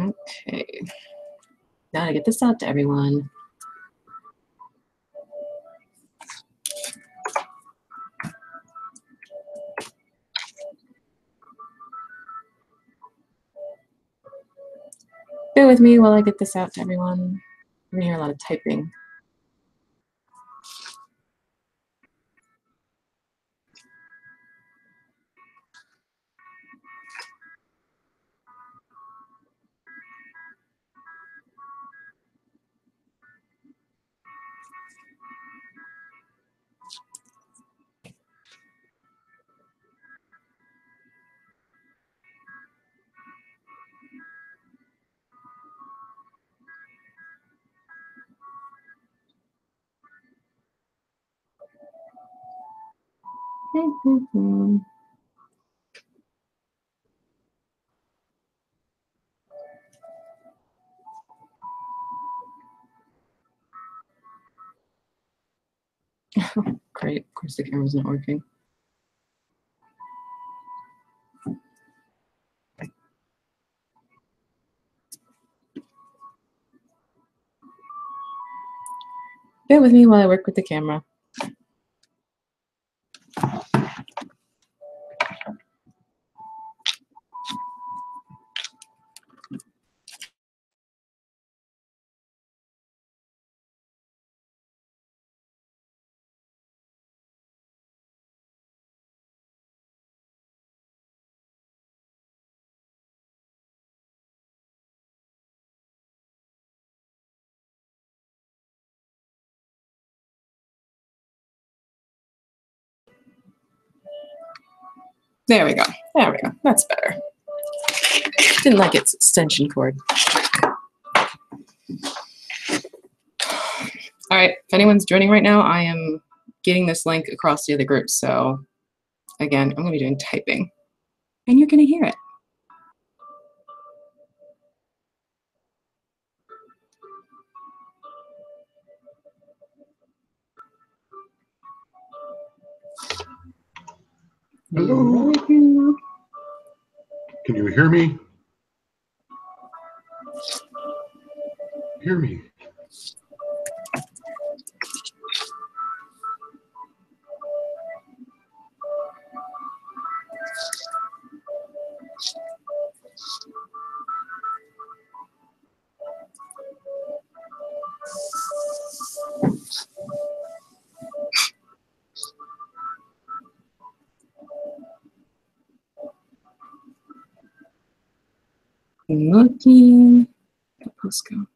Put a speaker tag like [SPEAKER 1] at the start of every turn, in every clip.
[SPEAKER 1] Okay. Now to get this out to everyone. Bear with me while I get this out to everyone. I'm gonna hear a lot of typing. Great, of course the camera's not working. Bear with me while I work with the camera. There we go. There we go. That's better. Didn't like its extension cord. All right, if anyone's joining right now, I am getting this link across the other groups. So again, I'm gonna be doing typing and you're gonna hear it.
[SPEAKER 2] Hello. Can you hear me? Hear me?
[SPEAKER 1] Looking. Let's go.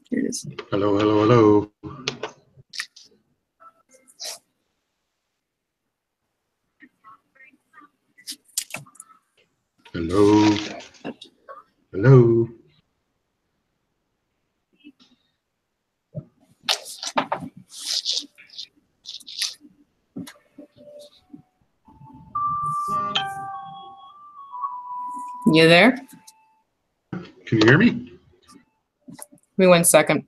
[SPEAKER 1] Here it is.
[SPEAKER 2] Hello, hello, hello. Hello. Hello.
[SPEAKER 1] You there?
[SPEAKER 2] Can you hear me?
[SPEAKER 1] Give me 1 second.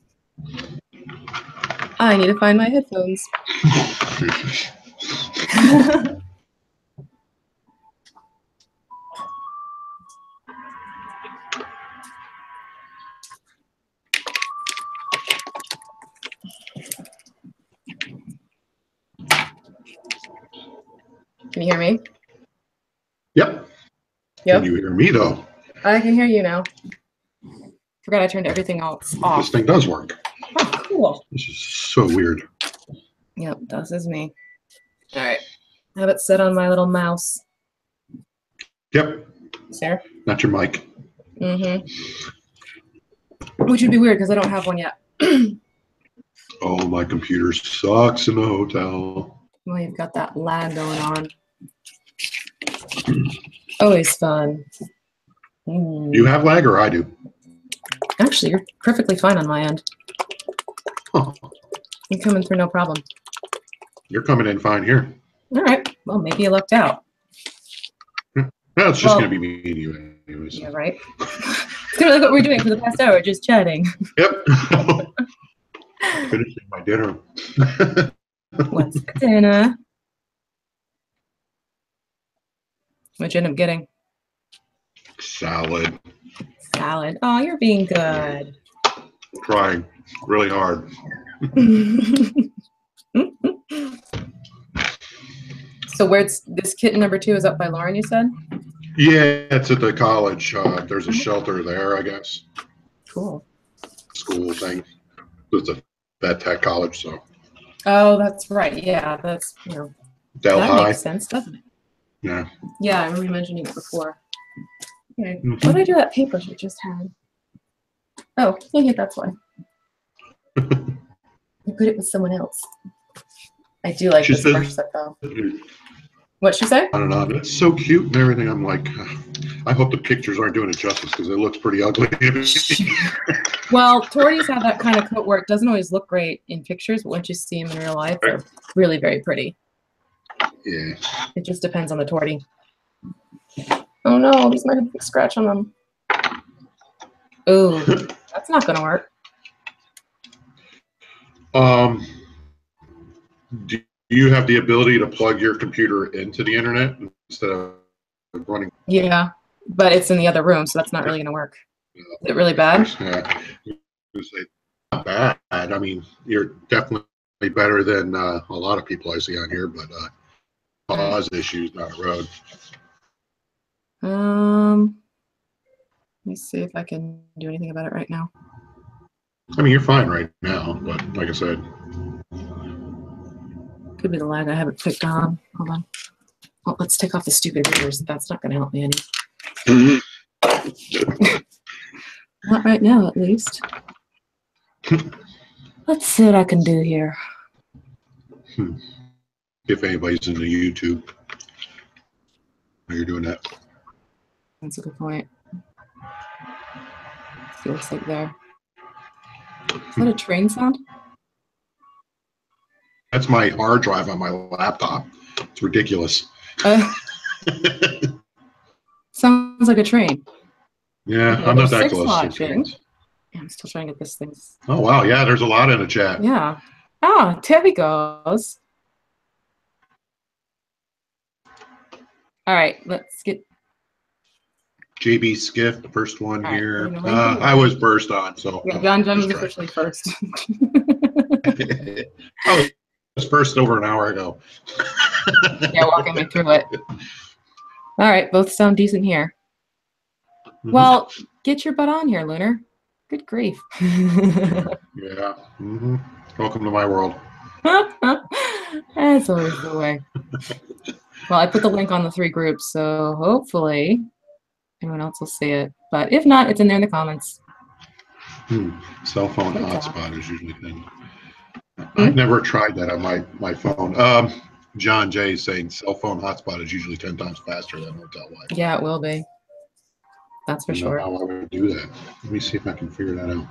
[SPEAKER 1] I need to find my headphones. Can you hear me?
[SPEAKER 2] Yep.
[SPEAKER 1] Yep.
[SPEAKER 2] Can you hear me though?
[SPEAKER 1] I can hear you now. Forgot I turned everything else off.
[SPEAKER 2] This thing does work.
[SPEAKER 1] Oh, cool.
[SPEAKER 2] This is so weird.
[SPEAKER 1] Yep, this is me. All right. I have it set on my little mouse.
[SPEAKER 2] Yep.
[SPEAKER 1] Sarah?
[SPEAKER 2] Not your mic.
[SPEAKER 1] Mm-hmm. Which would be weird because I don't have one yet.
[SPEAKER 2] Oh, my computer sucks in the hotel.
[SPEAKER 1] Well, you've got that lag going on. Always fun.
[SPEAKER 2] You have lag or I do?
[SPEAKER 1] Actually, you're perfectly fine on my end.
[SPEAKER 2] Huh.
[SPEAKER 1] You're coming through no problem.
[SPEAKER 2] You're coming in fine here.
[SPEAKER 1] All right. Well, maybe you lucked out.
[SPEAKER 2] No, it's just going to be me and you anyways.
[SPEAKER 1] Yeah, right? It's kind of like what we're doing for the past hour, just chatting.
[SPEAKER 2] Yep. Finishing my dinner.
[SPEAKER 1] What's for dinner? What'd you end up getting?
[SPEAKER 2] Salad.
[SPEAKER 1] Salad. Oh, you're being good.
[SPEAKER 2] Trying really hard.
[SPEAKER 1] So where's this kitten number 2 is up by Lauren, you said?
[SPEAKER 2] Yeah, it's at the college. There's a shelter there, I guess.
[SPEAKER 1] Cool.
[SPEAKER 2] School thing. It's a vet tech college, so.
[SPEAKER 1] Oh, that's right. Yeah, that's,
[SPEAKER 2] Del
[SPEAKER 1] that
[SPEAKER 2] High.
[SPEAKER 1] makes sense, doesn't it?
[SPEAKER 2] Yeah.
[SPEAKER 1] Yeah, I remember you mentioning it before. Okay.
[SPEAKER 2] Mhm.
[SPEAKER 1] What did I do with that paper she just had? Oh, yeah, that's why. I put it with someone else. I do like this brush set though. What'd she say?
[SPEAKER 2] I don't know. It's so cute and everything. I'm like, I hope the pictures aren't doing it justice because it looks pretty ugly.
[SPEAKER 1] Well, Torties have that kind of coat where it doesn't always look great in pictures, but once you see them in real life, they're really very pretty.
[SPEAKER 2] Yeah.
[SPEAKER 1] It just depends on the tortie. Oh no, these might have a big scratch on them. Ooh, that's not gonna work.
[SPEAKER 2] Do you have the ability to plug your computer into the internet instead of running?
[SPEAKER 1] Yeah, but it's in the other room, so that's not really gonna work. Is it really bad?
[SPEAKER 2] Yeah. Not bad. I mean, you're definitely better than a lot of people I see on here, but cause issues down the road.
[SPEAKER 1] Let me see if I can do anything about it right now.
[SPEAKER 2] I mean, you're fine right now, but like I said,
[SPEAKER 1] could be the lag I haven't picked on. Hold on. Oh, let's take off the stupid readers. That's not going to help me any. Not right now, at least. Let's see what I can do here.
[SPEAKER 2] If anybody's into YouTube, while you're doing that.
[SPEAKER 1] That's a good point. See what it's like there. Is that a train sound?
[SPEAKER 2] That's my hard drive on my laptop. It's ridiculous.
[SPEAKER 1] Sounds like a train.
[SPEAKER 2] Yeah,
[SPEAKER 1] okay,
[SPEAKER 2] I'm not that
[SPEAKER 1] 6
[SPEAKER 2] close
[SPEAKER 1] watching.
[SPEAKER 2] to trains.
[SPEAKER 1] I'm still trying to get this thing.
[SPEAKER 2] Oh, wow. Yeah, there's a lot in the chat.
[SPEAKER 1] Yeah. Ah, Tabby goes. All right, let's get
[SPEAKER 2] JB Skiff, the first one
[SPEAKER 1] right,
[SPEAKER 2] here. I was first on, so.
[SPEAKER 1] Yeah, John was officially first.
[SPEAKER 2] I was first over an hour ago.
[SPEAKER 1] Yeah, walking me through it. All right, both sound decent here. Mm-hmm. Well, get your butt on here, Lunar. Good grief.
[SPEAKER 2] Yeah. Mm-hmm. Welcome to my world.
[SPEAKER 1] That's always the way. Well, I put the link on the 3 groups, so hopefully anyone else will see it. But if not, it's in there in the comments.
[SPEAKER 2] Cell phone hotspot is usually thin. I've never tried that on my phone. John Jay is saying cell phone hotspot is usually 10 times faster than hotel Wi-Fi.
[SPEAKER 1] Yeah, it will be. That's for sure.
[SPEAKER 2] How I would do that. Let me see if I can figure that out.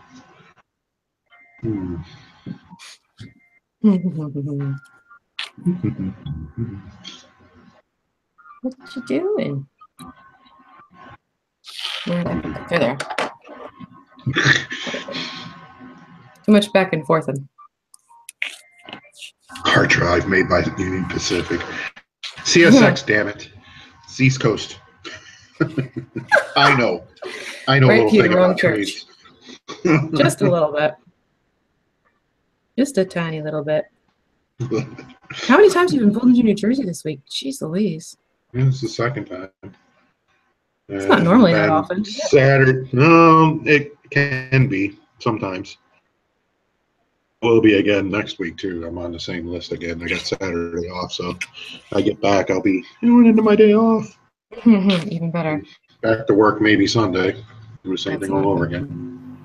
[SPEAKER 1] What you doing? They're there. Too much back and forth.
[SPEAKER 2] Hard drive made by Union Pacific. CSX, damn it. It's East Coast. I know. Right, a little
[SPEAKER 1] Peter,
[SPEAKER 2] thing about trades.
[SPEAKER 1] Just a little bit. Just a tiny little bit. How many times have you been pulled into New Jersey this week? Jeez Louise.
[SPEAKER 2] Yeah, it's the second time.
[SPEAKER 1] It's not normally that often.
[SPEAKER 2] Saturday. No, it can be sometimes. Will be again next week too. I'm on the same list again. I got Saturday off, so I get back. I'll be going into my day off.
[SPEAKER 1] Even better.
[SPEAKER 2] Back to work maybe Sunday. Do the same thing all over again.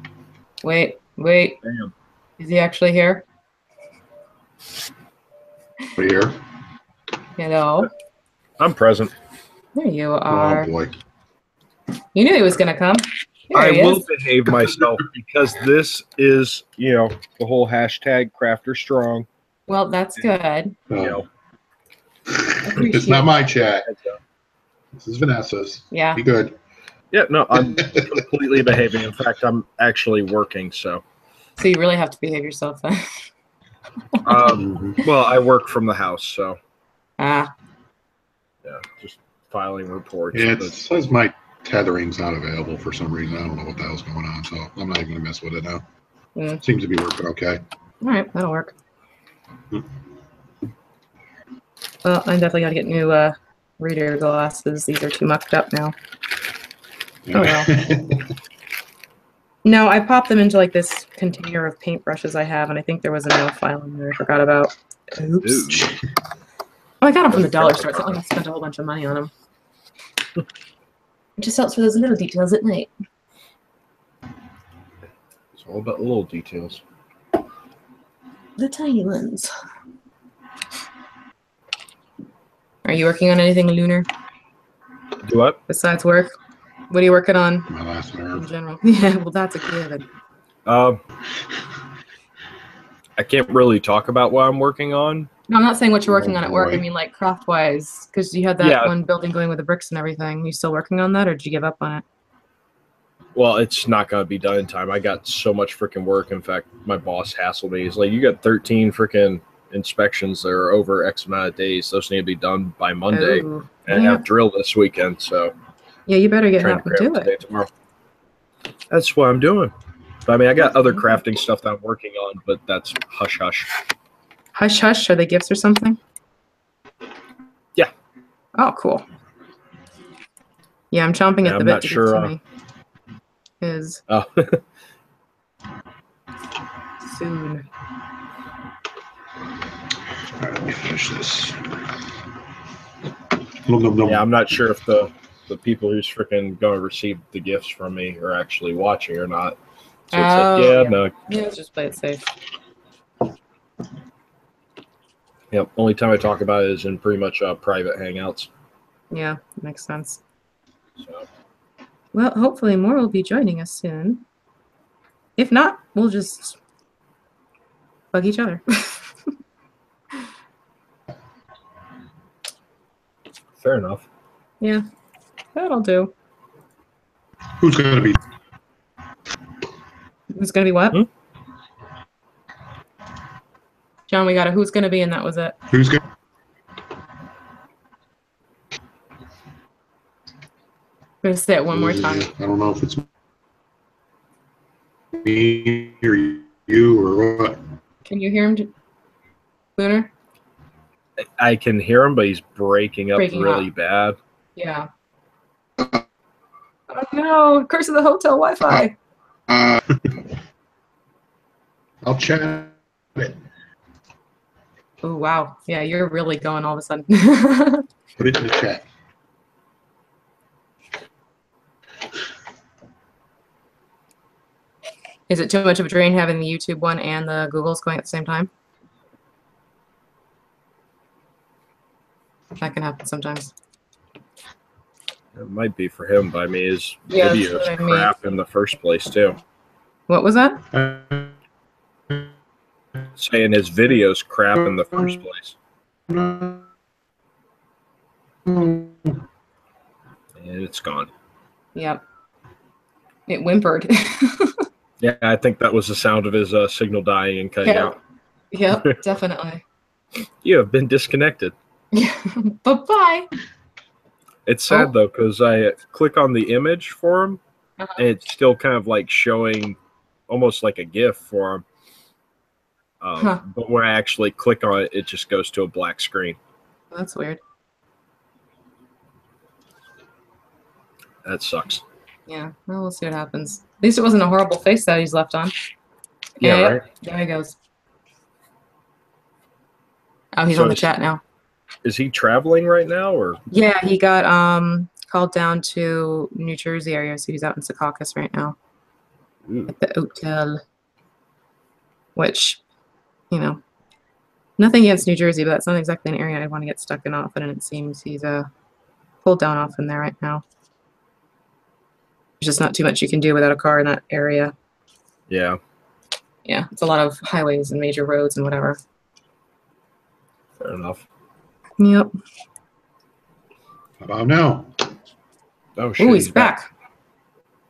[SPEAKER 1] Wait.
[SPEAKER 3] Damn.
[SPEAKER 1] Is he actually here?
[SPEAKER 2] We're here.
[SPEAKER 1] Hello.
[SPEAKER 3] I'm present.
[SPEAKER 1] There you are.
[SPEAKER 2] Oh boy.
[SPEAKER 1] You knew he was gonna come.
[SPEAKER 3] I will behave myself because this is, the whole hashtag crafter strong.
[SPEAKER 1] Well, that's good.
[SPEAKER 2] It's not my chat. This is Vanessa's.
[SPEAKER 1] Yeah.
[SPEAKER 2] Be good.
[SPEAKER 3] Yeah, no, I'm completely behaving. In fact, I'm actually working, so.
[SPEAKER 1] So you really have to behave yourself then.
[SPEAKER 3] Well, I work from the house, so
[SPEAKER 1] Ah,
[SPEAKER 3] yeah, just filing reports.
[SPEAKER 2] Yeah, it
[SPEAKER 3] but-
[SPEAKER 2] says my tethering's not available for some reason. I don't know what the hell's going on, so I'm not even gonna mess with it now. Seems to be working okay.
[SPEAKER 1] all right, that'll work. Well, I definitely got to get new reader glasses. These are too mucked up now. Oh, well. No, I popped them into like this container of paintbrushes I have, and I think there was a nail file in there I forgot about. Oops.
[SPEAKER 3] Ooh.
[SPEAKER 1] Oh, I got them from the dollar store. It's not like I spent a whole bunch of money on them. It just helps for those little details at night.
[SPEAKER 3] It's all about little details.
[SPEAKER 1] The tiny ones. Are you working on anything, Lunar,
[SPEAKER 3] Do what?
[SPEAKER 1] besides work? What are you working on
[SPEAKER 2] My last
[SPEAKER 1] in
[SPEAKER 2] nerve.
[SPEAKER 1] general? Yeah, well, that's a given.
[SPEAKER 3] I can't really talk about what I'm working on.
[SPEAKER 1] No, I'm not saying what you're working
[SPEAKER 2] Oh,
[SPEAKER 1] on at work. I
[SPEAKER 2] boy.
[SPEAKER 1] mean, like craft-wise, because you had that
[SPEAKER 3] Yeah.
[SPEAKER 1] one building going with the bricks and everything. You still working on that, or did you give up on it?
[SPEAKER 3] Well, it's not going to be done in time. I got so much freaking work. In fact, my boss hassled me. He's like, you got 13 freaking inspections that are over X amount of days. Those need to be done by Monday.
[SPEAKER 1] Oh,
[SPEAKER 3] And I
[SPEAKER 1] yeah.
[SPEAKER 3] have drill this weekend, so
[SPEAKER 1] Yeah, you better get
[SPEAKER 3] trying
[SPEAKER 1] up
[SPEAKER 3] to
[SPEAKER 1] and
[SPEAKER 3] cram
[SPEAKER 1] do
[SPEAKER 3] today
[SPEAKER 1] it.
[SPEAKER 3] tomorrow. That's what I'm doing. But I mean, I got other crafting stuff that I'm working on, but that's hush hush.
[SPEAKER 1] Hush, hush. Are they gifts or something?
[SPEAKER 3] Yeah.
[SPEAKER 1] Oh, cool. Yeah, I'm chomping
[SPEAKER 3] Yeah,
[SPEAKER 1] at the
[SPEAKER 3] I'm
[SPEAKER 1] bit
[SPEAKER 3] not
[SPEAKER 1] to
[SPEAKER 3] sure,
[SPEAKER 1] get to me. Is
[SPEAKER 3] Oh,
[SPEAKER 1] soon.
[SPEAKER 2] All right, let me finish this. Nom, nom, nom.
[SPEAKER 3] yeah, I'm not sure if the people who's freaking going to receive the gifts from me are actually watching or not. So it's like,
[SPEAKER 1] Oh,
[SPEAKER 3] yeah, no.
[SPEAKER 1] Yeah, let's just play it safe.
[SPEAKER 3] Yep. Only time I talk about it is in pretty much private hangouts.
[SPEAKER 1] Yeah, makes sense.
[SPEAKER 3] So
[SPEAKER 1] Well, hopefully more will be joining us soon. If not, we'll just bug each other.
[SPEAKER 3] fair enough.
[SPEAKER 1] Yeah, that'll do.
[SPEAKER 2] Who's gonna be?
[SPEAKER 1] Who's gonna be what?
[SPEAKER 3] Hmm?
[SPEAKER 1] John, we got a who's gonna be, and that was it.
[SPEAKER 2] Who's gonna?
[SPEAKER 1] I'm gonna say it one more time.
[SPEAKER 2] I don't know if it's me or you or what.
[SPEAKER 1] Can you hear him, Lunar?
[SPEAKER 3] I can hear him, but he's breaking up
[SPEAKER 1] Breaking
[SPEAKER 3] really
[SPEAKER 1] up.
[SPEAKER 3] bad.
[SPEAKER 1] Yeah. Oh no! Curse of the hotel Wi-Fi.
[SPEAKER 2] I'll chat it.
[SPEAKER 1] Oh wow! Yeah, you're really going all of a sudden.
[SPEAKER 2] Put it in the chat.
[SPEAKER 1] Is it too much of a drain having the YouTube one and the Google's going at the same time? That can happen sometimes.
[SPEAKER 3] It might be for him, but I mean, his
[SPEAKER 1] Yeah, that's
[SPEAKER 3] video's
[SPEAKER 1] what I mean.
[SPEAKER 3] crap in the first place, too.
[SPEAKER 1] What was that?
[SPEAKER 3] Saying his video's crap in the first place. And it's gone.
[SPEAKER 1] Yep. It whimpered.
[SPEAKER 3] Yeah, I think that was the sound of his signal dying and cutting out.
[SPEAKER 1] Yep, definitely.
[SPEAKER 3] You have been disconnected.
[SPEAKER 1] Bye-bye.
[SPEAKER 3] It's sad,
[SPEAKER 1] Oh.
[SPEAKER 3] though, because I click on the image for him,
[SPEAKER 1] Uh-huh.
[SPEAKER 3] and it's still kind of like showing almost like a GIF for him.
[SPEAKER 1] Huh.
[SPEAKER 3] But when I actually click on it, it just goes to a black screen.
[SPEAKER 1] That's weird.
[SPEAKER 3] That sucks.
[SPEAKER 1] Yeah, well, we'll see what happens. At least it wasn't a horrible face that he's left on.
[SPEAKER 3] Yeah,
[SPEAKER 1] Yep,
[SPEAKER 3] right?
[SPEAKER 1] there he goes. Oh, he's
[SPEAKER 3] So
[SPEAKER 1] on the
[SPEAKER 3] is-
[SPEAKER 1] chat now.
[SPEAKER 3] Is he traveling right now, or?
[SPEAKER 1] Yeah, he got called down to New Jersey area, so he's out in Secaucus right now
[SPEAKER 3] Ooh.
[SPEAKER 1] at the hotel. Which, you know, nothing against New Jersey, but that's not exactly an area I'd want to get stuck in often, and it seems he's pulled down often there right now. There's just not too much you can do without a car in that area.
[SPEAKER 3] Yeah,
[SPEAKER 1] Yeah, it's a lot of highways and major roads and whatever.
[SPEAKER 3] fair enough.
[SPEAKER 1] Yep.
[SPEAKER 2] How about now?
[SPEAKER 3] Oh, shit.
[SPEAKER 1] Ooh, he's back.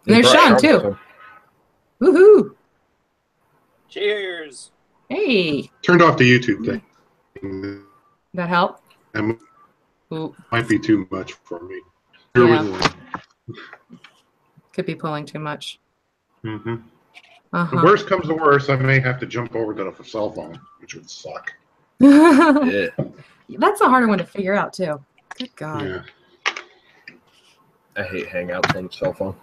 [SPEAKER 1] And
[SPEAKER 3] He
[SPEAKER 1] there's
[SPEAKER 3] brought
[SPEAKER 1] Sean,
[SPEAKER 3] Sean
[SPEAKER 1] too.
[SPEAKER 3] with him.
[SPEAKER 1] Woohoo!
[SPEAKER 4] Cheers.
[SPEAKER 1] Hey,
[SPEAKER 2] Turned off the YouTube thing.
[SPEAKER 1] that help?
[SPEAKER 2] That
[SPEAKER 1] Ooh,
[SPEAKER 2] might be too much for me.
[SPEAKER 1] yeah, could be pulling too much.
[SPEAKER 2] Mm-hmm.
[SPEAKER 1] Uh-huh.
[SPEAKER 2] The worst comes to worst, I may have to jump over to the cell phone, which would suck.
[SPEAKER 3] Yeah.
[SPEAKER 1] That's a harder one to figure out too. Good God.
[SPEAKER 2] Yeah.
[SPEAKER 3] I hate Hangouts on the cell phone.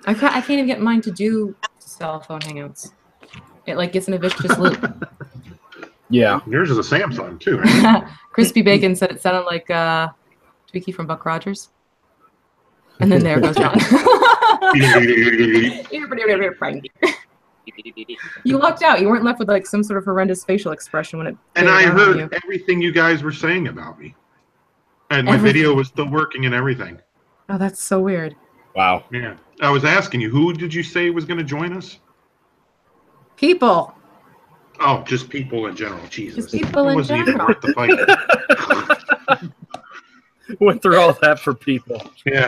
[SPEAKER 1] I can't even get mine to do cell phone hangouts. It like gets in a vicious loop.
[SPEAKER 3] Yeah.
[SPEAKER 2] Yours is a Samsung too, right?
[SPEAKER 1] Crispy Bacon said it sounded like Tweaky from Buck Rogers. And then there goes John. You lucked out. You weren't left with like some sort of horrendous facial expression when it.
[SPEAKER 2] And I
[SPEAKER 1] faded out on you.
[SPEAKER 2] heard everything you guys were saying about me. And my
[SPEAKER 1] Everything.
[SPEAKER 2] video was still working and everything.
[SPEAKER 1] Oh, that's so weird.
[SPEAKER 3] Wow.
[SPEAKER 2] Yeah. I was asking you, who did you say was going to join us?
[SPEAKER 1] People.
[SPEAKER 2] Oh, just people in general. Jesus.
[SPEAKER 1] Just people
[SPEAKER 2] It
[SPEAKER 1] in
[SPEAKER 2] wasn't even
[SPEAKER 1] general.
[SPEAKER 2] worth the fight.
[SPEAKER 3] Went through all that for people.
[SPEAKER 2] Yeah.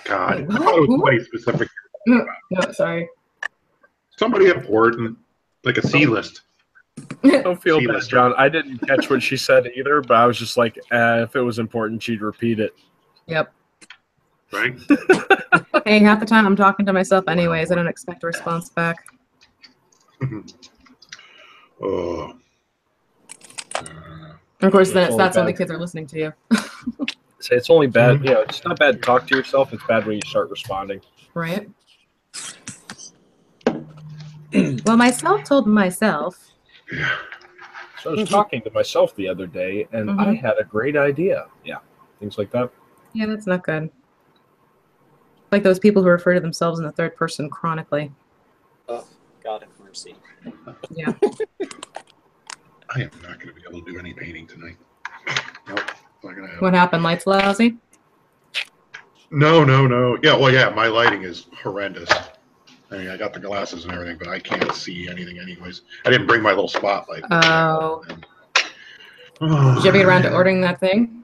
[SPEAKER 2] God. I thought it was somebody specific.
[SPEAKER 1] No, sorry.
[SPEAKER 2] Somebody important, like a C-list.
[SPEAKER 3] Don't feel bad,
[SPEAKER 2] C-lister.
[SPEAKER 3] John. I didn't catch what she said either, but I was just like, if it was important, she'd repeat it.
[SPEAKER 1] Yep.
[SPEAKER 2] Right?
[SPEAKER 1] Hey, half the time I'm talking to myself anyways. I don't expect a response back.
[SPEAKER 2] Oh.
[SPEAKER 1] Of course, then
[SPEAKER 3] It's
[SPEAKER 1] that's when
[SPEAKER 3] only
[SPEAKER 1] the kids are listening to you.
[SPEAKER 3] Say it's only bad. You know, it's not bad to talk to yourself. It's bad when you start responding.
[SPEAKER 1] Right? Well, myself told myself.
[SPEAKER 3] So I was talking to myself the other day, and I had a great idea. Yeah, things like that.
[SPEAKER 1] Yeah, that's not good. Like those people who refer to themselves in the third person chronically.
[SPEAKER 4] Oh, God have mercy.
[SPEAKER 1] Yeah.
[SPEAKER 2] I am not going to be able to do any painting tonight. Nope. Not gonna happen.
[SPEAKER 1] What happened? Lights lousy?
[SPEAKER 2] No. Yeah, well, yeah, my lighting is horrendous. I mean, I got the glasses and everything, but I can't see anything anyways. I didn't bring my little spotlight.
[SPEAKER 1] Oh. Did you ever get around to ordering that thing?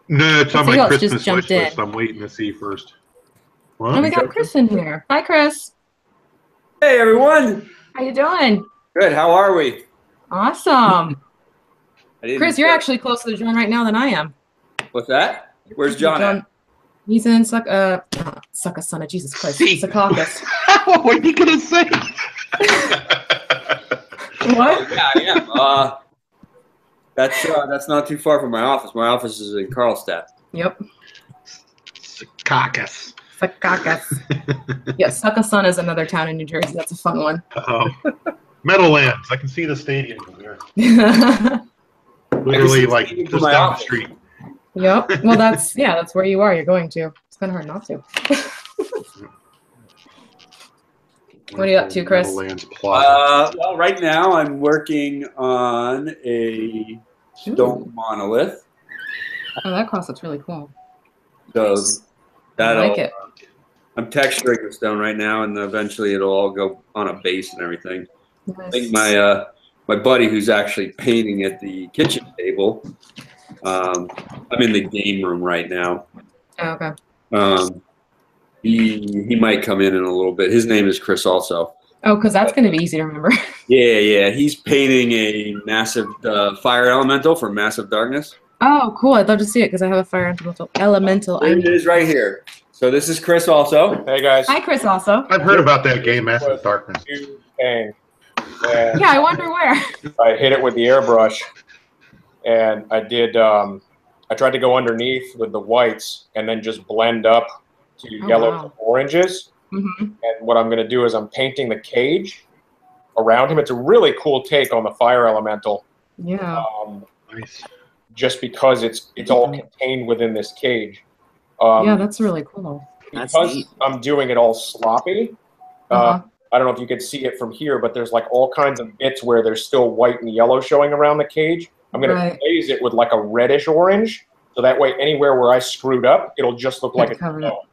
[SPEAKER 2] No, it's on
[SPEAKER 1] Let's see
[SPEAKER 2] my
[SPEAKER 1] who else just
[SPEAKER 2] Christmas
[SPEAKER 1] jumped
[SPEAKER 2] wish list.
[SPEAKER 1] in.
[SPEAKER 2] I'm waiting to see first.
[SPEAKER 1] Oh,
[SPEAKER 2] What?
[SPEAKER 1] we got Chris in here. Hi, Chris.
[SPEAKER 4] Hey, everyone.
[SPEAKER 1] How you doing?
[SPEAKER 4] Good. How are we?
[SPEAKER 1] Awesome.
[SPEAKER 4] I didn't-
[SPEAKER 1] Chris, you're actually closer to John right now than I am.
[SPEAKER 4] What's that? Where's John at?
[SPEAKER 1] He's in Succasunna, Jesus Christ. Secaucus.
[SPEAKER 2] What are you going to say?
[SPEAKER 1] What?
[SPEAKER 4] Yeah, I am. That's not too far from my office. My office is in Carlstadt.
[SPEAKER 1] Yep.
[SPEAKER 2] Secaucus.
[SPEAKER 1] Secaucus. Yeah, Succasunna is another town in New Jersey. That's a fun one.
[SPEAKER 2] Oh, Meadowlands. I can see the stadium from here.
[SPEAKER 1] Yep.
[SPEAKER 2] Literally,
[SPEAKER 4] the
[SPEAKER 2] like
[SPEAKER 4] stadium from
[SPEAKER 2] just
[SPEAKER 4] my
[SPEAKER 2] down the
[SPEAKER 4] office.
[SPEAKER 2] street.
[SPEAKER 1] Well, that's where you are. You're going to. It's kind of hard not to. What are you up to, Chris?
[SPEAKER 2] Meadowlands Plaza.
[SPEAKER 4] Well, right now I'm working on a stone monolith.
[SPEAKER 1] Oh, that cross looks really cool.
[SPEAKER 4] So
[SPEAKER 1] I
[SPEAKER 4] that'll.
[SPEAKER 1] like it.
[SPEAKER 4] I'm texturing the stone right now, and eventually it'll all go on a base and everything. I think
[SPEAKER 1] Nice.
[SPEAKER 4] my buddy who's actually painting at the kitchen table. I'm in the game room right now.
[SPEAKER 1] Oh, okay.
[SPEAKER 4] He might come in a little bit. His name is Chris also.
[SPEAKER 1] Oh, because that's going to be easy to remember.
[SPEAKER 4] Yeah. He's painting a massive fire elemental for Massive Darkness.
[SPEAKER 1] Oh, cool. I'd love to see it because I have a fire elemental.
[SPEAKER 4] There it is right here. So this is Chris also.
[SPEAKER 5] Hey guys,
[SPEAKER 1] Hi, Chris, also.
[SPEAKER 2] I've heard about that game, Massive Darkness.
[SPEAKER 5] you bang. And
[SPEAKER 1] Yeah, I wonder where.
[SPEAKER 5] I hit it with the airbrush, and I did. I tried to go underneath with the whites, and then just blend up to yellows
[SPEAKER 1] wow.
[SPEAKER 5] and oranges.
[SPEAKER 1] Mm-hmm.
[SPEAKER 5] And what I'm going to do is I'm painting the cage around him. It's a really cool take on the fire elemental,
[SPEAKER 1] Yeah.
[SPEAKER 2] Nice.
[SPEAKER 5] just because it's all contained within this cage.
[SPEAKER 1] Yeah, that's really cool.
[SPEAKER 4] That's
[SPEAKER 5] Because
[SPEAKER 4] neat.
[SPEAKER 5] I'm doing it all sloppy.
[SPEAKER 1] Uh-huh.
[SPEAKER 5] I don't know if you can see it from here, but there's like all kinds of bits where there's still white and yellow showing around the cage. I'm going
[SPEAKER 1] Right.
[SPEAKER 5] to glaze it with like a reddish orange, so that way anywhere where I screwed up, it'll just look like
[SPEAKER 1] Get
[SPEAKER 5] it's
[SPEAKER 1] covered up.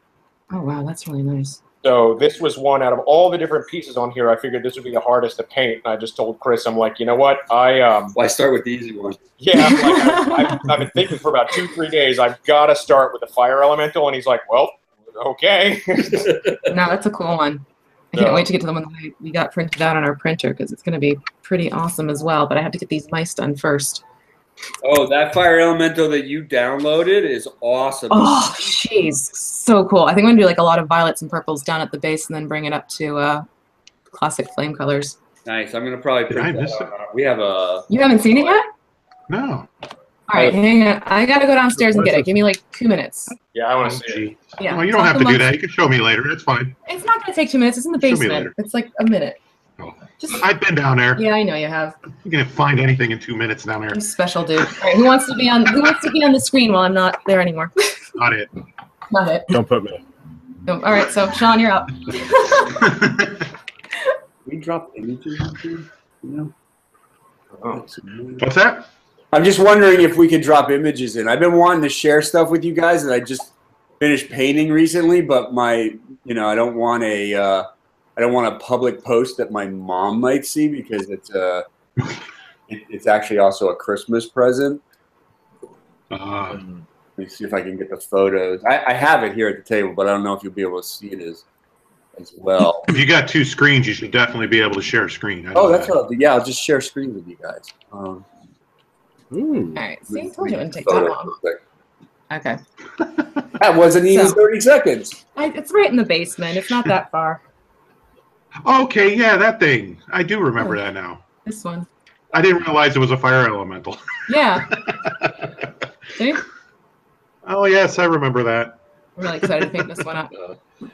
[SPEAKER 1] Oh, wow, that's really nice.
[SPEAKER 5] So this was one out of all the different pieces on here. I figured this would be the hardest to paint, and I just told Chris, I'm like, you know what?
[SPEAKER 4] Well, I start with the easy one.
[SPEAKER 5] Yeah, I'm like, I've been thinking for about 2-3 days. I've got to start with the fire elemental, and he's like, well, okay.
[SPEAKER 1] No, that's a cool one. I can't wait to get to the one that we got printed out on our printer because it's going to be pretty awesome as well. But I have to get these mice done first.
[SPEAKER 4] Oh, that Fire Elemental that you downloaded is awesome.
[SPEAKER 1] Oh, jeez, so cool. I think I'm going to do like a lot of violets and purples down at the base and then bring it up to classic flame colors.
[SPEAKER 4] Nice. I'm gonna probably
[SPEAKER 2] Did I
[SPEAKER 4] print
[SPEAKER 2] miss
[SPEAKER 4] that
[SPEAKER 2] it?
[SPEAKER 4] out. We have a.
[SPEAKER 1] You haven't seen it yet?
[SPEAKER 2] No.
[SPEAKER 1] All right, hang on. I got to go downstairs and get it. Give me like 2 minutes.
[SPEAKER 5] Yeah, I want to
[SPEAKER 2] Oh,
[SPEAKER 5] see it.
[SPEAKER 2] gee.
[SPEAKER 1] Yeah.
[SPEAKER 2] Well, you don't have to do that. You can show me later. It's fine.
[SPEAKER 1] It's not going to take 2 minutes. It's in the
[SPEAKER 2] Show me
[SPEAKER 1] basement.
[SPEAKER 2] later.
[SPEAKER 1] It's like a minute.
[SPEAKER 2] Oh.
[SPEAKER 1] Just
[SPEAKER 2] I've been down there.
[SPEAKER 1] yeah, I know you have.
[SPEAKER 2] You can find anything in 2 minutes down there.
[SPEAKER 1] I'm special, dude. All right, who wants to be on the screen while I'm not there anymore?
[SPEAKER 2] Not it.
[SPEAKER 1] Not it.
[SPEAKER 3] Don't put me.
[SPEAKER 1] No. All right, so Sean, you're up.
[SPEAKER 4] We drop images. You know.
[SPEAKER 2] What's that?
[SPEAKER 4] I'm just wondering if we could drop images in. I've been wanting to share stuff with you guys that I just finished painting recently, but I don't want a public post that my mom might see because it's actually also a Christmas present. Let me see if I can get the photos. I have it here at the table, but I don't know if you'll be able to see it as well.
[SPEAKER 2] If you got 2 screens, you should definitely be able to share a screen.
[SPEAKER 4] Oh, that's what I'll do. Yeah, I'll just share screen with you guys.
[SPEAKER 1] All right. See, I told you it wouldn't take that long. Okay.
[SPEAKER 4] That wasn't even
[SPEAKER 1] So-
[SPEAKER 4] 30 seconds.
[SPEAKER 1] It's right in the basement. It's not that far.
[SPEAKER 2] Okay, yeah, that thing. I do remember that now.
[SPEAKER 1] This one.
[SPEAKER 2] I didn't realize it was a fire elemental.
[SPEAKER 1] Yeah. See?
[SPEAKER 2] Oh, yes, I remember that.
[SPEAKER 1] I'm really excited to paint this one up.
[SPEAKER 2] All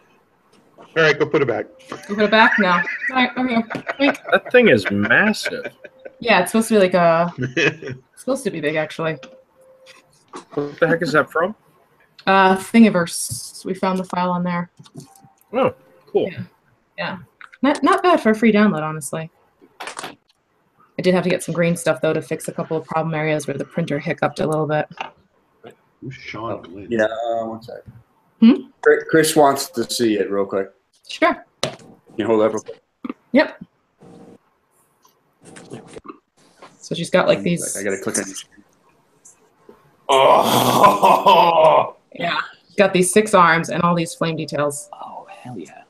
[SPEAKER 2] right, go put it back.
[SPEAKER 1] You put it back now. All right, I'm here. Wait.
[SPEAKER 3] That thing is massive.
[SPEAKER 1] Yeah, it's supposed to be like it's supposed to be big actually.
[SPEAKER 3] What the heck is that from?
[SPEAKER 1] Thingiverse. We found the file on there.
[SPEAKER 3] Oh, cool.
[SPEAKER 1] Yeah. Not bad for a free download, honestly. I did have to get some green stuff though to fix a couple of problem areas where the printer hiccuped a little bit.
[SPEAKER 2] Who's Sean Glenn?
[SPEAKER 4] Yeah, one second. Chris wants to see it real quick.
[SPEAKER 1] Sure.
[SPEAKER 4] Can you hold that real quick?
[SPEAKER 1] Yep. So she's got like these.
[SPEAKER 4] I gotta click on.
[SPEAKER 5] Oh,
[SPEAKER 1] Yeah. She's got these 6 arms and all these flame details.
[SPEAKER 6] Oh, hell yeah.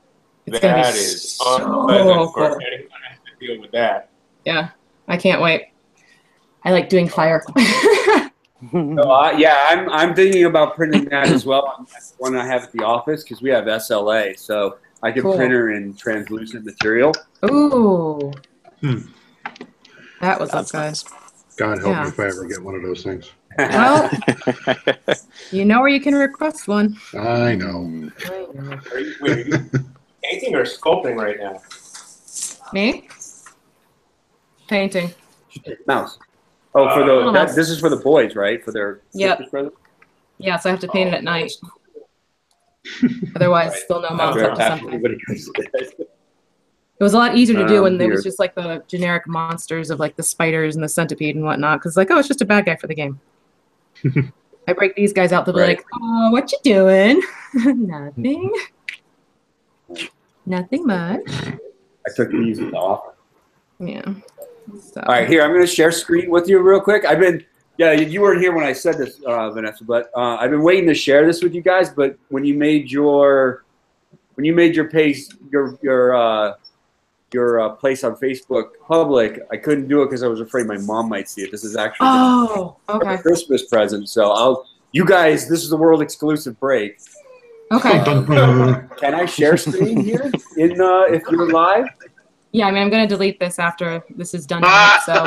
[SPEAKER 1] It's gonna be
[SPEAKER 5] that is
[SPEAKER 1] so
[SPEAKER 5] unpleasant for
[SPEAKER 1] cool.
[SPEAKER 5] anyone who has to deal with that.
[SPEAKER 1] Yeah. I can't wait. I like doing fire.
[SPEAKER 4] Yeah, I'm thinking about printing that as well. That's the one I have at the office because we have SLA, so I can
[SPEAKER 1] Cool.
[SPEAKER 4] print her in translucent material.
[SPEAKER 1] Ooh.
[SPEAKER 2] Hmm.
[SPEAKER 1] That was up,
[SPEAKER 6] That's
[SPEAKER 1] guys.
[SPEAKER 2] God help
[SPEAKER 1] Yeah.
[SPEAKER 2] me if I ever get one of those things.
[SPEAKER 1] Well, you know where you can request one.
[SPEAKER 2] I know.
[SPEAKER 5] Are you painting or sculpting right now?
[SPEAKER 1] Me? Painting.
[SPEAKER 4] Mouse. Oh, for
[SPEAKER 1] Little
[SPEAKER 4] the
[SPEAKER 1] mouse.
[SPEAKER 4] this is for the boys, right? For their
[SPEAKER 1] Yep.
[SPEAKER 4] Christmas present?
[SPEAKER 1] Yeah, so I have to paint it at night. Otherwise, they'll know mom's up to something. It was a lot easier to do when there was
[SPEAKER 4] Here.
[SPEAKER 1] just like the generic monsters of like the spiders and the centipede and whatnot. Because like, oh, it's just a bad guy for the game. I break these guys out, they'll be
[SPEAKER 4] Right.
[SPEAKER 1] like, oh, what you doing? Nothing. Nothing much.
[SPEAKER 4] I took these in the office.
[SPEAKER 1] Yeah. So,
[SPEAKER 4] All right, here I'm going to share screen with you real quick. You weren't here when I said this, Vanessa, but I've been waiting to share this with you guys. But when you made your page your place on Facebook public, I couldn't do it because I was afraid my mom might see it. This is actually
[SPEAKER 1] oh,
[SPEAKER 4] a
[SPEAKER 1] okay.
[SPEAKER 4] Christmas present. So you guys, this is the world exclusive break.
[SPEAKER 1] Okay.
[SPEAKER 4] Can I share screen here if you're live?
[SPEAKER 1] Yeah, I mean, I'm going to delete this after this is done. So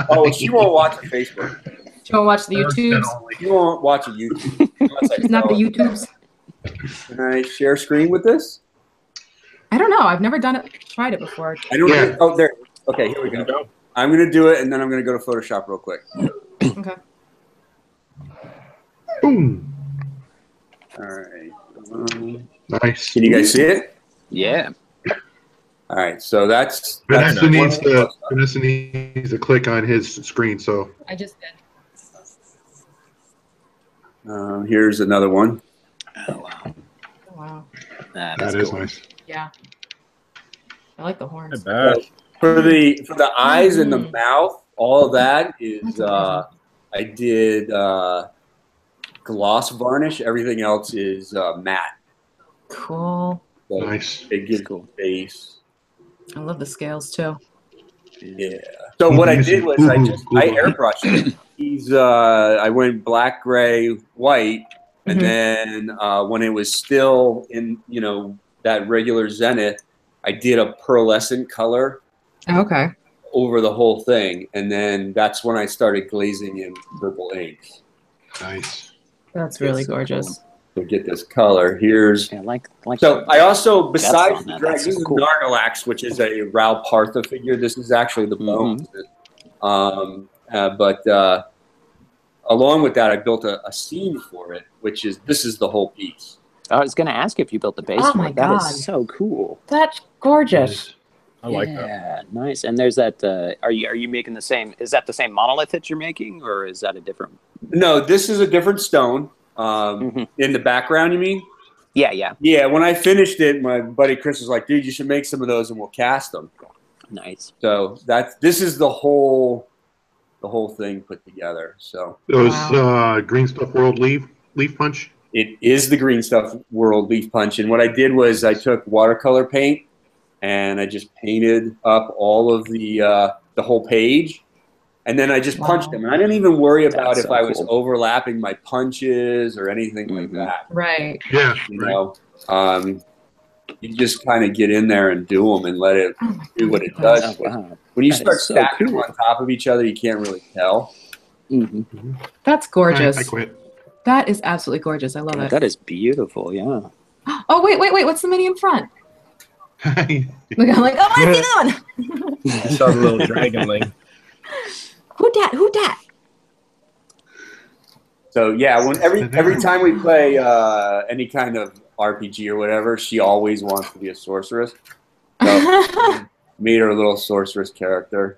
[SPEAKER 4] Oh, she won't watch Facebook.
[SPEAKER 1] she won't watch the YouTubes.
[SPEAKER 4] She won't watch a YouTube. Unless I
[SPEAKER 1] It's not the
[SPEAKER 4] tell her.
[SPEAKER 1] YouTubes.
[SPEAKER 4] Can I share screen with this?
[SPEAKER 1] I don't know. I've never done it, tried it before.
[SPEAKER 4] I don't.
[SPEAKER 2] Yeah.
[SPEAKER 4] Oh, there. Okay, here we go. I'm gonna do it, and then I'm gonna go to Photoshop real quick.
[SPEAKER 1] Okay.
[SPEAKER 2] Boom.
[SPEAKER 4] All right.
[SPEAKER 2] Nice.
[SPEAKER 4] Can you guys see it?
[SPEAKER 6] Yeah.
[SPEAKER 4] All right. So that's
[SPEAKER 2] Vanessa
[SPEAKER 4] one
[SPEAKER 2] needs
[SPEAKER 4] of the-
[SPEAKER 2] to click on his screen. So
[SPEAKER 1] I just did.
[SPEAKER 4] Here's another one.
[SPEAKER 6] Oh, wow.
[SPEAKER 1] Oh, wow.
[SPEAKER 6] That
[SPEAKER 2] that
[SPEAKER 6] is
[SPEAKER 2] is
[SPEAKER 6] cool.
[SPEAKER 2] nice.
[SPEAKER 1] Yeah. I like the horns.
[SPEAKER 3] Not bad.
[SPEAKER 4] For the eyes and the
[SPEAKER 1] Mhm.
[SPEAKER 4] mouth, all of that is
[SPEAKER 1] That's amazing.
[SPEAKER 4] I did gloss varnish. Everything else is matte.
[SPEAKER 1] Cool.
[SPEAKER 4] So
[SPEAKER 2] Nice.
[SPEAKER 4] it gives
[SPEAKER 6] cool.
[SPEAKER 4] base.
[SPEAKER 1] I love the scales too.
[SPEAKER 4] Yeah. So what I did was I
[SPEAKER 2] Google.
[SPEAKER 4] airbrushed it. I went black, gray, white, and
[SPEAKER 1] Mhm.
[SPEAKER 4] then when it was still in, that regular zenith, I did a pearlescent color
[SPEAKER 1] Okay.
[SPEAKER 4] over the whole thing, and then that's when I started glazing in purple inks.
[SPEAKER 2] Nice.
[SPEAKER 1] That's really
[SPEAKER 6] That's so
[SPEAKER 1] gorgeous.
[SPEAKER 4] To get this color, here's.
[SPEAKER 6] Yeah, like
[SPEAKER 4] So I also,
[SPEAKER 6] depth
[SPEAKER 4] besides
[SPEAKER 6] on
[SPEAKER 4] the
[SPEAKER 6] that,
[SPEAKER 4] drag,
[SPEAKER 6] that's
[SPEAKER 4] this
[SPEAKER 6] so
[SPEAKER 4] is
[SPEAKER 6] cool.
[SPEAKER 4] Nargalax, which is a Rao Partha figure. This is actually the bones. But along with that, I built a scene for it, this is the whole piece.
[SPEAKER 6] I was going to ask if you built the base
[SPEAKER 1] Oh
[SPEAKER 6] for
[SPEAKER 1] my
[SPEAKER 6] it. That
[SPEAKER 1] God.
[SPEAKER 6] is so cool.
[SPEAKER 1] That's gorgeous.
[SPEAKER 3] I like that.
[SPEAKER 6] Yeah, nice. And there's that. Are you making the same? Is that the same monolith that you're making, or is that a different?
[SPEAKER 4] No, this is a different stone.
[SPEAKER 6] Mhm.
[SPEAKER 4] In the background, you mean?
[SPEAKER 6] Yeah, yeah.
[SPEAKER 4] Yeah, when I finished it, my buddy Chris was like, dude, you should make some of those and we'll cast them.
[SPEAKER 6] Nice.
[SPEAKER 4] So this is the whole thing put together. So
[SPEAKER 2] Those
[SPEAKER 1] Wow.
[SPEAKER 2] Green Stuff World leaf punch.
[SPEAKER 4] it is the Green Stuff World Leaf Punch. And what I did was I took watercolor paint and I just painted up all of the whole page. And then I just punched
[SPEAKER 1] Wow.
[SPEAKER 4] them. And I didn't even worry about
[SPEAKER 6] That's
[SPEAKER 4] if
[SPEAKER 6] so
[SPEAKER 4] I was
[SPEAKER 6] cool.
[SPEAKER 4] overlapping my punches or anything like
[SPEAKER 6] Mhm.
[SPEAKER 4] that.
[SPEAKER 1] Right.
[SPEAKER 2] Yeah.
[SPEAKER 4] You
[SPEAKER 2] Right.
[SPEAKER 4] know, you just kind of get in there and do them and let it
[SPEAKER 1] Oh my
[SPEAKER 4] do
[SPEAKER 1] God,
[SPEAKER 4] what it
[SPEAKER 1] look at
[SPEAKER 4] does.
[SPEAKER 6] Oh wow.
[SPEAKER 4] When you
[SPEAKER 6] That
[SPEAKER 4] start
[SPEAKER 6] is so
[SPEAKER 4] stacking them
[SPEAKER 6] cool.
[SPEAKER 4] on top of each other, you can't really tell.
[SPEAKER 6] Mhm.
[SPEAKER 1] That's
[SPEAKER 2] I
[SPEAKER 1] gorgeous.
[SPEAKER 2] quit.
[SPEAKER 1] That is absolutely gorgeous. I love
[SPEAKER 6] Yeah,
[SPEAKER 1] it.
[SPEAKER 6] that is beautiful. Yeah.
[SPEAKER 1] Oh, wait. What's the mini in front? Look, I'm like, oh, what is he doing?
[SPEAKER 3] I saw the little dragon thing.
[SPEAKER 1] Who dat?
[SPEAKER 4] So yeah, when every time we play any kind of RPG or whatever, she always wants to be a sorceress. So made her a little sorceress character.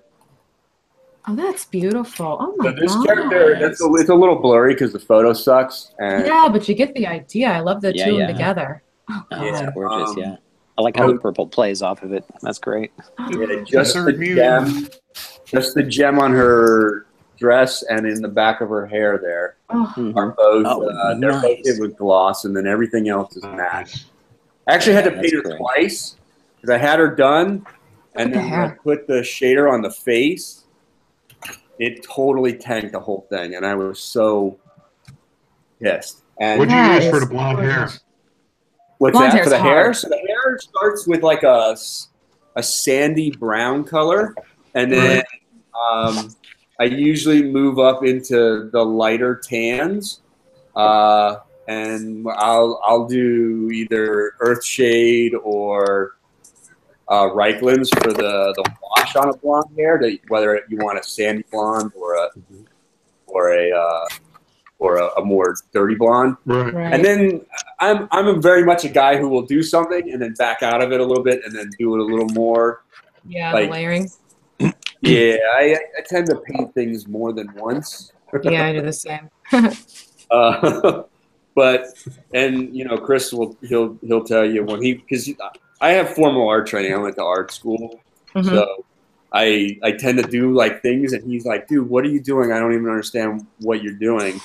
[SPEAKER 1] Oh, that's beautiful. Oh
[SPEAKER 4] So
[SPEAKER 1] my
[SPEAKER 4] this
[SPEAKER 1] God.
[SPEAKER 4] character, it's a little blurry because the photo sucks. And
[SPEAKER 1] Yeah, but you get the idea. I love the
[SPEAKER 6] Yeah,
[SPEAKER 1] two of them
[SPEAKER 6] yeah.
[SPEAKER 1] together. Oh
[SPEAKER 6] Oh,
[SPEAKER 1] God.
[SPEAKER 6] that's gorgeous.
[SPEAKER 4] um,
[SPEAKER 6] Yeah. I like how the purple plays off of it. That's great.
[SPEAKER 4] yeah, just
[SPEAKER 2] Third
[SPEAKER 4] the
[SPEAKER 2] mutant.
[SPEAKER 4] gem on her dress and in the back of her hair there
[SPEAKER 1] Oh,
[SPEAKER 6] Mhm.
[SPEAKER 4] are both.
[SPEAKER 6] Oh,
[SPEAKER 4] They're both
[SPEAKER 6] nice.
[SPEAKER 4] hit with gloss, and then everything else is matte.
[SPEAKER 2] Nice.
[SPEAKER 4] I actually had to
[SPEAKER 6] Yeah,
[SPEAKER 4] paint her
[SPEAKER 6] that's great.
[SPEAKER 4] twice because I had her done, and
[SPEAKER 1] at the
[SPEAKER 4] then when I
[SPEAKER 1] hair.
[SPEAKER 4] put the shader on the face, it totally tanked the whole thing, and I was so pissed. And
[SPEAKER 2] What'd you
[SPEAKER 1] That
[SPEAKER 2] use for
[SPEAKER 1] is
[SPEAKER 2] the blonde hair?
[SPEAKER 1] gorgeous.
[SPEAKER 4] what's
[SPEAKER 1] Blonde
[SPEAKER 4] that
[SPEAKER 1] hair's
[SPEAKER 4] for the hair?
[SPEAKER 1] hard.
[SPEAKER 4] So the hair starts with like a sandy brown color, and then I usually move up into the lighter tans, and I'll do either Earthshade or Reiklands for the wash on a blonde hair. Whether you want a sandy blonde or a more dirty blonde.
[SPEAKER 2] Right.
[SPEAKER 1] Right.
[SPEAKER 4] And then I'm very much a guy who will do something and then back out of it a little bit and then do it a little more.
[SPEAKER 1] Yeah,
[SPEAKER 4] like-
[SPEAKER 1] the layering.
[SPEAKER 4] Yeah, I tend to paint things more than once.
[SPEAKER 1] Yeah, I do the same.
[SPEAKER 4] But Chris he'll tell you because I have formal art training. I went to art school,
[SPEAKER 1] Mhm.
[SPEAKER 4] so I tend to do like things, and he's like, "Dude, what are you doing? I don't even understand what you're doing.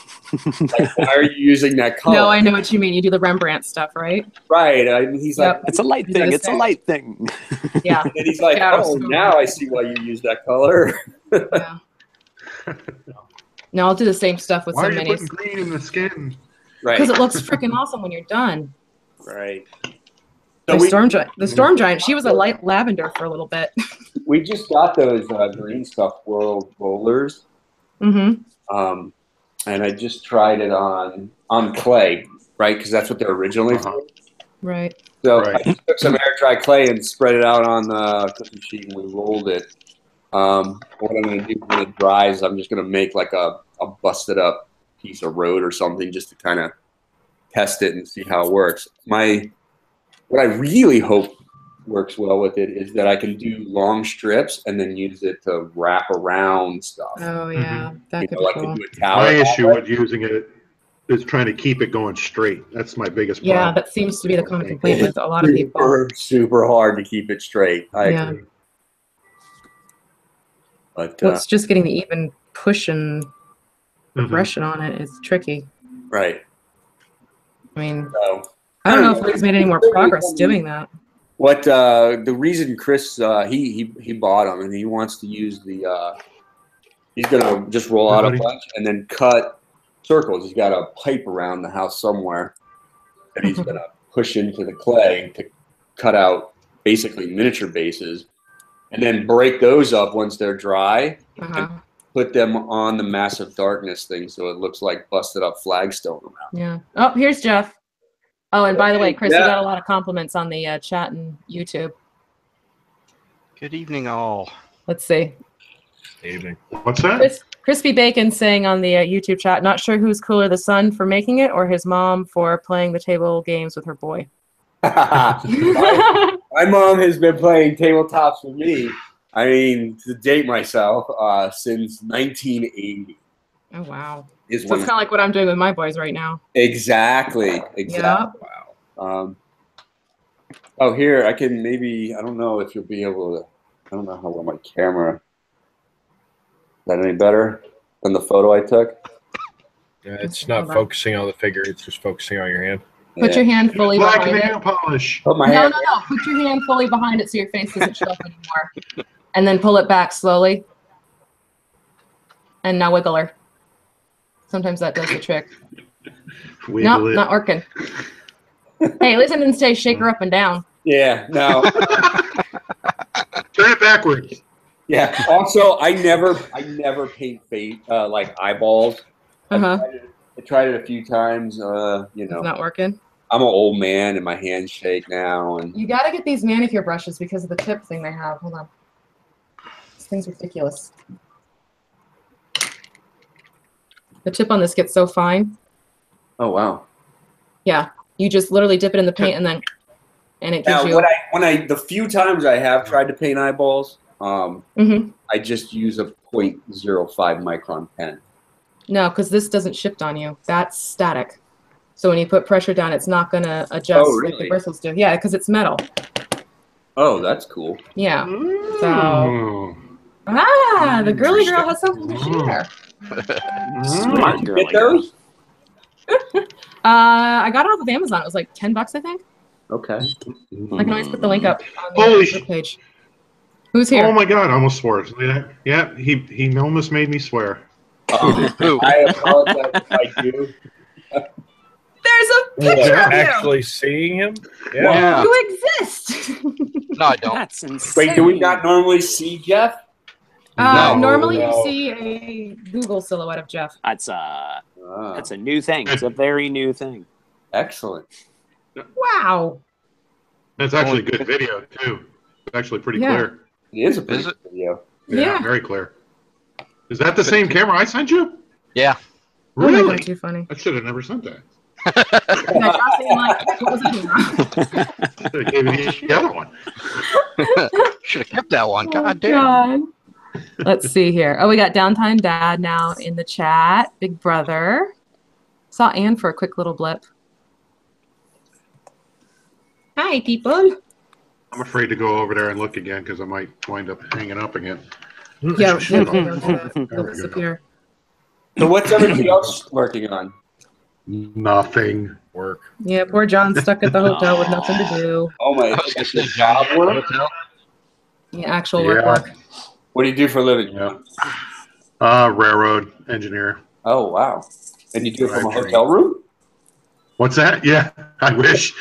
[SPEAKER 4] Like, why are you using that color?"
[SPEAKER 1] No, I know what you mean. You do the Rembrandt stuff, right?
[SPEAKER 4] Right. He's
[SPEAKER 1] Yep.
[SPEAKER 4] like,
[SPEAKER 6] It's a light
[SPEAKER 1] You
[SPEAKER 6] thing.
[SPEAKER 1] gotta
[SPEAKER 6] It's a
[SPEAKER 1] say-
[SPEAKER 6] light thing.
[SPEAKER 1] Yeah.
[SPEAKER 4] and he's like,
[SPEAKER 1] Yeah,
[SPEAKER 4] "Oh,
[SPEAKER 1] so-
[SPEAKER 4] now I see why you use that color."
[SPEAKER 1] Yeah. No, I'll do the same stuff with
[SPEAKER 2] Why
[SPEAKER 1] some
[SPEAKER 2] are you
[SPEAKER 1] minis
[SPEAKER 2] putting green in the skin?
[SPEAKER 4] Right.
[SPEAKER 1] because it looks freaking awesome when you're done.
[SPEAKER 4] Right.
[SPEAKER 1] The
[SPEAKER 4] So
[SPEAKER 1] storm giant, she was a light lavender for a little bit.
[SPEAKER 4] we just got those Green Stuff World rollers.
[SPEAKER 1] Mm-hmm.
[SPEAKER 4] And I just tried it on clay, right? Because that's what they're originally for.
[SPEAKER 1] Right.
[SPEAKER 4] So
[SPEAKER 2] Right.
[SPEAKER 4] I just took some air dry clay and spread it out on the cookie sheet, and we rolled it. What I'm going to do when it dries, I'm just going to make like a busted up piece of road or something just to kind of test it and see how it works. What I really hope works well with it is that I can do long strips and then use it to wrap around stuff.
[SPEAKER 1] Oh yeah, that could be
[SPEAKER 4] Like
[SPEAKER 1] cool.
[SPEAKER 4] to do a tower.
[SPEAKER 2] My
[SPEAKER 4] that
[SPEAKER 2] issue
[SPEAKER 4] way.
[SPEAKER 2] with using it is trying to keep it going straight. That's my biggest
[SPEAKER 1] Yeah,
[SPEAKER 2] problem.
[SPEAKER 1] that seems to be the common complaint with a lot of people.
[SPEAKER 4] Super hard to keep it straight. I
[SPEAKER 1] Yeah.
[SPEAKER 4] agree. But
[SPEAKER 1] Well, it's just getting the even push and
[SPEAKER 2] Mhm.
[SPEAKER 1] progression on it is tricky.
[SPEAKER 4] right.
[SPEAKER 1] I mean,
[SPEAKER 4] So
[SPEAKER 1] I don't know if Lee's made any more progress doing that.
[SPEAKER 4] What the reason Chris he bought them and he wants to use the he's gonna just roll out a bunch and then cut circles. He's got a pipe around the house somewhere that he's gonna push into the clay to cut out basically miniature bases, and then break those up once they're dry and put them on the massive darkness thing so it looks like busted up flagstone around.
[SPEAKER 1] Yeah. Oh, here's Jeff. Oh, and by the way, Chris, you got a lot of compliments on the chat and YouTube.
[SPEAKER 7] Good evening, all.
[SPEAKER 1] Let's see.
[SPEAKER 3] Evening.
[SPEAKER 2] What's that?
[SPEAKER 1] Crispy Bacon saying on the YouTube chat, not sure who's cooler, the son for making it or his mom for playing the table games with her boy.
[SPEAKER 4] My mom has been playing tabletops with me. I mean, to date myself, since 1980.
[SPEAKER 1] Oh, wow.
[SPEAKER 4] So
[SPEAKER 1] it's kind of like what I'm doing with my boys right now.
[SPEAKER 4] Exactly.
[SPEAKER 1] Yeah.
[SPEAKER 4] Wow. Oh, here, I can maybe, I don't know if you'll be able to, I don't know how well my camera, is that any better than the photo I took?
[SPEAKER 3] Yeah, it's not focusing on the figure, it's just focusing on your hand.
[SPEAKER 1] Put your hand fully behind it.
[SPEAKER 2] Nail polish.
[SPEAKER 4] Put my
[SPEAKER 1] No.
[SPEAKER 4] hand.
[SPEAKER 1] Put your hand fully behind it so your face doesn't show up anymore. And then pull it back slowly. And now wiggle her. Sometimes that does the trick.
[SPEAKER 2] Wiggle
[SPEAKER 1] Nope,
[SPEAKER 2] it.
[SPEAKER 1] not working. Hey, listen and stay, shake her up and down.
[SPEAKER 4] Yeah, no.
[SPEAKER 2] Turn it backwards.
[SPEAKER 4] Yeah. Also, I never paint face like eyeballs. I tried it a few times. You know,
[SPEAKER 1] It's not working.
[SPEAKER 4] I'm an old man and my hands shake now. And
[SPEAKER 1] You got to get these manicure brushes because of the tip thing they have. Hold on. This thing's ridiculous. The tip on this gets so fine.
[SPEAKER 4] oh wow.
[SPEAKER 1] Yeah, you just literally dip it in the paint and it gives
[SPEAKER 4] Now,
[SPEAKER 1] you.
[SPEAKER 4] the few times I have tried to paint eyeballs, I just use a 0.05 micron pen.
[SPEAKER 1] No, because this doesn't shift on you. That's static. So when you put pressure down, it's not going to adjust
[SPEAKER 4] Oh,
[SPEAKER 1] like the
[SPEAKER 4] really?
[SPEAKER 1] bristles do. Yeah, because it's metal.
[SPEAKER 4] Oh, that's cool.
[SPEAKER 1] Yeah.
[SPEAKER 2] Oh.
[SPEAKER 1] The girly girl has something to share.
[SPEAKER 6] Smart girl.
[SPEAKER 4] Get those?
[SPEAKER 1] I got it off of Amazon. It was like $10, I think.
[SPEAKER 4] Okay.
[SPEAKER 1] I can always put the link up on
[SPEAKER 2] Holy
[SPEAKER 1] the page. Who's here?
[SPEAKER 2] Oh my God! I almost swore. Yeah, he almost made me swear.
[SPEAKER 4] I apologize if I do.
[SPEAKER 1] There's a picture of you.
[SPEAKER 3] Actually seeing him?
[SPEAKER 7] Yeah.
[SPEAKER 1] You exist.
[SPEAKER 7] No, I don't.
[SPEAKER 6] That's insane.
[SPEAKER 4] Wait, do we not normally see Jeff?
[SPEAKER 2] No.
[SPEAKER 1] Normally
[SPEAKER 3] No.
[SPEAKER 1] you see a Google silhouette of Jeff.
[SPEAKER 6] That's a new thing. It's a very new thing.
[SPEAKER 4] Excellent.
[SPEAKER 1] Wow.
[SPEAKER 2] That's actually good video too. It's actually pretty
[SPEAKER 1] Yeah.
[SPEAKER 2] clear.
[SPEAKER 4] It is a pretty
[SPEAKER 7] Is it?
[SPEAKER 4] good video.
[SPEAKER 1] Yeah.
[SPEAKER 2] Very clear. Is that the same camera I sent you?
[SPEAKER 7] Yeah.
[SPEAKER 1] Oh my
[SPEAKER 2] Really?
[SPEAKER 1] God, too funny.
[SPEAKER 2] I should have never sent that.
[SPEAKER 1] Yeah, Josh saying, like, what was I doing?
[SPEAKER 2] Should have given you the other one.
[SPEAKER 7] Should have kept that one.
[SPEAKER 1] Oh,
[SPEAKER 7] God damn.
[SPEAKER 1] God. Let's see here. Oh, we got Downtime Dad now in the chat. Big brother. Saw Ann for a quick little blip. Hi, people.
[SPEAKER 2] I'm afraid to go over there and look again because I might wind up hanging up again.
[SPEAKER 1] Yeah,
[SPEAKER 2] Shit.
[SPEAKER 1] don't do that.
[SPEAKER 2] There
[SPEAKER 1] They'll
[SPEAKER 2] we go.
[SPEAKER 1] disappear.
[SPEAKER 4] So what's everybody else working on?
[SPEAKER 2] Nothing.
[SPEAKER 3] Work.
[SPEAKER 1] Yeah, poor John's stuck at the hotel with nothing to do.
[SPEAKER 4] Oh my!
[SPEAKER 7] I was gonna say,
[SPEAKER 4] job work.
[SPEAKER 1] Yeah, actual work.
[SPEAKER 4] What do you do for a living?
[SPEAKER 2] Yeah. Railroad engineer.
[SPEAKER 4] Oh wow! And you do it from a
[SPEAKER 2] Drive
[SPEAKER 4] hotel room?
[SPEAKER 2] What's that? Yeah, I wish.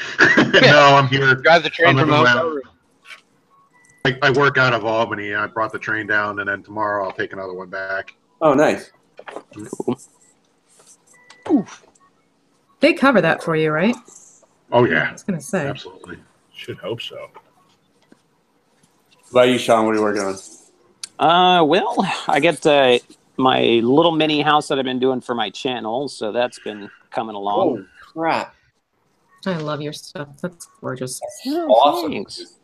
[SPEAKER 2] No, I'm here.
[SPEAKER 7] Drive the train
[SPEAKER 2] I'm
[SPEAKER 7] from
[SPEAKER 2] living
[SPEAKER 7] the hotel
[SPEAKER 2] around.
[SPEAKER 7] room.
[SPEAKER 2] I work out of Albany. I brought the train down, and then tomorrow I'll take another one back.
[SPEAKER 4] Oh, nice.
[SPEAKER 1] They cover that for you, right?
[SPEAKER 2] Oh
[SPEAKER 1] I
[SPEAKER 2] yeah,
[SPEAKER 1] was gonna say.
[SPEAKER 2] absolutely.
[SPEAKER 3] Should hope so.
[SPEAKER 4] What about you, Sean? What are you working on?
[SPEAKER 6] Well, I get my little mini house that I've been doing for my channel, so that's been coming along.
[SPEAKER 4] Oh crap!
[SPEAKER 1] I love your stuff. That's gorgeous.
[SPEAKER 4] Awesome.
[SPEAKER 6] Thanks.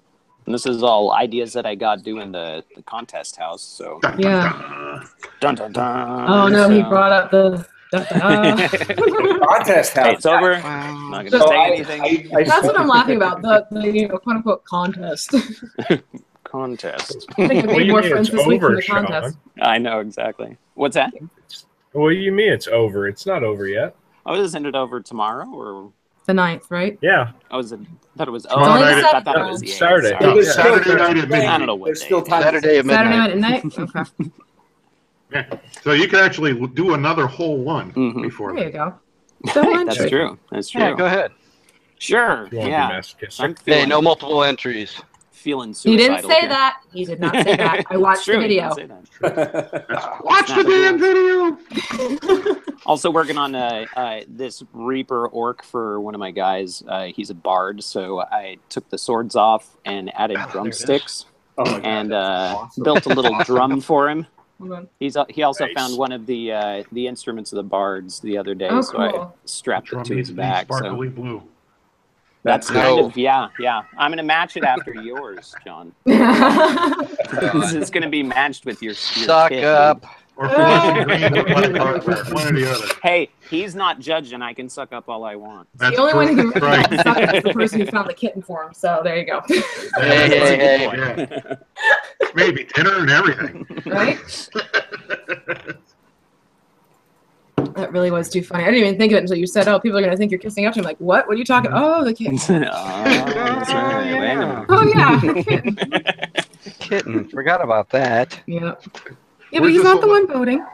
[SPEAKER 6] And this is all ideas that I got doing the contest house. So
[SPEAKER 2] Dun, dun,
[SPEAKER 1] Yeah.
[SPEAKER 2] dun.
[SPEAKER 6] dun dun dun.
[SPEAKER 1] Oh no, he
[SPEAKER 6] So-
[SPEAKER 1] brought up the.
[SPEAKER 4] Contest house.
[SPEAKER 6] Hey, it's over.
[SPEAKER 7] Wow.
[SPEAKER 6] Not
[SPEAKER 1] So
[SPEAKER 6] gonna say anything.
[SPEAKER 1] That's what I'm laughing about. The quote unquote contest.
[SPEAKER 6] Contest.
[SPEAKER 1] I think I
[SPEAKER 3] What do
[SPEAKER 1] made
[SPEAKER 3] you
[SPEAKER 1] more
[SPEAKER 3] mean
[SPEAKER 1] friends
[SPEAKER 3] it's
[SPEAKER 1] this week from
[SPEAKER 3] over,
[SPEAKER 1] the
[SPEAKER 3] Sean?
[SPEAKER 1] contest.
[SPEAKER 6] I know exactly. What's that?
[SPEAKER 3] What do you mean it's over? It's not over yet.
[SPEAKER 6] Oh, isn't it over tomorrow or?
[SPEAKER 1] The 9th, right?
[SPEAKER 3] Yeah.
[SPEAKER 6] I thought it was.
[SPEAKER 2] Tomorrow
[SPEAKER 6] Oh,
[SPEAKER 2] night
[SPEAKER 6] I thought it
[SPEAKER 3] at-
[SPEAKER 6] was the 8th.
[SPEAKER 3] Saturday.
[SPEAKER 6] Sorry.
[SPEAKER 3] No,
[SPEAKER 4] There's
[SPEAKER 2] Saturday
[SPEAKER 4] still-
[SPEAKER 2] night at midnight.
[SPEAKER 6] I don't know what
[SPEAKER 4] There's
[SPEAKER 6] day
[SPEAKER 4] still
[SPEAKER 6] it is.
[SPEAKER 4] time.
[SPEAKER 7] Saturday at
[SPEAKER 1] Saturday
[SPEAKER 7] midnight.
[SPEAKER 1] night at night? Okay.
[SPEAKER 2] Yeah. So you can actually do another whole one
[SPEAKER 6] Mhm.
[SPEAKER 2] before
[SPEAKER 1] There you
[SPEAKER 2] that.
[SPEAKER 1] go. Double
[SPEAKER 6] That's
[SPEAKER 1] entry.
[SPEAKER 6] true. That's true.
[SPEAKER 7] Yeah, go ahead.
[SPEAKER 6] Sure.
[SPEAKER 3] You want to be
[SPEAKER 6] Yeah.
[SPEAKER 3] masochistic?
[SPEAKER 6] I'm
[SPEAKER 7] Hey, no multiple entries.
[SPEAKER 6] feeling
[SPEAKER 1] He
[SPEAKER 6] suicidal.
[SPEAKER 1] didn't say
[SPEAKER 6] here.
[SPEAKER 1] that. He did not say that. I watched
[SPEAKER 6] It's true,
[SPEAKER 1] the
[SPEAKER 6] he
[SPEAKER 1] video.
[SPEAKER 6] didn't say that.
[SPEAKER 2] Watch
[SPEAKER 6] not
[SPEAKER 2] the damn
[SPEAKER 6] the
[SPEAKER 2] video.
[SPEAKER 6] Also working on this Reaper orc for one of my guys. He's a bard, so I took the swords off and added
[SPEAKER 7] Ah, there it is.
[SPEAKER 6] drumsticks
[SPEAKER 4] Oh my God,
[SPEAKER 6] and
[SPEAKER 4] that's awesome.
[SPEAKER 6] built a little
[SPEAKER 2] Awesome.
[SPEAKER 6] drum for him.
[SPEAKER 1] Hold on.
[SPEAKER 6] He also
[SPEAKER 3] Nice.
[SPEAKER 6] found one of the instruments of the bards the other day,
[SPEAKER 1] Oh,
[SPEAKER 6] so I
[SPEAKER 1] cool.
[SPEAKER 6] strapped it
[SPEAKER 2] Drum
[SPEAKER 6] to
[SPEAKER 2] needs
[SPEAKER 6] his
[SPEAKER 2] to be
[SPEAKER 6] back. So
[SPEAKER 2] sparkly blue.
[SPEAKER 6] that's
[SPEAKER 7] No.
[SPEAKER 6] kind of yeah. I'm gonna match it after yours, John. It's gonna be matched with your
[SPEAKER 7] Suck
[SPEAKER 6] kit.
[SPEAKER 7] up.
[SPEAKER 2] Or Phoenician green with black hardware. One or the other.
[SPEAKER 6] Hey, he's not judging. I can suck up all I want.
[SPEAKER 2] That's
[SPEAKER 1] The only one who
[SPEAKER 2] true.
[SPEAKER 1] really
[SPEAKER 2] Right.
[SPEAKER 1] can suck it is the person who found the kitten for him. So there you go.
[SPEAKER 7] Hey.
[SPEAKER 2] Yeah. Maybe dinner and everything.
[SPEAKER 1] Right? That really was too funny. I didn't even think of it until you said, "Oh, people are gonna think you're kissing up to him." Like, what? What are you talking? Oh, the kitten.
[SPEAKER 6] That's right. Wait a minute.
[SPEAKER 1] Oh yeah, the kitten.
[SPEAKER 7] Kitten. Forgot about that.
[SPEAKER 1] Yeah. Yeah,
[SPEAKER 2] Where's
[SPEAKER 1] but he's
[SPEAKER 2] this
[SPEAKER 1] not the
[SPEAKER 2] one?
[SPEAKER 1] one voting.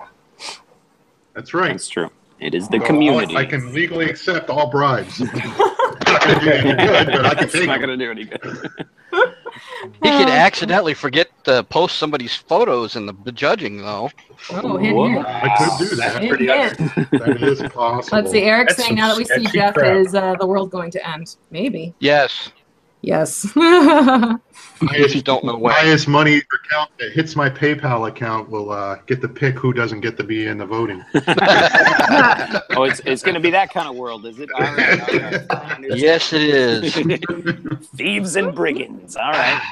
[SPEAKER 2] That's right.
[SPEAKER 6] That's true. It is the
[SPEAKER 2] So
[SPEAKER 6] community.
[SPEAKER 2] I can legally accept all bribes. Not gonna do any good, but I can
[SPEAKER 6] It's
[SPEAKER 2] take
[SPEAKER 6] not
[SPEAKER 2] them.
[SPEAKER 6] gonna do any good.
[SPEAKER 7] He could accidentally forget to post somebody's photos in the judging, though.
[SPEAKER 1] Oh, hint,
[SPEAKER 6] Whoa.
[SPEAKER 1] hint.
[SPEAKER 2] I could do that.
[SPEAKER 1] Hint, hint.
[SPEAKER 2] That is possible.
[SPEAKER 1] Let's see. Eric's
[SPEAKER 3] That's
[SPEAKER 1] saying
[SPEAKER 3] some
[SPEAKER 1] now that we see
[SPEAKER 3] sketchy
[SPEAKER 1] Jeff,
[SPEAKER 3] crap.
[SPEAKER 1] is the world going to end? Maybe.
[SPEAKER 7] Yes.
[SPEAKER 1] Yes.
[SPEAKER 7] I just don't know when.
[SPEAKER 2] Highest money account that hits my PayPal account will get to pick who doesn't get to be in the voting.
[SPEAKER 6] Oh, it's gonna be that kind of world, is it? All right. I understand.
[SPEAKER 7] Yes, it is.
[SPEAKER 6] Thieves and brigands. All right.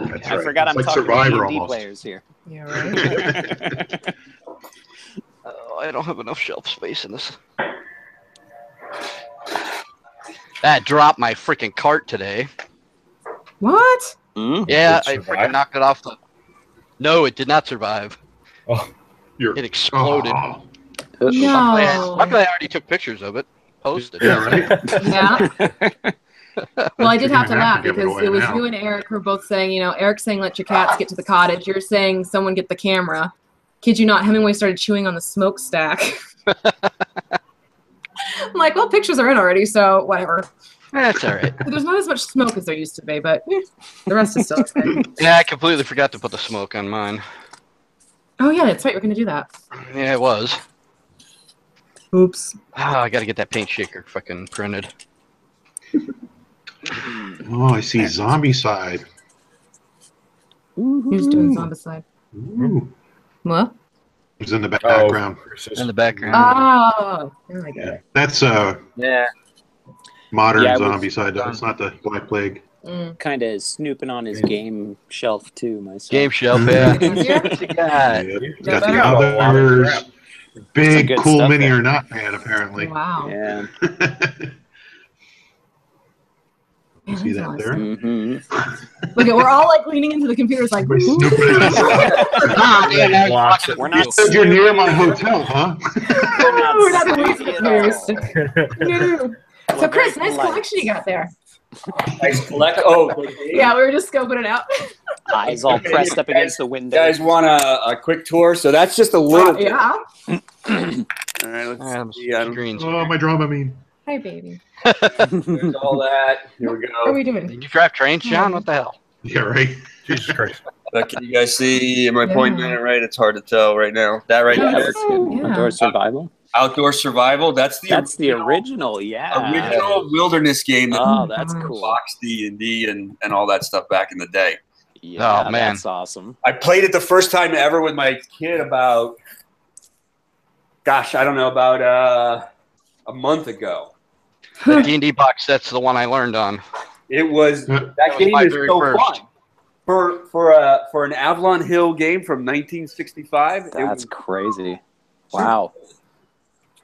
[SPEAKER 2] That's
[SPEAKER 6] I
[SPEAKER 2] right.
[SPEAKER 6] forgot
[SPEAKER 2] It's
[SPEAKER 6] I'm
[SPEAKER 2] like
[SPEAKER 6] talking
[SPEAKER 2] Survivor
[SPEAKER 6] to D&D
[SPEAKER 2] almost.
[SPEAKER 6] players here.
[SPEAKER 1] Yeah, right.
[SPEAKER 7] Oh, I don't have enough shelf space in this. That dropped my freaking cart today.
[SPEAKER 1] What?
[SPEAKER 6] Mm?
[SPEAKER 7] Yeah,
[SPEAKER 3] Did
[SPEAKER 7] I
[SPEAKER 3] it survive?
[SPEAKER 7] freaking knocked it off the. No, it did not survive.
[SPEAKER 3] Oh,
[SPEAKER 2] You're,
[SPEAKER 7] It exploded.
[SPEAKER 2] Oh,
[SPEAKER 7] Luckily,
[SPEAKER 1] No.
[SPEAKER 7] I already took pictures of it. Posted.
[SPEAKER 2] yeah, right.
[SPEAKER 1] Yeah. Well, I did
[SPEAKER 2] You're
[SPEAKER 1] have to
[SPEAKER 2] gonna
[SPEAKER 1] laugh
[SPEAKER 2] give it
[SPEAKER 1] because
[SPEAKER 2] away
[SPEAKER 1] it was
[SPEAKER 2] now.
[SPEAKER 1] you and Eric were both saying, Eric's saying let your cats get to the cottage. You're saying someone get the camera. Kid you not, Hemingway started chewing on the smokestack. I'm like, well, pictures are in already, so whatever.
[SPEAKER 7] That's all right.
[SPEAKER 1] There's not as much smoke as there used to be, but the rest is still okay.
[SPEAKER 7] Yeah, I completely forgot to put the smoke on mine.
[SPEAKER 1] Oh, yeah, that's right. We're going to do that.
[SPEAKER 7] Yeah, it was.
[SPEAKER 1] Oops.
[SPEAKER 7] Oh, I gotta get that paint shaker fucking printed.
[SPEAKER 2] Oh, I see zombie side.
[SPEAKER 1] Who's doing Zombicide?
[SPEAKER 2] Ooh.
[SPEAKER 1] What?
[SPEAKER 2] It's in the background.
[SPEAKER 7] In the background.
[SPEAKER 1] Oh, there we go.
[SPEAKER 2] That's
[SPEAKER 7] Yeah.
[SPEAKER 2] modern
[SPEAKER 6] Yeah, I was-
[SPEAKER 2] zombie side, though. It's not the Black Plague.
[SPEAKER 1] Mm.
[SPEAKER 6] Kind of snooping on his game shelf too, myself.
[SPEAKER 7] Game shelf, yeah.
[SPEAKER 1] Easier?
[SPEAKER 7] What you got?
[SPEAKER 2] Yep.
[SPEAKER 1] that
[SPEAKER 2] Got the
[SPEAKER 1] better?
[SPEAKER 2] others. Big,
[SPEAKER 6] good
[SPEAKER 2] cool
[SPEAKER 6] stuff
[SPEAKER 2] mini
[SPEAKER 6] there.
[SPEAKER 2] or not fan, apparently.
[SPEAKER 1] Wow.
[SPEAKER 6] Yeah.
[SPEAKER 2] You see that there?
[SPEAKER 6] hmm
[SPEAKER 1] Look, we're all like leaning into the computers like,
[SPEAKER 2] Everybody's
[SPEAKER 1] ooh.
[SPEAKER 2] snooping at us.
[SPEAKER 7] Ah, man, now you're
[SPEAKER 3] Lots
[SPEAKER 7] talking
[SPEAKER 3] of-
[SPEAKER 6] We're
[SPEAKER 2] You
[SPEAKER 6] not.
[SPEAKER 2] said you're near my hotel, huh?
[SPEAKER 1] We're not the
[SPEAKER 6] sneaky
[SPEAKER 1] least
[SPEAKER 6] at
[SPEAKER 1] computers.
[SPEAKER 6] all.
[SPEAKER 1] No. So,
[SPEAKER 6] We're
[SPEAKER 1] Chris,
[SPEAKER 6] very
[SPEAKER 1] nice
[SPEAKER 6] polite.
[SPEAKER 1] collection you got there.
[SPEAKER 4] Nice collect. Oh,
[SPEAKER 1] Yeah, we were just scoping it out.
[SPEAKER 6] Eyes all pressed up against the window.
[SPEAKER 4] You guys want a quick tour? So that's just a little.
[SPEAKER 1] Yeah.
[SPEAKER 4] All right, let's see.
[SPEAKER 7] Screens.
[SPEAKER 2] Oh, my Dramamine.
[SPEAKER 1] Hi, baby.
[SPEAKER 4] There's all that. Here we
[SPEAKER 1] What are
[SPEAKER 4] go.
[SPEAKER 1] we doing?
[SPEAKER 7] Did you drive trains, John? What the hell?
[SPEAKER 2] Yeah, right.
[SPEAKER 3] Jesus Christ.
[SPEAKER 4] Can you guys see? Am I
[SPEAKER 1] Yeah.
[SPEAKER 4] pointing at it right? It's hard to tell right now. That right
[SPEAKER 1] Yeah,
[SPEAKER 4] there.
[SPEAKER 6] That's good.
[SPEAKER 1] Yeah.
[SPEAKER 6] Outdoor survival.
[SPEAKER 4] Outdoor survival. That's the
[SPEAKER 6] Original. Yeah.
[SPEAKER 4] original wilderness game that
[SPEAKER 6] Oh, that's
[SPEAKER 1] Oh,
[SPEAKER 6] cool.
[SPEAKER 4] boxed D&D and all that stuff back in the day.
[SPEAKER 6] Yeah,
[SPEAKER 7] Oh, man.
[SPEAKER 6] that's awesome.
[SPEAKER 4] I played it the first time ever with my kid about, gosh, I don't know, about a month ago.
[SPEAKER 7] The D&D box set's the one I learned on.
[SPEAKER 4] It was
[SPEAKER 2] Yeah.
[SPEAKER 4] that
[SPEAKER 7] was
[SPEAKER 4] game
[SPEAKER 7] my
[SPEAKER 4] is
[SPEAKER 7] very
[SPEAKER 4] so
[SPEAKER 7] first.
[SPEAKER 4] fun for an Avalon Hill game from 1965.
[SPEAKER 6] That's crazy. Wow.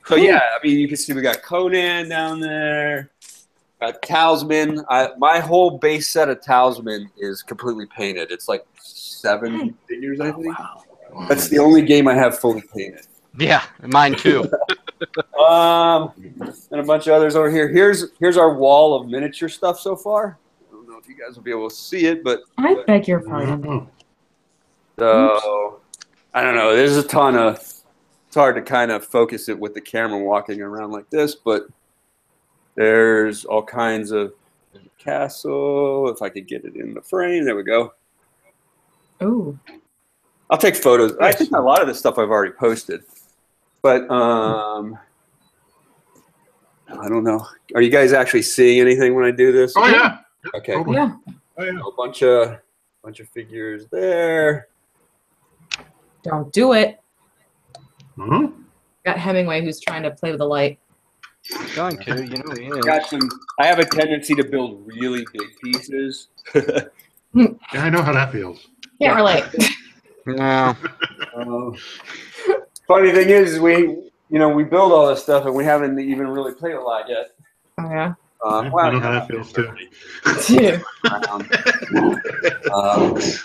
[SPEAKER 4] So yeah, I mean, you can see we got Conan down there. Got Talisman. My whole base set of Talisman is completely painted. It's like 7 figures, I think.
[SPEAKER 6] Wow.
[SPEAKER 4] That's the only game I have fully painted.
[SPEAKER 7] Yeah, mine too.
[SPEAKER 4] and a bunch of others over here. Here's our wall of miniature stuff so far. I don't know if you guys will be able to see it, but
[SPEAKER 1] I beg your pardon.
[SPEAKER 4] so I don't know. There's a ton of. It's hard to kind of focus it with the camera walking around like this, but there's all kinds of castle. If I could get it in the frame, there we go.
[SPEAKER 1] Oh.
[SPEAKER 4] I'll take photos. I think a lot of this stuff I've already posted, but I don't know. Are you guys actually seeing anything when I do this?
[SPEAKER 2] Oh yeah.
[SPEAKER 4] Okay.
[SPEAKER 2] Totally.
[SPEAKER 1] Yeah.
[SPEAKER 2] Oh yeah.
[SPEAKER 4] A bunch of figures there.
[SPEAKER 1] Don't do it.
[SPEAKER 2] Uh-huh.
[SPEAKER 1] Got Hemingway who's trying to play with the light.
[SPEAKER 7] Going to, you know he is.
[SPEAKER 4] I have a tendency to build really big pieces.
[SPEAKER 2] Yeah, I know how that feels.
[SPEAKER 1] Can't relate.
[SPEAKER 7] No.
[SPEAKER 4] Funny thing is, we build all this stuff and we haven't even really played a lot yet.
[SPEAKER 1] Oh yeah.
[SPEAKER 2] I know how that feels too.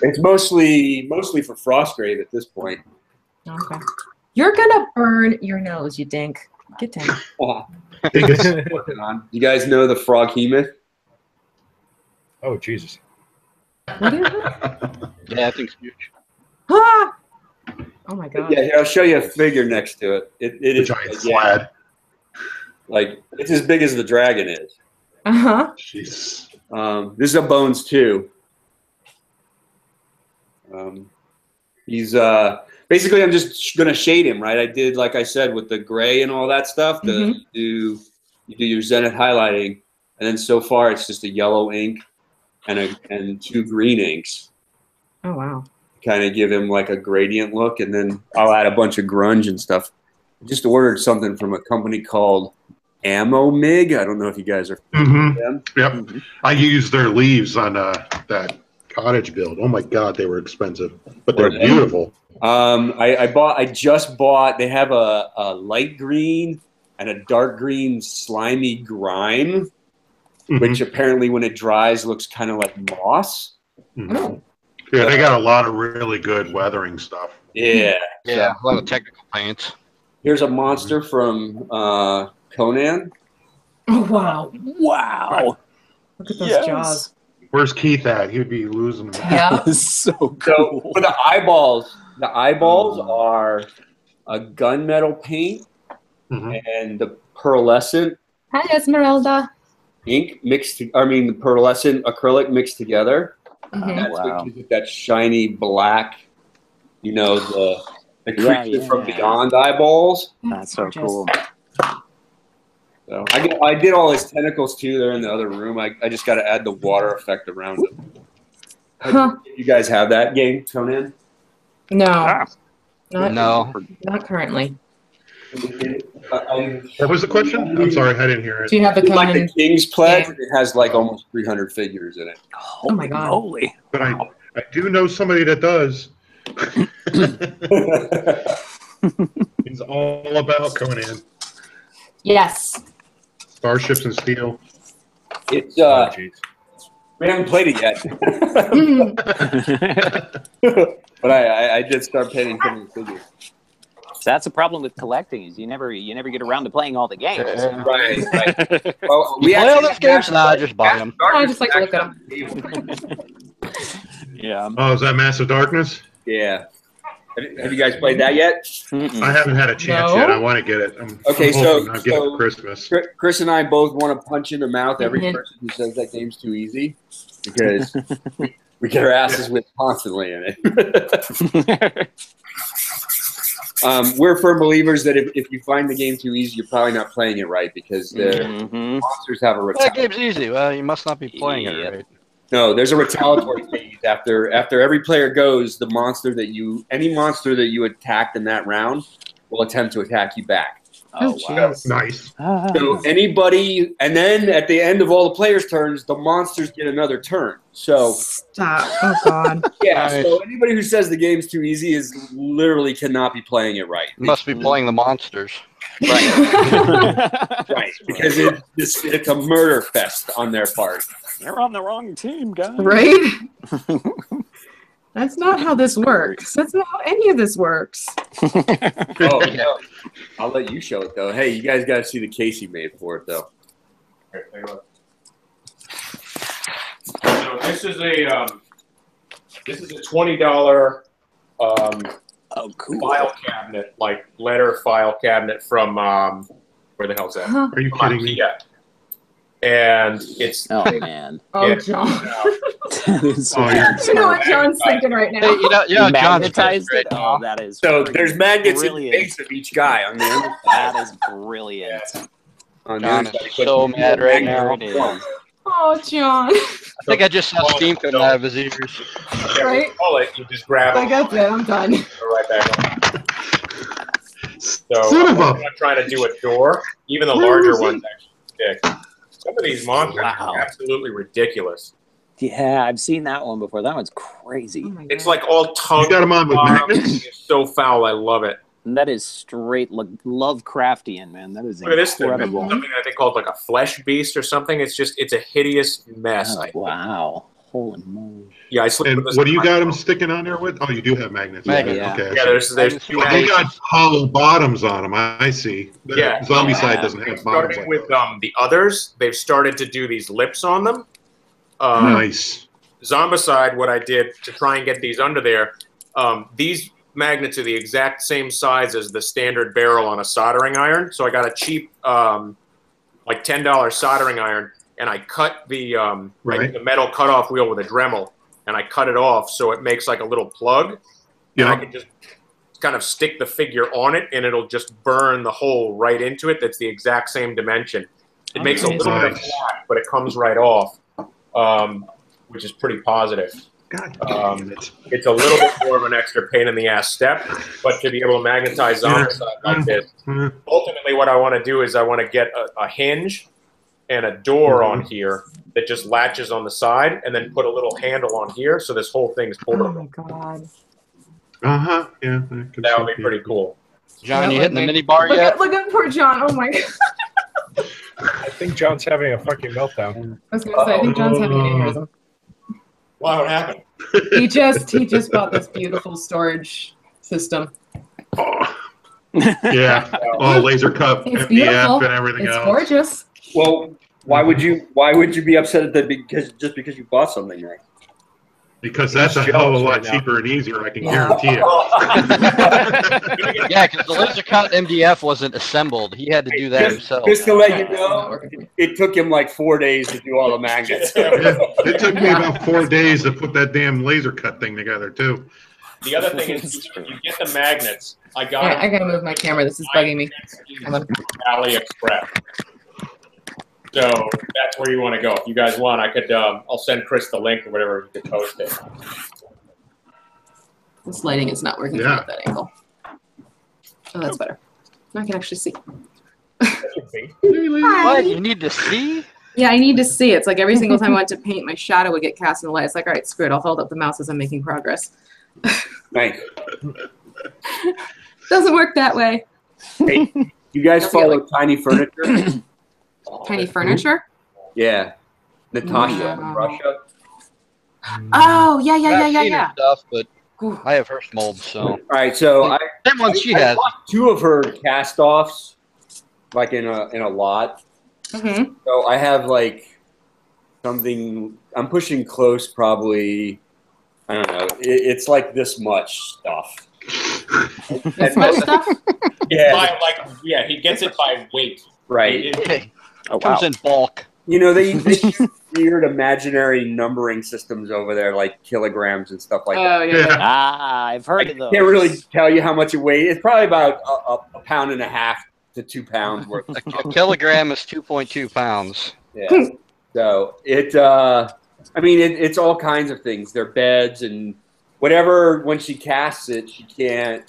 [SPEAKER 4] It's mostly for Frostgrave at this point.
[SPEAKER 1] Okay. You're gonna burn your nose, you dink. Get down.
[SPEAKER 4] Working on. You guys know the Froghemoth?
[SPEAKER 3] Oh Jesus!
[SPEAKER 1] What is it?
[SPEAKER 7] Yeah, I think it's huge.
[SPEAKER 1] Ah! Oh my god.
[SPEAKER 4] Yeah, here, I'll show you a figure next to it. It
[SPEAKER 2] The
[SPEAKER 4] is
[SPEAKER 2] giant slad.
[SPEAKER 4] like it's as big as the dragon is.
[SPEAKER 1] Uh-huh.
[SPEAKER 2] Jeez.
[SPEAKER 4] This is a Bones too. He's basically I'm just gonna shade him, right? I did like I said with the gray and all that stuff. You do your zenith highlighting, and then so far it's just a yellow ink and 2 green inks.
[SPEAKER 1] Oh wow.
[SPEAKER 4] Kind of give him like a gradient look, and then I'll add a bunch of grunge and stuff. I just ordered something from a company called Ammo Mig. I don't know if you guys are familiar with them.
[SPEAKER 2] Yep. I used their leaves on that cottage build. Oh my god, they were expensive, but they're beautiful.
[SPEAKER 4] I just bought. They have a light green and a dark green slimy grime, which apparently when it dries looks kind of like moss.
[SPEAKER 2] Yeah, they got a lot of really good weathering stuff.
[SPEAKER 4] Yeah.
[SPEAKER 7] Yeah, a lot of technical paints.
[SPEAKER 4] Here's a monster from Conan.
[SPEAKER 1] Oh wow.
[SPEAKER 6] Wow.
[SPEAKER 1] Look at those jaws.
[SPEAKER 2] Where's Keith at? He'd be losing.
[SPEAKER 1] Yeah.
[SPEAKER 6] So cool.
[SPEAKER 4] So for the eyeballs are a gunmetal paint and the pearlescent
[SPEAKER 1] Hi, Esmeralda.
[SPEAKER 4] ink mixed. The pearlescent acrylic mixed together. That's
[SPEAKER 6] Wow.
[SPEAKER 4] what gives it that shiny black. You know the creature from beyond eyeballs.
[SPEAKER 6] That's so cool.
[SPEAKER 4] So I did all his tentacles too. They're in the other room. I just got to add the water effect around them.
[SPEAKER 1] Huh.
[SPEAKER 4] You guys have that game, Conan?
[SPEAKER 1] No.
[SPEAKER 7] No.
[SPEAKER 1] Not currently.
[SPEAKER 2] What was the question? I'm sorry, I didn't hear it.
[SPEAKER 1] Do you have the
[SPEAKER 4] It's like
[SPEAKER 1] Conan?
[SPEAKER 4] the King's Pledge. It has like almost 300 figures in it.
[SPEAKER 1] Oh my god.
[SPEAKER 6] Holy.
[SPEAKER 2] But I do know somebody that does. He's all about Conan.
[SPEAKER 1] Yes.
[SPEAKER 2] Starships and Steel.
[SPEAKER 4] It's
[SPEAKER 3] Oh, jeez.
[SPEAKER 4] we haven't played it yet, but I did start painting Conan figures.
[SPEAKER 6] That's a problem with collecting is you never get around to playing all the games.
[SPEAKER 4] Right. Well,
[SPEAKER 7] You play all those games? Nah, I just buy them.
[SPEAKER 1] I just like to look at them.
[SPEAKER 6] Yeah.
[SPEAKER 2] Oh, is that Massive Darkness?
[SPEAKER 4] Yeah. Have you guys played that yet?
[SPEAKER 2] I haven't had a chance
[SPEAKER 1] No.
[SPEAKER 2] yet. I want to get it. I'm
[SPEAKER 4] Okay,
[SPEAKER 2] hoping I'll get it for Christmas.
[SPEAKER 4] Chris and I both want to punch in the mouth every person who says that game's too easy because we get our asses whipped constantly in it. We're firm believers that if you find the game too easy, you're probably not playing it right because the monsters have a
[SPEAKER 7] That
[SPEAKER 4] retaliatory.
[SPEAKER 7] game's easy. Well, you must not be playing it right.
[SPEAKER 4] No, there's a retaliatory phase after every player goes. Any monster that you attacked in that round will attempt to attack you back.
[SPEAKER 6] Oh, wow.
[SPEAKER 1] jeez.
[SPEAKER 2] Nice.
[SPEAKER 4] So anybody, and then at the end of all the players' turns, the monsters get another turn. So
[SPEAKER 1] Stop. Oh god.
[SPEAKER 4] yeah, so anybody who says the game's too easy is literally cannot be playing it right.
[SPEAKER 7] You must be playing the monsters.
[SPEAKER 4] Right, right, because it's a murder fest on their part.
[SPEAKER 6] You're on the wrong team, guys.
[SPEAKER 1] Right? That's not how this works. That's not how any of this works.
[SPEAKER 4] Oh, no. I'll let you show it though. Hey, you guys got to see the case he made for it though.
[SPEAKER 5] Here, take a look. So this is a $20
[SPEAKER 6] Oh, cool.
[SPEAKER 5] file cabinet, like letter file cabinet from where the hell's that?
[SPEAKER 1] Huh.
[SPEAKER 2] Are you
[SPEAKER 5] From
[SPEAKER 2] kidding me?
[SPEAKER 5] IKEA. And it's
[SPEAKER 6] Oh man.
[SPEAKER 1] Oh,
[SPEAKER 5] Yeah.
[SPEAKER 1] John.
[SPEAKER 6] That is so
[SPEAKER 2] Oh, yeah.
[SPEAKER 1] You know what John's thinking right
[SPEAKER 7] Hey,
[SPEAKER 1] now.
[SPEAKER 7] you know,
[SPEAKER 6] You
[SPEAKER 7] John's
[SPEAKER 6] magnetized
[SPEAKER 7] great.
[SPEAKER 6] it. Oh, that is
[SPEAKER 4] So
[SPEAKER 6] freaking
[SPEAKER 4] there's magnets
[SPEAKER 6] brilliant.
[SPEAKER 4] in the base of each guy on the underside.
[SPEAKER 6] That is brilliant.
[SPEAKER 4] On the
[SPEAKER 7] John
[SPEAKER 4] underside,
[SPEAKER 7] is
[SPEAKER 4] but
[SPEAKER 7] so mad right
[SPEAKER 6] There
[SPEAKER 7] now.
[SPEAKER 6] it is.
[SPEAKER 1] Oh, John.
[SPEAKER 7] I think I just saw steam coming out of his ears.
[SPEAKER 1] Right?
[SPEAKER 5] pull it, you just grab
[SPEAKER 1] Like,
[SPEAKER 5] it,
[SPEAKER 1] that's it. I'm done.
[SPEAKER 5] go right back up. So
[SPEAKER 2] Son of
[SPEAKER 5] I'm
[SPEAKER 2] a-
[SPEAKER 5] not trying to do a door. Even the
[SPEAKER 2] Where
[SPEAKER 5] larger
[SPEAKER 2] was he?
[SPEAKER 5] ones actually stick. Some of these monsters
[SPEAKER 6] Wow.
[SPEAKER 5] are absolutely ridiculous.
[SPEAKER 6] Yeah, I've seen that one before. That one's crazy.
[SPEAKER 1] Oh my
[SPEAKER 5] It's
[SPEAKER 1] God.
[SPEAKER 5] like all tongue.
[SPEAKER 2] You got him on with magnets?
[SPEAKER 5] It's so foul. I love it.
[SPEAKER 6] And that is straight Lovecraftian, man. That is
[SPEAKER 5] Look at this thing.
[SPEAKER 6] incredible.
[SPEAKER 1] Mhm.
[SPEAKER 5] Something I think called like a flesh beast or something. It's a hideous mess.
[SPEAKER 6] Oh, wow. Holy moly.
[SPEAKER 5] Yeah, I sleep
[SPEAKER 2] And
[SPEAKER 5] with this.
[SPEAKER 2] what do you got him sticking on there with? Oh, you do have magnets.
[SPEAKER 7] Magnets.
[SPEAKER 6] Yeah.
[SPEAKER 2] Okay.
[SPEAKER 5] Yeah, there's two
[SPEAKER 2] They
[SPEAKER 5] magnets.
[SPEAKER 2] got hollow bottoms on them. I see. The
[SPEAKER 5] Yeah.
[SPEAKER 2] zombie
[SPEAKER 6] Yeah.
[SPEAKER 2] side doesn't have bottoms
[SPEAKER 5] Starting
[SPEAKER 2] like
[SPEAKER 5] with
[SPEAKER 2] those.
[SPEAKER 5] the others, they've started to do these lips on them.
[SPEAKER 2] Nice.
[SPEAKER 5] Zombicide, what I did to try and get these under there, these magnets are the exact same size as the standard barrel on a soldering iron. So I got a cheap, like $10 soldering iron, and I cut the
[SPEAKER 2] Right.
[SPEAKER 5] the metal cutoff wheel with a Dremel, and I cut it off so it makes like a little plug, and I
[SPEAKER 2] Yeah.
[SPEAKER 5] can just kind of stick the figure on it, and it'll just burn the hole right into it. That's the exact same dimension. It makes a little bit of
[SPEAKER 2] Nice.
[SPEAKER 5] flash, but it comes right off, which is pretty positive.
[SPEAKER 2] God
[SPEAKER 5] Um,
[SPEAKER 2] damn it.
[SPEAKER 5] It's a little bit more of an extra pain in the ass step, but to be able to magnetize Zombicide like this, ultimately what I want to do is I want to get a hinge and a door on here that just latches on the side, and then put a little handle on here, so this whole thing's
[SPEAKER 1] Oh
[SPEAKER 5] portable.
[SPEAKER 1] my God.
[SPEAKER 2] Uh-huh. Yeah.
[SPEAKER 5] That would be pretty cool.
[SPEAKER 7] John, you
[SPEAKER 1] Yeah,
[SPEAKER 7] hitting the
[SPEAKER 1] like-
[SPEAKER 7] mini bar yet?
[SPEAKER 1] Look at poor John. Oh my God.
[SPEAKER 3] I think John's having a fucking meltdown.
[SPEAKER 1] I was gonna say, I think John's having an aneurysm.
[SPEAKER 5] Wow, what happened?
[SPEAKER 1] He just bought this beautiful storage system.
[SPEAKER 2] Oh. Yeah. Oh, laser cup,
[SPEAKER 1] It's
[SPEAKER 2] MDF,
[SPEAKER 1] beautiful.
[SPEAKER 2] and everything
[SPEAKER 1] It's
[SPEAKER 2] else.
[SPEAKER 1] gorgeous.
[SPEAKER 4] Well, why would you be upset at that because you bought something nice?
[SPEAKER 2] Because that's a
[SPEAKER 3] He's
[SPEAKER 2] hell of a
[SPEAKER 3] jealous
[SPEAKER 2] lot
[SPEAKER 3] right now.
[SPEAKER 2] cheaper and easier, I can
[SPEAKER 1] Yeah.
[SPEAKER 2] guarantee it.
[SPEAKER 7] Yeah, because the laser cut MDF wasn't assembled. He had to do that himself.
[SPEAKER 4] Just to let you
[SPEAKER 1] It's not
[SPEAKER 4] know,
[SPEAKER 1] working for me.
[SPEAKER 4] it took him like 4 days to do all the magnets.
[SPEAKER 2] It took me about 4 days to put that damn laser cut thing together, too.
[SPEAKER 5] The other thing is, you get the magnets. I got
[SPEAKER 1] Yeah, I gotta move my camera. This is bugging me. Hold on.
[SPEAKER 5] AliExpress. So that's where you want to go. If you guys want, I could. I'll send Chris the link or whatever. You could post it.
[SPEAKER 1] This lighting is not working
[SPEAKER 2] Yeah.
[SPEAKER 1] at that angle. Oh, that's better. Now I can actually see.
[SPEAKER 7] What? You need to see?
[SPEAKER 1] Yeah, I need to see. It's like every single time I went to paint, my shadow would get cast in the light. It's like, all right, screw it. I'll hold up the mouse as I'm making progress.
[SPEAKER 4] Nice.
[SPEAKER 1] Doesn't work that way.
[SPEAKER 4] Hey, you guys
[SPEAKER 1] Don't
[SPEAKER 4] follow
[SPEAKER 1] get
[SPEAKER 4] Tiny Furniture?
[SPEAKER 1] Tiny furniture?
[SPEAKER 4] Yeah. Natasha
[SPEAKER 1] Wow.
[SPEAKER 4] from Russia.
[SPEAKER 1] Oh, yeah, yeah, yeah,
[SPEAKER 7] I've
[SPEAKER 1] yeah,
[SPEAKER 7] seen her
[SPEAKER 1] yeah.
[SPEAKER 7] stuff, but
[SPEAKER 1] Ooh.
[SPEAKER 7] I have her mold, so.
[SPEAKER 4] All right, so I
[SPEAKER 7] Same one she
[SPEAKER 4] I
[SPEAKER 7] has.
[SPEAKER 4] bought 2 of her cast-offs, like in a lot.
[SPEAKER 1] Mm-hmm.
[SPEAKER 4] So I have like something. I'm pushing close, probably. I don't know. It's like this much stuff.
[SPEAKER 1] This much stuff?
[SPEAKER 4] Yeah,
[SPEAKER 5] Yeah, he gets it by weight.
[SPEAKER 4] right.
[SPEAKER 7] Okay.
[SPEAKER 6] Oh, wow.
[SPEAKER 7] Comes in bulk.
[SPEAKER 4] You know, they use weird imaginary numbering systems over there, like kilograms and stuff like that.
[SPEAKER 1] Oh, yeah. yeah.
[SPEAKER 6] Ah, I've heard of those.
[SPEAKER 4] Can't really tell you how much it weighs. It's probably about a pound and a half to 2 pounds worth.
[SPEAKER 7] A kilogram is 2.2 pounds.
[SPEAKER 4] Yeah. So I mean, it's all kinds of things. They're beds and whatever. When she casts it, she can't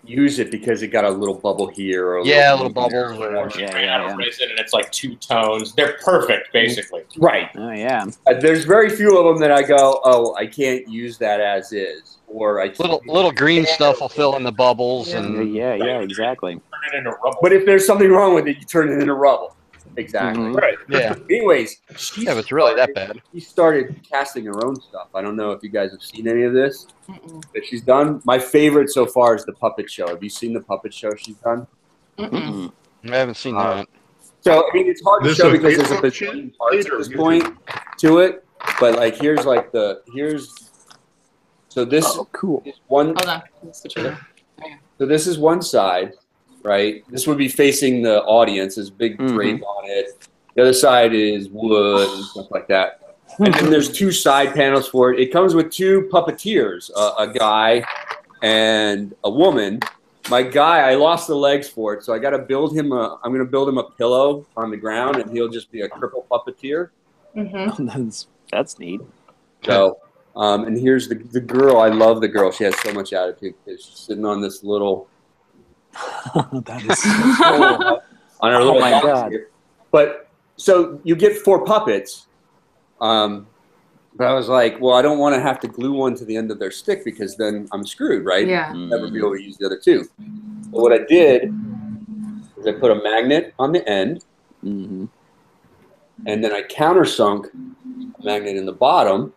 [SPEAKER 4] use it because it got a little bubble here. Or
[SPEAKER 7] Yeah, a little bubble.
[SPEAKER 5] She
[SPEAKER 6] Yeah,
[SPEAKER 5] ran
[SPEAKER 6] yeah,
[SPEAKER 5] out of
[SPEAKER 6] yeah.
[SPEAKER 5] resin, and it's like 2 tones. They're perfect, basically.
[SPEAKER 4] Right.
[SPEAKER 6] Oh, yeah.
[SPEAKER 4] There's very few of them that I go, oh, I can't use that as is, or I.
[SPEAKER 7] Little green stuff will fill in the bubbles,
[SPEAKER 1] Yeah.
[SPEAKER 7] and
[SPEAKER 6] Yeah, exactly.
[SPEAKER 5] Turn it into rubble.
[SPEAKER 4] But if there's something wrong with it, you turn it into rubble. Exactly.
[SPEAKER 6] Mhm.
[SPEAKER 3] Right.
[SPEAKER 7] Yeah.
[SPEAKER 4] Anyways,
[SPEAKER 7] Yeah, if it's really that bad.
[SPEAKER 4] she started casting her own stuff. I don't know if you guys have seen any of this that she's done. My favorite so far is the puppet show. Have you seen the puppet show she's done?
[SPEAKER 6] Mm-mm.
[SPEAKER 7] I haven't seen that.
[SPEAKER 4] So I mean, it's hard to
[SPEAKER 2] This
[SPEAKER 4] show
[SPEAKER 2] a
[SPEAKER 4] because there's a
[SPEAKER 2] Facebook
[SPEAKER 4] bazillion parts
[SPEAKER 2] page
[SPEAKER 4] at
[SPEAKER 2] or
[SPEAKER 4] this
[SPEAKER 2] YouTube?
[SPEAKER 4] point to it. But like, so this
[SPEAKER 6] Oh, cool.
[SPEAKER 4] is one.
[SPEAKER 1] Hold on. Let's switch over.
[SPEAKER 4] So this is one side, right? This would be facing the audience. There's big
[SPEAKER 6] Mhm.
[SPEAKER 4] drape on it. The other side is wood and stuff like that. And then there's two side panels for it. It comes with two puppeteers, a guy and a woman. My guy, I lost the legs for it, so I got to build him I'm going to build him a pillow on the ground, and he'll just be a cripple puppeteer.
[SPEAKER 1] Mm-hmm.
[SPEAKER 6] That's neat.
[SPEAKER 4] So, and here's the girl. I love the girl. She has so much attitude because she's sitting on this little
[SPEAKER 6] That is so cool.
[SPEAKER 4] on her
[SPEAKER 6] Oh
[SPEAKER 4] little
[SPEAKER 6] my
[SPEAKER 4] box
[SPEAKER 6] God.
[SPEAKER 4] here. But so you get 4 puppets. But I was like, well, I don't want to have to glue one to the end of their stick because then I'm screwed, right?
[SPEAKER 1] Yeah.
[SPEAKER 4] I'll never be able to use the other 2. But what I did is I put a magnet on the end,
[SPEAKER 6] Mhm.
[SPEAKER 4] and then I countersunk a magnet in the bottom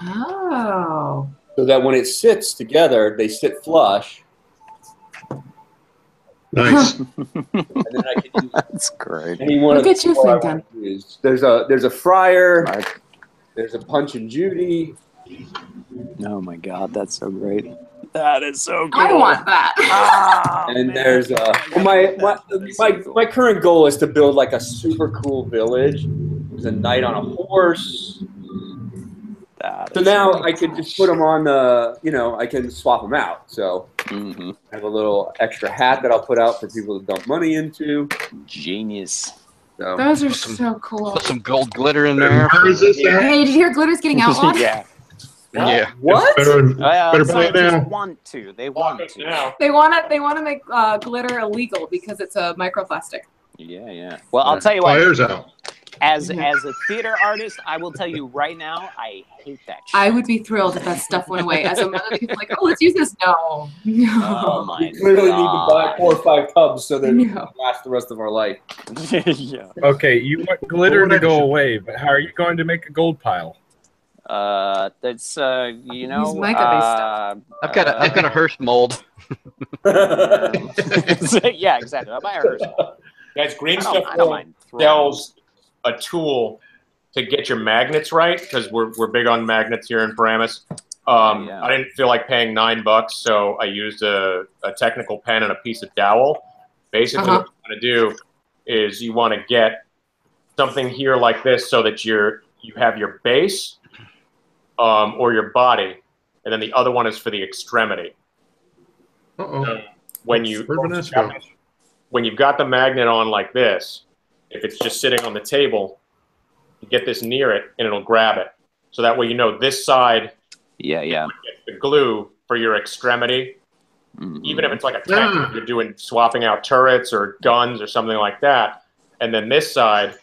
[SPEAKER 1] Oh.
[SPEAKER 4] so that when it sits together, they sit flush.
[SPEAKER 2] Nice.
[SPEAKER 4] And then I can use
[SPEAKER 6] That's great.
[SPEAKER 4] any one
[SPEAKER 1] Look
[SPEAKER 4] of
[SPEAKER 1] at you
[SPEAKER 4] the 4 I
[SPEAKER 1] thinking.
[SPEAKER 4] want to use. There's a fryer.
[SPEAKER 6] Mark.
[SPEAKER 4] There's a Punch and Judy.
[SPEAKER 6] Oh my God, that's so great. That is so cool.
[SPEAKER 1] I want that.
[SPEAKER 6] Oh,
[SPEAKER 4] And
[SPEAKER 6] man.
[SPEAKER 4] there's my current goal is to build like a super cool village. There's a knight on a horse.
[SPEAKER 6] That
[SPEAKER 4] So
[SPEAKER 6] is
[SPEAKER 4] now
[SPEAKER 6] great.
[SPEAKER 4] I could just put them on the, I can swap them out. So
[SPEAKER 6] Mhm.
[SPEAKER 4] I have a little extra hat that I'll put out for people to dump money into.
[SPEAKER 6] Genius.
[SPEAKER 4] So
[SPEAKER 1] Those are
[SPEAKER 7] Awesome.
[SPEAKER 1] so cool.
[SPEAKER 7] Put some gold glitter in there.
[SPEAKER 2] Where is this at?
[SPEAKER 1] Hey, did you hear glitter's getting outlawed?
[SPEAKER 6] Yeah.
[SPEAKER 7] Yeah.
[SPEAKER 4] what?
[SPEAKER 2] Better play
[SPEAKER 6] Scientists
[SPEAKER 2] now.
[SPEAKER 6] want to. They want to.
[SPEAKER 5] Now.
[SPEAKER 1] They want to make glitter illegal because it's a microplastic.
[SPEAKER 6] Yeah, yeah. Well, I'll tell you what.
[SPEAKER 2] Fires out.
[SPEAKER 6] As a theater artist, I will tell you right now, I hate that shit.
[SPEAKER 1] I would be thrilled if that stuff went away. As a mother, people like, oh, let's use this. No.
[SPEAKER 6] Oh
[SPEAKER 1] No.
[SPEAKER 6] my
[SPEAKER 4] We clearly need to buy
[SPEAKER 6] God.
[SPEAKER 4] 4 or 5 tubs so that
[SPEAKER 1] No.
[SPEAKER 4] it last the rest of our life.
[SPEAKER 6] Yeah.
[SPEAKER 3] Okay, you want glitter
[SPEAKER 2] What
[SPEAKER 3] to
[SPEAKER 2] would I
[SPEAKER 3] go
[SPEAKER 2] do?
[SPEAKER 3] away, but how are you going to make a gold pile?
[SPEAKER 6] That's you know.
[SPEAKER 1] Use mica-based stuff.
[SPEAKER 7] I've got a Hearst mold.
[SPEAKER 6] Yeah, exactly. I'll buy a Hearst.
[SPEAKER 5] Guys, Green
[SPEAKER 6] I
[SPEAKER 5] Stuff
[SPEAKER 6] don't
[SPEAKER 5] World
[SPEAKER 6] mind throwing.
[SPEAKER 5] sells a tool to get your magnets right because we're big on magnets here in Paramus.
[SPEAKER 6] Yeah.
[SPEAKER 5] I didn't feel like paying $9, so I used a technical pen and a piece of dowel. Basically, what you want to do is you want to get something here like this so that you have your base or your body, and then the other one is for the extremity.
[SPEAKER 2] Uh-oh.
[SPEAKER 5] When
[SPEAKER 2] Where'd Vanessa go?
[SPEAKER 5] when you've got the magnet on like this, if it's just sitting on the table, you get this near it and it'll grab it. So that way you know this side
[SPEAKER 6] Yeah, yeah.
[SPEAKER 5] gets the glue for your extremity.
[SPEAKER 6] Mhm.
[SPEAKER 5] Even if it's like a tank, you're doing swapping out turrets or guns or something like that. And then this side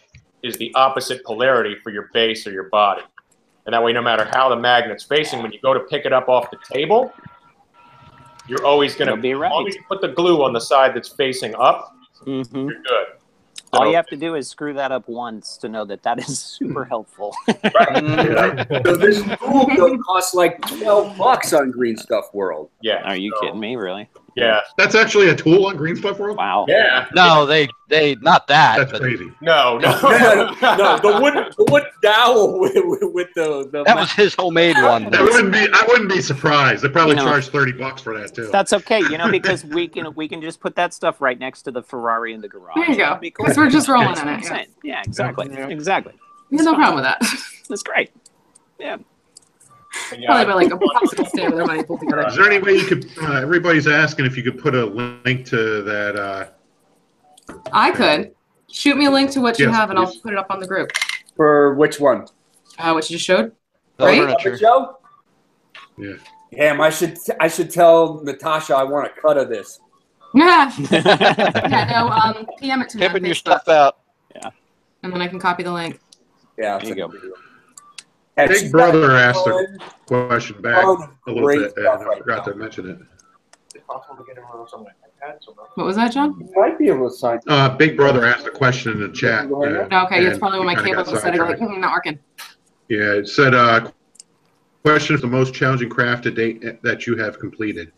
[SPEAKER 5] is the opposite polarity for your base or your body. And that way, no matter how the magnet's facing, when you go to pick it up off the table, you're always going
[SPEAKER 6] It'll
[SPEAKER 5] to
[SPEAKER 6] be right.
[SPEAKER 5] as long as you put the glue on the side that's facing up,
[SPEAKER 6] Mhm.
[SPEAKER 5] you're good.
[SPEAKER 6] All
[SPEAKER 5] So-
[SPEAKER 6] you have to do is screw that up once to know that that is super helpful.
[SPEAKER 4] So this tool bill costs like $12 on Green Stuff World.
[SPEAKER 5] Yeah.
[SPEAKER 6] Are you
[SPEAKER 5] so-
[SPEAKER 6] kidding me? Really?
[SPEAKER 5] Yeah.
[SPEAKER 2] That's actually a tool on Green Stuff World?
[SPEAKER 6] Wow.
[SPEAKER 5] Yeah.
[SPEAKER 7] No, they not that.
[SPEAKER 2] That's
[SPEAKER 7] but
[SPEAKER 2] crazy.
[SPEAKER 5] No, no.
[SPEAKER 4] No, the wood dowel with the
[SPEAKER 7] that was his homemade one.
[SPEAKER 2] I wouldn't be surprised. They probably
[SPEAKER 6] You know,
[SPEAKER 2] charge $30 for that too.
[SPEAKER 6] That's okay, because we can just put that stuff right next to the Ferrari in the garage.
[SPEAKER 1] There you go.
[SPEAKER 6] That'd be cool.
[SPEAKER 1] Because we're just rolling
[SPEAKER 6] That's
[SPEAKER 1] in
[SPEAKER 6] what
[SPEAKER 1] it.
[SPEAKER 6] I'm
[SPEAKER 1] Yeah.
[SPEAKER 6] saying. Yeah, exactly. Exactly.
[SPEAKER 1] There's no problem with that.
[SPEAKER 6] That's great. Yeah.
[SPEAKER 1] Probably about like a popsicle stand with everybody pulled together.
[SPEAKER 2] Is there any way you could? Everybody's asking if you could put a link to that.
[SPEAKER 1] I could. Shoot me a link to what you
[SPEAKER 2] Yes,
[SPEAKER 1] have and I'll
[SPEAKER 2] please.
[SPEAKER 1] put it up on the group.
[SPEAKER 4] For which one?
[SPEAKER 1] What you just showed?
[SPEAKER 7] The
[SPEAKER 1] Right?
[SPEAKER 7] furniture.
[SPEAKER 4] Puppet show?
[SPEAKER 2] Yeah.
[SPEAKER 4] Damn, I should tell Natasha I want a cut of this.
[SPEAKER 1] Yeah. Yeah, no, PM it to me on
[SPEAKER 7] Pimping your
[SPEAKER 1] Facebook,
[SPEAKER 7] stuff out.
[SPEAKER 1] and then I can copy the link.
[SPEAKER 4] Yeah.
[SPEAKER 6] There you go.
[SPEAKER 4] And
[SPEAKER 2] Big
[SPEAKER 4] she's
[SPEAKER 2] Brother
[SPEAKER 4] got
[SPEAKER 2] asked a
[SPEAKER 4] ton
[SPEAKER 2] question back
[SPEAKER 4] of
[SPEAKER 2] a little
[SPEAKER 4] great
[SPEAKER 2] bit, and
[SPEAKER 4] stuff
[SPEAKER 2] I
[SPEAKER 4] right
[SPEAKER 2] forgot
[SPEAKER 4] now.
[SPEAKER 2] to mention it.
[SPEAKER 5] it possible to get him on something like that?
[SPEAKER 1] What was that, John?
[SPEAKER 4] You might be able to sign.
[SPEAKER 2] Big Brother asked a question in the chat.
[SPEAKER 1] Okay, it's probably when my
[SPEAKER 2] we kinda
[SPEAKER 1] cable
[SPEAKER 2] got
[SPEAKER 1] decided to go like,
[SPEAKER 2] sidetracked.
[SPEAKER 1] not working.
[SPEAKER 2] Yeah, it said, question is the most challenging craft to date that you have completed.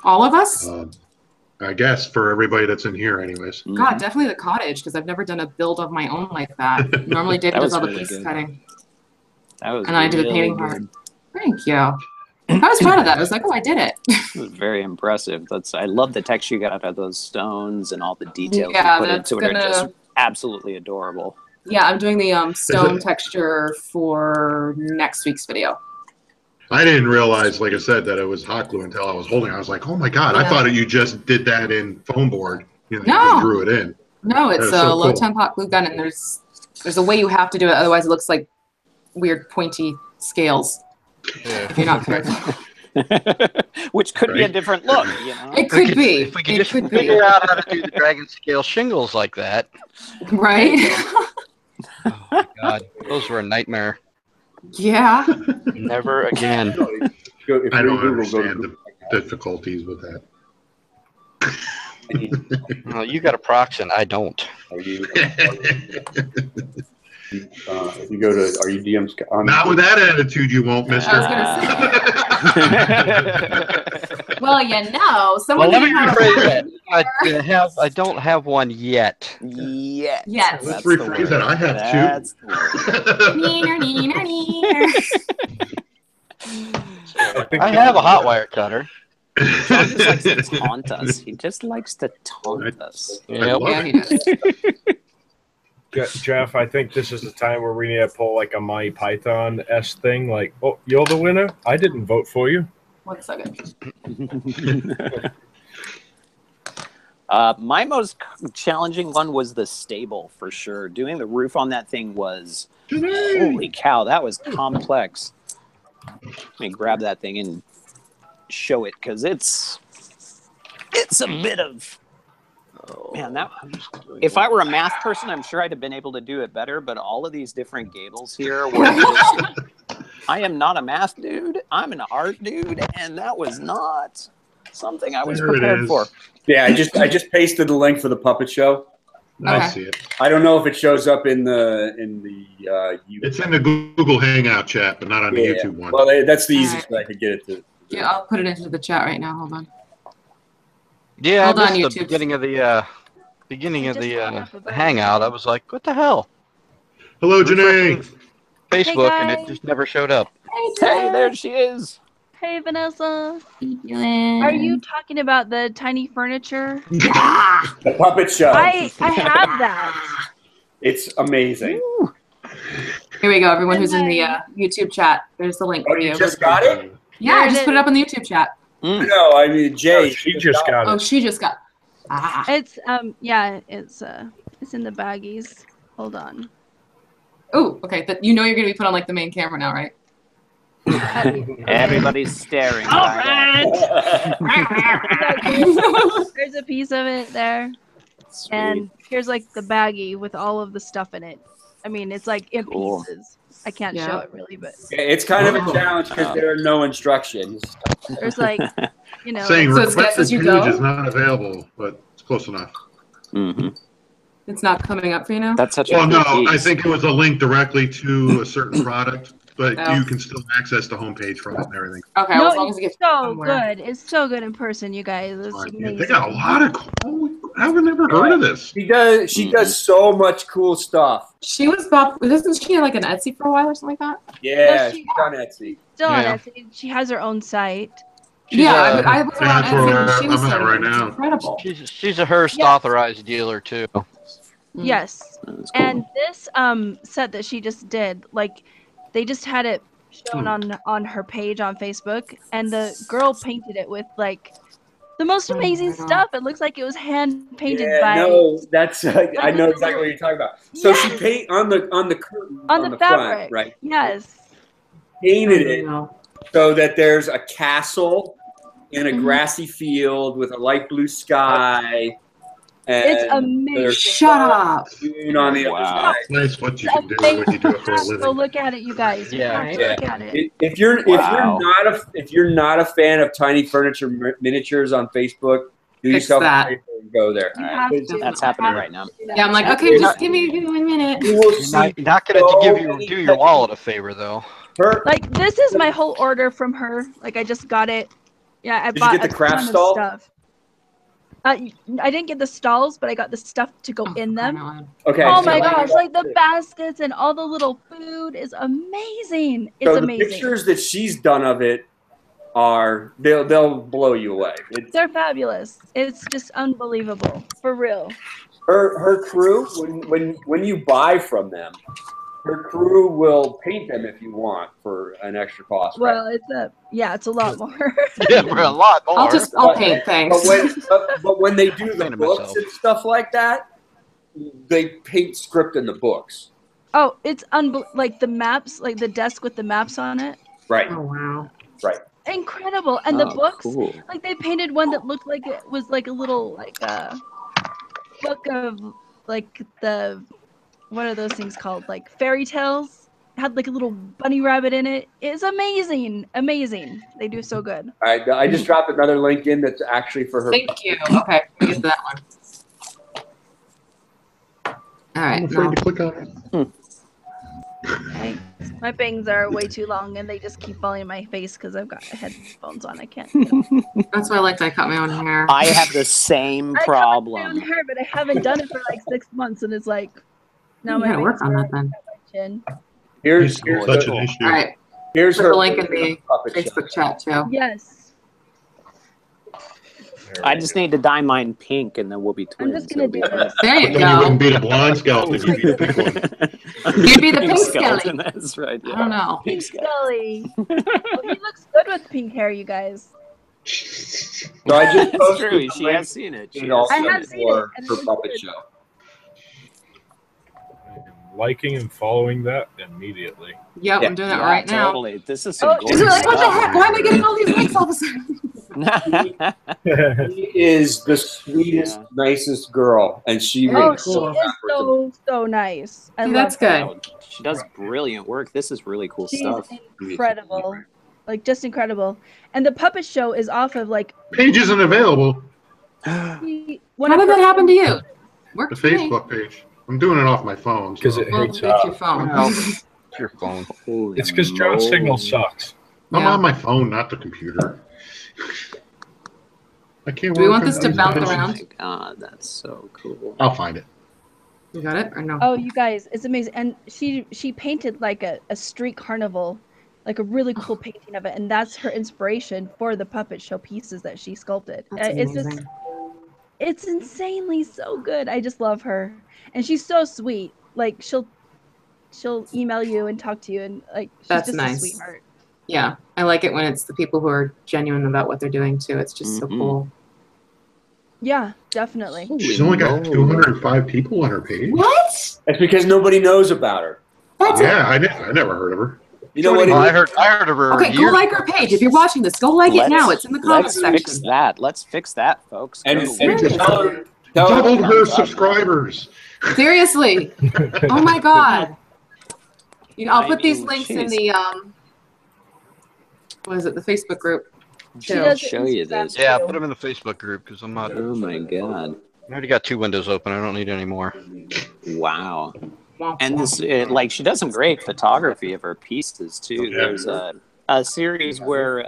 [SPEAKER 1] All of us?
[SPEAKER 2] I guess for everybody that's in here anyways.
[SPEAKER 1] God, definitely the cottage, because I've never done a build of my own like that. Normally David
[SPEAKER 6] That
[SPEAKER 1] does
[SPEAKER 6] was
[SPEAKER 1] all the
[SPEAKER 6] really
[SPEAKER 1] piece
[SPEAKER 6] good.
[SPEAKER 1] cutting.
[SPEAKER 6] That was
[SPEAKER 1] And I did the
[SPEAKER 6] really
[SPEAKER 1] painting part.
[SPEAKER 6] good.
[SPEAKER 1] Thank you. I was proud of that. I was like, oh, I did it.
[SPEAKER 6] It was very impressive. I love the texture you got out of those stones and all the details
[SPEAKER 1] Yeah,
[SPEAKER 6] you put
[SPEAKER 1] that's
[SPEAKER 6] into it are just
[SPEAKER 1] gonna-
[SPEAKER 6] absolutely adorable.
[SPEAKER 1] Yeah, I'm doing the stone texture for next week's video.
[SPEAKER 2] I didn't realize, like I said, that it was hot glue until I was holding it. I was like, oh my God, I
[SPEAKER 1] Yeah.
[SPEAKER 2] thought you just did that in foam board. You know, you
[SPEAKER 1] No.
[SPEAKER 2] just drew it in.
[SPEAKER 1] No, it's
[SPEAKER 2] That
[SPEAKER 1] a
[SPEAKER 2] is so
[SPEAKER 1] low
[SPEAKER 2] cool.
[SPEAKER 1] temp hot glue gun, and there's a way you have to do it. Otherwise, it looks like weird pointy scales. If you're not careful.
[SPEAKER 6] Which could be a
[SPEAKER 2] Right.
[SPEAKER 6] different look, you know?
[SPEAKER 1] It could be.
[SPEAKER 7] If we could
[SPEAKER 1] It
[SPEAKER 7] just
[SPEAKER 1] could be.
[SPEAKER 7] figure out how to do the dragon scale shingles like that.
[SPEAKER 1] Right?
[SPEAKER 7] Oh my God, those were a nightmare.
[SPEAKER 1] Yeah.
[SPEAKER 7] Never again.
[SPEAKER 4] If
[SPEAKER 2] I
[SPEAKER 4] you're
[SPEAKER 2] don't
[SPEAKER 4] in Google, go to
[SPEAKER 2] understand the difficulties with that.
[SPEAKER 7] Well, you got a proxen, I don't.
[SPEAKER 4] Are you? If you go to, are you DMs?
[SPEAKER 2] Not with that attitude, you won't, mister.
[SPEAKER 1] I was gonna say. Well, you know, someone
[SPEAKER 7] Well, let me
[SPEAKER 1] didn't have
[SPEAKER 7] rephrase that. I don't have one yet.
[SPEAKER 6] Yes.
[SPEAKER 1] Yes.
[SPEAKER 2] Let's
[SPEAKER 6] That's the
[SPEAKER 2] rephrase
[SPEAKER 6] word.
[SPEAKER 2] that. I have
[SPEAKER 6] That's
[SPEAKER 2] two.
[SPEAKER 6] the word.
[SPEAKER 1] Neener, neener, neener.
[SPEAKER 7] I have a hot wire cutter.
[SPEAKER 6] John just likes to taunt us. He just likes to taunt us.
[SPEAKER 2] I
[SPEAKER 7] Yep.
[SPEAKER 2] love
[SPEAKER 1] Yeah,
[SPEAKER 2] it.
[SPEAKER 1] he does.
[SPEAKER 3] Jeff, I think this is the time where we need to pull like a Monty Python-esque thing. Like, oh, you're the winner? I didn't vote for you.
[SPEAKER 1] 1 second.
[SPEAKER 6] My most challenging one was the stable, for sure. Doing the roof on that thing was, holy cow, that was complex. Let me grab that thing and show it, because it's a bit of, man, that, if I were a math person, I'm sure I'd have been able to do it better, but all of these different gables here were just, I am not a math dude, I'm an art dude, and that was not something I was
[SPEAKER 2] There it
[SPEAKER 6] prepared
[SPEAKER 2] is.
[SPEAKER 6] for.
[SPEAKER 4] Yeah, I just pasted the link for the puppet show.
[SPEAKER 2] I
[SPEAKER 1] Okay.
[SPEAKER 2] see it.
[SPEAKER 4] I don't know if it shows up in the YouTube.
[SPEAKER 2] It's in the Google Hangout chat, but not on the YouTube one.
[SPEAKER 4] Well, that's the easiest way I could get it to.
[SPEAKER 1] Yeah, I'll put it into the chat right now. Hold on.
[SPEAKER 7] Yeah,
[SPEAKER 1] Hold
[SPEAKER 7] I
[SPEAKER 1] on,
[SPEAKER 7] missed the
[SPEAKER 1] YouTube.
[SPEAKER 7] beginning of the hangout. I was like, what the hell?
[SPEAKER 2] Hello, Janae.
[SPEAKER 7] Facebook, and it
[SPEAKER 8] guys.
[SPEAKER 7] just never showed up.
[SPEAKER 6] Hey, there she is.
[SPEAKER 8] Hey, Vanessa.
[SPEAKER 1] Are
[SPEAKER 8] Are you talking about the tiny furniture?
[SPEAKER 4] The puppet show.
[SPEAKER 8] I have that.
[SPEAKER 4] It's amazing.
[SPEAKER 1] Here we go, everyone
[SPEAKER 8] And
[SPEAKER 1] who's in the
[SPEAKER 8] then-
[SPEAKER 1] YouTube chat. There's the link
[SPEAKER 4] Oh,
[SPEAKER 1] for
[SPEAKER 4] you
[SPEAKER 1] you.
[SPEAKER 4] just got it?
[SPEAKER 1] Yeah, I
[SPEAKER 8] There
[SPEAKER 1] just
[SPEAKER 8] it
[SPEAKER 1] put it
[SPEAKER 8] is.
[SPEAKER 1] up in the YouTube chat.
[SPEAKER 4] No, I mean Jay.
[SPEAKER 3] She just got
[SPEAKER 1] Oh,
[SPEAKER 3] it.
[SPEAKER 1] she just got. Ah.
[SPEAKER 8] It's yeah, it's in the baggies. Hold on.
[SPEAKER 1] Oh, okay. You know you're gonna be put on like the main camera now, right?
[SPEAKER 6] Everybody's staring.
[SPEAKER 8] All
[SPEAKER 6] right
[SPEAKER 8] There's a piece of it there,
[SPEAKER 6] Sweet.
[SPEAKER 8] and here's like the baggie with all of the stuff in it. I mean, it's like in
[SPEAKER 6] Cool.
[SPEAKER 8] pieces. I can't
[SPEAKER 1] Yeah.
[SPEAKER 8] show it really, but
[SPEAKER 4] It's kind of a challenge because there are no instructions.
[SPEAKER 8] there's like, you know,
[SPEAKER 2] Saying
[SPEAKER 1] So it's guess
[SPEAKER 2] requested
[SPEAKER 1] as you
[SPEAKER 2] page
[SPEAKER 1] go?
[SPEAKER 2] is not available, but it's close enough.
[SPEAKER 6] Mhm.
[SPEAKER 1] It's not coming up for you now.
[SPEAKER 6] That's such a
[SPEAKER 2] Well, no,
[SPEAKER 6] cool
[SPEAKER 2] I
[SPEAKER 6] piece.
[SPEAKER 2] think it was a link directly to a certain product, but
[SPEAKER 1] Oh.
[SPEAKER 2] you can still access the homepage from it and everything.
[SPEAKER 1] Okay,
[SPEAKER 8] no,
[SPEAKER 1] well, as long as it
[SPEAKER 8] it's
[SPEAKER 1] gets
[SPEAKER 8] so
[SPEAKER 1] somewhere.
[SPEAKER 8] good. It's so good in person, you guys. It's
[SPEAKER 2] Fine.
[SPEAKER 8] amazing.
[SPEAKER 2] They got a lot of cool. I've never heard of this.
[SPEAKER 4] She does so much cool stuff.
[SPEAKER 1] She was isn't she like an Etsy for a while or something like that?
[SPEAKER 4] Yeah,
[SPEAKER 8] she-
[SPEAKER 4] she's on Etsy.
[SPEAKER 8] Still on
[SPEAKER 7] Yeah.
[SPEAKER 8] Etsy. She has her own site.
[SPEAKER 7] She's
[SPEAKER 1] yeah,
[SPEAKER 7] a-
[SPEAKER 1] I was around
[SPEAKER 2] that's
[SPEAKER 1] Etsy
[SPEAKER 2] where
[SPEAKER 1] when she was
[SPEAKER 2] I'm at
[SPEAKER 1] starting.
[SPEAKER 2] right
[SPEAKER 1] It was
[SPEAKER 2] now.
[SPEAKER 1] incredible.
[SPEAKER 7] She's a Hearst
[SPEAKER 8] Yes.
[SPEAKER 7] authorized dealer too.
[SPEAKER 1] Mm.
[SPEAKER 8] Yes.
[SPEAKER 6] That's cool.
[SPEAKER 8] And this set that she just did, like they just had it shown on her page on Facebook, and the girl painted it with like the most
[SPEAKER 1] Oh
[SPEAKER 8] amazing
[SPEAKER 1] my God.
[SPEAKER 8] stuff. It looks like it was hand painted
[SPEAKER 4] Yeah,
[SPEAKER 8] by
[SPEAKER 4] no, that's I know exactly what you're talking about. So she
[SPEAKER 8] Yes.
[SPEAKER 4] paint on the curtain
[SPEAKER 8] on the
[SPEAKER 4] front,
[SPEAKER 8] fabric.
[SPEAKER 4] right?
[SPEAKER 8] Yes.
[SPEAKER 4] Painted it
[SPEAKER 1] No.
[SPEAKER 4] so that there's a castle in a
[SPEAKER 8] Mhm.
[SPEAKER 4] grassy field with a light blue sky.
[SPEAKER 8] It's
[SPEAKER 4] And
[SPEAKER 8] amazing.
[SPEAKER 4] there's
[SPEAKER 1] Shut up.
[SPEAKER 4] moon on the
[SPEAKER 6] Wow.
[SPEAKER 4] other side.
[SPEAKER 2] Nice what you can do when you do it for a
[SPEAKER 8] Go
[SPEAKER 2] living.
[SPEAKER 8] look at it, you guys. You
[SPEAKER 7] Yeah.
[SPEAKER 8] have to
[SPEAKER 4] Yeah.
[SPEAKER 8] look at it.
[SPEAKER 4] If you're
[SPEAKER 6] Wow.
[SPEAKER 4] if you're not a fan of tiny furniture miniatures on Facebook, do
[SPEAKER 1] Fix
[SPEAKER 4] yourself
[SPEAKER 1] that.
[SPEAKER 4] a favor and go there.
[SPEAKER 8] You have to.
[SPEAKER 6] That's happening right now.
[SPEAKER 1] Yeah, I'm like, okay, just give me 1 minute.
[SPEAKER 4] You will
[SPEAKER 7] You're
[SPEAKER 4] see
[SPEAKER 7] not gonna
[SPEAKER 4] so
[SPEAKER 7] do
[SPEAKER 4] many
[SPEAKER 7] your wallet a favor though.
[SPEAKER 4] her.
[SPEAKER 8] Like, this is my whole order from her. Like, I just got it. Yeah, I
[SPEAKER 4] Did you
[SPEAKER 8] bought
[SPEAKER 4] get the
[SPEAKER 8] a
[SPEAKER 4] craft
[SPEAKER 8] ton
[SPEAKER 4] stall?
[SPEAKER 8] of stuff. I didn't get the stalls, but I got the stuff to go in them.
[SPEAKER 4] Okay.
[SPEAKER 8] Oh
[SPEAKER 4] so
[SPEAKER 8] my
[SPEAKER 4] let me-
[SPEAKER 8] gosh, like the baskets and all the little food is amazing. It's
[SPEAKER 4] So the
[SPEAKER 8] amazing.
[SPEAKER 4] pictures that she's done of it are they'll blow you away.
[SPEAKER 8] They're fabulous. It's just unbelievable. For real.
[SPEAKER 4] Her crew when you buy from them, her crew will paint them if you want for an extra cost. Right?
[SPEAKER 8] Well, it's a lot more.
[SPEAKER 7] Yeah, for a lot more.
[SPEAKER 1] I'll paint, thanks.
[SPEAKER 4] But when they do the
[SPEAKER 7] Painted
[SPEAKER 4] books
[SPEAKER 7] myself.
[SPEAKER 4] and stuff like that, they paint script in the books.
[SPEAKER 8] Oh, it's like the maps, like the desk with the maps on it.
[SPEAKER 4] Right.
[SPEAKER 1] Oh, wow.
[SPEAKER 4] Right.
[SPEAKER 8] Incredible. And the
[SPEAKER 6] Oh,
[SPEAKER 8] books,
[SPEAKER 6] cool.
[SPEAKER 8] like they painted one that looked like it was like a little like book of like what are those things called? Like fairy tales. It had like a little bunny rabbit in it. It's amazing. Amazing. They do so good.
[SPEAKER 4] I just dropped another link in that's actually for her.
[SPEAKER 1] Thank you. Okay, we get to that one. All
[SPEAKER 2] I'm
[SPEAKER 1] right.
[SPEAKER 2] afraid
[SPEAKER 1] Now,
[SPEAKER 2] to click on it.
[SPEAKER 8] Thanks. My bangs are way too long and they just keep falling in my face because I've got headphones on. I can't. Get them.
[SPEAKER 1] that's why I liked I cut my own hair.
[SPEAKER 6] I have the same
[SPEAKER 8] I cut my own
[SPEAKER 6] problem.
[SPEAKER 8] hair, but I haven't done it for like 6 months, and it's like now
[SPEAKER 1] You
[SPEAKER 8] my
[SPEAKER 1] gotta work
[SPEAKER 8] bangs
[SPEAKER 1] on
[SPEAKER 8] are
[SPEAKER 1] that then.
[SPEAKER 8] at my chin.
[SPEAKER 4] Here's
[SPEAKER 2] Such an
[SPEAKER 4] the,
[SPEAKER 2] issue.
[SPEAKER 1] All right.
[SPEAKER 4] here's
[SPEAKER 1] Put
[SPEAKER 4] her
[SPEAKER 1] the link in the
[SPEAKER 4] puppet show.
[SPEAKER 1] Facebook chat too.
[SPEAKER 8] Yes.
[SPEAKER 6] I just need to dye mine pink, and then we'll be
[SPEAKER 8] I'm
[SPEAKER 6] twins.
[SPEAKER 8] just gonna do this.
[SPEAKER 1] There you
[SPEAKER 2] But then you wouldn't
[SPEAKER 1] go.
[SPEAKER 2] be the blind skeleton. You'd be the pink one.
[SPEAKER 1] You'd be the pink
[SPEAKER 6] skeleton.
[SPEAKER 1] skelly.
[SPEAKER 6] That's right.
[SPEAKER 1] I
[SPEAKER 6] Yeah.
[SPEAKER 1] don't know.
[SPEAKER 8] Pink Scully. Oh, he looks good with pink hair, you guys.
[SPEAKER 4] So I just
[SPEAKER 6] That's
[SPEAKER 4] posted
[SPEAKER 6] true.
[SPEAKER 4] the
[SPEAKER 6] She
[SPEAKER 4] link
[SPEAKER 6] has seen it. She
[SPEAKER 4] and
[SPEAKER 6] has
[SPEAKER 4] also
[SPEAKER 8] I
[SPEAKER 6] seen
[SPEAKER 8] have
[SPEAKER 6] it.
[SPEAKER 8] seen
[SPEAKER 4] for
[SPEAKER 8] it, and it
[SPEAKER 4] her
[SPEAKER 8] looks
[SPEAKER 4] puppet
[SPEAKER 8] good.
[SPEAKER 4] show.
[SPEAKER 3] Liking and following that immediately.
[SPEAKER 1] Yep,
[SPEAKER 4] Yeah.
[SPEAKER 1] I'm doing that
[SPEAKER 6] Yeah,
[SPEAKER 1] right now.
[SPEAKER 6] totally. This is some
[SPEAKER 8] Oh,
[SPEAKER 1] She's like, what the
[SPEAKER 6] gorgeous
[SPEAKER 1] heck? Why am I getting all these links all of a sudden?
[SPEAKER 6] stuff.
[SPEAKER 4] She is the sweetest,
[SPEAKER 6] Yeah.
[SPEAKER 4] nicest girl, and she
[SPEAKER 8] Oh,
[SPEAKER 4] really
[SPEAKER 8] she
[SPEAKER 1] cool.
[SPEAKER 8] is so nice. I
[SPEAKER 1] See,
[SPEAKER 8] love
[SPEAKER 1] that's
[SPEAKER 8] her.
[SPEAKER 1] good.
[SPEAKER 6] She does brilliant work. This is really cool
[SPEAKER 8] She's
[SPEAKER 6] stuff.
[SPEAKER 8] incredible. Like just incredible. And the puppet show is off of like
[SPEAKER 2] Page isn't available.
[SPEAKER 8] one
[SPEAKER 1] How
[SPEAKER 8] of
[SPEAKER 1] did that
[SPEAKER 8] her-
[SPEAKER 1] happen to you?
[SPEAKER 2] The
[SPEAKER 1] Worked for me.
[SPEAKER 2] Facebook page. I'm doing it off my phone.
[SPEAKER 3] Because
[SPEAKER 2] So.
[SPEAKER 3] it
[SPEAKER 1] Well,
[SPEAKER 3] hates
[SPEAKER 1] it's your phone.
[SPEAKER 7] It's your phone.
[SPEAKER 6] Holy
[SPEAKER 3] It's because John's
[SPEAKER 6] moly.
[SPEAKER 3] signal sucks.
[SPEAKER 2] I'm
[SPEAKER 1] Yeah.
[SPEAKER 2] on my phone, not the computer. I can't.
[SPEAKER 1] Do we
[SPEAKER 2] work
[SPEAKER 1] want
[SPEAKER 2] on
[SPEAKER 1] this to
[SPEAKER 2] these
[SPEAKER 1] bounce
[SPEAKER 2] buttons.
[SPEAKER 6] Oh
[SPEAKER 1] around?
[SPEAKER 6] my god, that's so cool.
[SPEAKER 2] I'll find it.
[SPEAKER 1] You got it or no?
[SPEAKER 8] Oh, you guys, it's amazing. And she painted like a street carnival, like a really cool painting of it, and that's her inspiration for the puppet show pieces that she sculpted.
[SPEAKER 1] That's
[SPEAKER 8] It's
[SPEAKER 1] amazing.
[SPEAKER 8] just it's insanely so good. I just love her. And she's so sweet. Like she'll email you and talk to you and like she's
[SPEAKER 1] That's
[SPEAKER 8] just
[SPEAKER 1] nice.
[SPEAKER 8] a sweetheart.
[SPEAKER 1] Yeah, I like it when it's the people who are genuine about what they're doing too. It's just so
[SPEAKER 6] Mhm.
[SPEAKER 1] cool.
[SPEAKER 8] Yeah, definitely.
[SPEAKER 2] She's only got 205 people on her page.
[SPEAKER 1] What?
[SPEAKER 4] That's because nobody knows about her.
[SPEAKER 1] That's
[SPEAKER 2] Yeah, I never heard of her.
[SPEAKER 4] You know what?
[SPEAKER 7] Oh,
[SPEAKER 4] It
[SPEAKER 7] I
[SPEAKER 4] is?
[SPEAKER 7] heard of her.
[SPEAKER 1] okay. Go
[SPEAKER 7] years
[SPEAKER 1] like her page if you're watching this. Go like it now. It's in the comments
[SPEAKER 6] Let's fix
[SPEAKER 1] section.
[SPEAKER 6] that. Let's fix that, folks.
[SPEAKER 4] And,
[SPEAKER 6] Go.
[SPEAKER 4] and
[SPEAKER 1] Seriously.
[SPEAKER 4] tell her,
[SPEAKER 2] Doubled her
[SPEAKER 6] God.
[SPEAKER 2] subscribers.
[SPEAKER 1] Seriously. Oh my god. You know, I'll
[SPEAKER 6] I
[SPEAKER 1] put these
[SPEAKER 6] mean,
[SPEAKER 1] links in
[SPEAKER 6] jeez.
[SPEAKER 1] the what is it? The Facebook group.
[SPEAKER 8] She
[SPEAKER 1] too.
[SPEAKER 8] does
[SPEAKER 6] show you this.
[SPEAKER 7] Yeah, put them in the Facebook group because I'm not.
[SPEAKER 6] Oh my god!
[SPEAKER 7] I already got 2 windows open. I don't need any more.
[SPEAKER 6] Wow.
[SPEAKER 1] Womp
[SPEAKER 6] And
[SPEAKER 1] womp.
[SPEAKER 6] this, like, she does some great photography of her pieces too.
[SPEAKER 2] Yeah.
[SPEAKER 6] There's a series where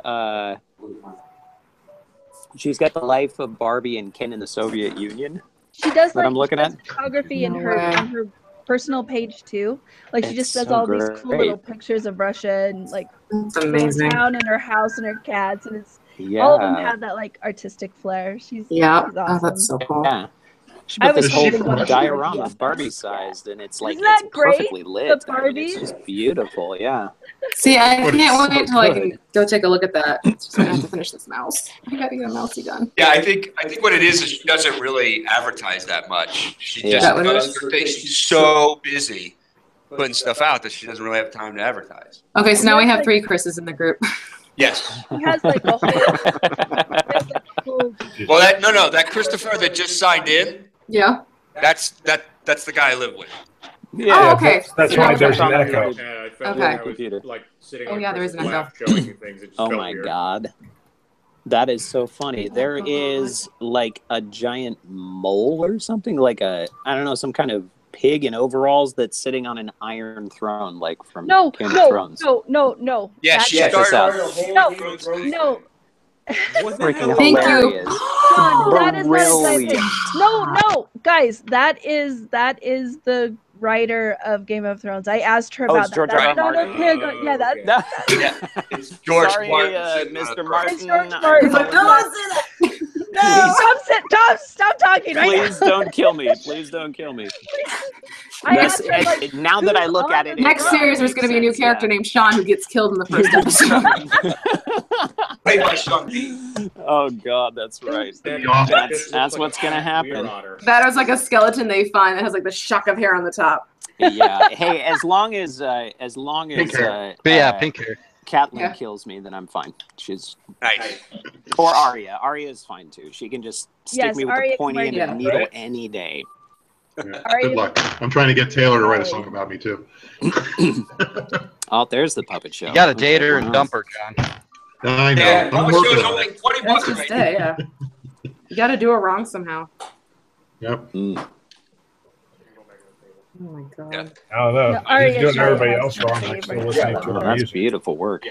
[SPEAKER 6] she's got the life of Barbie and Ken in the Soviet Union.
[SPEAKER 8] She does
[SPEAKER 6] That
[SPEAKER 8] like
[SPEAKER 6] I'm looking
[SPEAKER 8] she does
[SPEAKER 6] at?
[SPEAKER 8] photography in
[SPEAKER 1] No
[SPEAKER 8] her
[SPEAKER 1] way.
[SPEAKER 8] on her personal page too. Like she
[SPEAKER 6] It's
[SPEAKER 8] just does
[SPEAKER 6] so
[SPEAKER 8] all these cool
[SPEAKER 6] great.
[SPEAKER 8] little pictures of Russia and like
[SPEAKER 1] That's
[SPEAKER 8] little
[SPEAKER 1] amazing.
[SPEAKER 8] town and her house and her cats and it's
[SPEAKER 6] Yeah.
[SPEAKER 8] all of them have that like artistic flair. She's
[SPEAKER 1] Yeah.
[SPEAKER 8] she's
[SPEAKER 1] Oh,
[SPEAKER 8] awesome.
[SPEAKER 1] that's so cool.
[SPEAKER 6] Yeah. She
[SPEAKER 8] I
[SPEAKER 6] put
[SPEAKER 8] was
[SPEAKER 6] this whole
[SPEAKER 2] thinking about
[SPEAKER 6] diorama
[SPEAKER 8] it.
[SPEAKER 6] Barbie sized, and it's like
[SPEAKER 8] Isn't that
[SPEAKER 6] it's
[SPEAKER 8] great?
[SPEAKER 6] perfectly lit.
[SPEAKER 8] The
[SPEAKER 6] I mean, it's
[SPEAKER 8] Barbies?
[SPEAKER 6] just beautiful. Yeah.
[SPEAKER 1] See, I
[SPEAKER 2] But it's
[SPEAKER 1] can't wait
[SPEAKER 3] so
[SPEAKER 1] until I
[SPEAKER 3] good.
[SPEAKER 1] can go take a look at that. It's just gonna have to finish this mouse. I gotta get a mousey done.
[SPEAKER 9] Yeah, I think what it is she doesn't really advertise that much. She
[SPEAKER 6] Yeah.
[SPEAKER 9] just
[SPEAKER 1] That what it
[SPEAKER 9] does
[SPEAKER 1] is?
[SPEAKER 9] her thing. She's so busy putting stuff out that she doesn't really have time to advertise.
[SPEAKER 1] Okay, so now we have 3 Chris's in the group.
[SPEAKER 9] Yes.
[SPEAKER 8] She has like a whole, she has, like, a whole
[SPEAKER 9] Well, that Christopher that just signed in,
[SPEAKER 1] Yeah.
[SPEAKER 9] That's the guy I live with.
[SPEAKER 1] Yeah. Oh, okay.
[SPEAKER 3] That's why there's an echo.
[SPEAKER 5] I felt
[SPEAKER 1] Okay.
[SPEAKER 5] like I was like sitting on
[SPEAKER 1] there is an echo.
[SPEAKER 5] lap showing you things. It just
[SPEAKER 6] Oh
[SPEAKER 5] felt
[SPEAKER 6] my
[SPEAKER 5] weird.
[SPEAKER 6] god. That is so funny. There is like a giant mole or something, like I don't know, some kind of pig in overalls that's sitting on an iron throne, like from Game of Thrones.
[SPEAKER 9] Yeah,
[SPEAKER 6] That
[SPEAKER 9] she
[SPEAKER 6] checks us
[SPEAKER 9] started
[SPEAKER 6] out.
[SPEAKER 9] a whole
[SPEAKER 8] No,
[SPEAKER 9] Game of Thrones
[SPEAKER 8] no.
[SPEAKER 9] thing.
[SPEAKER 6] Freaking
[SPEAKER 1] Thank you.
[SPEAKER 6] hilarious.
[SPEAKER 8] John, that is not a giant pig.
[SPEAKER 6] Brilliant.
[SPEAKER 8] No, guys, that is the writer of Game of Thrones. I asked her
[SPEAKER 6] Oh,
[SPEAKER 8] about
[SPEAKER 6] it's
[SPEAKER 8] that.
[SPEAKER 6] George
[SPEAKER 8] That's
[SPEAKER 6] R.
[SPEAKER 8] not
[SPEAKER 6] Martin?
[SPEAKER 8] a pig. Yeah, that's
[SPEAKER 9] Yeah, it's George
[SPEAKER 6] Sorry,
[SPEAKER 9] Martin sitting on a
[SPEAKER 6] Mr.
[SPEAKER 9] throne.
[SPEAKER 6] Martin.
[SPEAKER 8] it's George Martin.
[SPEAKER 1] He's like, don't say that. No.
[SPEAKER 8] Stop talking right
[SPEAKER 6] Please don't kill me. Please don't kill me.
[SPEAKER 8] I
[SPEAKER 6] That's-
[SPEAKER 8] asked her, like,
[SPEAKER 6] now that I look at it,
[SPEAKER 1] Next series, there's going to be a new character named Sean who gets killed in the first episode.
[SPEAKER 9] Played by Sean Bean.
[SPEAKER 6] Oh god, that's right. That's what's gonna happen.
[SPEAKER 1] That is like a skeleton they find that has like the shock of hair on the top.
[SPEAKER 6] Yeah. Hey, as long as
[SPEAKER 7] Pink hair. But yeah, pink hair.
[SPEAKER 6] Catelyn kills me, then I'm fine. She's
[SPEAKER 9] Nice.
[SPEAKER 6] or Arya. Arya is fine too. She can just stick me with
[SPEAKER 8] Arya
[SPEAKER 6] the
[SPEAKER 8] can
[SPEAKER 6] pointy
[SPEAKER 8] work
[SPEAKER 6] end
[SPEAKER 8] it
[SPEAKER 6] of a
[SPEAKER 8] out.
[SPEAKER 6] needle any day.
[SPEAKER 2] Yeah, good luck. I'm trying to get Taylor to write a song about me too.
[SPEAKER 6] Oh, there's the puppet show.
[SPEAKER 7] You got to date her and dump her, John.
[SPEAKER 2] I know.
[SPEAKER 9] Yeah,
[SPEAKER 2] I'm
[SPEAKER 9] Papa
[SPEAKER 2] working
[SPEAKER 9] Show's
[SPEAKER 2] on
[SPEAKER 9] only
[SPEAKER 2] it.
[SPEAKER 9] 20
[SPEAKER 1] That's
[SPEAKER 9] bucks
[SPEAKER 1] just
[SPEAKER 9] right
[SPEAKER 1] it, yeah. You got to do it wrong somehow.
[SPEAKER 2] Yep.
[SPEAKER 1] Oh my god.
[SPEAKER 9] Yeah.
[SPEAKER 3] I don't know.
[SPEAKER 8] No,
[SPEAKER 3] She's
[SPEAKER 8] Arya
[SPEAKER 3] doing
[SPEAKER 8] Shaw
[SPEAKER 3] everybody
[SPEAKER 8] has
[SPEAKER 3] else
[SPEAKER 8] my
[SPEAKER 3] wrong. I'm still
[SPEAKER 8] favorite
[SPEAKER 3] listening
[SPEAKER 8] show.
[SPEAKER 3] to
[SPEAKER 6] Oh,
[SPEAKER 3] her
[SPEAKER 6] that's
[SPEAKER 3] music.
[SPEAKER 6] beautiful work.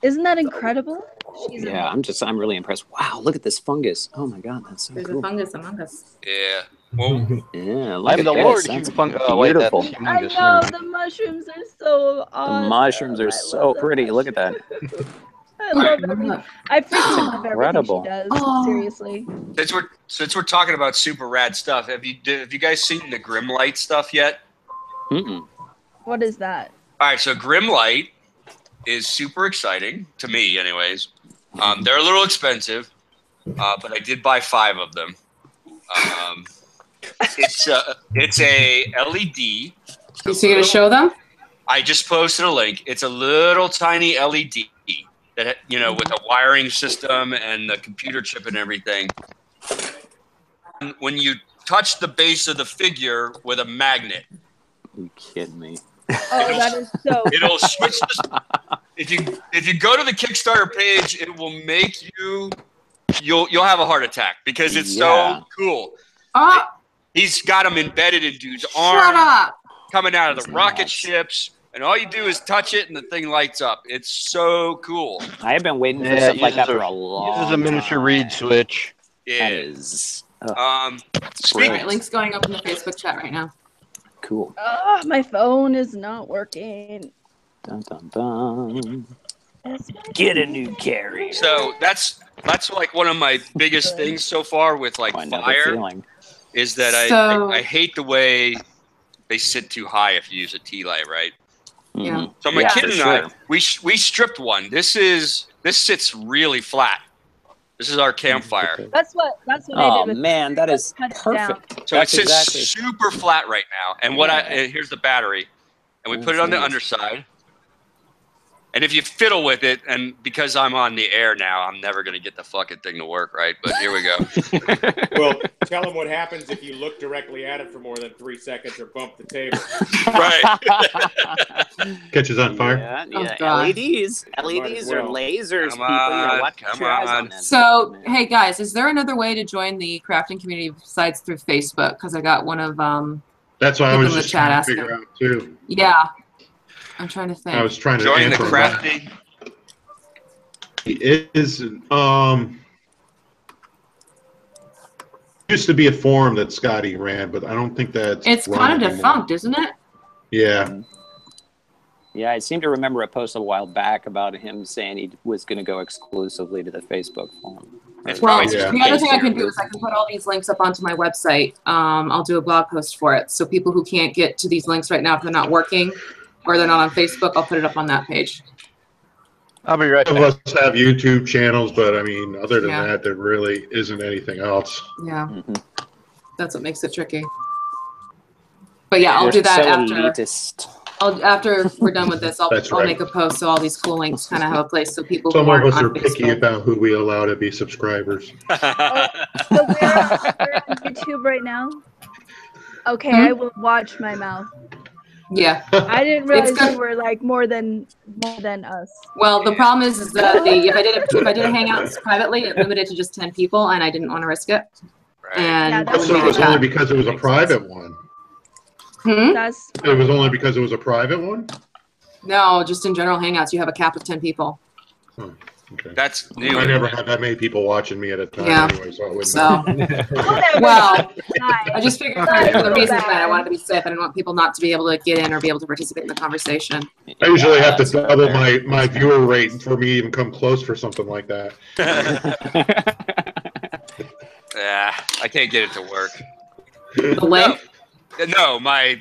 [SPEAKER 8] Isn't that incredible? She's
[SPEAKER 6] Yeah, I'm really impressed. Wow, look at this fungus. Oh my god, that's so
[SPEAKER 1] There's
[SPEAKER 6] cool.
[SPEAKER 1] a fungus among us.
[SPEAKER 9] Yeah. Well,
[SPEAKER 6] Yeah, look
[SPEAKER 7] I'm
[SPEAKER 6] at
[SPEAKER 7] the
[SPEAKER 6] this.
[SPEAKER 7] Lord.
[SPEAKER 6] That's
[SPEAKER 7] Wait, that's
[SPEAKER 6] beautiful.
[SPEAKER 8] I
[SPEAKER 7] humongous.
[SPEAKER 8] know the mushrooms are so awesome.
[SPEAKER 6] The mushrooms are
[SPEAKER 8] I
[SPEAKER 6] so
[SPEAKER 8] love the
[SPEAKER 6] pretty. Look at that.
[SPEAKER 8] I love everything. I freaking love everything
[SPEAKER 6] incredible.
[SPEAKER 8] she does.
[SPEAKER 1] Oh.
[SPEAKER 8] Seriously.
[SPEAKER 9] since we're talking about super rad stuff, have you guys seen the Grimlight stuff yet?
[SPEAKER 6] Mm-mm.
[SPEAKER 8] What is that?
[SPEAKER 9] All right, so Grimlight is super exciting to me, anyways. They're a little expensive, but I did buy 5 of them. It's a LED.
[SPEAKER 1] So you're gonna show them?
[SPEAKER 9] I just posted a link. It's a little tiny LED that with a wiring system and the computer chip and everything. When you touch the base of the figure with a magnet,
[SPEAKER 6] You kidding me?
[SPEAKER 8] Oh, that is so.
[SPEAKER 9] it'll switch. If you go to the Kickstarter page, it will make you'll have a heart attack because it's
[SPEAKER 6] Yeah.
[SPEAKER 9] so cool.
[SPEAKER 1] Oh,
[SPEAKER 9] He's got them embedded in dude's
[SPEAKER 1] shut
[SPEAKER 9] arm,
[SPEAKER 1] up.
[SPEAKER 9] coming out of the
[SPEAKER 6] That's
[SPEAKER 9] rocket
[SPEAKER 6] nuts.
[SPEAKER 9] ships, and all you do is touch it, and the thing lights up. It's so cool.
[SPEAKER 6] I have been waiting for
[SPEAKER 7] Yeah,
[SPEAKER 6] stuff like that
[SPEAKER 7] uses
[SPEAKER 6] for a long
[SPEAKER 7] Uses a miniature
[SPEAKER 6] time.
[SPEAKER 7] reed switch.
[SPEAKER 6] That
[SPEAKER 9] Yeah.
[SPEAKER 6] is
[SPEAKER 1] All
[SPEAKER 9] Speaking
[SPEAKER 1] right, link's going up in the Facebook chat right now.
[SPEAKER 6] cool.
[SPEAKER 8] Oh, my phone is not working.
[SPEAKER 6] Dun, dun, dun. Get a new carrier.
[SPEAKER 9] So that's like one of my biggest things so far with like
[SPEAKER 6] I know the
[SPEAKER 9] fire
[SPEAKER 6] feeling.
[SPEAKER 9] is that
[SPEAKER 1] So-
[SPEAKER 9] I hate the way they sit too high if you use a tea light, right?
[SPEAKER 1] Yeah.
[SPEAKER 6] Mhm.
[SPEAKER 9] So my
[SPEAKER 6] Yeah,
[SPEAKER 9] kid
[SPEAKER 6] for
[SPEAKER 9] and I
[SPEAKER 6] sure.
[SPEAKER 9] we stripped one. This sits really flat. This is our campfire.
[SPEAKER 8] That's what I
[SPEAKER 6] Oh
[SPEAKER 8] did with
[SPEAKER 6] man, that is
[SPEAKER 8] Cut it down.
[SPEAKER 6] perfect.
[SPEAKER 9] So
[SPEAKER 6] That's
[SPEAKER 9] it sits
[SPEAKER 6] exactly.
[SPEAKER 9] super flat right now. And here's the battery. And we put it on the
[SPEAKER 6] Nice.
[SPEAKER 9] underside. And if you fiddle with it, and because I'm on the air now, I'm never going to get the fucking thing to work, right? But here we go.
[SPEAKER 5] Well, tell them what happens if you look directly at it for more than 3 seconds or bump the table.
[SPEAKER 9] Right.
[SPEAKER 2] Catches on fire.
[SPEAKER 6] Yeah,
[SPEAKER 1] Oh,
[SPEAKER 6] yeah.
[SPEAKER 1] God.
[SPEAKER 6] LEDs
[SPEAKER 5] Might
[SPEAKER 6] are
[SPEAKER 5] as well.
[SPEAKER 6] lasers.
[SPEAKER 9] Come
[SPEAKER 6] people, you
[SPEAKER 9] on,
[SPEAKER 6] know, watch
[SPEAKER 9] come
[SPEAKER 6] your eyes
[SPEAKER 9] on.
[SPEAKER 6] that
[SPEAKER 1] So,
[SPEAKER 6] stuff, man.
[SPEAKER 1] hey guys, is there another way to join the crafting community besides through Facebook? Because I got one of
[SPEAKER 2] That's what I
[SPEAKER 1] People
[SPEAKER 2] was
[SPEAKER 1] in the
[SPEAKER 2] just
[SPEAKER 1] chat
[SPEAKER 2] trying to
[SPEAKER 1] asking.
[SPEAKER 2] figure out too.
[SPEAKER 1] yeah. I'm trying to think.
[SPEAKER 2] I was trying to
[SPEAKER 9] Join the
[SPEAKER 2] answer that.
[SPEAKER 9] crafting.
[SPEAKER 2] It is used to be a forum that Scotty ran, but I don't think that's
[SPEAKER 1] It's
[SPEAKER 2] run
[SPEAKER 1] kind of
[SPEAKER 2] anymore.
[SPEAKER 1] defunct, isn't it?
[SPEAKER 2] Yeah.
[SPEAKER 6] Yeah, I seem to remember a post a while back about him saying he was going to go exclusively to the Facebook forum.
[SPEAKER 9] It's
[SPEAKER 1] Well,
[SPEAKER 9] probably just
[SPEAKER 2] Yeah.
[SPEAKER 1] the other thing I can do is I can put all these links up onto my website. I'll do a blog post for it. So people who can't get to these links right now if they're not working or they're not on Facebook, I'll put it up on that page.
[SPEAKER 7] I'll be right
[SPEAKER 2] Some of
[SPEAKER 7] back.
[SPEAKER 2] us have YouTube channels, but I mean, other than
[SPEAKER 1] Yeah.
[SPEAKER 2] that, there really isn't anything else.
[SPEAKER 1] Yeah,
[SPEAKER 6] Mhm.
[SPEAKER 1] that's what makes it tricky. But yeah, I'll
[SPEAKER 6] You're
[SPEAKER 1] do that
[SPEAKER 6] so
[SPEAKER 1] after.
[SPEAKER 6] elitist.
[SPEAKER 1] After we're done with this, I'll
[SPEAKER 2] That's
[SPEAKER 1] I'll
[SPEAKER 2] right.
[SPEAKER 1] make a post so all these cool links kind of have a place so people who
[SPEAKER 2] Some of
[SPEAKER 1] aren't
[SPEAKER 2] us
[SPEAKER 1] on
[SPEAKER 2] are picky
[SPEAKER 1] Facebook.
[SPEAKER 2] about who we allow to be subscribers.
[SPEAKER 8] So we're on YouTube right now? Okay,
[SPEAKER 1] Hmm?
[SPEAKER 8] I will watch my mouth.
[SPEAKER 1] Yeah.
[SPEAKER 8] I didn't realize
[SPEAKER 1] good.
[SPEAKER 8] you were like more than us.
[SPEAKER 1] Well, the problem is that if I did a hangout privately, it limited to just 10 people, and I didn't want to risk it.
[SPEAKER 9] Right.
[SPEAKER 1] And
[SPEAKER 8] Yeah,
[SPEAKER 1] I
[SPEAKER 8] that's
[SPEAKER 1] would
[SPEAKER 2] So
[SPEAKER 1] make
[SPEAKER 2] it
[SPEAKER 1] a
[SPEAKER 2] was only
[SPEAKER 1] chat.
[SPEAKER 2] because it was a private one.
[SPEAKER 1] Hmm?
[SPEAKER 8] That's
[SPEAKER 2] It was only because it was a private one?
[SPEAKER 1] No, just in general hangouts, you have a cap of 10 people.
[SPEAKER 2] Oh, okay.
[SPEAKER 9] That's new.
[SPEAKER 2] I never had that many people watching me at a time
[SPEAKER 1] Yeah.
[SPEAKER 2] anyway, so I wouldn't
[SPEAKER 1] So,
[SPEAKER 8] whatever.
[SPEAKER 1] well, I
[SPEAKER 8] Nice.
[SPEAKER 1] just figured
[SPEAKER 8] Not
[SPEAKER 1] for the
[SPEAKER 8] so
[SPEAKER 1] reasons that I
[SPEAKER 8] bad.
[SPEAKER 1] wanted to be safe. I didn't want people not to be able to get in or be able to participate in the conversation.
[SPEAKER 2] I usually have to
[SPEAKER 6] that's fair.
[SPEAKER 2] double my viewer rate for me to even come close for something like that.
[SPEAKER 9] Yeah, I can't get it to work.
[SPEAKER 1] The link?
[SPEAKER 9] No, my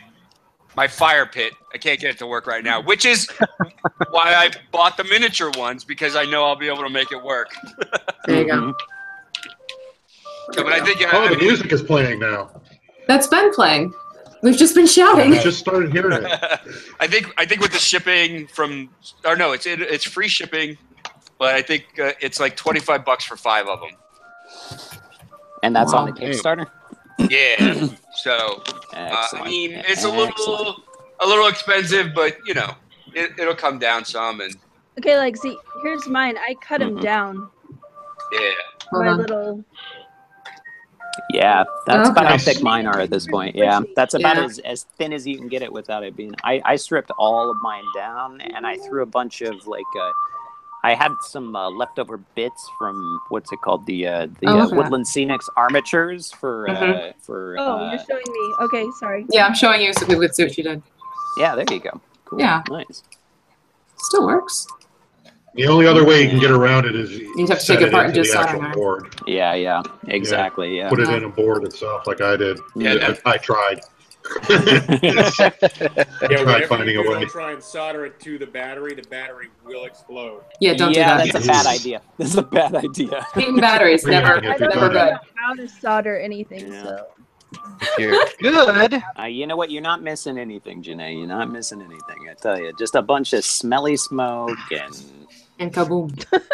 [SPEAKER 9] fire pit. I can't get it to work right now, which is why I bought the miniature ones, because I know I'll be able to make it work.
[SPEAKER 1] There you go.
[SPEAKER 9] But I think
[SPEAKER 2] Oh, the music is playing now.
[SPEAKER 1] That's been playing. We've just been shouting.
[SPEAKER 2] I just started hearing it.
[SPEAKER 9] I think with the shipping it's free shipping, but I think it's like $25 for 5 of them.
[SPEAKER 6] And that's on the
[SPEAKER 1] Wow.
[SPEAKER 6] Kickstarter.
[SPEAKER 9] Yeah. So
[SPEAKER 6] Excellent.
[SPEAKER 9] I mean, it's a little expensive, but you know, it'll come down some, and
[SPEAKER 8] Okay, like, see, here's mine. I cut him down.
[SPEAKER 9] yeah.
[SPEAKER 8] My little.
[SPEAKER 6] Yeah, that's about how
[SPEAKER 1] Okay.
[SPEAKER 6] thick mine are at this point. Yeah, that's about
[SPEAKER 1] Yeah.
[SPEAKER 6] as thin as you can get it without it being. I stripped all of mine down, and I threw a bunch of I had some leftover bits from what's it called, the
[SPEAKER 1] Okay.
[SPEAKER 6] Woodland Scenics armatures for
[SPEAKER 8] Oh, you're showing me. Okay, sorry.
[SPEAKER 1] Yeah, I'm showing you so people could see what you did.
[SPEAKER 6] yeah. There you go. Cool.
[SPEAKER 1] Yeah.
[SPEAKER 6] Nice.
[SPEAKER 1] Still works.
[SPEAKER 2] The only other way you can get around it is
[SPEAKER 1] You have to
[SPEAKER 2] set
[SPEAKER 1] take it
[SPEAKER 2] it
[SPEAKER 1] apart and
[SPEAKER 2] into
[SPEAKER 1] do
[SPEAKER 2] the
[SPEAKER 1] soldering
[SPEAKER 2] actual
[SPEAKER 1] iron.
[SPEAKER 2] board.
[SPEAKER 6] Yeah. Exactly. Yeah.
[SPEAKER 2] Put it in a board itself, like I did.
[SPEAKER 9] Yeah,
[SPEAKER 2] I tried.
[SPEAKER 5] Yeah,
[SPEAKER 2] tried
[SPEAKER 5] whenever
[SPEAKER 2] finding
[SPEAKER 5] you
[SPEAKER 2] a
[SPEAKER 5] do
[SPEAKER 2] way.
[SPEAKER 5] try and solder it to the battery will explode.
[SPEAKER 1] Yeah, don't do
[SPEAKER 6] yeah,
[SPEAKER 1] that.
[SPEAKER 6] that's a bad idea. That's a bad idea.
[SPEAKER 1] Heating batteries,
[SPEAKER 2] Yeah,
[SPEAKER 1] never,
[SPEAKER 2] yeah,
[SPEAKER 8] I don't
[SPEAKER 1] never
[SPEAKER 8] even
[SPEAKER 1] good.
[SPEAKER 8] know how to solder anything,
[SPEAKER 6] Yeah.
[SPEAKER 8] so.
[SPEAKER 7] You're good.
[SPEAKER 6] You know what? You're not missing anything, Janae. You're not missing anything. I tell you, just a bunch of smelly smoke
[SPEAKER 1] And kaboom.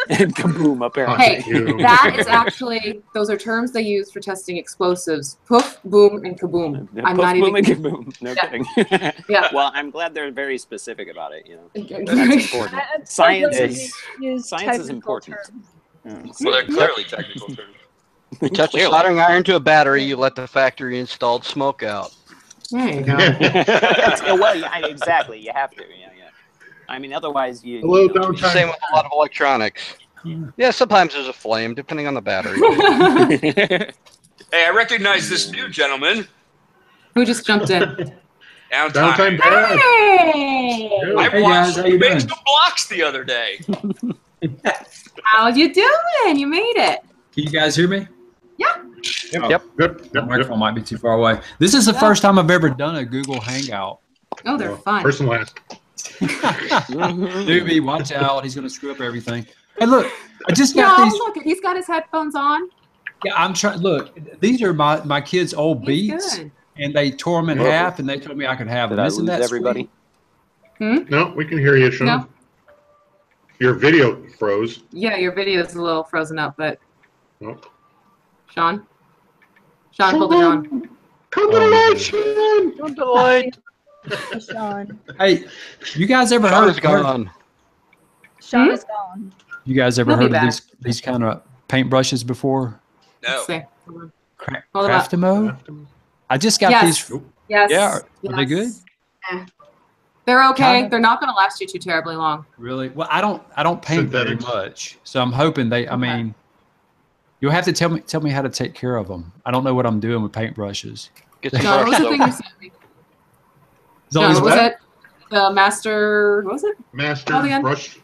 [SPEAKER 6] and kaboom, apparently.
[SPEAKER 1] Hey,
[SPEAKER 2] You.
[SPEAKER 1] that is actually, those are terms they use for testing explosives. Poof, boom, and kaboom. I'm
[SPEAKER 6] Puff,
[SPEAKER 1] not
[SPEAKER 6] boom,
[SPEAKER 1] even
[SPEAKER 6] and kaboom. No
[SPEAKER 1] Yeah.
[SPEAKER 6] kidding.
[SPEAKER 1] Yeah.
[SPEAKER 6] Well, I'm glad they're very specific about it. You know, that's
[SPEAKER 1] kidding.
[SPEAKER 6] important.
[SPEAKER 8] I'm so
[SPEAKER 6] Science
[SPEAKER 8] glad
[SPEAKER 6] is
[SPEAKER 8] you use
[SPEAKER 6] science is
[SPEAKER 8] technical
[SPEAKER 6] important.
[SPEAKER 8] terms.
[SPEAKER 9] Well, they're clearly technical terms.
[SPEAKER 7] You touch a
[SPEAKER 6] Clearly.
[SPEAKER 7] soldering iron to a battery, you let the factory installed smoke out.
[SPEAKER 1] There you go.
[SPEAKER 6] Yeah, well, yeah, exactly. You have to. Yeah. I mean, otherwise you.
[SPEAKER 2] Hello,
[SPEAKER 6] you know,
[SPEAKER 2] downtime.
[SPEAKER 7] Same with a lot of electronics. Yeah, sometimes there's a flame, depending on the battery.
[SPEAKER 9] Hey, I recognize this new gentleman.
[SPEAKER 1] Who just jumped in?
[SPEAKER 2] Downtime
[SPEAKER 9] Downtime.
[SPEAKER 2] dad.
[SPEAKER 1] Hey!
[SPEAKER 9] I
[SPEAKER 10] Hey,
[SPEAKER 9] watched
[SPEAKER 10] guys, how
[SPEAKER 9] you
[SPEAKER 10] you
[SPEAKER 9] make
[SPEAKER 10] doing?
[SPEAKER 9] some blocks the other day.
[SPEAKER 1] How you doing? You made it.
[SPEAKER 10] Can you guys hear me?
[SPEAKER 2] Yep.
[SPEAKER 10] Oh,
[SPEAKER 2] Yep.
[SPEAKER 10] the
[SPEAKER 2] Yep.
[SPEAKER 10] microphone might be too far away. This is the first time I've ever done a Google Hangout.
[SPEAKER 1] Oh, they're fun.
[SPEAKER 2] First and last.
[SPEAKER 10] Doobie, watch out. He's going to screw up everything. Hey, look, I just got
[SPEAKER 1] No,
[SPEAKER 10] these.
[SPEAKER 1] look, he's got his headphones on.
[SPEAKER 10] Yeah, I'm trying. Look, these are my kids' old
[SPEAKER 1] He's
[SPEAKER 10] beats,
[SPEAKER 1] good.
[SPEAKER 10] and they tore them in
[SPEAKER 2] Whoa.
[SPEAKER 10] half, and they told me I could have
[SPEAKER 6] Did
[SPEAKER 10] them.
[SPEAKER 6] I
[SPEAKER 10] Isn't
[SPEAKER 6] lose
[SPEAKER 10] that
[SPEAKER 6] everybody?
[SPEAKER 10] sweet?
[SPEAKER 2] No, we can hear you, Sean.
[SPEAKER 1] No.
[SPEAKER 2] Your video froze.
[SPEAKER 1] Yeah, your video is a little frozen up, but
[SPEAKER 2] Nope.
[SPEAKER 1] Sean, pull it on.
[SPEAKER 2] Come to the light, Sean.
[SPEAKER 7] Come to the light.
[SPEAKER 8] Sean.
[SPEAKER 10] Hey, you guys ever
[SPEAKER 7] Sean
[SPEAKER 10] heard?
[SPEAKER 7] is gone.
[SPEAKER 8] Sean is gone.
[SPEAKER 10] You guys ever
[SPEAKER 1] He'll be
[SPEAKER 10] heard of
[SPEAKER 1] back.
[SPEAKER 10] these kind of paintbrushes before?
[SPEAKER 9] No.
[SPEAKER 1] Let's see. Hold on.
[SPEAKER 10] Cra-
[SPEAKER 1] Hold them up.
[SPEAKER 10] Craftimo? I just got
[SPEAKER 1] Yes.
[SPEAKER 10] these.
[SPEAKER 1] Yes.
[SPEAKER 10] Yeah, are they good?
[SPEAKER 1] Eh. They're okay.
[SPEAKER 10] Kinda.
[SPEAKER 1] They're not going to last you too terribly long.
[SPEAKER 10] Really? Well, I don't paint very
[SPEAKER 2] Synthetics.
[SPEAKER 10] much, so I'm hoping they. I
[SPEAKER 1] Okay.
[SPEAKER 10] mean, you'll have to tell me how to take care of them. I don't know what I'm doing with paintbrushes.
[SPEAKER 7] Get some
[SPEAKER 1] John, what was
[SPEAKER 7] brush
[SPEAKER 1] the thing
[SPEAKER 7] soap.
[SPEAKER 1] you sent me?
[SPEAKER 10] Is all
[SPEAKER 1] John,
[SPEAKER 10] these
[SPEAKER 1] what was
[SPEAKER 10] what?
[SPEAKER 1] it? The Master, what was it?
[SPEAKER 2] Master
[SPEAKER 1] Called again?
[SPEAKER 2] brush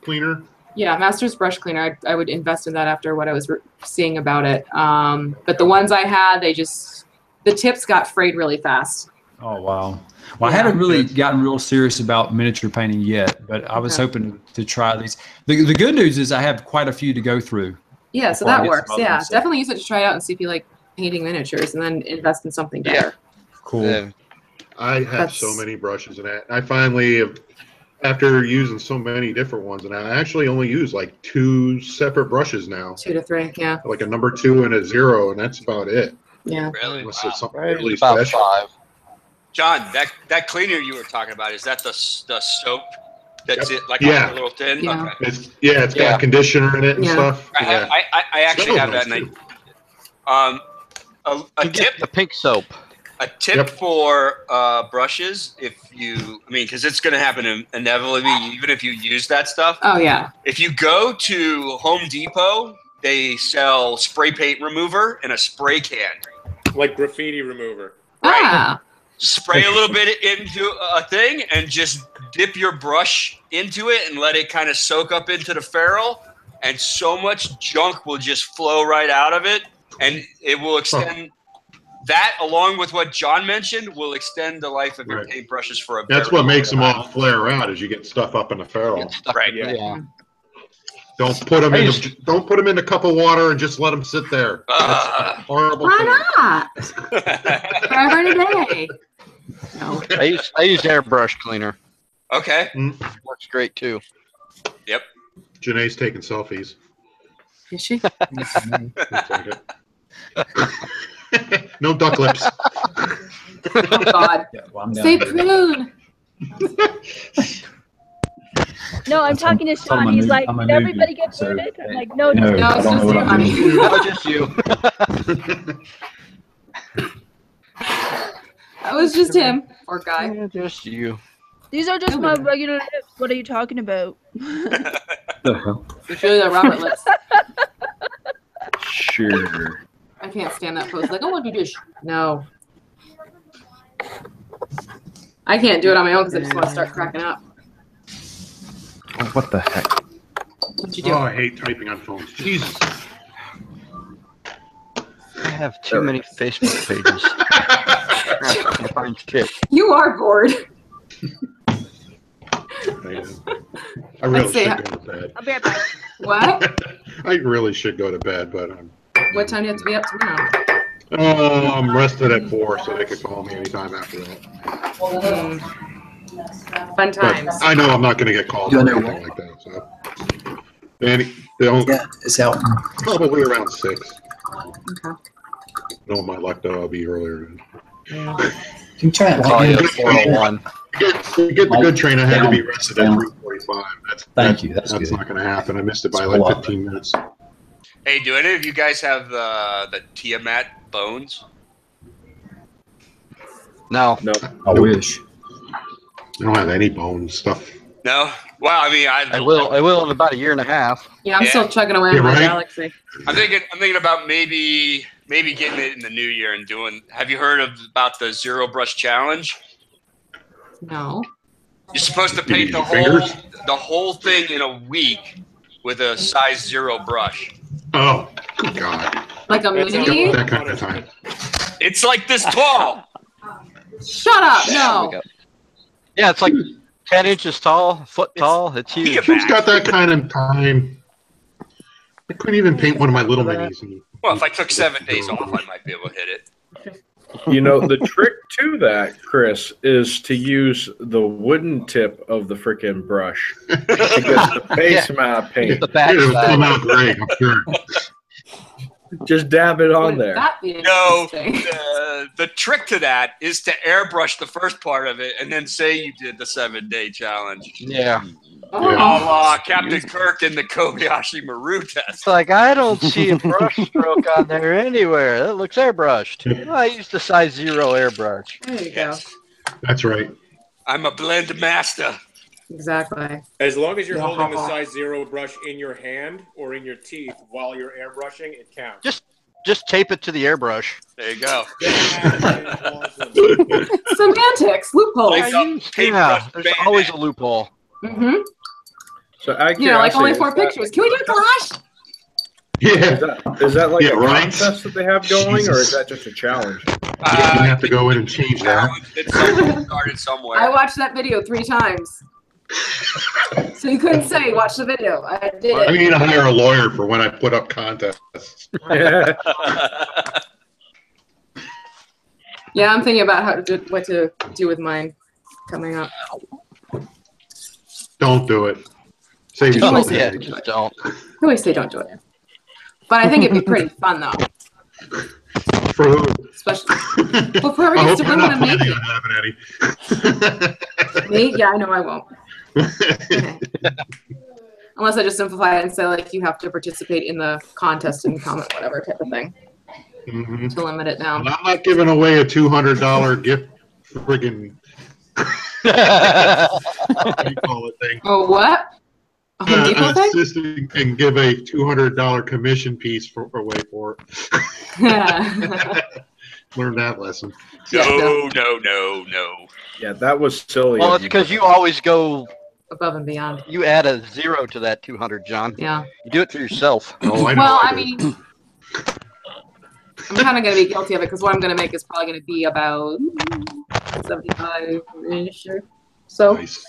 [SPEAKER 2] cleaner.
[SPEAKER 1] Yeah, Master's brush cleaner. I would invest in that after what I was seeing about it. But the ones I had, the tips got frayed really fast.
[SPEAKER 10] Oh wow. Well, I
[SPEAKER 1] Yeah.
[SPEAKER 10] haven't really gotten real serious about miniature painting yet, but I was
[SPEAKER 1] Okay.
[SPEAKER 10] hoping to try these. The good news is I have quite a few to go through.
[SPEAKER 1] Yeah, so
[SPEAKER 10] Before I
[SPEAKER 1] that
[SPEAKER 10] get
[SPEAKER 1] works.
[SPEAKER 10] some other
[SPEAKER 1] Yeah,
[SPEAKER 10] ones.
[SPEAKER 1] definitely use it to try it out and see if you like painting miniatures, and then invest in something better.
[SPEAKER 10] Cool.
[SPEAKER 7] Yeah.
[SPEAKER 2] I have
[SPEAKER 1] That's-
[SPEAKER 2] so many brushes in that. I finally, after using so many different ones, and I actually only use like 2 separate brushes now,
[SPEAKER 1] 2 to 3. Yeah.
[SPEAKER 2] like a number 2 and a 0, and that's about it.
[SPEAKER 1] Yeah.
[SPEAKER 9] Really?
[SPEAKER 2] Unless it's something
[SPEAKER 7] Right,
[SPEAKER 2] really
[SPEAKER 7] about
[SPEAKER 2] special.
[SPEAKER 7] 5.
[SPEAKER 9] John, that cleaner you were talking about, is that the soap that's
[SPEAKER 2] Yep.
[SPEAKER 9] it, like
[SPEAKER 2] Yeah.
[SPEAKER 9] a little tin?
[SPEAKER 1] Yeah.
[SPEAKER 9] Okay.
[SPEAKER 2] It's
[SPEAKER 7] Yeah.
[SPEAKER 2] got conditioner in it and
[SPEAKER 1] Yeah.
[SPEAKER 2] stuff. Yeah.
[SPEAKER 9] I actually
[SPEAKER 2] Smells
[SPEAKER 9] have that.
[SPEAKER 2] nice,
[SPEAKER 9] And
[SPEAKER 2] too.
[SPEAKER 9] a
[SPEAKER 7] You get
[SPEAKER 9] tip.
[SPEAKER 7] the pink soap.
[SPEAKER 9] A tip
[SPEAKER 2] Yep.
[SPEAKER 9] for brushes, because it's going to happen inevitably, even if you use that stuff.
[SPEAKER 1] Oh yeah.
[SPEAKER 9] If you go to Home Depot, they sell spray paint remover in a spray can.
[SPEAKER 5] Like graffiti remover.
[SPEAKER 9] Right.
[SPEAKER 1] Ah.
[SPEAKER 9] Spray a little bit into a thing and just dip your brush into it and let it kind of soak up into the ferrule. And so much junk will just flow right out of it. And it will extend that, along with what John mentioned, will extend the life of your
[SPEAKER 2] Right.
[SPEAKER 9] paintbrushes for a
[SPEAKER 2] That's
[SPEAKER 9] very
[SPEAKER 2] what makes them
[SPEAKER 9] long
[SPEAKER 2] all flare out as you get stuff up in the ferrule.
[SPEAKER 7] Get stuck.
[SPEAKER 9] Right.
[SPEAKER 7] Yeah.
[SPEAKER 2] Don't put them
[SPEAKER 7] I
[SPEAKER 2] in.
[SPEAKER 7] used-
[SPEAKER 2] Don't put them in a cup of water and just let them sit there. That's a horrible thing.
[SPEAKER 1] Why not? Forever and a day. No.
[SPEAKER 7] I use airbrush cleaner.
[SPEAKER 9] Okay.
[SPEAKER 7] Works great too.
[SPEAKER 9] Yep.
[SPEAKER 2] Janae's taking selfies.
[SPEAKER 1] Is she?
[SPEAKER 2] Looks like it. No duck lips.
[SPEAKER 1] Oh God.
[SPEAKER 10] Yeah, well, I'm down
[SPEAKER 1] Say
[SPEAKER 10] here.
[SPEAKER 1] prune.
[SPEAKER 8] No, I'm talking to
[SPEAKER 10] It's on
[SPEAKER 8] Sean.
[SPEAKER 10] my
[SPEAKER 8] He's
[SPEAKER 10] mood-
[SPEAKER 8] like,
[SPEAKER 10] on my
[SPEAKER 8] did everybody
[SPEAKER 10] mood,
[SPEAKER 8] get
[SPEAKER 10] so-
[SPEAKER 8] booted? I'm like, no,
[SPEAKER 10] No,
[SPEAKER 1] No,
[SPEAKER 10] I
[SPEAKER 1] it's
[SPEAKER 10] don't
[SPEAKER 1] just
[SPEAKER 10] know what
[SPEAKER 1] you,
[SPEAKER 10] I'm
[SPEAKER 1] honey.
[SPEAKER 10] doing.
[SPEAKER 7] That was just you.
[SPEAKER 1] That was just him. Poor guy.
[SPEAKER 7] Yeah, just you.
[SPEAKER 8] these are just my regular lips. What are you talking about?
[SPEAKER 10] The hell?
[SPEAKER 1] It's really the Robert lips.
[SPEAKER 10] Sure.
[SPEAKER 1] I can't stand that pose. Like, I want to do this. No. I can't do it on my own because I just want to start cracking up.
[SPEAKER 10] Oh, what the heck?
[SPEAKER 1] What'd you do?
[SPEAKER 2] Oh, I hate typing on phones. Jesus.
[SPEAKER 7] I have too many Facebook pages. I can't find shit.
[SPEAKER 1] You are bored.
[SPEAKER 2] I really
[SPEAKER 1] Let's see.
[SPEAKER 2] should go to bed.
[SPEAKER 8] I'll be right back.
[SPEAKER 1] What?
[SPEAKER 2] I really should go to bed, but
[SPEAKER 1] What time do you have to be up tomorrow?
[SPEAKER 2] I'm rested at 4, so they could call me anytime after that.
[SPEAKER 1] Fun
[SPEAKER 2] But
[SPEAKER 1] times.
[SPEAKER 2] I know I'm not going to get called
[SPEAKER 10] You
[SPEAKER 2] or
[SPEAKER 10] know
[SPEAKER 2] anything like that. So, they'll
[SPEAKER 10] It's out.
[SPEAKER 2] probably around 6.
[SPEAKER 1] Okay.
[SPEAKER 2] No, my luck though, I'll be earlier.
[SPEAKER 10] Can you try it
[SPEAKER 7] Oh,
[SPEAKER 10] like
[SPEAKER 7] yeah,
[SPEAKER 10] that?
[SPEAKER 7] 401.
[SPEAKER 2] You get the good train. I had to be rested at 3:45.
[SPEAKER 10] Thank you. That's
[SPEAKER 2] That's
[SPEAKER 10] good.
[SPEAKER 2] not going to happen. I missed it by
[SPEAKER 10] It's a
[SPEAKER 2] like
[SPEAKER 10] lot.
[SPEAKER 2] 15 minutes.
[SPEAKER 9] Hey, do any of you guys have the Tiamat bones?
[SPEAKER 7] No.
[SPEAKER 5] No.
[SPEAKER 10] I wish.
[SPEAKER 2] I don't have any bone stuff.
[SPEAKER 9] No. Well, I mean,
[SPEAKER 7] I will in about a year and a half.
[SPEAKER 1] Yeah, I'm
[SPEAKER 9] Yeah.
[SPEAKER 1] still chugging away
[SPEAKER 2] Yeah,
[SPEAKER 1] on my
[SPEAKER 2] right?
[SPEAKER 1] Galaxy.
[SPEAKER 9] I'm thinking about maybe getting it in the new year and doing. Have you heard about the Zero Brush Challenge?
[SPEAKER 1] No.
[SPEAKER 9] You're supposed to
[SPEAKER 2] You
[SPEAKER 9] paint
[SPEAKER 2] use
[SPEAKER 9] the
[SPEAKER 2] your
[SPEAKER 9] whole
[SPEAKER 2] fingers?
[SPEAKER 9] the whole thing in a week with a size 0 brush.
[SPEAKER 2] Oh, good God.
[SPEAKER 1] Like a
[SPEAKER 5] That's
[SPEAKER 1] mini?
[SPEAKER 2] That kind of time.
[SPEAKER 9] It's like this tall.
[SPEAKER 1] Shut up.
[SPEAKER 6] There we
[SPEAKER 1] No.
[SPEAKER 6] go.
[SPEAKER 7] Yeah, it's like 10 inches tall, foot tall. It's huge.
[SPEAKER 2] Who's got that kind of time? I couldn't even paint one of my little minis.
[SPEAKER 9] Well, if I took 7 days off, I might be able to hit it.
[SPEAKER 3] You know, the trick to that, Chris, is to use the wooden tip of the frickin' brush to get the base amount of paint.
[SPEAKER 7] The back
[SPEAKER 2] It'll come
[SPEAKER 7] side.
[SPEAKER 2] out great, I'm sure.
[SPEAKER 3] Just dab it on
[SPEAKER 1] Wouldn't
[SPEAKER 3] there.
[SPEAKER 1] that be
[SPEAKER 9] No,
[SPEAKER 1] interesting?
[SPEAKER 9] the trick to that is to airbrush the first part of it and then say you did the 7-day challenge.
[SPEAKER 7] Yeah.
[SPEAKER 1] Oh.
[SPEAKER 9] A la Captain Kirk in the Kobayashi Maru test.
[SPEAKER 7] It's like, I don't see a brush stroke on there anywhere. That looks airbrushed. I used a size 0 airbrush.
[SPEAKER 1] There you
[SPEAKER 9] Yes.
[SPEAKER 2] That's right.
[SPEAKER 9] I'm a blend master.
[SPEAKER 1] go. Exactly.
[SPEAKER 5] As long as you're
[SPEAKER 1] Yeah.
[SPEAKER 5] holding the size 0 brush in your hand or in your teeth while you're airbrushing, it counts.
[SPEAKER 7] Just tape it to the airbrush.
[SPEAKER 9] There you go.
[SPEAKER 5] That is awesome.
[SPEAKER 1] Semantics. Loopholes.
[SPEAKER 9] Like some paintbrush
[SPEAKER 7] There's
[SPEAKER 9] bandana.
[SPEAKER 7] always a loophole.
[SPEAKER 1] Mm-hmm.
[SPEAKER 3] So, out of
[SPEAKER 1] You know, like only
[SPEAKER 3] curiosity,
[SPEAKER 1] 4
[SPEAKER 3] is that-
[SPEAKER 1] pictures. Can we do a collage?
[SPEAKER 2] Yeah.
[SPEAKER 3] Is that like
[SPEAKER 2] Yeah,
[SPEAKER 3] a
[SPEAKER 2] right?
[SPEAKER 3] contest that they have going, or
[SPEAKER 2] Jesus.
[SPEAKER 3] is that just a challenge?
[SPEAKER 2] You have to go in and change that.
[SPEAKER 9] It's someone started somewhere.
[SPEAKER 1] I watched that video 3 times. So you couldn't say, watch the video. I did
[SPEAKER 2] I
[SPEAKER 1] it.
[SPEAKER 2] need to hire a lawyer for when I put up contests.
[SPEAKER 1] Yeah, I'm thinking about what to do with mine coming up.
[SPEAKER 2] Don't do it. Save
[SPEAKER 1] Don't
[SPEAKER 2] yourself.
[SPEAKER 1] say
[SPEAKER 7] Yeah,
[SPEAKER 2] the
[SPEAKER 7] just don't.
[SPEAKER 1] I always say don't do it. But I think it'd be pretty fun, though.
[SPEAKER 2] For who?
[SPEAKER 1] Especially, well, whoever
[SPEAKER 2] I
[SPEAKER 1] gets
[SPEAKER 2] hope
[SPEAKER 1] to
[SPEAKER 2] you're
[SPEAKER 1] win
[SPEAKER 2] not
[SPEAKER 1] one and make
[SPEAKER 2] planning
[SPEAKER 1] it.
[SPEAKER 2] on having any.
[SPEAKER 1] Me? Yeah, I know I won't. Unless I just simplify it and say, like, you have to participate in the contest and comment, whatever type of thing,
[SPEAKER 2] Mm-hmm.
[SPEAKER 1] to limit it down.
[SPEAKER 2] And I'm not giving away a $200 gift friggin' what do you call it thing?
[SPEAKER 1] Oh, what? A Home Depot
[SPEAKER 2] An
[SPEAKER 1] thing?
[SPEAKER 2] assistant can give a $200 commission piece away for it. Learn that lesson.
[SPEAKER 9] No.
[SPEAKER 3] Yeah, that was silly.
[SPEAKER 7] Well,
[SPEAKER 3] of
[SPEAKER 7] it's
[SPEAKER 3] you.
[SPEAKER 7] because you always go.
[SPEAKER 1] Above and beyond.
[SPEAKER 7] You add a 0 to that 200, John.
[SPEAKER 1] Yeah.
[SPEAKER 7] You do it for yourself.
[SPEAKER 2] Oh, I know.
[SPEAKER 1] Well,
[SPEAKER 2] I
[SPEAKER 1] I
[SPEAKER 2] do.
[SPEAKER 1] mean, I'm kind of going to be guilty of it because what I'm going to make is probably going to be about 75-ish or so.
[SPEAKER 2] Nice.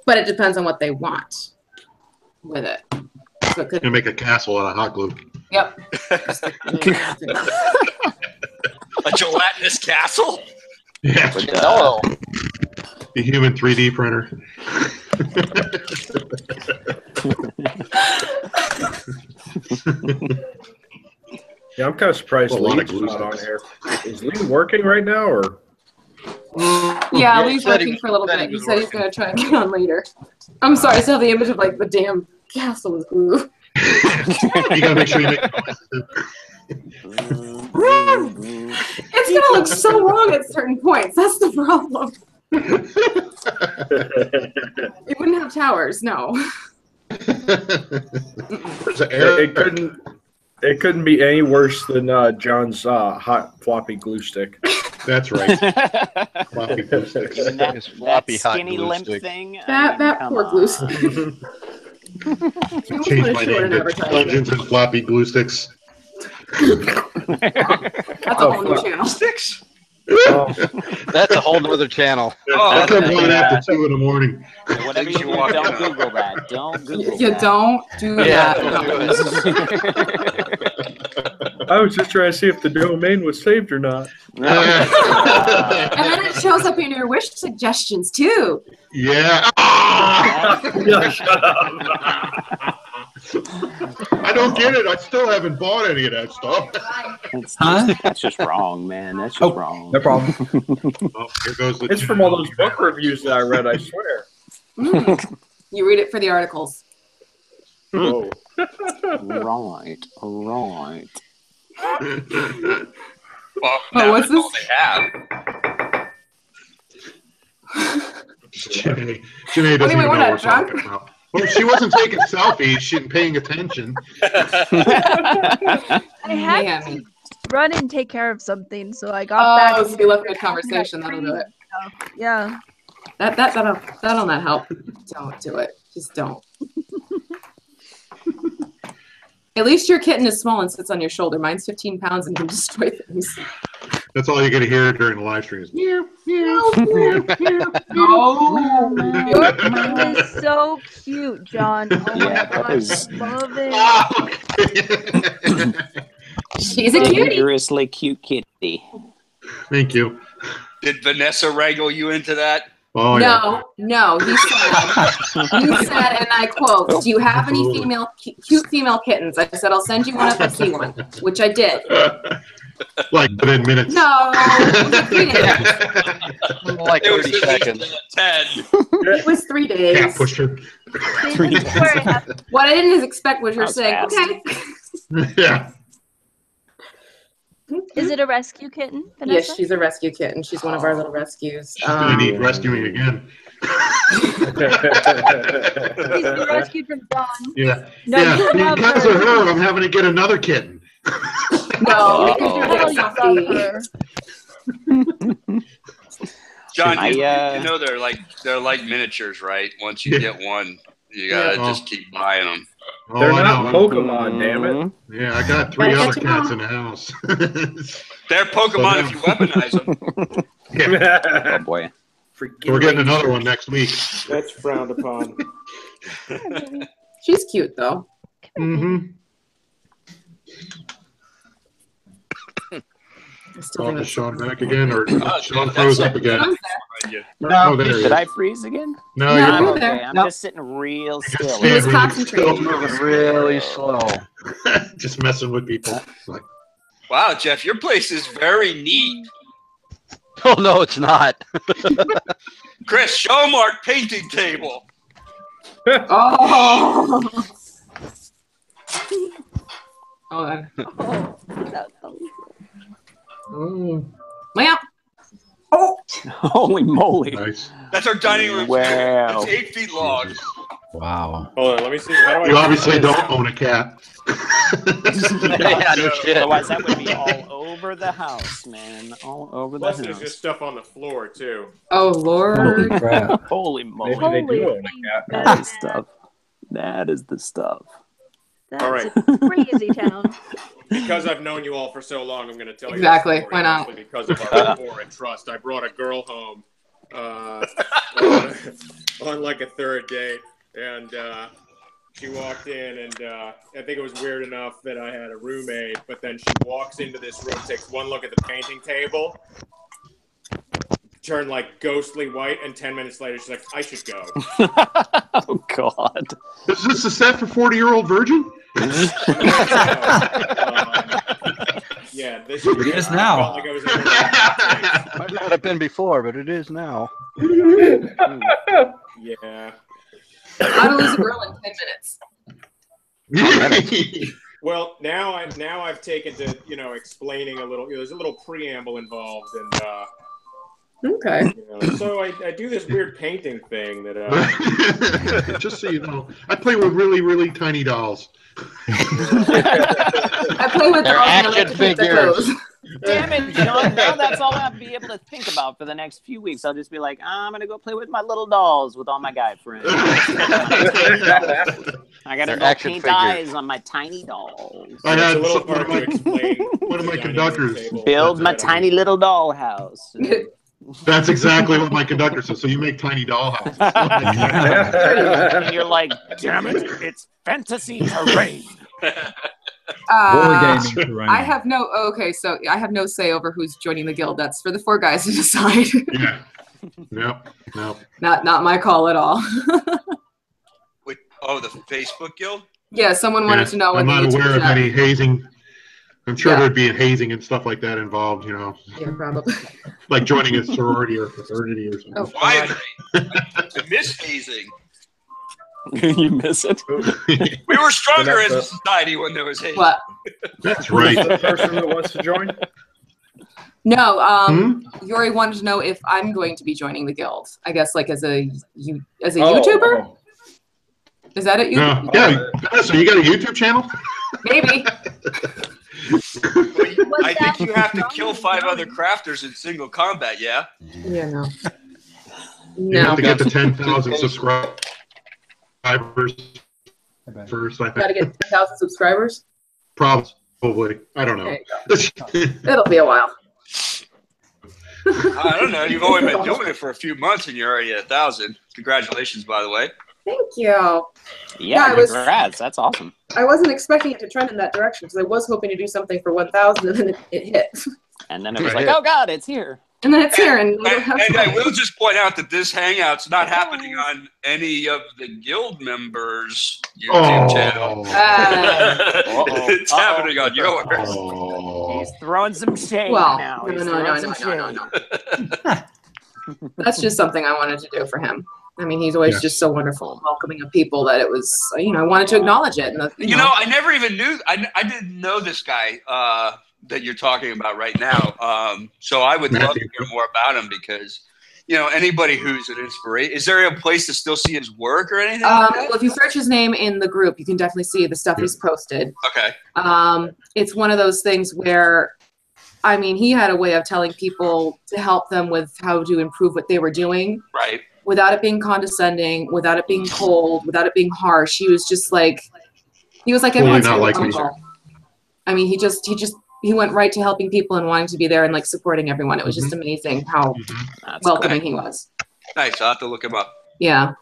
[SPEAKER 1] But it depends on what they want with it. So it could,
[SPEAKER 2] You make a castle out of hot glue.
[SPEAKER 1] yep.
[SPEAKER 9] A gelatinous castle?
[SPEAKER 2] Yeah.
[SPEAKER 7] Hello.
[SPEAKER 2] The human 3D printer.
[SPEAKER 3] Yeah, I'm kind of surprised
[SPEAKER 2] A lot of
[SPEAKER 3] Lee's
[SPEAKER 2] glue
[SPEAKER 3] not on
[SPEAKER 2] sticks.
[SPEAKER 3] here. Is Lee working right now, or?
[SPEAKER 1] Yeah,
[SPEAKER 7] He
[SPEAKER 1] Lee's
[SPEAKER 7] said he
[SPEAKER 1] working
[SPEAKER 7] was-
[SPEAKER 1] for a little
[SPEAKER 7] said he
[SPEAKER 1] bit. He
[SPEAKER 7] was
[SPEAKER 1] said he's going to try and get on later. I'm sorry, I still have the image of, like, the damn castle with glue.
[SPEAKER 2] You gotta make sure you make noises.
[SPEAKER 1] It's going to look so wrong at certain points. That's the problem. It wouldn't have towers, no.
[SPEAKER 2] There's an air.
[SPEAKER 3] It couldn't be any worse than John's hot floppy glue stick.
[SPEAKER 2] That's right. Floppy glue sticks.
[SPEAKER 6] Even that,
[SPEAKER 7] His floppy
[SPEAKER 6] that
[SPEAKER 7] hot
[SPEAKER 6] skinny
[SPEAKER 7] glue
[SPEAKER 6] limp
[SPEAKER 7] stick.
[SPEAKER 6] thing.
[SPEAKER 1] That
[SPEAKER 6] come
[SPEAKER 1] poor
[SPEAKER 6] on.
[SPEAKER 1] glue stick. You almost
[SPEAKER 2] Change
[SPEAKER 1] wanna
[SPEAKER 2] my
[SPEAKER 1] show it
[SPEAKER 2] name
[SPEAKER 1] in
[SPEAKER 2] to
[SPEAKER 1] advertisement.
[SPEAKER 2] Dungeons and Floppy Glue Sticks.
[SPEAKER 1] That's a whole new channel.
[SPEAKER 9] Sticks?
[SPEAKER 7] That's a whole nother channel.
[SPEAKER 2] That
[SPEAKER 9] Oh,
[SPEAKER 2] comes on after 2 in the morning.
[SPEAKER 6] Whatever you
[SPEAKER 9] Things you
[SPEAKER 6] do,
[SPEAKER 9] walk
[SPEAKER 6] don't
[SPEAKER 9] in on.
[SPEAKER 6] Google that. Don't Google
[SPEAKER 1] You
[SPEAKER 6] that.
[SPEAKER 1] don't do
[SPEAKER 7] Yeah.
[SPEAKER 1] that.
[SPEAKER 3] I was just trying to see if the domain was saved or not.
[SPEAKER 1] And then it shows up in your wish suggestions too.
[SPEAKER 2] Yeah.
[SPEAKER 3] Yeah, shut up.
[SPEAKER 2] I don't get it. I still haven't bought any of that stuff.
[SPEAKER 6] That's just wrong, man. That's just wrong.
[SPEAKER 3] No problem.
[SPEAKER 2] Oh, here goes the
[SPEAKER 3] It's from all those book reviews that I read, I swear.
[SPEAKER 1] You read it for the articles.
[SPEAKER 3] Whoa.
[SPEAKER 6] Right.
[SPEAKER 9] Well,
[SPEAKER 1] Oh,
[SPEAKER 9] now
[SPEAKER 1] what's
[SPEAKER 9] that's all
[SPEAKER 1] this?
[SPEAKER 9] they have.
[SPEAKER 2] Janae doesn't
[SPEAKER 1] Wait,
[SPEAKER 2] even know
[SPEAKER 1] we're
[SPEAKER 2] what
[SPEAKER 1] not
[SPEAKER 2] we're talking
[SPEAKER 1] drunk?
[SPEAKER 2] about. Well, she wasn't taking selfies. She wasn't paying attention.
[SPEAKER 8] I had
[SPEAKER 1] Yeah.
[SPEAKER 8] to run and take care of something, so I got back.
[SPEAKER 1] Oh, so you left good conversation. That'll do it.
[SPEAKER 8] Yeah.
[SPEAKER 1] That'll not help. Don't do it. Just don't. At least your kitten is small and sits on your shoulder. Mine's 15 pounds and can destroy things.
[SPEAKER 2] That's all you're going to hear during the live stream. Is, meow, meow, meow, meow.
[SPEAKER 1] No.
[SPEAKER 8] Your kitten is so cute, John. Oh my
[SPEAKER 6] Yeah, that
[SPEAKER 8] god,
[SPEAKER 6] was-
[SPEAKER 8] I love it.
[SPEAKER 1] She's a cutie.
[SPEAKER 6] Dangerously cute kitty.
[SPEAKER 2] Thank you.
[SPEAKER 9] Did Vanessa wrangle you into that?
[SPEAKER 2] Oh, yeah.
[SPEAKER 1] No. You said, and I quote, "Do you have any cute female kittens?" I said, "I'll send you one if I see one," which I did.
[SPEAKER 2] Like within minutes.
[SPEAKER 1] No, it was 3 days.
[SPEAKER 7] Like
[SPEAKER 9] It was
[SPEAKER 7] 30 seconds.
[SPEAKER 9] 10.
[SPEAKER 1] It was 3 days.
[SPEAKER 2] Yeah, pushed her.
[SPEAKER 1] What I didn't expect was her
[SPEAKER 6] That was
[SPEAKER 1] saying,
[SPEAKER 6] fast.
[SPEAKER 1] "Okay."
[SPEAKER 2] Yeah.
[SPEAKER 8] Is it a rescue kitten, Vanessa?
[SPEAKER 1] Yes, she's a rescue kitten. She's one of our little rescues.
[SPEAKER 2] She's going to need rescuing again.
[SPEAKER 8] She's been rescued from John.
[SPEAKER 2] Yeah.
[SPEAKER 8] No,
[SPEAKER 2] Yeah.
[SPEAKER 8] you love
[SPEAKER 2] Because
[SPEAKER 8] her.
[SPEAKER 2] of her, I'm having to get another kitten.
[SPEAKER 1] No,
[SPEAKER 6] Uh-oh.
[SPEAKER 1] because you're
[SPEAKER 8] Oh,
[SPEAKER 1] a
[SPEAKER 8] you love
[SPEAKER 1] softie.
[SPEAKER 8] her.
[SPEAKER 9] John,
[SPEAKER 6] I,
[SPEAKER 9] you know they're like miniatures, right? Once you get one, you gotta
[SPEAKER 2] Yeah.
[SPEAKER 9] just keep buying them.
[SPEAKER 2] Oh,
[SPEAKER 3] They're
[SPEAKER 2] I
[SPEAKER 3] not
[SPEAKER 2] know.
[SPEAKER 3] Pokemon, damn it.
[SPEAKER 2] Yeah, I got 3
[SPEAKER 1] Gotta
[SPEAKER 2] other
[SPEAKER 1] catch 'em
[SPEAKER 2] cats
[SPEAKER 1] all.
[SPEAKER 2] in the house.
[SPEAKER 9] They're Pokemon if you weaponize them.
[SPEAKER 2] Yeah.
[SPEAKER 6] Oh boy.
[SPEAKER 2] We're getting another one next week.
[SPEAKER 5] That's frowned upon.
[SPEAKER 1] She's cute though.
[SPEAKER 2] Mm-hmm.
[SPEAKER 1] I still
[SPEAKER 2] Oh,
[SPEAKER 1] think
[SPEAKER 2] is
[SPEAKER 1] that's
[SPEAKER 2] Sean back again? Or
[SPEAKER 9] Oh,
[SPEAKER 2] Sean
[SPEAKER 9] that's
[SPEAKER 2] froze
[SPEAKER 9] it.
[SPEAKER 2] up again?
[SPEAKER 7] No.
[SPEAKER 2] Oh, there he
[SPEAKER 6] Did
[SPEAKER 2] is.
[SPEAKER 6] I freeze again?
[SPEAKER 2] No,
[SPEAKER 1] No,
[SPEAKER 2] you're
[SPEAKER 1] you're
[SPEAKER 6] I'm
[SPEAKER 2] fine.
[SPEAKER 1] there.
[SPEAKER 6] okay. I'm
[SPEAKER 7] No.
[SPEAKER 6] just sitting real still.
[SPEAKER 1] He was
[SPEAKER 2] Stand really
[SPEAKER 1] concentrating.
[SPEAKER 2] still.
[SPEAKER 7] Moving really slow.
[SPEAKER 2] Just messing with people. Like,
[SPEAKER 9] Wow, Jeff, your place is very neat.
[SPEAKER 7] Oh no, it's not.
[SPEAKER 9] Chris, show him our painting table.
[SPEAKER 1] Oh. Oh.
[SPEAKER 8] That's
[SPEAKER 1] Well.
[SPEAKER 6] Oh, holy moly!
[SPEAKER 2] Nice.
[SPEAKER 9] That's our dining room.
[SPEAKER 6] Wow.
[SPEAKER 9] It's 8 feet long.
[SPEAKER 10] Wow.
[SPEAKER 5] Hold on, let me see. How do
[SPEAKER 2] You
[SPEAKER 5] I
[SPEAKER 2] obviously don't own a cat.
[SPEAKER 7] Yeah, no shit.
[SPEAKER 6] Otherwise, that would be all over the house, man. All over the
[SPEAKER 5] Plus,
[SPEAKER 6] house.
[SPEAKER 5] there's just stuff on the floor too.
[SPEAKER 1] Oh Lord.
[SPEAKER 10] Holy crap.
[SPEAKER 6] Holy moly!
[SPEAKER 5] Maybe they do
[SPEAKER 8] Holy
[SPEAKER 5] own a cat.
[SPEAKER 6] That is stuff. That is the stuff.
[SPEAKER 8] That's
[SPEAKER 5] All right.
[SPEAKER 8] crazy town.
[SPEAKER 5] Because I've known you all for so long, I'm going to tell
[SPEAKER 1] Exactly.
[SPEAKER 5] you.
[SPEAKER 1] Why not?
[SPEAKER 5] Mostly because of our rapport and trust. I brought a girl home on like a third date, and she walked in, and I think it was weird enough that I had a roommate, but then she walks into this room, takes one look at the painting table, turned like ghostly white, and 10 minutes later, she's like, I should go.
[SPEAKER 6] Oh God!
[SPEAKER 2] Is this a set for 40-year-old virgin?
[SPEAKER 5] Yeah, this
[SPEAKER 10] It is
[SPEAKER 5] I
[SPEAKER 10] now.
[SPEAKER 5] felt like I was in a
[SPEAKER 7] Might not have been before, but it is now.
[SPEAKER 5] yeah.
[SPEAKER 1] How to lose a girl in 10 minutes.
[SPEAKER 5] Well, now I've taken to explaining a little. There's a little preamble involved, and
[SPEAKER 1] Okay.
[SPEAKER 5] so I do this weird painting thing that.
[SPEAKER 2] Just so you know, I play with really, really tiny dolls.
[SPEAKER 1] I play with
[SPEAKER 7] They're
[SPEAKER 1] dolls and I like
[SPEAKER 7] action
[SPEAKER 1] to paint their
[SPEAKER 7] figures.
[SPEAKER 1] clothes.
[SPEAKER 6] Damn it, John! Now that's all I'll be able to think about for the next few weeks. I'll just be like, I'm gonna go play with my little dolls with all my guy friends. I gotta
[SPEAKER 7] They're
[SPEAKER 6] go
[SPEAKER 7] action
[SPEAKER 6] paint
[SPEAKER 7] figures.
[SPEAKER 6] eyes on my tiny dolls.
[SPEAKER 2] I
[SPEAKER 5] It's
[SPEAKER 2] had
[SPEAKER 5] a little
[SPEAKER 2] one
[SPEAKER 5] hard
[SPEAKER 2] of
[SPEAKER 5] to
[SPEAKER 2] my,
[SPEAKER 5] explain.
[SPEAKER 2] one of my
[SPEAKER 5] the dining room
[SPEAKER 2] conductors.
[SPEAKER 5] table,
[SPEAKER 6] Build
[SPEAKER 5] but,
[SPEAKER 6] my tiny little doll house.
[SPEAKER 2] That's exactly what my conductor says. So you make tiny doll houses.
[SPEAKER 6] And you're like, damn it, it's fantasy terrain.
[SPEAKER 10] Wargaming terrain.
[SPEAKER 1] I have no. Okay, so I have no say over who's joining the guild. That's for the 4 guys to decide.
[SPEAKER 2] Yeah. Nope. Nope.
[SPEAKER 1] Not my call at all.
[SPEAKER 9] Wait, the Facebook guild?
[SPEAKER 1] Yeah, someone wanted to know.
[SPEAKER 2] I'm
[SPEAKER 1] when
[SPEAKER 2] not
[SPEAKER 1] the
[SPEAKER 2] aware of
[SPEAKER 1] YouTube
[SPEAKER 2] any hazing. I'm sure
[SPEAKER 1] Yeah.
[SPEAKER 2] there'd be hazing and stuff like that involved,
[SPEAKER 1] Yeah, probably.
[SPEAKER 2] like joining a sorority or fraternity or something.
[SPEAKER 1] Oh,
[SPEAKER 9] Why?
[SPEAKER 1] God.
[SPEAKER 9] I miss hazing.
[SPEAKER 6] You miss it.
[SPEAKER 9] We were stronger as a
[SPEAKER 5] Vanessa.
[SPEAKER 9] society when there was hazing.
[SPEAKER 1] What?
[SPEAKER 2] That's right.
[SPEAKER 5] The person that wants to join.
[SPEAKER 1] No, Yuri wanted to know if I'm going to be joining the guild. I guess like as a YouTuber.
[SPEAKER 5] Oh.
[SPEAKER 1] Is that it?
[SPEAKER 2] No. Yeah. So you got a YouTube channel?
[SPEAKER 1] Maybe.
[SPEAKER 9] I think you have to kill 5 other crafters in single combat, yeah?
[SPEAKER 1] Yeah, no.
[SPEAKER 2] You have
[SPEAKER 1] No.
[SPEAKER 2] to get to 10,000 subscribers first, I
[SPEAKER 1] Got to
[SPEAKER 2] think.
[SPEAKER 1] get 10,000 subscribers.
[SPEAKER 2] Probably. I don't know.
[SPEAKER 1] Okay. It'll be a while.
[SPEAKER 9] I don't know. You've only been doing it for a few months and you're already at 1,000. Congratulations, by the way.
[SPEAKER 1] Thank you.
[SPEAKER 6] Yeah,
[SPEAKER 1] I was-
[SPEAKER 6] congrats. That's awesome.
[SPEAKER 1] I wasn't expecting it to trend in that direction because I was hoping to do something for 1,000 and then it hit.
[SPEAKER 6] And then it was
[SPEAKER 2] Right.
[SPEAKER 6] like, oh God, it's here.
[SPEAKER 1] And then it's here and we don't
[SPEAKER 9] And,
[SPEAKER 1] have
[SPEAKER 9] and I
[SPEAKER 1] money.
[SPEAKER 9] will just point out that this hangout's not happening on any of the guild members' YouTube channel. It's happening on yours.
[SPEAKER 2] Oh.
[SPEAKER 6] He's throwing some shade
[SPEAKER 1] Well,
[SPEAKER 6] now.
[SPEAKER 1] no,
[SPEAKER 6] He's
[SPEAKER 1] no,
[SPEAKER 6] throwing
[SPEAKER 1] no,
[SPEAKER 6] some
[SPEAKER 1] no, no, no,
[SPEAKER 6] shade.
[SPEAKER 1] no. That's just something I wanted to do for him. I mean, he's always
[SPEAKER 2] Yes.
[SPEAKER 1] just so wonderful and welcoming of people that it was, I wanted to acknowledge it. And
[SPEAKER 9] You know, I never even knew. I didn't know this guy that you're talking about right now. So I would love to hear more about him because, anybody who's an inspiration. Is there a place to still see his work or anything?
[SPEAKER 1] well, if you search his name in the group, you can definitely see the stuff he's posted.
[SPEAKER 9] Okay.
[SPEAKER 1] It's one of those things where, I mean, he had a way of telling people to help them with how to improve what they were doing.
[SPEAKER 9] Right.
[SPEAKER 1] Without it being condescending, without it being cold, without it being harsh. He was just like,
[SPEAKER 2] Totally
[SPEAKER 1] everyone's
[SPEAKER 2] not like me.
[SPEAKER 1] uncle. I mean, he went right to helping people and wanting to be there and like supporting everyone. It was just amazing how
[SPEAKER 6] That's
[SPEAKER 1] welcoming
[SPEAKER 9] great.
[SPEAKER 1] he was.
[SPEAKER 9] Nice. I'll have to look him up.
[SPEAKER 1] Yeah.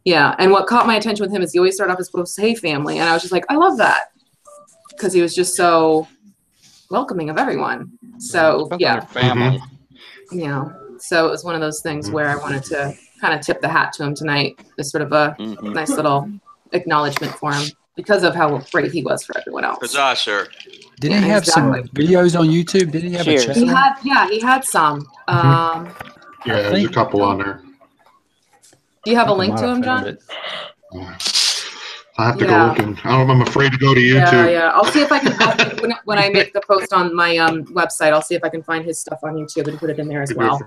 [SPEAKER 1] Yeah. And what caught my attention with him is he always started off as supposed to say family. And I was just like, I love that. Because he was just so welcoming of everyone. So, yeah.
[SPEAKER 7] Family.
[SPEAKER 1] Yeah. So it was one of those things where I wanted to kind of tip the hat to him tonight as sort of a nice little acknowledgement for him because of how great he was for everyone else.
[SPEAKER 9] Huzzah, sir.
[SPEAKER 10] Didn't he have some videos on YouTube? Didn't he have a channel?
[SPEAKER 1] He had some.
[SPEAKER 2] Yeah, there's a couple on there.
[SPEAKER 1] Do you have a link to him, John?
[SPEAKER 2] I have to go looking. I'm afraid to go to YouTube.
[SPEAKER 1] Yeah. I'll see if I can, when I make the post on my website, I'll see if I can find his stuff on YouTube and put it in there as well.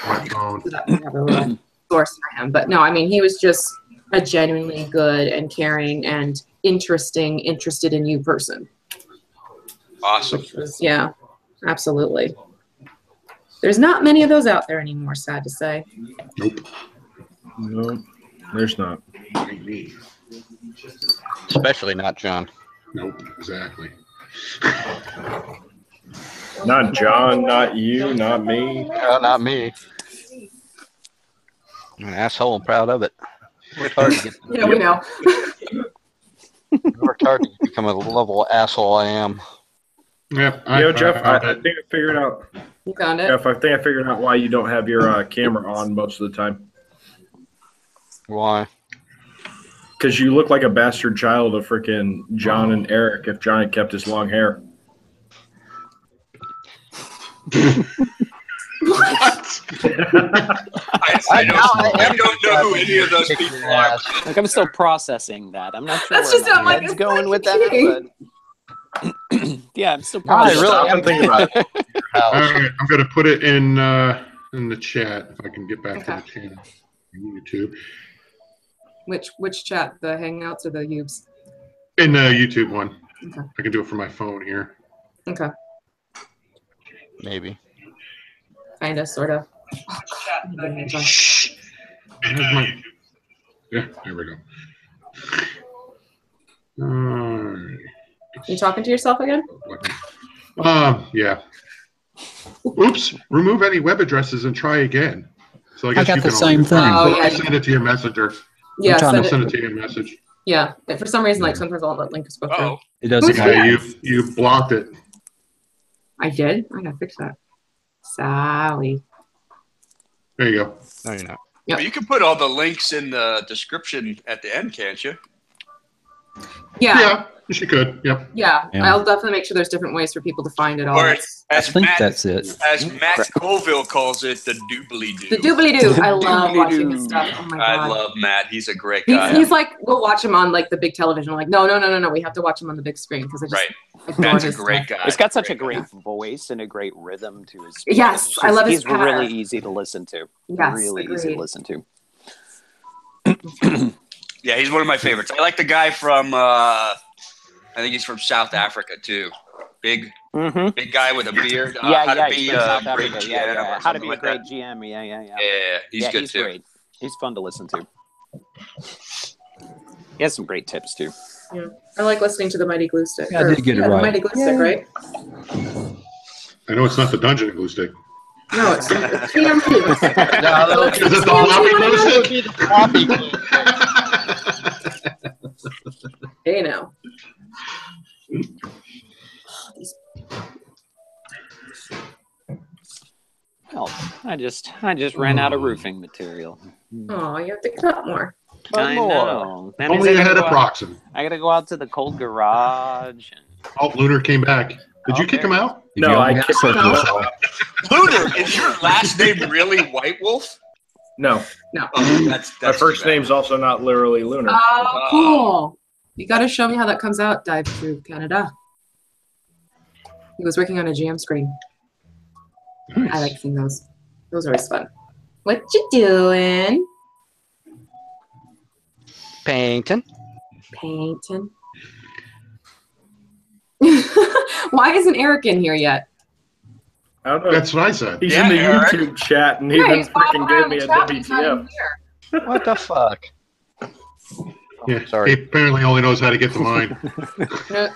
[SPEAKER 2] My phone.
[SPEAKER 1] So that we have a little source for him. But no, I mean, he was just a genuinely good and caring and interested in you person.
[SPEAKER 9] Awesome.
[SPEAKER 1] Which was, yeah, absolutely. There's not many of those out there anymore, sad to say.
[SPEAKER 2] Nope.
[SPEAKER 3] No, there's not.
[SPEAKER 7] Especially not John.
[SPEAKER 2] Nope, exactly.
[SPEAKER 3] Not John, not you, not me.
[SPEAKER 7] No, not me. I'm an asshole and proud of it. Worked hard to get.
[SPEAKER 1] Yeah, we know.
[SPEAKER 7] Worked hard to become a level asshole I am.
[SPEAKER 2] Yep.
[SPEAKER 3] Jeff, I think I figured out.
[SPEAKER 1] You found it?
[SPEAKER 3] Jeff, I think I figured out why you don't have your camera on most of the time.
[SPEAKER 7] Why?
[SPEAKER 3] Because you look like a bastard child of freaking John and Eric if John had kept his long hair.
[SPEAKER 9] What? I don't know who any of those people are.
[SPEAKER 6] Like, I'm still processing that. I'm not sure
[SPEAKER 1] That's
[SPEAKER 6] where
[SPEAKER 1] just how
[SPEAKER 6] my
[SPEAKER 1] Mike
[SPEAKER 6] head's
[SPEAKER 1] is
[SPEAKER 6] going with
[SPEAKER 1] thinking.
[SPEAKER 6] that, but yeah, I'm still
[SPEAKER 7] I
[SPEAKER 6] processing.
[SPEAKER 7] really am thinking about it.
[SPEAKER 2] All right, I'm going to put it in the chat if I can get back to the channel on YouTube.
[SPEAKER 1] Which chat? The Hangouts or the Ubes?
[SPEAKER 2] In the YouTube one.
[SPEAKER 1] Okay.
[SPEAKER 2] I can do it from my phone here.
[SPEAKER 1] Okay.
[SPEAKER 7] Maybe.
[SPEAKER 1] Kinda, sorta. Oh, God.
[SPEAKER 2] Shh. Yeah, there we go.
[SPEAKER 1] You talking to yourself again?
[SPEAKER 2] Yeah. Oops. Remove any web addresses and try again. So I guess
[SPEAKER 10] got
[SPEAKER 2] you
[SPEAKER 10] the
[SPEAKER 2] can
[SPEAKER 10] same thing.
[SPEAKER 1] Oh, yeah.
[SPEAKER 2] Send it to your messenger.
[SPEAKER 1] Yeah,
[SPEAKER 2] Send
[SPEAKER 1] send
[SPEAKER 2] it to your message.
[SPEAKER 1] Yeah. For some reason, like sometimes I'll let link us go through.
[SPEAKER 9] Oh,
[SPEAKER 10] It doesn't
[SPEAKER 2] Yeah,
[SPEAKER 10] matter.
[SPEAKER 2] you blocked it.
[SPEAKER 1] I did? I gotta fix that. Sally.
[SPEAKER 2] There you go.
[SPEAKER 7] No, you're not.
[SPEAKER 1] Yep.
[SPEAKER 9] but you can put all the links in the description at the end, can't you?
[SPEAKER 1] Yeah.
[SPEAKER 2] She could. Yep.
[SPEAKER 1] Yeah.
[SPEAKER 10] Yeah.
[SPEAKER 1] I'll definitely make sure there's different ways for people to find it all.
[SPEAKER 9] Or
[SPEAKER 10] I
[SPEAKER 9] as
[SPEAKER 10] think
[SPEAKER 9] Matt,
[SPEAKER 10] that's it.
[SPEAKER 9] as Matt Colville calls it, the doobly-doo.
[SPEAKER 1] The doobly-doo. I love watching
[SPEAKER 6] Doobly-doo.
[SPEAKER 1] his stuff. Oh my God.
[SPEAKER 9] I love Matt. He's a great guy.
[SPEAKER 1] He's like, we'll watch him on like the big television. I'm like, no. We have to watch him on the big screen because I just
[SPEAKER 9] Right.
[SPEAKER 1] adore
[SPEAKER 9] Matt's a
[SPEAKER 1] his
[SPEAKER 9] great
[SPEAKER 1] stuff.
[SPEAKER 9] guy.
[SPEAKER 6] He's got such a great voice and a great rhythm to his speech.
[SPEAKER 1] Yes,
[SPEAKER 6] It's
[SPEAKER 1] I love his
[SPEAKER 6] He's really
[SPEAKER 1] path.
[SPEAKER 6] easy to listen to.
[SPEAKER 1] Yes,
[SPEAKER 6] really easy
[SPEAKER 1] agreed.
[SPEAKER 6] to listen to.
[SPEAKER 9] Yeah, he's one of my favorites. I like the guy from, I think he's from South Africa too. Big guy with a beard. How to be
[SPEAKER 6] he's from South
[SPEAKER 9] a great
[SPEAKER 6] Africa.
[SPEAKER 9] GM or
[SPEAKER 6] How to
[SPEAKER 9] something
[SPEAKER 6] be a
[SPEAKER 9] like
[SPEAKER 6] great
[SPEAKER 9] that.
[SPEAKER 6] GM. Yeah.
[SPEAKER 9] Yeah, he's good too.
[SPEAKER 6] Great. He's fun to listen to. He has some great tips too.
[SPEAKER 1] Yeah. I like listening to the Mighty Glue Stick.
[SPEAKER 10] Yeah, I did get it
[SPEAKER 1] the
[SPEAKER 10] right.
[SPEAKER 1] Mighty Glue Stick, right?
[SPEAKER 2] I know it's not the dungeon glue stick.
[SPEAKER 1] No, it's TMG.
[SPEAKER 7] No,
[SPEAKER 2] Is it the floppy glue stick?
[SPEAKER 1] Hey now.
[SPEAKER 6] Well, I just ran out of roofing material.
[SPEAKER 1] Oh, you have to cut more.
[SPEAKER 6] I know. That means
[SPEAKER 2] Only
[SPEAKER 6] I
[SPEAKER 2] ahead
[SPEAKER 6] gotta
[SPEAKER 2] of
[SPEAKER 6] go out-
[SPEAKER 2] Proxim.
[SPEAKER 6] I gotta go out to the cold garage. And
[SPEAKER 2] Oh, Lunar came back. Did you kick him out?
[SPEAKER 10] If
[SPEAKER 3] No,
[SPEAKER 10] you
[SPEAKER 3] I
[SPEAKER 10] only had
[SPEAKER 3] kicked
[SPEAKER 10] circles,
[SPEAKER 1] him
[SPEAKER 9] Lunar, is your last name really White Wolf?
[SPEAKER 3] No,
[SPEAKER 9] Oh, that's
[SPEAKER 3] my first
[SPEAKER 9] too bad.
[SPEAKER 3] name's also not literally Lunar.
[SPEAKER 1] Oh, cool. You got to show me how that comes out, Dive Through Canada. He was working on a jam screen. I like seeing those. Those are always fun. What you doing?
[SPEAKER 7] Painting.
[SPEAKER 1] Painting. Why isn't Eric in here yet?
[SPEAKER 3] I don't know.
[SPEAKER 2] That's what I said.
[SPEAKER 3] He's
[SPEAKER 9] Yeah,
[SPEAKER 3] in the
[SPEAKER 9] Eric.
[SPEAKER 3] YouTube chat and he
[SPEAKER 1] Yeah,
[SPEAKER 3] even
[SPEAKER 1] he's popping
[SPEAKER 3] freaking
[SPEAKER 1] around
[SPEAKER 3] gave me
[SPEAKER 1] the
[SPEAKER 3] a
[SPEAKER 1] chat, but he's not
[SPEAKER 3] WTF.
[SPEAKER 1] even here.
[SPEAKER 7] What the fuck?
[SPEAKER 2] Yeah,
[SPEAKER 7] sorry.
[SPEAKER 2] He apparently only knows how to get to mine.
[SPEAKER 1] No.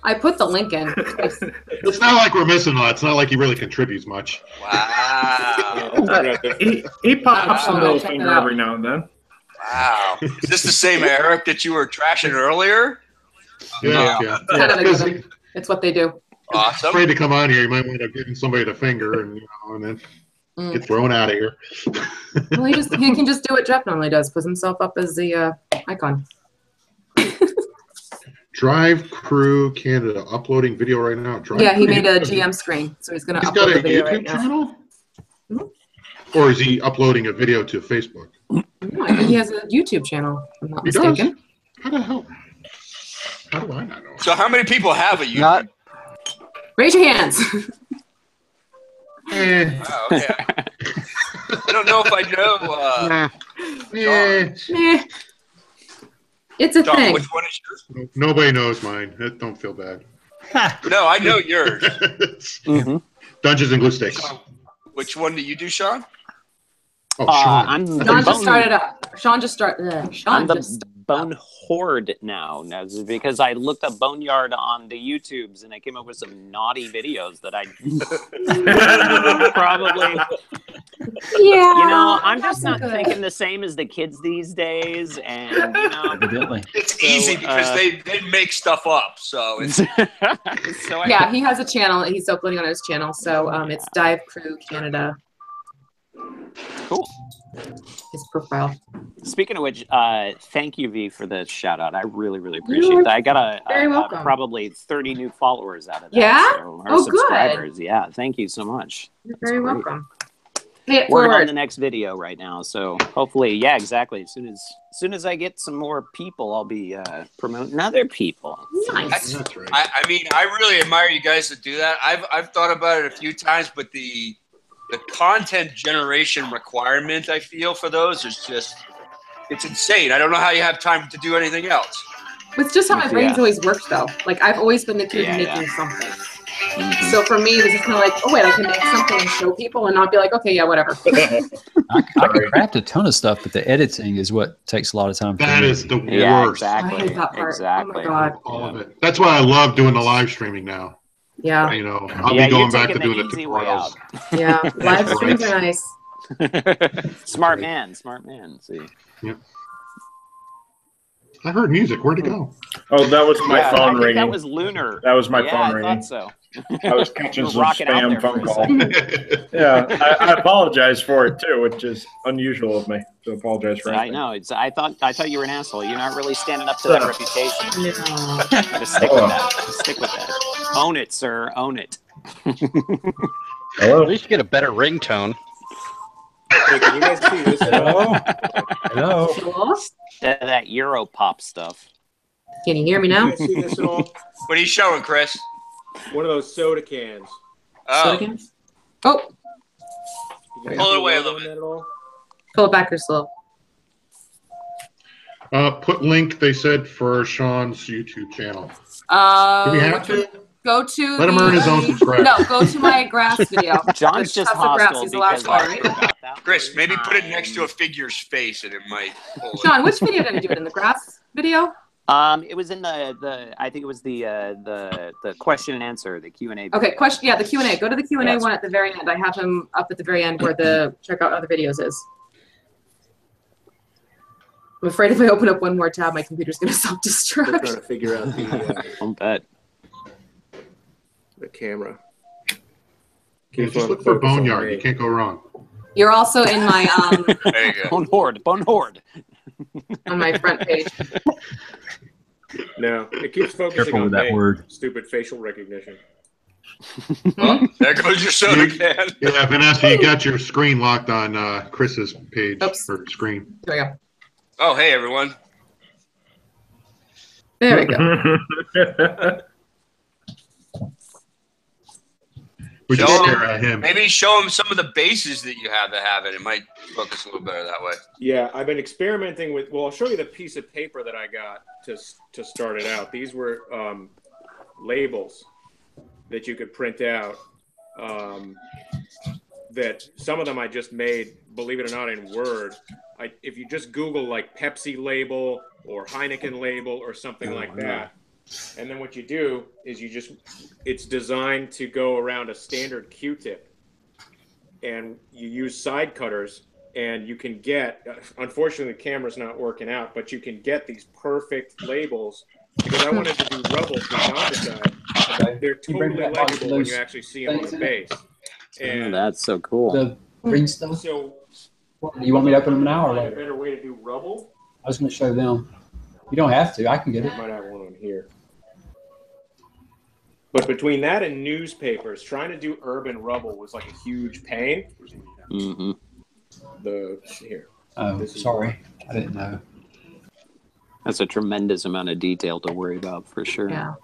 [SPEAKER 1] I put the link in.
[SPEAKER 2] It's not like we're missing a lot. It's not like he really contributes much.
[SPEAKER 9] Wow.
[SPEAKER 3] He pops a middle
[SPEAKER 1] check it
[SPEAKER 3] finger
[SPEAKER 1] out.
[SPEAKER 3] every now and then.
[SPEAKER 9] Wow. Is this the same Eric that you were trashing earlier?
[SPEAKER 2] Yeah.
[SPEAKER 1] Kind of
[SPEAKER 2] Because
[SPEAKER 1] the- it's what they do.
[SPEAKER 9] Awesome.
[SPEAKER 2] afraid to come on here, you might wind up giving somebody the finger and then get thrown out of here.
[SPEAKER 1] Well, he can just do what Jeff normally does, puts himself up as the icon.
[SPEAKER 2] Drive Crew Canada uploading video right now. Drive
[SPEAKER 1] Yeah, he
[SPEAKER 2] Crew-
[SPEAKER 1] made a GM screen, so he's going to
[SPEAKER 2] He's got
[SPEAKER 1] upload
[SPEAKER 2] a
[SPEAKER 1] the video
[SPEAKER 2] YouTube
[SPEAKER 1] right now.
[SPEAKER 2] channel?
[SPEAKER 1] Mhm.
[SPEAKER 2] Or is he uploading a video to Facebook?
[SPEAKER 1] No, I think he has a YouTube channel, if I'm not
[SPEAKER 2] He does?
[SPEAKER 1] mistaken.
[SPEAKER 2] How the hell? How do I not know?
[SPEAKER 9] So how many people have a YouTube?
[SPEAKER 7] Not
[SPEAKER 1] Raise your hands.
[SPEAKER 9] Oh, okay. I don't know if I know.
[SPEAKER 1] Meh. It's a
[SPEAKER 9] John,
[SPEAKER 1] thing.
[SPEAKER 9] which one is yours?
[SPEAKER 2] Nobody knows mine. Don't feel bad.
[SPEAKER 9] No, I know yours.
[SPEAKER 6] Mhm.
[SPEAKER 2] Dungeons and Glue Sticks.
[SPEAKER 9] Which one do you do, Sean?
[SPEAKER 2] Oh, Sean.
[SPEAKER 6] I'm the
[SPEAKER 1] Sean just
[SPEAKER 6] bone,
[SPEAKER 1] started up. Sean just started.
[SPEAKER 6] I'm
[SPEAKER 1] Sean
[SPEAKER 6] the
[SPEAKER 1] just.
[SPEAKER 6] bone horde now. That's because I looked up Boneyard on the YouTubes and I came up with some naughty videos that I probably.
[SPEAKER 1] Yeah.
[SPEAKER 6] You know, I'm just
[SPEAKER 1] that's
[SPEAKER 6] not
[SPEAKER 1] good.
[SPEAKER 6] thinking the same as the kids these days, and you know,
[SPEAKER 10] Evidently.
[SPEAKER 9] It's
[SPEAKER 6] So,
[SPEAKER 9] easy because they make stuff up. So it's
[SPEAKER 6] so I,
[SPEAKER 1] Yeah, he has a channel. He's uploading on his channel. So it's Dive Crew Canada.
[SPEAKER 6] cool.
[SPEAKER 1] His profile.
[SPEAKER 6] Speaking of which, thank you, V, for the shout out. I really, really appreciate
[SPEAKER 1] You're
[SPEAKER 6] that. I got
[SPEAKER 1] very welcome.
[SPEAKER 6] probably 30 new followers out of that.
[SPEAKER 1] Yeah?
[SPEAKER 6] So, or
[SPEAKER 1] Oh, good.
[SPEAKER 6] subscribers. Yeah, thank you so much.
[SPEAKER 1] You're
[SPEAKER 6] That's
[SPEAKER 1] very
[SPEAKER 6] great.
[SPEAKER 1] welcome. Pay it
[SPEAKER 6] Working on
[SPEAKER 1] forward.
[SPEAKER 6] the next video right now, so hopefully, yeah, exactly. As soon as I get some more people, I'll be promoting other people.
[SPEAKER 1] Nice.
[SPEAKER 2] That's right.
[SPEAKER 9] I mean, I really admire you guys that do that. I've thought about it a few times, but the content generation requirement I feel for those is just it's insane. I don't know how you have time to do anything else.
[SPEAKER 1] It's just how my brain's
[SPEAKER 6] Yeah.
[SPEAKER 1] always worked, though. Like, I've always been the kid
[SPEAKER 6] Yeah,
[SPEAKER 1] making
[SPEAKER 6] yeah.
[SPEAKER 1] something.
[SPEAKER 6] Mhm.
[SPEAKER 1] So for me, this is kind of like, oh, wait, I can make something and show people and not be like, okay, yeah, whatever.
[SPEAKER 10] I can craft a ton of stuff, but the editing is what takes a lot of time. for
[SPEAKER 2] That
[SPEAKER 10] me.
[SPEAKER 2] is the
[SPEAKER 6] Yeah,
[SPEAKER 2] worst.
[SPEAKER 6] exactly.
[SPEAKER 1] I hate that part.
[SPEAKER 6] Exactly.
[SPEAKER 1] Oh, my God.
[SPEAKER 2] All of it. That's why I love doing the live streaming now.
[SPEAKER 1] Yeah.
[SPEAKER 2] You know, I'll
[SPEAKER 6] Yeah,
[SPEAKER 2] be going
[SPEAKER 6] you're
[SPEAKER 2] back to
[SPEAKER 6] taking
[SPEAKER 2] doing
[SPEAKER 6] the
[SPEAKER 2] the
[SPEAKER 6] easy way
[SPEAKER 2] tutorials.
[SPEAKER 6] out.
[SPEAKER 1] Yeah. Live streams are nice.
[SPEAKER 6] Smart man. See.
[SPEAKER 2] I heard music. Where'd it go?
[SPEAKER 5] Oh, that was my
[SPEAKER 6] Yeah, I
[SPEAKER 5] phone
[SPEAKER 6] think
[SPEAKER 5] ringing.
[SPEAKER 6] that was Lunar.
[SPEAKER 5] That was my
[SPEAKER 6] yeah,
[SPEAKER 5] phone
[SPEAKER 6] I
[SPEAKER 5] ringing.
[SPEAKER 6] thought so.
[SPEAKER 5] I was catching
[SPEAKER 6] You're
[SPEAKER 5] some
[SPEAKER 6] rocking out
[SPEAKER 5] spam
[SPEAKER 6] there for
[SPEAKER 5] phone
[SPEAKER 6] a
[SPEAKER 5] call.
[SPEAKER 6] second.
[SPEAKER 5] Yeah, I apologize for it too, which is unusual of me to apologize for
[SPEAKER 6] I
[SPEAKER 5] anything.
[SPEAKER 6] know. I thought you were an asshole. You're not really standing up to that reputation.
[SPEAKER 1] No.
[SPEAKER 6] Just stick with that. Just stick with that. Own it, sir. Own it.
[SPEAKER 5] Hello?
[SPEAKER 7] At least you get a better ringtone.
[SPEAKER 11] Hey, can you guys see this?
[SPEAKER 10] Hello? Hello?
[SPEAKER 1] Cool.
[SPEAKER 6] Instead of that Euro pop stuff.
[SPEAKER 1] Can you hear me
[SPEAKER 11] Can
[SPEAKER 1] now?
[SPEAKER 11] you guys see this at all?
[SPEAKER 9] What are you showing, Chris?
[SPEAKER 11] One of those soda cans.
[SPEAKER 9] Oh,
[SPEAKER 1] Soda cans? Oh,
[SPEAKER 11] You guys
[SPEAKER 9] Pull it
[SPEAKER 11] see the
[SPEAKER 9] away a
[SPEAKER 11] logo
[SPEAKER 9] little
[SPEAKER 11] on
[SPEAKER 9] bit.
[SPEAKER 11] that at all?
[SPEAKER 1] pull it back or slow.
[SPEAKER 2] Put link, they said, for Sean's YouTube channel. Do we have to?
[SPEAKER 1] Go to
[SPEAKER 2] Let him earn his own subscribers.
[SPEAKER 1] No, go to my grass video.
[SPEAKER 6] John's
[SPEAKER 1] The
[SPEAKER 6] just
[SPEAKER 1] House of Grass,
[SPEAKER 6] hostile
[SPEAKER 1] he's the last
[SPEAKER 6] because
[SPEAKER 1] one,
[SPEAKER 6] I
[SPEAKER 1] right?
[SPEAKER 6] forgot that
[SPEAKER 9] Chris,
[SPEAKER 6] one
[SPEAKER 9] maybe put it next to a
[SPEAKER 6] time.
[SPEAKER 9] figure's face and it might pull it.
[SPEAKER 1] Sean, which video did I do it in? The grass video?
[SPEAKER 6] It was in the I think it was the question and answer, the Q&A. video.
[SPEAKER 1] Okay, question. Yeah, the Q&A. Go to the Q&A
[SPEAKER 6] Yes.
[SPEAKER 1] one at the very end. I have him up at the very end where the check out other videos is. I'm afraid if I open up one more tab, my computer's going to
[SPEAKER 11] They're trying
[SPEAKER 1] self-destruct.
[SPEAKER 11] to figure out
[SPEAKER 6] I'll bet.
[SPEAKER 11] the camera.
[SPEAKER 2] Yeah,
[SPEAKER 11] Keeps
[SPEAKER 2] just
[SPEAKER 11] wanting
[SPEAKER 2] look
[SPEAKER 11] to
[SPEAKER 2] for
[SPEAKER 11] focus on
[SPEAKER 2] Boneyard.
[SPEAKER 11] me.
[SPEAKER 2] You can't go wrong.
[SPEAKER 1] You're also in my
[SPEAKER 9] There you go.
[SPEAKER 6] Bone horde.
[SPEAKER 1] on my front page.
[SPEAKER 11] No, it keeps focusing
[SPEAKER 10] Careful
[SPEAKER 11] on
[SPEAKER 10] with that
[SPEAKER 11] me.
[SPEAKER 10] word.
[SPEAKER 11] Stupid facial recognition.
[SPEAKER 9] Oh, there goes your soda can.
[SPEAKER 2] Yeah, Vanessa, you got your screen locked on Chris's page
[SPEAKER 1] Oops.
[SPEAKER 2] or screen.
[SPEAKER 1] There we go.
[SPEAKER 9] Oh, hey everyone.
[SPEAKER 1] There we go.
[SPEAKER 2] We
[SPEAKER 9] Show
[SPEAKER 2] just
[SPEAKER 9] him.
[SPEAKER 2] stare at him.
[SPEAKER 9] Maybe show him some of the bases that you have that have it. It might focus a little better that way.
[SPEAKER 11] Yeah, I've been experimenting with. Well, I'll show you the piece of paper that I got to start it out. These were labels that you could print out. That some of them I just made, believe it or not, in Word. If you just Google like Pepsi label or Heineken label or something like that, and then what you do is it's designed to go around a standard Q-tip, and you use side cutters, and you can get, unfortunately the camera's not working out, but you can get these perfect labels, because I wanted to do rubble from the opposite side. They're totally legible when you actually see them on the base.
[SPEAKER 6] Oh,
[SPEAKER 11] And
[SPEAKER 6] that's so cool.
[SPEAKER 10] The green stuff?
[SPEAKER 11] so
[SPEAKER 10] Do you want me to open them now or
[SPEAKER 11] find a
[SPEAKER 10] later?
[SPEAKER 11] better way to do rubble.
[SPEAKER 10] I was going to show them. You don't have to. I can get it.
[SPEAKER 11] I might have one on here. But between that and newspapers, trying to do urban rubble was like a huge pain.
[SPEAKER 6] Mm-hmm.
[SPEAKER 11] Here.
[SPEAKER 10] Oh, sorry. I didn't know.
[SPEAKER 6] That's a tremendous amount of detail to worry about for sure.
[SPEAKER 1] Yeah.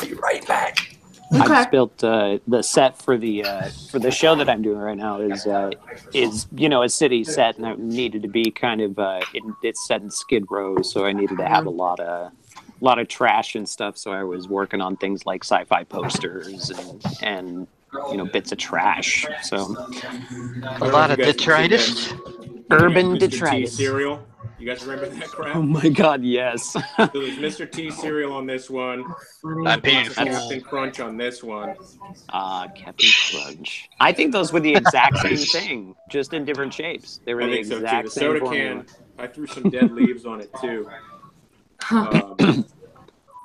[SPEAKER 9] Be right back.
[SPEAKER 6] I just built the set for the show that I'm doing right now is a city set, and it needed to be kind of it's set in Skid Row, so I needed to have a lot of trash and stuff. So I was working on things like sci-fi posters and bits of trash. So
[SPEAKER 7] a lot of detritus.
[SPEAKER 6] Urban
[SPEAKER 11] Mr.
[SPEAKER 6] detritus.
[SPEAKER 11] T cereal. You guys remember that crap?
[SPEAKER 6] Oh my God, yes.
[SPEAKER 11] So there's Mr. T cereal on this one.
[SPEAKER 7] I paid for
[SPEAKER 11] Captain Crunch on this one.
[SPEAKER 6] Captain Crunch. I think those were the exact same thing, just in different shapes. They were
[SPEAKER 11] I
[SPEAKER 6] the
[SPEAKER 11] think so too.
[SPEAKER 6] exact
[SPEAKER 11] The
[SPEAKER 6] same
[SPEAKER 11] soda
[SPEAKER 6] formula.
[SPEAKER 11] can. I threw some dead leaves on it too.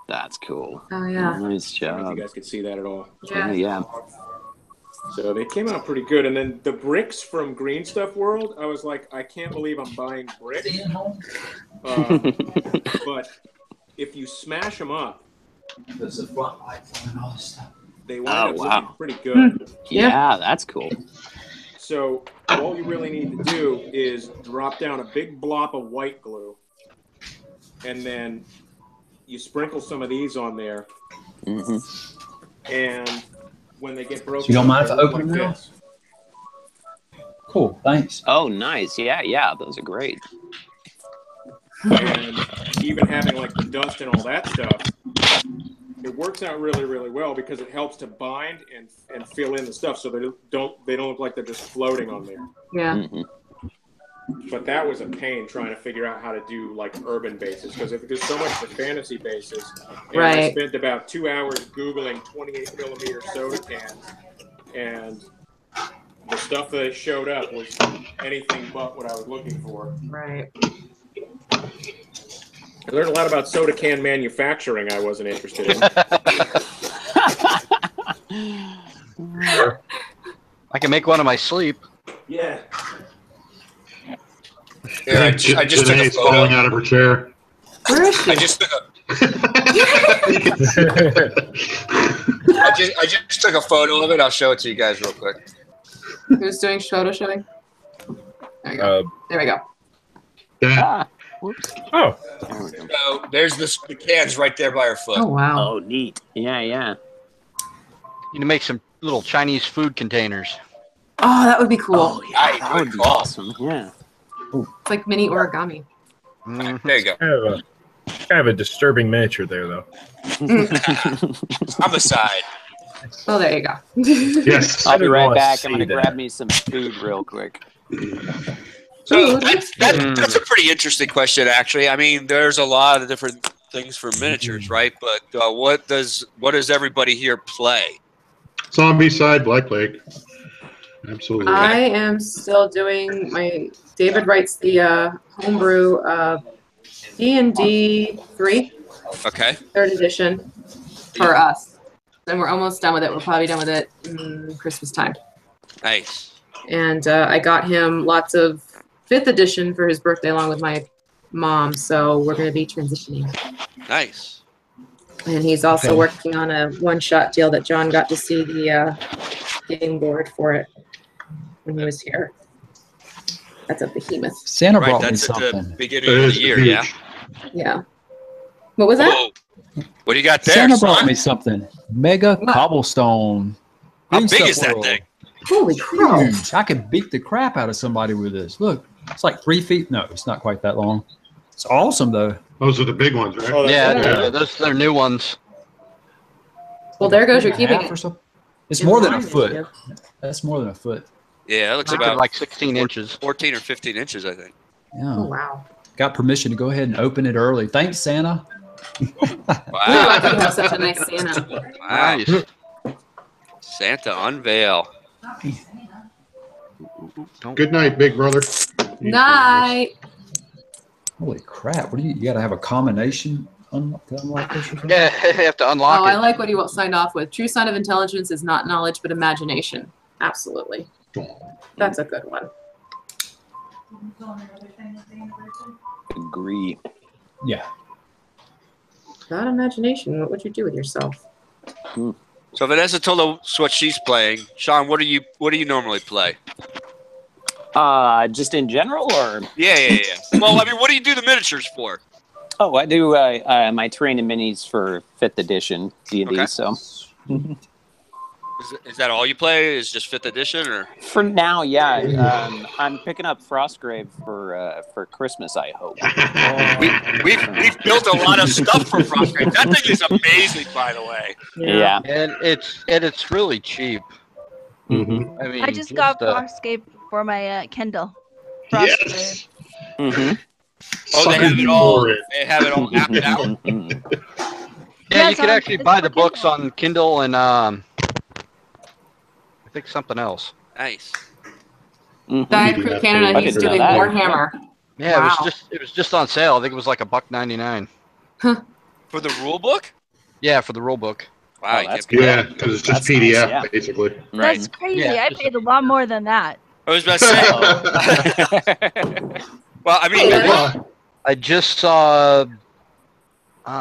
[SPEAKER 6] That's cool.
[SPEAKER 1] Oh yeah.
[SPEAKER 6] Nice
[SPEAKER 11] I don't know if
[SPEAKER 6] job.
[SPEAKER 11] you guys could see that at all.
[SPEAKER 6] Yeah.
[SPEAKER 11] So they came out pretty good. And then the bricks from Green Stuff World, I was like, I can't believe I'm buying bricks. But if you smash them up, they wind up looking pretty good.
[SPEAKER 6] Yeah, that's cool.
[SPEAKER 11] So all you really need to do is drop down a big blob of white glue, and then you sprinkle some of these on there.
[SPEAKER 6] Mm-hmm.
[SPEAKER 11] And when they get broken,
[SPEAKER 10] So you don't mind if
[SPEAKER 11] they
[SPEAKER 10] I
[SPEAKER 11] look
[SPEAKER 10] open
[SPEAKER 11] like
[SPEAKER 10] them now?
[SPEAKER 11] this.
[SPEAKER 10] Cool, thanks.
[SPEAKER 6] Oh, nice. Yeah, those are great.
[SPEAKER 11] And even having like the dust and all that stuff, it works out really, really well because it helps to bind and fill in the stuff so they don't look like they're just floating on there.
[SPEAKER 1] Yeah.
[SPEAKER 6] Mm-hmm.
[SPEAKER 11] But that was a pain trying to figure out how to do like urban bases because there's so much for fantasy bases. And I
[SPEAKER 1] Right.
[SPEAKER 11] spent about 2 hours Googling 28 millimeter soda cans, and the stuff that showed up was anything but what I was looking for.
[SPEAKER 1] Right.
[SPEAKER 11] I learned a lot about soda can manufacturing I wasn't interested in.
[SPEAKER 7] I can make one in my sleep.
[SPEAKER 11] Yeah.
[SPEAKER 9] Here, I just took a
[SPEAKER 2] Janae's falling
[SPEAKER 9] photo.
[SPEAKER 2] out of her chair.
[SPEAKER 1] Where is she?
[SPEAKER 9] I just took I just took a photo of it. I'll show it to you guys real quick.
[SPEAKER 1] Who's doing photo showing? There you go. There we go.
[SPEAKER 2] Yeah.
[SPEAKER 6] Whoops.
[SPEAKER 3] Oh,
[SPEAKER 6] There we go.
[SPEAKER 9] So there's the cans right there by her foot.
[SPEAKER 1] Oh wow.
[SPEAKER 6] Oh, neat. Yeah.
[SPEAKER 7] You need to make some little Chinese food containers.
[SPEAKER 1] Oh, that would be cool.
[SPEAKER 6] Oh, yeah, that would
[SPEAKER 9] good
[SPEAKER 6] be
[SPEAKER 9] call.
[SPEAKER 6] awesome. Yeah.
[SPEAKER 1] It's like mini origami.
[SPEAKER 9] There you go.
[SPEAKER 3] kind of a disturbing miniature there, though.
[SPEAKER 9] Homicide.
[SPEAKER 1] Oh, there you go.
[SPEAKER 2] Yes.
[SPEAKER 6] I'll be
[SPEAKER 3] didn't
[SPEAKER 6] right
[SPEAKER 3] wanna
[SPEAKER 6] back.
[SPEAKER 3] see
[SPEAKER 6] I'm going to
[SPEAKER 3] that.
[SPEAKER 6] grab me some food real quick.
[SPEAKER 9] So that's a pretty interesting question, actually. I mean, there's a lot of different things for miniatures, right? But what does everybody here play?
[SPEAKER 2] Zombie side, Black Plague. Absolutely.
[SPEAKER 1] I am still doing my. David writes the homebrew D&D 3,
[SPEAKER 9] Okay.
[SPEAKER 1] 3rd edition for us, and we're almost done with it. We're probably done with it Christmas time.
[SPEAKER 9] Nice.
[SPEAKER 1] And I got him lots of 5th edition for his birthday along with my mom, so we're going to be transitioning.
[SPEAKER 9] Nice.
[SPEAKER 1] And he's also working on a one-shot deal that John got to see the game board for it when he was here. That's a behemoth.
[SPEAKER 10] Santa
[SPEAKER 9] Right,
[SPEAKER 10] brought me
[SPEAKER 9] that's at the
[SPEAKER 10] something.
[SPEAKER 9] beginning of the year, yeah.
[SPEAKER 1] Yeah. What was that?
[SPEAKER 9] Whoa. What do you got there,
[SPEAKER 10] Santa brought
[SPEAKER 9] son?
[SPEAKER 10] me something. Mega
[SPEAKER 1] What?
[SPEAKER 10] cobblestone.
[SPEAKER 9] How
[SPEAKER 10] Green
[SPEAKER 9] big
[SPEAKER 10] Stuff
[SPEAKER 9] is that
[SPEAKER 10] World.
[SPEAKER 9] thing?
[SPEAKER 1] Holy crap.
[SPEAKER 10] Huge. I could beat the crap out of somebody with this. Look, it's like 3 feet. No, it's not quite that long. It's awesome, though.
[SPEAKER 2] Those are the big ones, right?
[SPEAKER 11] Oh, that's
[SPEAKER 7] Yeah, those are new ones.
[SPEAKER 1] Well, there goes your
[SPEAKER 10] Half
[SPEAKER 1] keeping
[SPEAKER 10] or
[SPEAKER 1] it.
[SPEAKER 10] so. It's
[SPEAKER 1] in
[SPEAKER 10] more than a
[SPEAKER 1] line,
[SPEAKER 10] foot.
[SPEAKER 1] yeah.
[SPEAKER 10] That's more than a foot.
[SPEAKER 9] Yeah, it looks
[SPEAKER 7] They're
[SPEAKER 9] about
[SPEAKER 7] like 16 inches.
[SPEAKER 9] 14 or 15 inches, I think.
[SPEAKER 10] Yeah.
[SPEAKER 1] Oh, wow.
[SPEAKER 10] Got permission to go ahead and open it early. Thanks, Santa.
[SPEAKER 1] Ooh, I
[SPEAKER 9] Wow.
[SPEAKER 1] do have such a nice Santa.
[SPEAKER 9] Wow.
[SPEAKER 7] Nice.
[SPEAKER 9] Santa unveil.
[SPEAKER 2] Good night, big brother.
[SPEAKER 1] Night.
[SPEAKER 10] Holy crap. What do you got to have a combination to unlock this or something?
[SPEAKER 7] Yeah, you have to unlock
[SPEAKER 1] Oh, I
[SPEAKER 7] it.
[SPEAKER 1] like what he signed off with. True sign of intelligence is not knowledge, but imagination. Absolutely. That's a good one.
[SPEAKER 6] Agree.
[SPEAKER 10] Yeah.
[SPEAKER 1] Without imagination, what would you do with yourself?
[SPEAKER 9] So Vanessa told us what she's playing. Sean, what do you normally play?
[SPEAKER 6] Just in general, or
[SPEAKER 9] Yeah. Well, I mean, what do you do the miniatures for?
[SPEAKER 6] oh, I do my terrain and minis for 5th edition D&D.
[SPEAKER 9] Okay.
[SPEAKER 6] So
[SPEAKER 9] Is that all you play? Is just 5th edition, or?
[SPEAKER 6] for now, yeah. I'm picking up Frostgrave for Christmas. I hope.
[SPEAKER 9] We've built a lot of stuff for Frostgrave. That thing is amazing, by the way.
[SPEAKER 6] Yeah.
[SPEAKER 7] And it's really cheap.
[SPEAKER 6] Mm-hmm.
[SPEAKER 7] I mean,
[SPEAKER 8] I just got Frostscape for my Kindle.
[SPEAKER 2] Yes.
[SPEAKER 6] Mm-hmm.
[SPEAKER 9] Oh, they have it all. They have it all mapped out.
[SPEAKER 7] Yeah, you can actually buy the books on Kindle and I think something else.
[SPEAKER 9] Nice.
[SPEAKER 1] Diet Creek Canada, he's doing Warhammer.
[SPEAKER 7] Yeah,
[SPEAKER 1] Wow.
[SPEAKER 7] it was just on sale. I think it was like $1.99.
[SPEAKER 9] For the rule book?
[SPEAKER 7] Yeah, for the rule book.
[SPEAKER 9] Wow,
[SPEAKER 6] that's
[SPEAKER 9] good.
[SPEAKER 2] Yeah, because it's just
[SPEAKER 6] That's
[SPEAKER 2] PDF
[SPEAKER 6] nice, yeah.
[SPEAKER 2] basically.
[SPEAKER 8] That's crazy.
[SPEAKER 7] Yeah,
[SPEAKER 8] I paid a lot more than that.
[SPEAKER 9] I was about to say. Well, I mean,
[SPEAKER 7] I just saw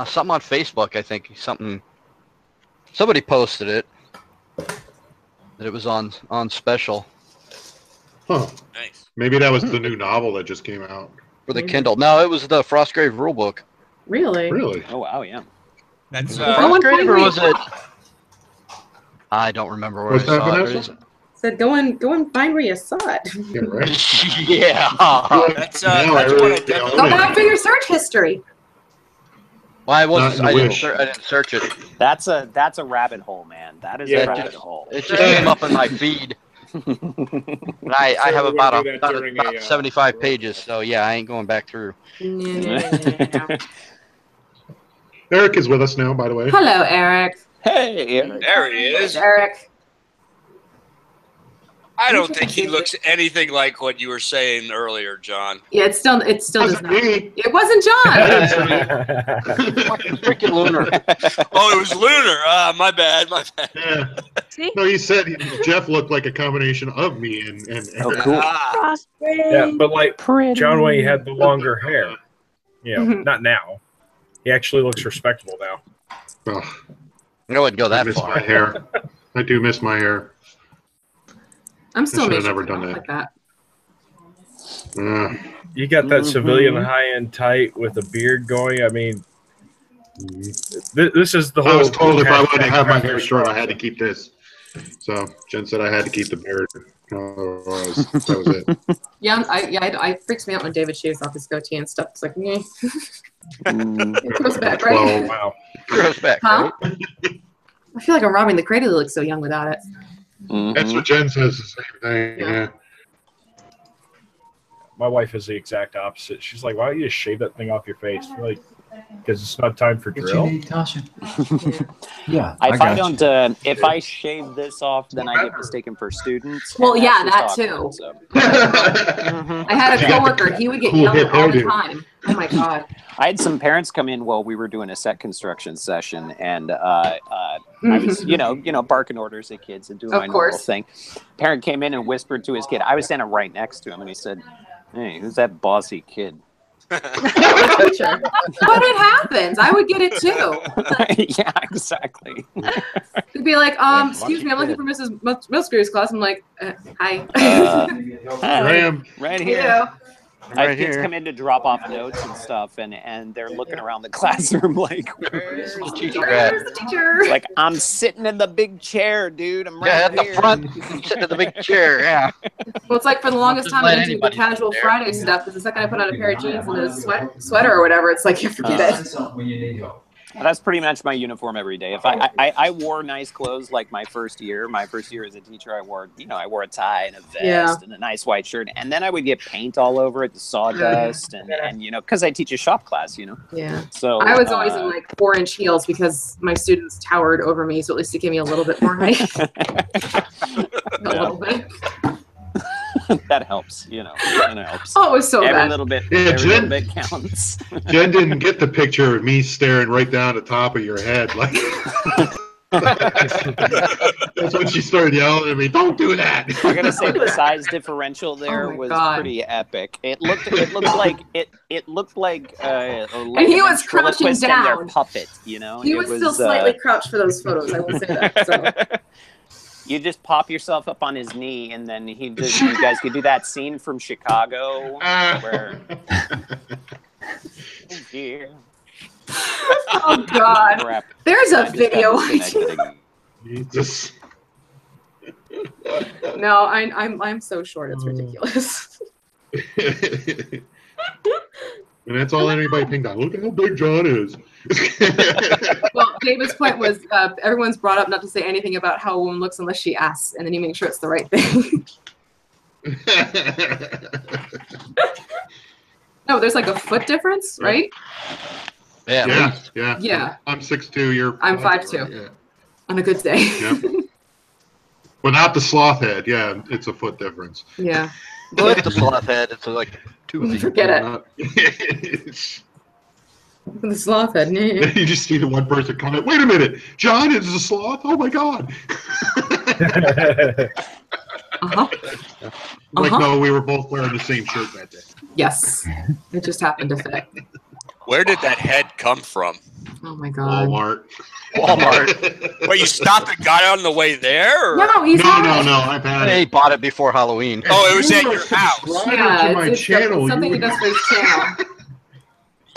[SPEAKER 7] something on Facebook. I think somebody posted it that it was on special
[SPEAKER 2] Huh.
[SPEAKER 9] nice.
[SPEAKER 2] Maybe that was the new novel that just came out.
[SPEAKER 7] for the Kindle. No, it was the Frostgrave rulebook.
[SPEAKER 1] Really?
[SPEAKER 2] Really?
[SPEAKER 6] Oh wow, yeah.
[SPEAKER 9] That's
[SPEAKER 7] Frostgrave, or was it? I don't remember where
[SPEAKER 2] Was
[SPEAKER 7] I
[SPEAKER 2] that
[SPEAKER 7] saw
[SPEAKER 2] Vanessa?
[SPEAKER 7] it.
[SPEAKER 1] Said go and find where you saw it.
[SPEAKER 2] Yeah, right.
[SPEAKER 7] Yeah.
[SPEAKER 9] that's
[SPEAKER 2] Now I
[SPEAKER 9] what I
[SPEAKER 2] really
[SPEAKER 9] definitely.
[SPEAKER 1] Go back for your search history.
[SPEAKER 7] Well, I
[SPEAKER 2] Not in the Wish.
[SPEAKER 7] I didn't search it.
[SPEAKER 6] That's a rabbit hole, man. That is
[SPEAKER 11] Yeah,
[SPEAKER 6] a
[SPEAKER 11] it
[SPEAKER 6] rabbit
[SPEAKER 7] just-
[SPEAKER 6] hole.
[SPEAKER 7] It just came up in my feed. And I
[SPEAKER 11] So
[SPEAKER 7] have
[SPEAKER 11] we're
[SPEAKER 7] about
[SPEAKER 11] gonna do that during
[SPEAKER 7] about
[SPEAKER 11] a,
[SPEAKER 7] 75 pages, so yeah, I ain't going back through.
[SPEAKER 2] Eric is with us now, by the way.
[SPEAKER 1] Hello, Eric.
[SPEAKER 6] Hey,
[SPEAKER 9] There he is.
[SPEAKER 1] Eric.
[SPEAKER 9] I don't think he looks anything like what you were saying earlier, John.
[SPEAKER 1] Yeah, it still does
[SPEAKER 2] Wasn't
[SPEAKER 1] not.
[SPEAKER 2] me.
[SPEAKER 1] It wasn't John.
[SPEAKER 7] Freaking lunar.
[SPEAKER 9] Oh, it was Lunar. My bad.
[SPEAKER 2] Yeah.
[SPEAKER 8] See?
[SPEAKER 2] No, he said Jeff looked like a combination of me and
[SPEAKER 6] Oh,
[SPEAKER 2] Eric.
[SPEAKER 6] cool.
[SPEAKER 9] Ah,
[SPEAKER 11] Yeah, but like
[SPEAKER 6] Pretty.
[SPEAKER 11] John Wayne had the longer hair. You know, not now. He actually looks respectable now.
[SPEAKER 2] Oh,
[SPEAKER 7] I wouldn't go
[SPEAKER 2] I
[SPEAKER 7] that
[SPEAKER 2] miss
[SPEAKER 7] far.
[SPEAKER 2] my hair. I do miss my hair.
[SPEAKER 1] I'm still
[SPEAKER 2] should've
[SPEAKER 1] making
[SPEAKER 2] never
[SPEAKER 1] it
[SPEAKER 2] done
[SPEAKER 1] like that.
[SPEAKER 11] You got that civilian
[SPEAKER 6] Mhm.
[SPEAKER 11] high-end tight with a beard going. I mean, this is the
[SPEAKER 2] I
[SPEAKER 11] whole.
[SPEAKER 2] was told if I wanted to
[SPEAKER 11] hashtag
[SPEAKER 2] have my
[SPEAKER 11] craft
[SPEAKER 2] hair short, I had to
[SPEAKER 11] culture.
[SPEAKER 2] keep this. So Jen said I had to keep the beard. Otherwise, that was it.
[SPEAKER 1] Yeah, I freaks me out when David shaves off his goatee and stuff. It's like, meh. It grows back, right?
[SPEAKER 2] Well,
[SPEAKER 11] Wow.
[SPEAKER 7] Grows back,
[SPEAKER 1] Huh?
[SPEAKER 7] right?
[SPEAKER 1] I feel like I'm robbing the cradle. He looks so young without it.
[SPEAKER 2] that's what Jen says. The same thing.
[SPEAKER 1] Yeah.
[SPEAKER 2] Yeah.
[SPEAKER 11] My wife is the exact opposite. She's like, "Why don't you just shave that thing off your face?" I'm like, because it's not time for
[SPEAKER 10] What you
[SPEAKER 11] drill.
[SPEAKER 10] need, Tasha? Yeah,
[SPEAKER 6] If I
[SPEAKER 10] got
[SPEAKER 6] don't,
[SPEAKER 10] you.
[SPEAKER 6] if I shave this off, then I get mistaken for students.
[SPEAKER 1] Well,
[SPEAKER 6] and
[SPEAKER 1] yeah,
[SPEAKER 6] that's
[SPEAKER 1] that
[SPEAKER 6] just awkward,
[SPEAKER 1] too.
[SPEAKER 6] so.
[SPEAKER 1] I had a
[SPEAKER 2] You got the
[SPEAKER 1] coworker. He would get
[SPEAKER 2] cool
[SPEAKER 1] yelled
[SPEAKER 2] hip
[SPEAKER 1] at all the
[SPEAKER 2] hairdo.
[SPEAKER 1] time. Oh my god.
[SPEAKER 6] I had some parents come in while we were doing a set construction session, and I was, you know, barking orders at kids and doing
[SPEAKER 1] Of
[SPEAKER 6] my normal
[SPEAKER 1] course.
[SPEAKER 6] thing. Parent came in and whispered to his kid. I was standing right next to him, and he said, "Hey, who's that bossy kid?"
[SPEAKER 1] Teacher. But it happens. I would get it too.
[SPEAKER 6] Yeah, exactly.
[SPEAKER 1] It'd be like,
[SPEAKER 7] Yeah,
[SPEAKER 1] excuse me,
[SPEAKER 7] watch
[SPEAKER 1] I'm looking
[SPEAKER 7] your
[SPEAKER 1] for Mrs. Milsbury's class. I'm like, hi.
[SPEAKER 2] Here I am.
[SPEAKER 6] Right here.
[SPEAKER 1] Yeah.
[SPEAKER 6] I have
[SPEAKER 7] Right
[SPEAKER 6] kids
[SPEAKER 7] here.
[SPEAKER 6] come in to drop off notes and stuff, and they're looking around the classroom like, "Where's
[SPEAKER 7] The
[SPEAKER 6] the
[SPEAKER 7] teacher
[SPEAKER 6] teacher?"
[SPEAKER 7] at?
[SPEAKER 1] Where's the teacher?
[SPEAKER 6] Like, I'm sitting in the big chair, dude. I'm right
[SPEAKER 7] Yeah, at the
[SPEAKER 6] here.
[SPEAKER 7] front, sitting in the big chair. Yeah.
[SPEAKER 1] Well, it's like for the longest
[SPEAKER 7] Just
[SPEAKER 1] time,
[SPEAKER 7] let
[SPEAKER 1] I didn't do the
[SPEAKER 7] anybody sit
[SPEAKER 1] casual
[SPEAKER 7] there.
[SPEAKER 1] Friday stuff because the second I put on a pair of jeans and a sweater or whatever, it's like, you forget it.
[SPEAKER 10] When you need help.
[SPEAKER 6] That's pretty much my uniform every day. If I wore nice clothes like my first year as a teacher, I wore a tie and a vest
[SPEAKER 1] Yeah.
[SPEAKER 6] and a nice white shirt, and then I would get paint all over it, the sawdust, and because I teach a shop class,
[SPEAKER 1] Yeah.
[SPEAKER 6] So
[SPEAKER 1] I was always in like 4-inch heels because my students towered over me, so at least it gave me a little bit more height. A little bit.
[SPEAKER 6] that helps, It helps.
[SPEAKER 1] Oh, it was so
[SPEAKER 6] every
[SPEAKER 1] bad.
[SPEAKER 6] little bit,
[SPEAKER 2] Yeah,
[SPEAKER 6] every little
[SPEAKER 2] Jen-
[SPEAKER 6] bit counts.
[SPEAKER 2] Jen didn't get the picture of me staring right down the top of your head. Like, That's when she started yelling at me. Don't do that.
[SPEAKER 6] I gotta say the size differential there
[SPEAKER 1] my
[SPEAKER 6] was
[SPEAKER 1] God.
[SPEAKER 6] pretty epic. It looked like a
[SPEAKER 1] And he was crouching
[SPEAKER 6] ventriloquist and their
[SPEAKER 1] down.
[SPEAKER 6] puppet. You know,
[SPEAKER 1] He was still slightly crouched for those photos. I will say that. So.
[SPEAKER 6] You just pop yourself up on his knee, and then you guys could do that scene from Chicago where. Oh dear.
[SPEAKER 1] Oh God!
[SPEAKER 6] Crap.
[SPEAKER 1] There's a
[SPEAKER 6] I just
[SPEAKER 1] video.
[SPEAKER 6] got disconnected.
[SPEAKER 2] Jesus.
[SPEAKER 1] No, I'm so short. It's ridiculous.
[SPEAKER 2] And that's all anybody pinged on. Look at how big John is.
[SPEAKER 1] Well, David's point was everyone's brought up not to say anything about how a woman looks unless she asks, and then you make sure it's the right thing. No, there's like a foot difference, right?
[SPEAKER 2] Yeah. I'm 6'2".
[SPEAKER 1] I'm 5'2".
[SPEAKER 2] Yeah.
[SPEAKER 1] On a good day.
[SPEAKER 2] Yep. Without the sloth head, yeah, it's a foot difference.
[SPEAKER 1] Yeah.
[SPEAKER 7] With the sloth head, it's like 2 feet.
[SPEAKER 1] Forget it. The sloth head.
[SPEAKER 2] You just see the one person comment, wait a minute, John is a sloth? Oh my God. Like, no, we were both wearing the same shirt that day.
[SPEAKER 1] Yes. It just happened to fit.
[SPEAKER 9] Where did that head come from?
[SPEAKER 1] Oh my God.
[SPEAKER 2] Walmart.
[SPEAKER 9] Wait, you stopped and got it on the way there? Or?
[SPEAKER 1] No, he's
[SPEAKER 2] No, I've had
[SPEAKER 7] He
[SPEAKER 2] it.
[SPEAKER 7] bought it before Halloween.
[SPEAKER 9] Oh, it was at your house.
[SPEAKER 2] To my channel.
[SPEAKER 1] Something he does for his channel.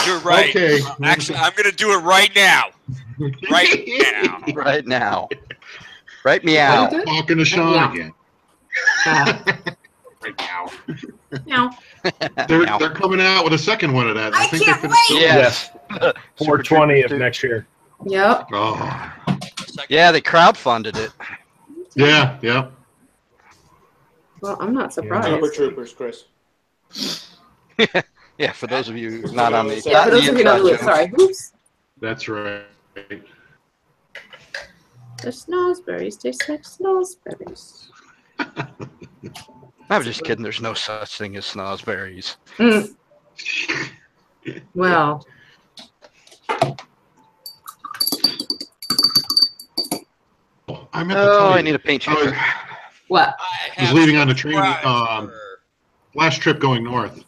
[SPEAKER 9] You're right.
[SPEAKER 2] Okay.
[SPEAKER 9] Actually, I'm going to do it right now. Right now.
[SPEAKER 7] Right now. Right meow.
[SPEAKER 2] Talking to Sean again.
[SPEAKER 9] Right now.
[SPEAKER 1] No.
[SPEAKER 2] They're coming out with a second one of that. I think
[SPEAKER 1] can't
[SPEAKER 2] they finished.
[SPEAKER 7] Yes.
[SPEAKER 5] 420 of next year.
[SPEAKER 1] Yep.
[SPEAKER 2] Oh.
[SPEAKER 7] Yeah, they crowdfunded it.
[SPEAKER 2] Yeah.
[SPEAKER 1] Well, I'm not surprised.
[SPEAKER 11] Super Troopers, Chris.
[SPEAKER 7] Yeah, for those of you not on the.
[SPEAKER 1] Yeah, for those of you not
[SPEAKER 7] inside
[SPEAKER 1] sorry.
[SPEAKER 7] jokes.
[SPEAKER 1] Oops.
[SPEAKER 2] That's right.
[SPEAKER 1] The snowsberries taste like snowsberries.
[SPEAKER 7] I'm just kidding. There's no such thing as snozberries.
[SPEAKER 1] Well.
[SPEAKER 2] I meant to tell you.
[SPEAKER 7] I need a paint chipper.
[SPEAKER 1] What?
[SPEAKER 2] I was leaving on the train last trip going north.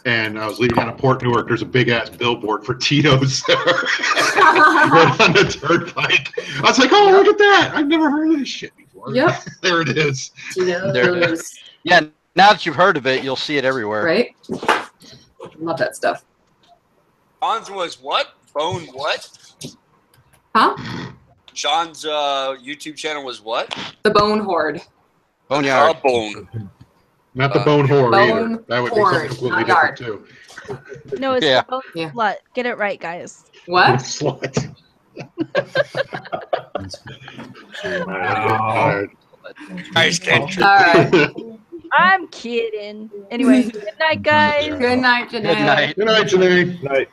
[SPEAKER 2] And I was leaving out of Port Newark. There's a big ass billboard for Tito's right on the turnpike. I was like, oh, look at that. I've never heard of this shit before.
[SPEAKER 1] Yep.
[SPEAKER 2] There it is.
[SPEAKER 1] Tito's.
[SPEAKER 7] There it is. Yeah, now that you've heard of it, you'll see it everywhere.
[SPEAKER 1] Right? Love that stuff.
[SPEAKER 9] John's was what? Bone what?
[SPEAKER 1] Huh?
[SPEAKER 9] John's YouTube channel was what?
[SPEAKER 1] The Bone Horde.
[SPEAKER 7] Boneyard.
[SPEAKER 9] Bone.
[SPEAKER 2] Not the bone whore
[SPEAKER 1] Bone
[SPEAKER 2] either. That would be
[SPEAKER 1] horde,
[SPEAKER 2] something completely
[SPEAKER 1] not
[SPEAKER 2] different too.
[SPEAKER 8] No, it's
[SPEAKER 7] Yeah.
[SPEAKER 8] the bone slut. Get it right, guys.
[SPEAKER 1] What?
[SPEAKER 2] Slut.
[SPEAKER 9] Guys can't.
[SPEAKER 1] All right.
[SPEAKER 8] I'm kidding. Anyway, good night, guys.
[SPEAKER 1] Good night, Janae.
[SPEAKER 7] Good night.
[SPEAKER 2] Good night, Janae.
[SPEAKER 5] Night.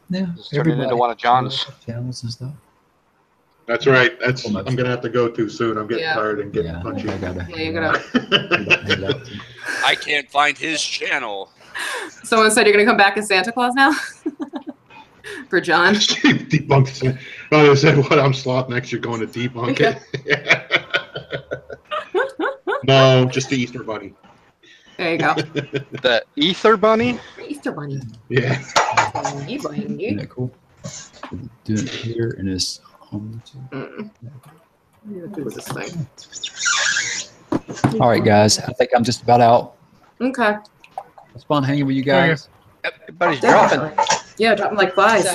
[SPEAKER 10] Yeah.
[SPEAKER 7] It's turning into one of John's.
[SPEAKER 10] Channels and stuff.
[SPEAKER 2] That's right. That's I'm gonna have to go to soon. I'm getting
[SPEAKER 1] Yeah.
[SPEAKER 2] tired and getting
[SPEAKER 10] Yeah,
[SPEAKER 2] punchy.
[SPEAKER 10] I gotta.
[SPEAKER 1] Yeah, you gotta.
[SPEAKER 9] I can't find his channel.
[SPEAKER 1] Someone said you're gonna come back as Santa Claus now? For John?
[SPEAKER 2] Debunked it. Oh, they said, what? I'm sloth next. You're going to debunk it. No, just the Easter Bunny.
[SPEAKER 1] There you go.
[SPEAKER 7] The Ether Bunny?
[SPEAKER 1] Easter Bunny.
[SPEAKER 2] Yeah.
[SPEAKER 10] Isn't that cool? Do it here in this home.
[SPEAKER 1] Do this thing.
[SPEAKER 10] All right, guys. I think I'm just about out.
[SPEAKER 1] Okay.
[SPEAKER 10] It's fun hanging with you guys.
[SPEAKER 7] Everybody's dropping.
[SPEAKER 1] Yeah, dropping like flies.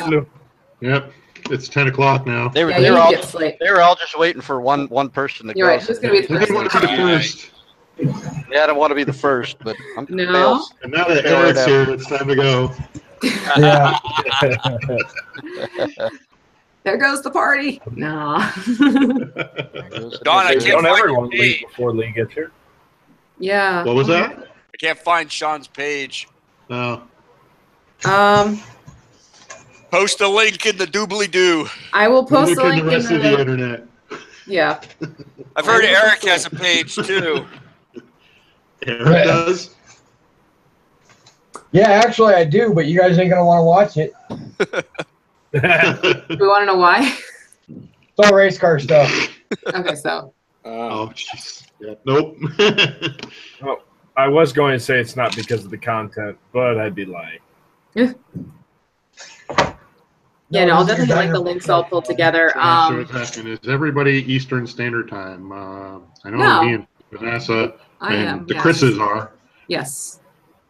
[SPEAKER 2] Yep. It's 10 o'clock now.
[SPEAKER 7] They were,
[SPEAKER 1] Yeah,
[SPEAKER 7] they
[SPEAKER 1] you
[SPEAKER 7] were
[SPEAKER 1] need
[SPEAKER 7] all
[SPEAKER 1] to get sleep.
[SPEAKER 7] they were all just waiting for one person to
[SPEAKER 1] You're
[SPEAKER 7] go.
[SPEAKER 1] right. Who's gonna be the
[SPEAKER 2] I didn't want to
[SPEAKER 1] first?
[SPEAKER 2] be the first.
[SPEAKER 7] Yeah, I don't want to be the first, but I'm
[SPEAKER 1] No.
[SPEAKER 2] And now that Eric's here, it's time to go.
[SPEAKER 5] Yeah.
[SPEAKER 1] There goes the party. No.
[SPEAKER 9] Don, I can't
[SPEAKER 5] Don't
[SPEAKER 9] find
[SPEAKER 5] everyone
[SPEAKER 9] your
[SPEAKER 5] leave
[SPEAKER 9] page.
[SPEAKER 5] before Lee gets here.
[SPEAKER 1] Yeah.
[SPEAKER 2] What was that?
[SPEAKER 9] I can't find Sean's page.
[SPEAKER 2] No.
[SPEAKER 9] Post a link in the doobly-doo.
[SPEAKER 1] I will post the
[SPEAKER 2] Look
[SPEAKER 1] link
[SPEAKER 2] in the rest
[SPEAKER 1] in
[SPEAKER 2] of the
[SPEAKER 1] the.
[SPEAKER 2] internet.
[SPEAKER 1] Yeah.
[SPEAKER 9] I've heard Eric has a page too.
[SPEAKER 2] Eric does?
[SPEAKER 12] Yeah, actually I do, but you guys ain't gonna want to watch it.
[SPEAKER 1] Do we want to know why?
[SPEAKER 12] all race car stuff.
[SPEAKER 1] Okay, so
[SPEAKER 2] Oh, jeez. Yeah. Nope.
[SPEAKER 3] Oh, I was going to say it's not because of the content, but I'd be lying.
[SPEAKER 1] yeah, no, I'll definitely get like the links all pulled together.
[SPEAKER 2] So what's happening is everybody Eastern Standard Time. I know
[SPEAKER 1] No.
[SPEAKER 2] me and Vanessa
[SPEAKER 1] I
[SPEAKER 2] and
[SPEAKER 1] am,
[SPEAKER 2] the
[SPEAKER 1] yes.
[SPEAKER 2] Chris's are.
[SPEAKER 1] Yes.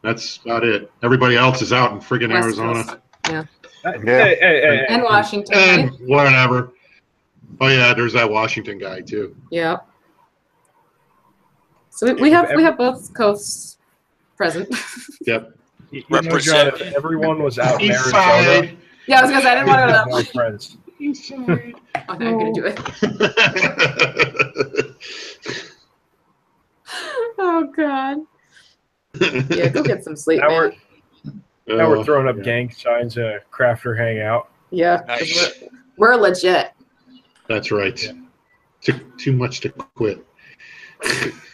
[SPEAKER 2] That's about it. Everybody else is out in friggin'
[SPEAKER 1] West
[SPEAKER 2] Arizona.
[SPEAKER 1] Coast. Yeah.
[SPEAKER 3] Hey.
[SPEAKER 1] And Washington,
[SPEAKER 2] And
[SPEAKER 1] right?
[SPEAKER 2] whatever. Oh yeah, there's that Washington guy too.
[SPEAKER 1] Yep. So we have both coasts present.
[SPEAKER 2] Yep.
[SPEAKER 3] You know, John, if everyone was out in
[SPEAKER 2] East
[SPEAKER 3] Arizona,
[SPEAKER 2] side.
[SPEAKER 1] Yeah, I was gonna say I didn't want to go to that
[SPEAKER 3] more
[SPEAKER 1] one.
[SPEAKER 3] friends.
[SPEAKER 2] East side.
[SPEAKER 1] Oh, now you're gonna do it. Oh God. Yeah, go get some sleep,
[SPEAKER 3] Now
[SPEAKER 1] man.
[SPEAKER 3] Now we're throwing up gang signs in a crafter hangout.
[SPEAKER 1] Yeah, 'cause
[SPEAKER 9] Nice.
[SPEAKER 1] we're legit.
[SPEAKER 2] That's right. Too much to quit.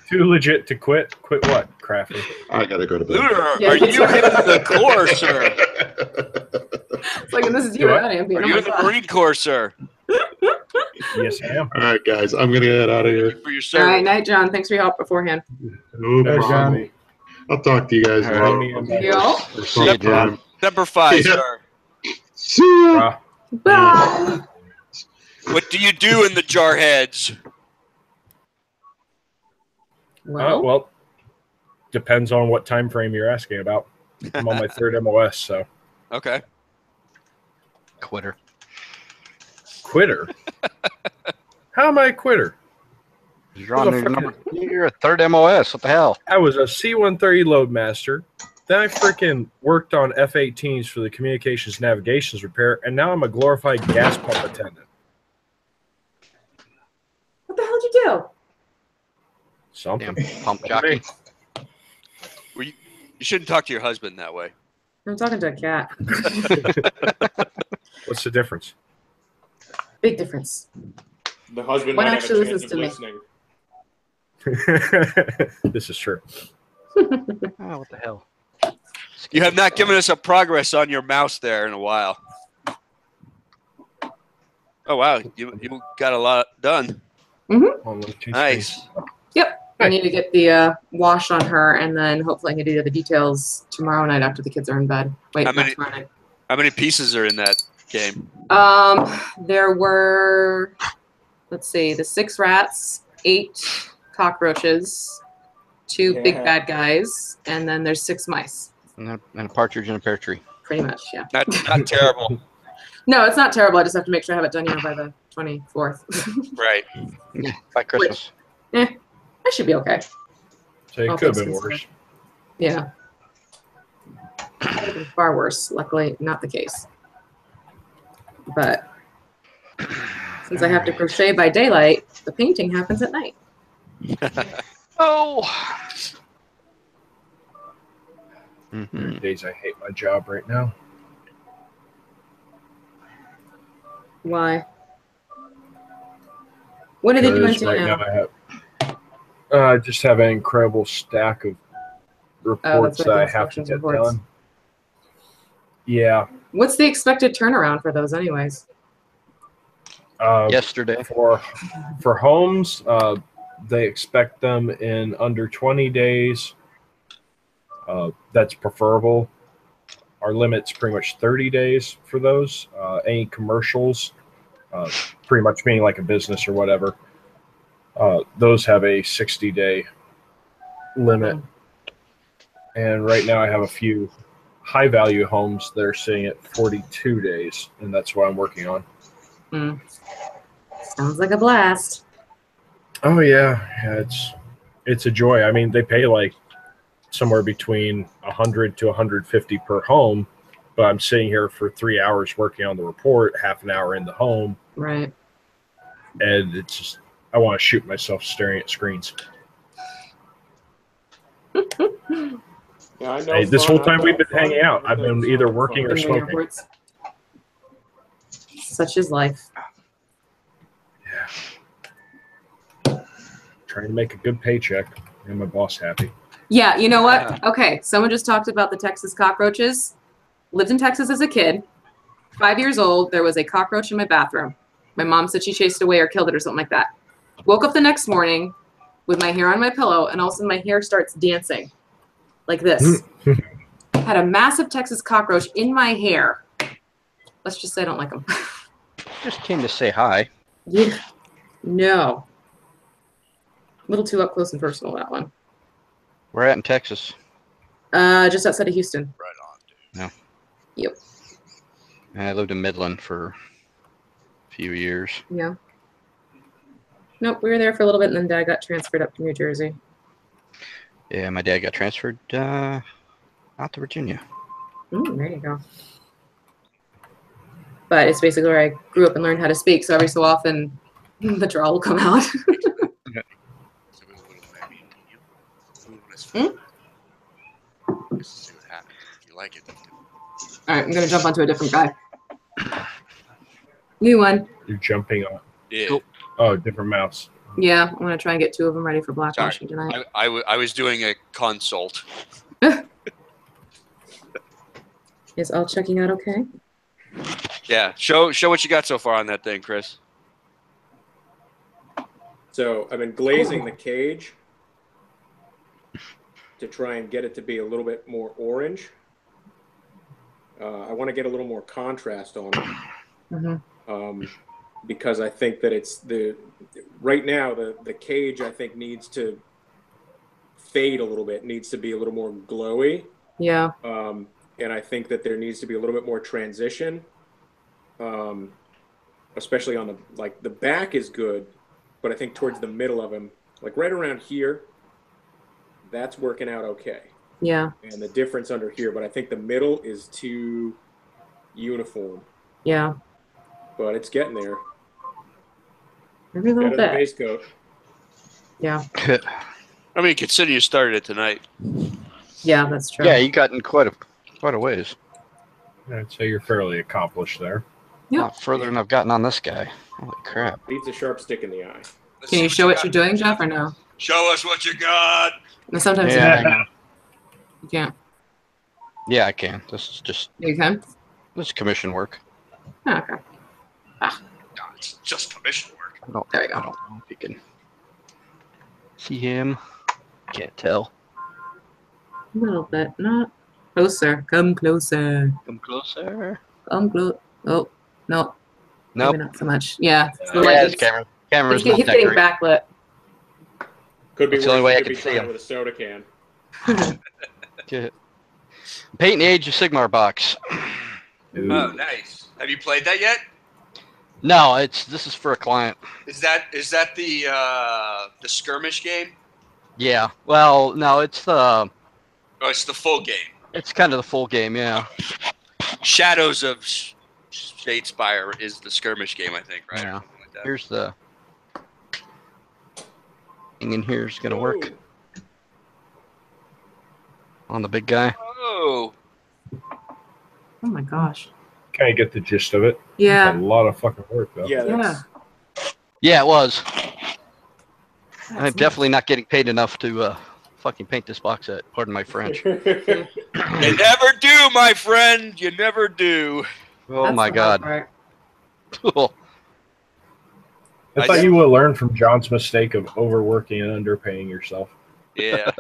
[SPEAKER 3] Too legit to quit. Quit what, crafter?
[SPEAKER 2] I gotta go to bed.
[SPEAKER 9] Lunar,
[SPEAKER 1] Yeah,
[SPEAKER 9] are you in
[SPEAKER 1] that's
[SPEAKER 9] the Corps, sir?
[SPEAKER 1] It's like, and this is you,
[SPEAKER 3] What?
[SPEAKER 1] not Ambien.
[SPEAKER 9] Are
[SPEAKER 1] Oh
[SPEAKER 9] you
[SPEAKER 1] my
[SPEAKER 9] in the
[SPEAKER 1] God.
[SPEAKER 9] Marine Corps, sir?
[SPEAKER 3] Yes, I am.
[SPEAKER 2] All right, guys, I'm gonna get out of here.
[SPEAKER 9] For your
[SPEAKER 1] All right,
[SPEAKER 9] service.
[SPEAKER 1] night, John. Thanks for your help beforehand.
[SPEAKER 2] No
[SPEAKER 3] Hey,
[SPEAKER 2] problem.
[SPEAKER 3] John.
[SPEAKER 2] I'll talk to you guys
[SPEAKER 7] All
[SPEAKER 2] tomorrow.
[SPEAKER 3] right.
[SPEAKER 1] Thank you all.
[SPEAKER 2] Or
[SPEAKER 7] See you, John.
[SPEAKER 2] sometime.
[SPEAKER 9] Semper Fi,
[SPEAKER 2] Yeah.
[SPEAKER 9] sir.
[SPEAKER 2] See ya.
[SPEAKER 1] Bye.
[SPEAKER 9] What do you do in the Jarheads?
[SPEAKER 3] Well, depends on what time frame you're asking about. I'm on my third MOS, so
[SPEAKER 9] Okay.
[SPEAKER 7] Quitter.
[SPEAKER 3] quitter. How am I a quitter?
[SPEAKER 7] You're on your number. You're a third MOS. What the hell?
[SPEAKER 3] I was a C-130 loadmaster. Then I freaking worked on F-18s for the communications navigations repair, and now I'm a glorified gas pump attendant.
[SPEAKER 1] What the hell did you do?
[SPEAKER 3] Something.
[SPEAKER 7] Damn pump jockey.
[SPEAKER 9] Well, you shouldn't talk to your husband that way.
[SPEAKER 1] I'm talking to a cat.
[SPEAKER 3] What's the difference?
[SPEAKER 1] Big difference.
[SPEAKER 11] The husband
[SPEAKER 1] One
[SPEAKER 11] might have
[SPEAKER 1] actually
[SPEAKER 11] a chance
[SPEAKER 1] listens
[SPEAKER 11] of
[SPEAKER 1] to me.
[SPEAKER 11] listening.
[SPEAKER 3] This is true.
[SPEAKER 7] Oh, what the hell?
[SPEAKER 9] You have not given us a progress on your mouse there in a while. Oh wow, you got a lot done. Nice.
[SPEAKER 1] Yep. I need to get the wash on her, and then hopefully I can do the details tomorrow night after the kids are in bed. Wait,
[SPEAKER 9] How
[SPEAKER 1] not
[SPEAKER 9] many-
[SPEAKER 1] tomorrow night.
[SPEAKER 9] How many pieces are in that game?
[SPEAKER 1] There were, let's see, the 6 rats, 8 cockroaches, 2 big
[SPEAKER 11] Yeah.
[SPEAKER 1] bad guys, and then there's 6 mice.
[SPEAKER 7] And a partridge in a pear tree.
[SPEAKER 1] Pretty much, yeah.
[SPEAKER 9] Not terrible.
[SPEAKER 1] No, it's not terrible. I just have to make sure I have it done, by the 24th.
[SPEAKER 9] Right.
[SPEAKER 7] By Christmas.
[SPEAKER 1] I should be okay.
[SPEAKER 3] So it
[SPEAKER 1] All
[SPEAKER 3] could have
[SPEAKER 1] things
[SPEAKER 3] been
[SPEAKER 1] considered.
[SPEAKER 3] worse.
[SPEAKER 1] Yeah. Could have been far worse. Luckily, not the case. But since I have to crochet by daylight, the painting happens at night.
[SPEAKER 7] Oh.
[SPEAKER 3] There are
[SPEAKER 7] Mm-hmm.
[SPEAKER 3] days I hate my job right now.
[SPEAKER 1] Why? What are they doing
[SPEAKER 3] Because
[SPEAKER 1] to
[SPEAKER 3] right
[SPEAKER 1] you
[SPEAKER 3] now
[SPEAKER 1] now?
[SPEAKER 3] I just have an incredible stack of reports
[SPEAKER 1] right,
[SPEAKER 3] that
[SPEAKER 1] the
[SPEAKER 3] I have to
[SPEAKER 1] inspections
[SPEAKER 3] get
[SPEAKER 1] reports.
[SPEAKER 3] done. Yeah.
[SPEAKER 1] What's the expected turnaround for those, anyways?
[SPEAKER 7] Yesterday.
[SPEAKER 3] For homes, they expect them in under 20 days. That's preferable. Our limit's pretty much 30 days for those. Any commercials, pretty much being like a business or whatever, those have a 60-day limit. And right now I have a few high-value homes that are sitting at 42 days, and that's what I'm working on.
[SPEAKER 1] Sounds like a blast.
[SPEAKER 3] Oh yeah, it's a joy. I mean, they pay like somewhere between 100 to 150 per home, but I'm sitting here for 3 hours working on the report, half an hour in the home,
[SPEAKER 1] Right.
[SPEAKER 3] and it's just I want to shoot myself staring at screens.
[SPEAKER 11] Yeah, I know
[SPEAKER 3] Hey, this
[SPEAKER 11] fun,
[SPEAKER 3] whole time
[SPEAKER 11] I
[SPEAKER 3] we've
[SPEAKER 11] know
[SPEAKER 3] been hanging out, I've been
[SPEAKER 11] Everything's
[SPEAKER 3] either
[SPEAKER 11] fun.
[SPEAKER 3] working or
[SPEAKER 1] Doing
[SPEAKER 3] smoking.
[SPEAKER 1] reports. Such is life.
[SPEAKER 3] Trying to make a good paycheck and my boss happy.
[SPEAKER 1] Yeah, you know what? Okay, someone just talked about the Texas cockroaches. Lived in Texas as a kid. 5 years old, there was a cockroach in my bathroom. My mom said she chased it away or killed it or something like that. Woke up the next morning with my hair on my pillow, and all of a sudden my hair starts dancing like this. Had a massive Texas cockroach in my hair. Let's just say I don't like them.
[SPEAKER 7] Just came to say hi.
[SPEAKER 1] Yeah. No. A little too up close and personal, that one.
[SPEAKER 7] We're at in Texas.
[SPEAKER 1] Just outside of Houston.
[SPEAKER 9] Right on, dude.
[SPEAKER 7] No.
[SPEAKER 1] Yep.
[SPEAKER 7] I lived in Midland for a few years.
[SPEAKER 1] Yeah. Nope, we were there for a little bit, and then Dad got transferred up to New Jersey.
[SPEAKER 7] Yeah, my dad got transferred out to Virginia.
[SPEAKER 1] There you go. But it's basically where I grew up and learned how to speak, so every so often the drawl will come out.
[SPEAKER 9] See what happens. If you like it,
[SPEAKER 1] All right, I'm going to jump onto a different guy. New one.
[SPEAKER 3] You're jumping on.
[SPEAKER 9] Yeah.
[SPEAKER 3] Cool. Oh, different mouse.
[SPEAKER 1] Yeah, I'm going to try and get 2 of them ready for blackwashing tonight.
[SPEAKER 9] I was doing a consult.
[SPEAKER 1] Is all checking out okay?
[SPEAKER 9] Yeah. Show what you got so far on that thing, Chris.
[SPEAKER 11] So I've been glazing the cage to try and get it to be a little bit more orange. I want to get a little more contrast on it. Because I think that it's right now the cage I think needs to fade a little bit, needs to be a little more glowy.
[SPEAKER 1] Yeah.
[SPEAKER 11] And I think that there needs to be a little bit more transition, especially on the back is good, but I think towards the middle of him, like right around here, that's working out okay.
[SPEAKER 1] Yeah.
[SPEAKER 11] And the difference under here, but I think the middle is too uniform.
[SPEAKER 1] Yeah.
[SPEAKER 11] But it's getting there.
[SPEAKER 1] Every little
[SPEAKER 11] Better than
[SPEAKER 1] bit.
[SPEAKER 11] base coat.
[SPEAKER 1] Yeah.
[SPEAKER 9] I mean, consider you started it tonight.
[SPEAKER 1] Yeah, that's true.
[SPEAKER 7] Yeah, you got in quite a ways.
[SPEAKER 3] I'd say you're fairly accomplished there.
[SPEAKER 1] Yep.
[SPEAKER 7] Not further than I've gotten on this guy. Holy crap.
[SPEAKER 11] Beats a sharp stick in the eye.
[SPEAKER 1] Can you show what you're doing, Jeff, or no?
[SPEAKER 9] Show us what you got.
[SPEAKER 1] No, sometimes
[SPEAKER 7] Yeah.
[SPEAKER 1] you can't.
[SPEAKER 7] Yeah, I can. This is just
[SPEAKER 1] You can?
[SPEAKER 7] this is commission work.
[SPEAKER 1] Oh, okay.
[SPEAKER 9] No, it's just commission work.
[SPEAKER 1] There we go.
[SPEAKER 7] I don't know if you can see him. Can't tell.
[SPEAKER 1] A little bit. Not closer. Come closer.
[SPEAKER 7] Come closer.
[SPEAKER 1] Come close. Oh, no.
[SPEAKER 7] Nope.
[SPEAKER 1] Maybe not so much. Yeah. It's the
[SPEAKER 7] Yeah,
[SPEAKER 1] light.
[SPEAKER 7] it's camera. Camera's
[SPEAKER 1] He's
[SPEAKER 7] not that
[SPEAKER 1] getting
[SPEAKER 7] great.
[SPEAKER 1] backlit.
[SPEAKER 11] Could be
[SPEAKER 7] That's the only
[SPEAKER 11] worse.
[SPEAKER 7] way I
[SPEAKER 11] Could
[SPEAKER 7] can
[SPEAKER 11] be
[SPEAKER 7] see
[SPEAKER 11] trying
[SPEAKER 7] him.
[SPEAKER 11] with a soda can.
[SPEAKER 7] Good. Painting the Age of Sigmar box.
[SPEAKER 9] Oh, nice. Have you played that yet?
[SPEAKER 7] No, this is for a client.
[SPEAKER 9] Is that the skirmish game?
[SPEAKER 7] Yeah. Well, no, it's
[SPEAKER 9] Oh, it's the full game.
[SPEAKER 7] it's kind of the full game, yeah.
[SPEAKER 9] Shadows of Shadespire is the skirmish game, I think, right? Or
[SPEAKER 7] Yeah.
[SPEAKER 9] something like that.
[SPEAKER 7] Here's the thing in here is gonna work on the big guy.
[SPEAKER 9] Oh.
[SPEAKER 1] Oh my gosh.
[SPEAKER 3] Kind of get the gist of it.
[SPEAKER 1] Yeah.
[SPEAKER 3] It's a lot of fucking work, though.
[SPEAKER 11] Yeah.
[SPEAKER 1] Yeah.
[SPEAKER 7] Yeah, it was.
[SPEAKER 1] That's
[SPEAKER 7] I'm definitely not getting paid enough to fucking paint this box set. Pardon my French.
[SPEAKER 9] You never do, my friend. You never do.
[SPEAKER 7] Oh
[SPEAKER 1] That's
[SPEAKER 7] my
[SPEAKER 1] the hard
[SPEAKER 7] god.
[SPEAKER 1] part.
[SPEAKER 7] Cool.
[SPEAKER 3] I thought you would learn from John's mistake of overworking and underpaying yourself.
[SPEAKER 9] Yeah.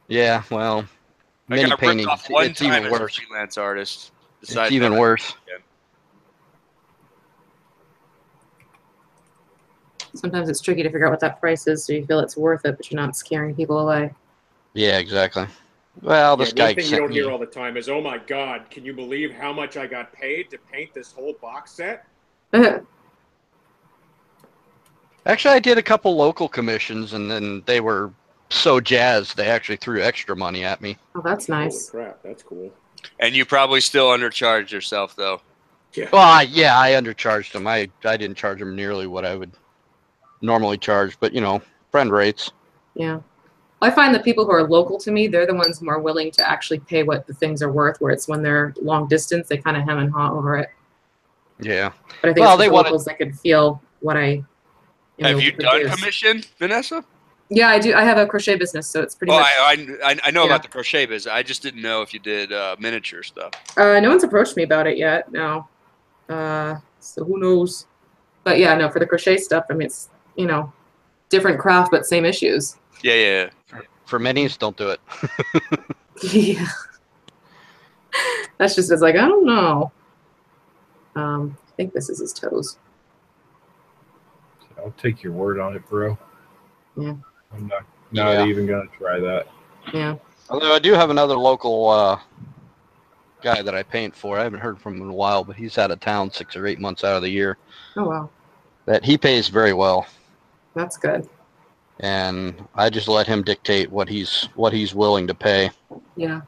[SPEAKER 7] Yeah, well,
[SPEAKER 9] I
[SPEAKER 7] mini
[SPEAKER 9] got ripped
[SPEAKER 7] painting,
[SPEAKER 9] off one
[SPEAKER 7] it's
[SPEAKER 9] time
[SPEAKER 7] even
[SPEAKER 9] as
[SPEAKER 7] worse.
[SPEAKER 9] a freelance artist.
[SPEAKER 7] It's even worse.
[SPEAKER 1] Sometimes it's tricky to figure out what that price is, so you feel it's worth it, but you're not scaring people away.
[SPEAKER 7] Yeah, exactly. Well, this
[SPEAKER 11] One
[SPEAKER 7] guy
[SPEAKER 11] thing you
[SPEAKER 7] sent
[SPEAKER 11] don't
[SPEAKER 7] me.
[SPEAKER 11] hear all the time is, "Oh my God, can you believe how much I got paid to paint this whole box set?"
[SPEAKER 7] Actually, I did a couple local commissions, and then they were so jazzed they actually threw extra money at me.
[SPEAKER 1] Oh, that's nice.
[SPEAKER 11] Holy crap, that's cool.
[SPEAKER 9] And you probably still undercharged yourself, though.
[SPEAKER 11] Yeah.
[SPEAKER 7] Well, yeah, I undercharged them. I didn't charge them nearly what I would normally charge, but you know, friend rates.
[SPEAKER 1] Yeah. I find that people who are local to me, they're the ones more willing to actually pay what the things are worth, where it's when they're long distance, they kind of hem and haw over it.
[SPEAKER 7] Yeah.
[SPEAKER 1] But I think
[SPEAKER 7] Well,
[SPEAKER 1] it's
[SPEAKER 7] they
[SPEAKER 1] the
[SPEAKER 7] wanted-
[SPEAKER 1] locals that could feel what I am
[SPEAKER 9] Have
[SPEAKER 1] able
[SPEAKER 9] you
[SPEAKER 1] to
[SPEAKER 9] done
[SPEAKER 1] produce.
[SPEAKER 9] commission, Vanessa?
[SPEAKER 1] Yeah, I do. I have a crochet business, so it's pretty
[SPEAKER 9] Oh,
[SPEAKER 1] much.
[SPEAKER 9] I know
[SPEAKER 1] Yeah.
[SPEAKER 9] about the crochet business. I just didn't know if you did miniature stuff.
[SPEAKER 1] No one's approached me about it yet. No. So who knows? But yeah, no, for the crochet stuff, I mean, it's, you know, different craft, but same issues.
[SPEAKER 9] Yeah.
[SPEAKER 7] For minis, don't do it.
[SPEAKER 1] Yeah. That's just, it's like, I don't know. I think this is his toes.
[SPEAKER 3] I'll take your word on it, bro.
[SPEAKER 1] Yeah.
[SPEAKER 3] I'm not even gonna try that.
[SPEAKER 1] Yeah.
[SPEAKER 7] Although I do have another local guy that I paint for. I haven't heard from him in a while, but he's out of town 6 or 8 months out of the year.
[SPEAKER 1] Oh, wow.
[SPEAKER 7] That he pays very well.
[SPEAKER 1] That's good.
[SPEAKER 7] And I just let him dictate what he's willing to pay.
[SPEAKER 1] Yeah.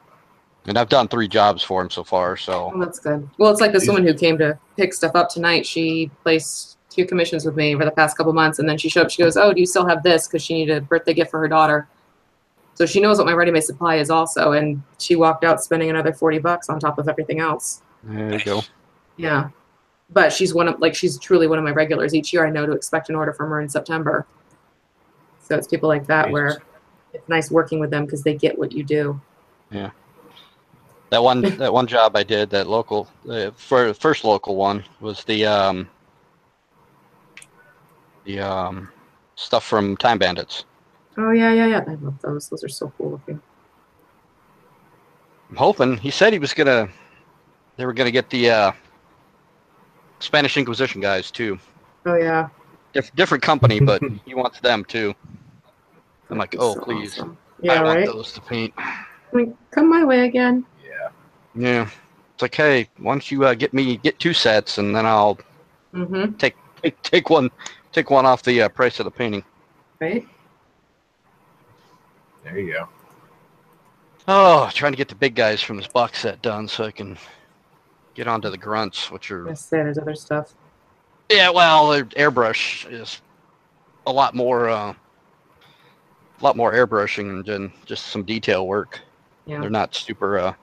[SPEAKER 7] And I've done 3 jobs for him so far, so.
[SPEAKER 1] Oh, that's good. Well, it's like this woman who came to pick stuff up tonight. She placed 2 commissions with me over the past couple months, and then she showed up. She goes, "Oh, do you still have this?" Because she needed a birthday gift for her daughter. So she knows what my ready-made supply is also, and she walked out spending another $40 on top of everything else.
[SPEAKER 7] There you go.
[SPEAKER 1] Yeah, but she's she's truly one of my regulars. Each year, I know to expect an order from her in September. So it's people like that where it's nice working with them because they get what you do.
[SPEAKER 7] Yeah. That one job I did, that local, for the first local one, was the stuff from Time Bandits.
[SPEAKER 1] Oh yeah. I love those. Those are so cool looking.
[SPEAKER 7] I'm hoping, he said they were gonna get the Spanish Inquisition guys too.
[SPEAKER 1] Oh yeah.
[SPEAKER 7] Different company, but he wants them too. I'm like, oh
[SPEAKER 1] so
[SPEAKER 7] please,
[SPEAKER 1] awesome. Yeah,
[SPEAKER 7] I want
[SPEAKER 1] right.
[SPEAKER 7] those to paint.
[SPEAKER 1] I mean, come my way again.
[SPEAKER 7] Yeah, it's like, hey, why don't you get 2 sets, and then I'll take one off the price of the painting.
[SPEAKER 1] Right.
[SPEAKER 3] There you go.
[SPEAKER 7] Oh, trying to get the big guys from this box set done so I can get onto the grunts, which are.
[SPEAKER 1] Yes, there's other stuff.
[SPEAKER 7] Yeah, well, airbrush is a lot more airbrushing than just some detail work.
[SPEAKER 1] Yeah.
[SPEAKER 7] They're not super,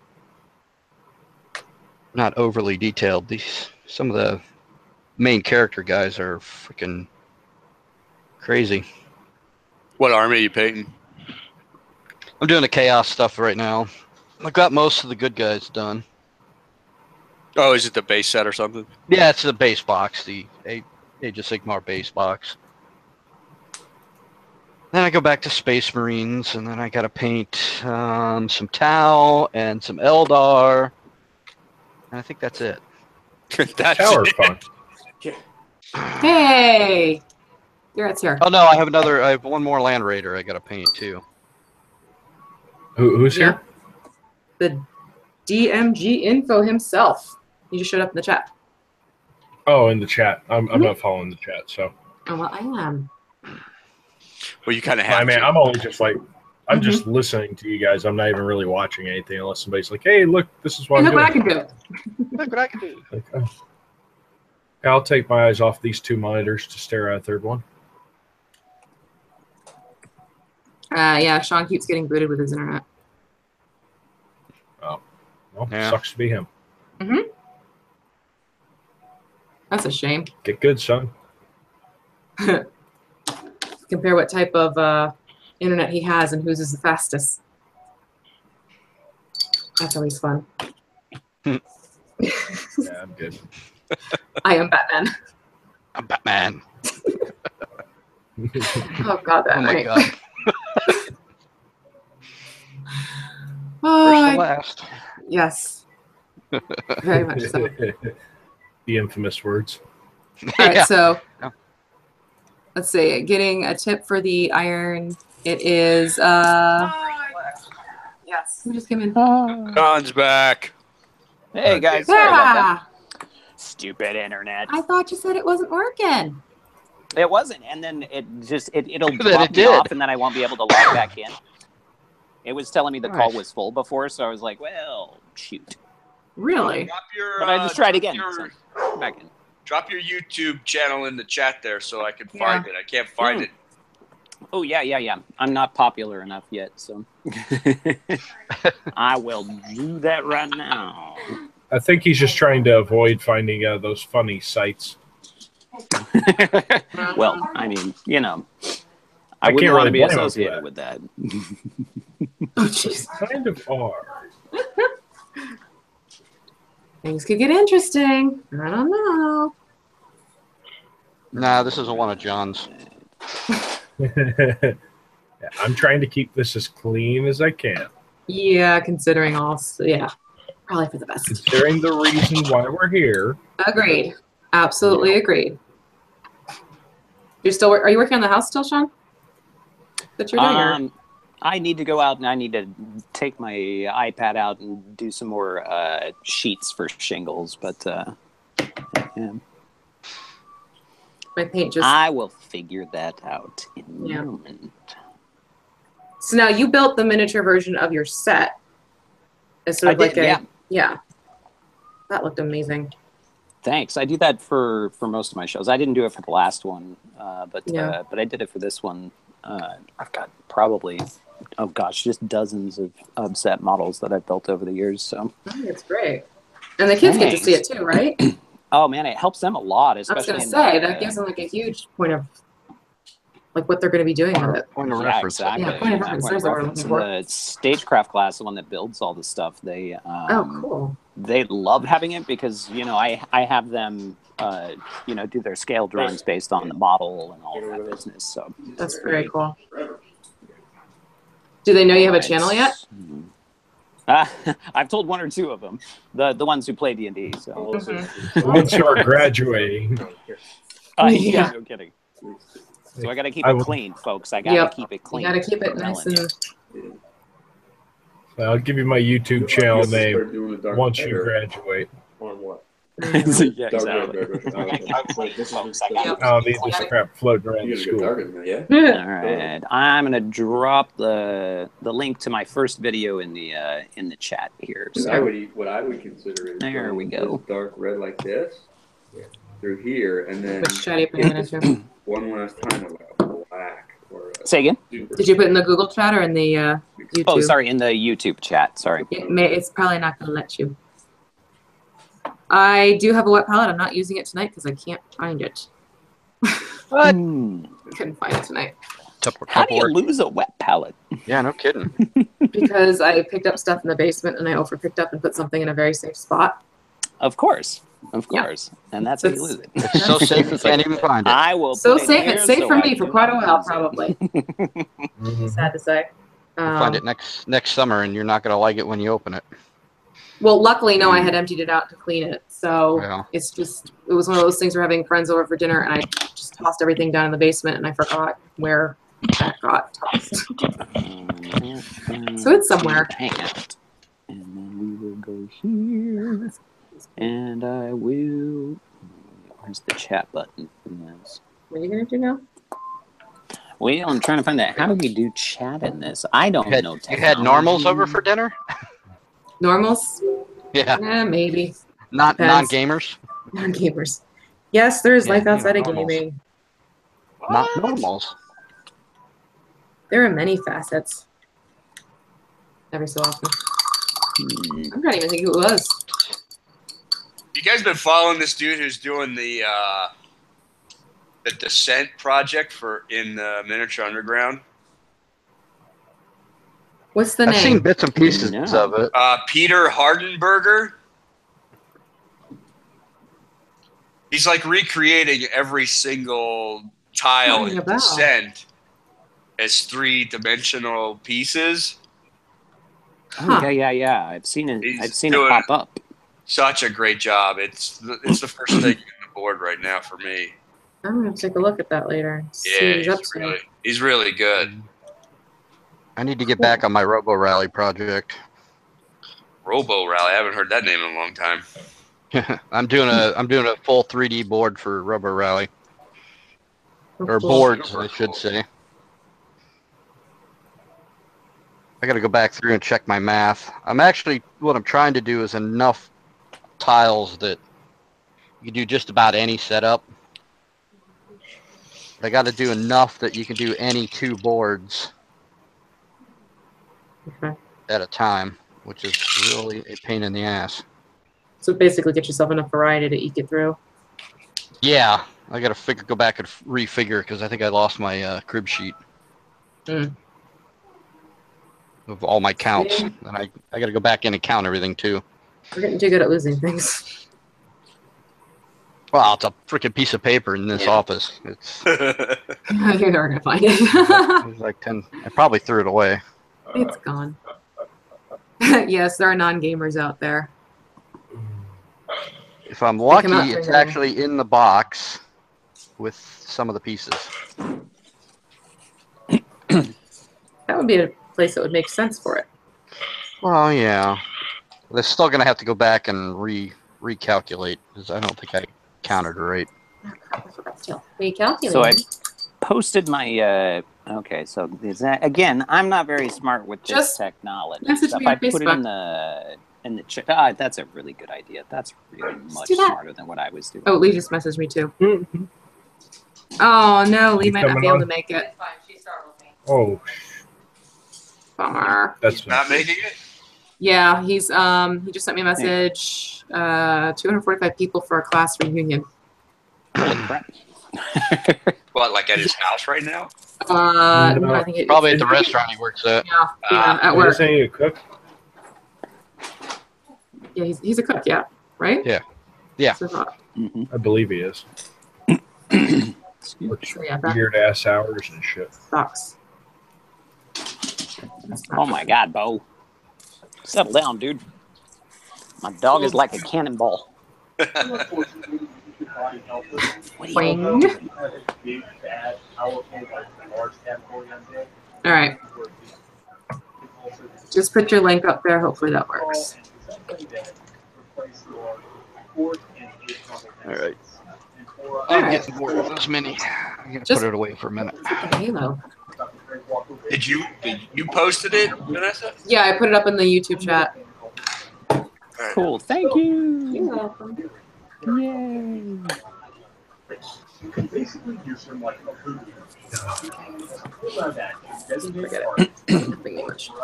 [SPEAKER 7] not overly detailed. Some of the main character guys are freaking crazy.
[SPEAKER 9] What army are you painting?
[SPEAKER 7] I'm doing the chaos stuff right now. I got most of the good guys done.
[SPEAKER 9] Oh, is it the base set or something?
[SPEAKER 7] Yeah, it's the base box, the Age of Sigmar base box. Then I go back to Space Marines, and then I got to paint some Tau and some Eldar. And I think that's it.
[SPEAKER 9] That's
[SPEAKER 3] Tower's fun.
[SPEAKER 1] Hey, Garrett's here.
[SPEAKER 7] Oh no, I have one more Land Raider I got to paint too.
[SPEAKER 3] Who's here?
[SPEAKER 1] The DMG info himself. He just showed up in the chat.
[SPEAKER 3] Oh, in the chat. I'm not following the chat, so.
[SPEAKER 1] Oh well, I am.
[SPEAKER 9] Well, you kind of have.
[SPEAKER 3] I mean,
[SPEAKER 9] to.
[SPEAKER 3] I'm only just like, I'm just listening to you guys. I'm not even really watching anything unless somebody's like, "Hey, look, this is what I'm
[SPEAKER 1] Look
[SPEAKER 3] doing."
[SPEAKER 1] what I can do.
[SPEAKER 7] Look what I can do.
[SPEAKER 3] Like, I'll take my eyes off these 2 monitors to stare at a third one.
[SPEAKER 1] Yeah, Sean keeps getting booted with his internet.
[SPEAKER 3] Oh, well,
[SPEAKER 7] Yeah.
[SPEAKER 3] sucks to be him.
[SPEAKER 1] That's a shame.
[SPEAKER 3] Get good, son.
[SPEAKER 1] Compare what type of internet he has and whose is the fastest. That's always fun.
[SPEAKER 3] Yeah, I'm good.
[SPEAKER 1] I am Batman.
[SPEAKER 7] I'm Batman.
[SPEAKER 1] Oh God, that
[SPEAKER 7] Oh my
[SPEAKER 1] night.
[SPEAKER 7] god.
[SPEAKER 1] Oh,
[SPEAKER 7] First and last.
[SPEAKER 1] yes. Very much so.
[SPEAKER 3] The infamous words.
[SPEAKER 1] All right,
[SPEAKER 7] Yeah.
[SPEAKER 1] so
[SPEAKER 7] Yeah.
[SPEAKER 1] let's see. Getting a tip for the iron. It is yes. Who just came in?
[SPEAKER 9] John's back.
[SPEAKER 6] Hey guys, sorry about that.
[SPEAKER 1] Yeah.
[SPEAKER 6] Stupid internet.
[SPEAKER 1] I thought you said it wasn't working.
[SPEAKER 6] It wasn't, and then it'll
[SPEAKER 7] Then
[SPEAKER 6] drop
[SPEAKER 7] it
[SPEAKER 6] me
[SPEAKER 7] did.
[SPEAKER 6] off, and then I won't be able to log back in. It was telling me the call
[SPEAKER 7] Nice.
[SPEAKER 6] was full before, so I was like, well, shoot.
[SPEAKER 1] Really?
[SPEAKER 9] Drop your,
[SPEAKER 6] But I just tried
[SPEAKER 9] drop
[SPEAKER 6] again.
[SPEAKER 9] your-
[SPEAKER 6] So, back in.
[SPEAKER 9] Drop your YouTube channel in the chat there so I can
[SPEAKER 1] Yeah.
[SPEAKER 9] find it. I can't find it.
[SPEAKER 6] Oh yeah. I'm not popular enough yet, so I will do that right now.
[SPEAKER 3] I think he's just trying to avoid finding those funny sites.
[SPEAKER 6] Well, I mean, I
[SPEAKER 3] I
[SPEAKER 6] wouldn't
[SPEAKER 3] can't
[SPEAKER 6] want
[SPEAKER 3] really
[SPEAKER 6] to be
[SPEAKER 3] blame him for
[SPEAKER 6] associated
[SPEAKER 3] that.
[SPEAKER 6] with that.
[SPEAKER 1] Oh jeez.
[SPEAKER 3] Kind of are.
[SPEAKER 1] Things could get interesting. I don't know.
[SPEAKER 7] Nah, this isn't one of John's.
[SPEAKER 3] I'm trying to keep this as clean as I can.
[SPEAKER 1] Yeah, considering yeah, probably for the best.
[SPEAKER 3] Considering the reason why we're here.
[SPEAKER 1] Agreed. Absolutely agreed. Are you working on the house still, Sean? That you're doing?
[SPEAKER 6] I need to go out and I need to take my iPad out and do some more sheets for shingles, but yeah.
[SPEAKER 1] My paint just...
[SPEAKER 6] I will figure that out in a moment.
[SPEAKER 1] So now you built the miniature version of your set. It's sort of yeah. That looked amazing.
[SPEAKER 6] Thanks. I do that for most of my shows. I didn't do it for the last one, but I did it for this one. I've got probably, oh gosh, just dozens of set models that I've built over the years. So
[SPEAKER 1] it's great, and the kids get to see it too, right?
[SPEAKER 6] Oh man, it helps them a lot. Especially
[SPEAKER 1] I was going to say that gives them like a huge point of like what they're going to be doing with it.
[SPEAKER 7] Point of reference.
[SPEAKER 6] Exactly.
[SPEAKER 1] Yeah, point of reference. There's what we're looking for.
[SPEAKER 6] The stagecraft class, the one that builds all the stuff, they
[SPEAKER 1] cool.
[SPEAKER 6] They love having it because I have them do their scale drawings based on the model and all of that business. So
[SPEAKER 1] that's very cool. Do they know you have a channel yet?
[SPEAKER 6] I've told one or two of them, the ones who play D&D. So
[SPEAKER 3] once you're graduating.
[SPEAKER 6] Yeah, no kidding. So I got to keep it clean, folks. I got to keep it clean.
[SPEAKER 1] You got to keep it nice and...
[SPEAKER 3] I'll give you my YouTube channel name once you graduate.
[SPEAKER 11] On what?
[SPEAKER 6] Yeah, exactly.
[SPEAKER 3] I'll need this crap floating around the school.
[SPEAKER 6] All right, I'm gonna drop the link to my first video in the chat here. So
[SPEAKER 12] what I would consider is
[SPEAKER 6] there we go.
[SPEAKER 12] Dark red like this through here, and then
[SPEAKER 1] which chat are you putting it into?
[SPEAKER 12] One last time about black.
[SPEAKER 6] Say again?
[SPEAKER 1] Did you put in the Google chat or in the YouTube?
[SPEAKER 6] Oh, sorry, in the YouTube chat. Sorry.
[SPEAKER 1] It's probably not going to let you. I do have a wet palette. I'm not using it tonight because I can't find it.
[SPEAKER 6] What?
[SPEAKER 1] Couldn't find it tonight.
[SPEAKER 6] How do you lose a wet palette?
[SPEAKER 7] Yeah, no kidding.
[SPEAKER 1] Because I picked up stuff in the basement and I overpicked up and put something in a very safe spot.
[SPEAKER 6] Of course. And that's how you lose it.
[SPEAKER 7] It's so safe you can't even find it.
[SPEAKER 6] I will.
[SPEAKER 1] So safe. It's safe for me for quite a while, probably. Sad to say.
[SPEAKER 7] You'll find it next summer, and you're not going to like it when you open it.
[SPEAKER 1] Well, luckily, no, I had emptied it out to clean it. So it was one of those things where having friends over for dinner, and I just tossed everything down in the basement, and I forgot where that got tossed. So it's somewhere.
[SPEAKER 6] Hangout. And then we will go here. And I will. Where's the chat button? Yes.
[SPEAKER 1] What are you going to do now?
[SPEAKER 6] Well, I'm trying to find that. How do we do chat in this? I don't know.
[SPEAKER 7] You had normals over for dinner?
[SPEAKER 1] Normals?
[SPEAKER 7] Yeah.
[SPEAKER 1] Maybe.
[SPEAKER 7] Not non-gamers?
[SPEAKER 1] Non-gamers. Yes, there is life outside of gaming.
[SPEAKER 7] Not normals.
[SPEAKER 1] There are many facets. Every so often. I'm trying to even think who it was.
[SPEAKER 9] You guys been following this dude who's doing the Descent project in Miniature Underground?
[SPEAKER 1] What's the name?
[SPEAKER 7] I've seen bits and pieces of it.
[SPEAKER 9] Peter Hardenberger. He's like recreating every single tile in Descent as 3-dimensional pieces.
[SPEAKER 6] Oh, yeah. I've seen it pop up.
[SPEAKER 9] Such a great job. It's the first thing on the board right now for me.
[SPEAKER 1] I'm gonna take a look at that later.
[SPEAKER 9] Yeah, he's really good.
[SPEAKER 7] I need to get back on my Robo Rally project.
[SPEAKER 9] Robo Rally, I haven't heard that name in a long time.
[SPEAKER 7] I'm doing a full 3D board for Robo Rally, or boards, I should say. I got to go back through and check my math. What I'm trying to do is enough tiles that you can do just about any setup. I got to do enough that you can do any 2 boards at a time, which is really a pain in the ass.
[SPEAKER 1] So basically get yourself enough variety to eke it through.
[SPEAKER 7] Yeah, I got to go back and refigure because I think I lost my crib sheet of all my counts. And I got to go back in and count everything too.
[SPEAKER 1] We're getting too good at losing things.
[SPEAKER 7] Well, it's a freaking piece of paper in this office. It's
[SPEAKER 1] You're never gonna find it.
[SPEAKER 7] it's like 10. I probably threw it away.
[SPEAKER 1] It's gone. Yes, there are non-gamers out there.
[SPEAKER 7] If I'm
[SPEAKER 1] come
[SPEAKER 7] lucky,
[SPEAKER 1] out
[SPEAKER 7] it's
[SPEAKER 1] for
[SPEAKER 7] actually in the box with some of the pieces.
[SPEAKER 1] That would be a place that would make sense for it.
[SPEAKER 7] Well, yeah. They're still going to have to go back and recalculate because I don't think I counted right.
[SPEAKER 1] Recalculate.
[SPEAKER 6] So I posted my. Okay, so is that, again, I'm not very smart with this
[SPEAKER 1] Just
[SPEAKER 6] technology
[SPEAKER 1] message
[SPEAKER 6] stuff.
[SPEAKER 1] me on
[SPEAKER 6] I put it in
[SPEAKER 1] Facebook.
[SPEAKER 6] the chat. Ah, that's a really good idea. That's really much
[SPEAKER 1] do that.
[SPEAKER 6] smarter than what I was doing.
[SPEAKER 1] Oh, Lee just messaged me too. Oh no, Lee
[SPEAKER 13] You
[SPEAKER 1] might not
[SPEAKER 13] coming
[SPEAKER 1] be able
[SPEAKER 13] on?
[SPEAKER 1] to make it.
[SPEAKER 13] Oh,
[SPEAKER 1] Bummer.
[SPEAKER 13] that's
[SPEAKER 9] Not making it?
[SPEAKER 1] Yeah, he's he just sent me a message. 245 people for a class reunion.
[SPEAKER 6] Holy crap.
[SPEAKER 9] What, like at his house right now?
[SPEAKER 1] No, I think
[SPEAKER 7] Probably at
[SPEAKER 1] it's,
[SPEAKER 7] the restaurant he works at.
[SPEAKER 1] yeah, at
[SPEAKER 13] Are you
[SPEAKER 1] work.
[SPEAKER 13] saying you cook?
[SPEAKER 1] Yeah, he's a cook. Yeah, right.
[SPEAKER 7] Yeah. Yeah.
[SPEAKER 1] So,
[SPEAKER 13] I believe he is. Works
[SPEAKER 1] So, yeah, that
[SPEAKER 13] weird ass hours and shit.
[SPEAKER 1] sucks.
[SPEAKER 6] Oh my God, Bo. Settle down, dude. My dog is like a cannonball.
[SPEAKER 1] Wing. All right. Just put your link up there. Hopefully that works.
[SPEAKER 7] All right. I'm getting bored of this mini. I'm going to put it away for a minute.
[SPEAKER 1] Halo.
[SPEAKER 9] Did you posted it, Vanessa?
[SPEAKER 1] Yeah, I put it up in the YouTube chat.
[SPEAKER 6] Cool. Thank you.
[SPEAKER 1] You're welcome.
[SPEAKER 6] Yay.
[SPEAKER 14] You can basically use them like a food.
[SPEAKER 1] Forget it.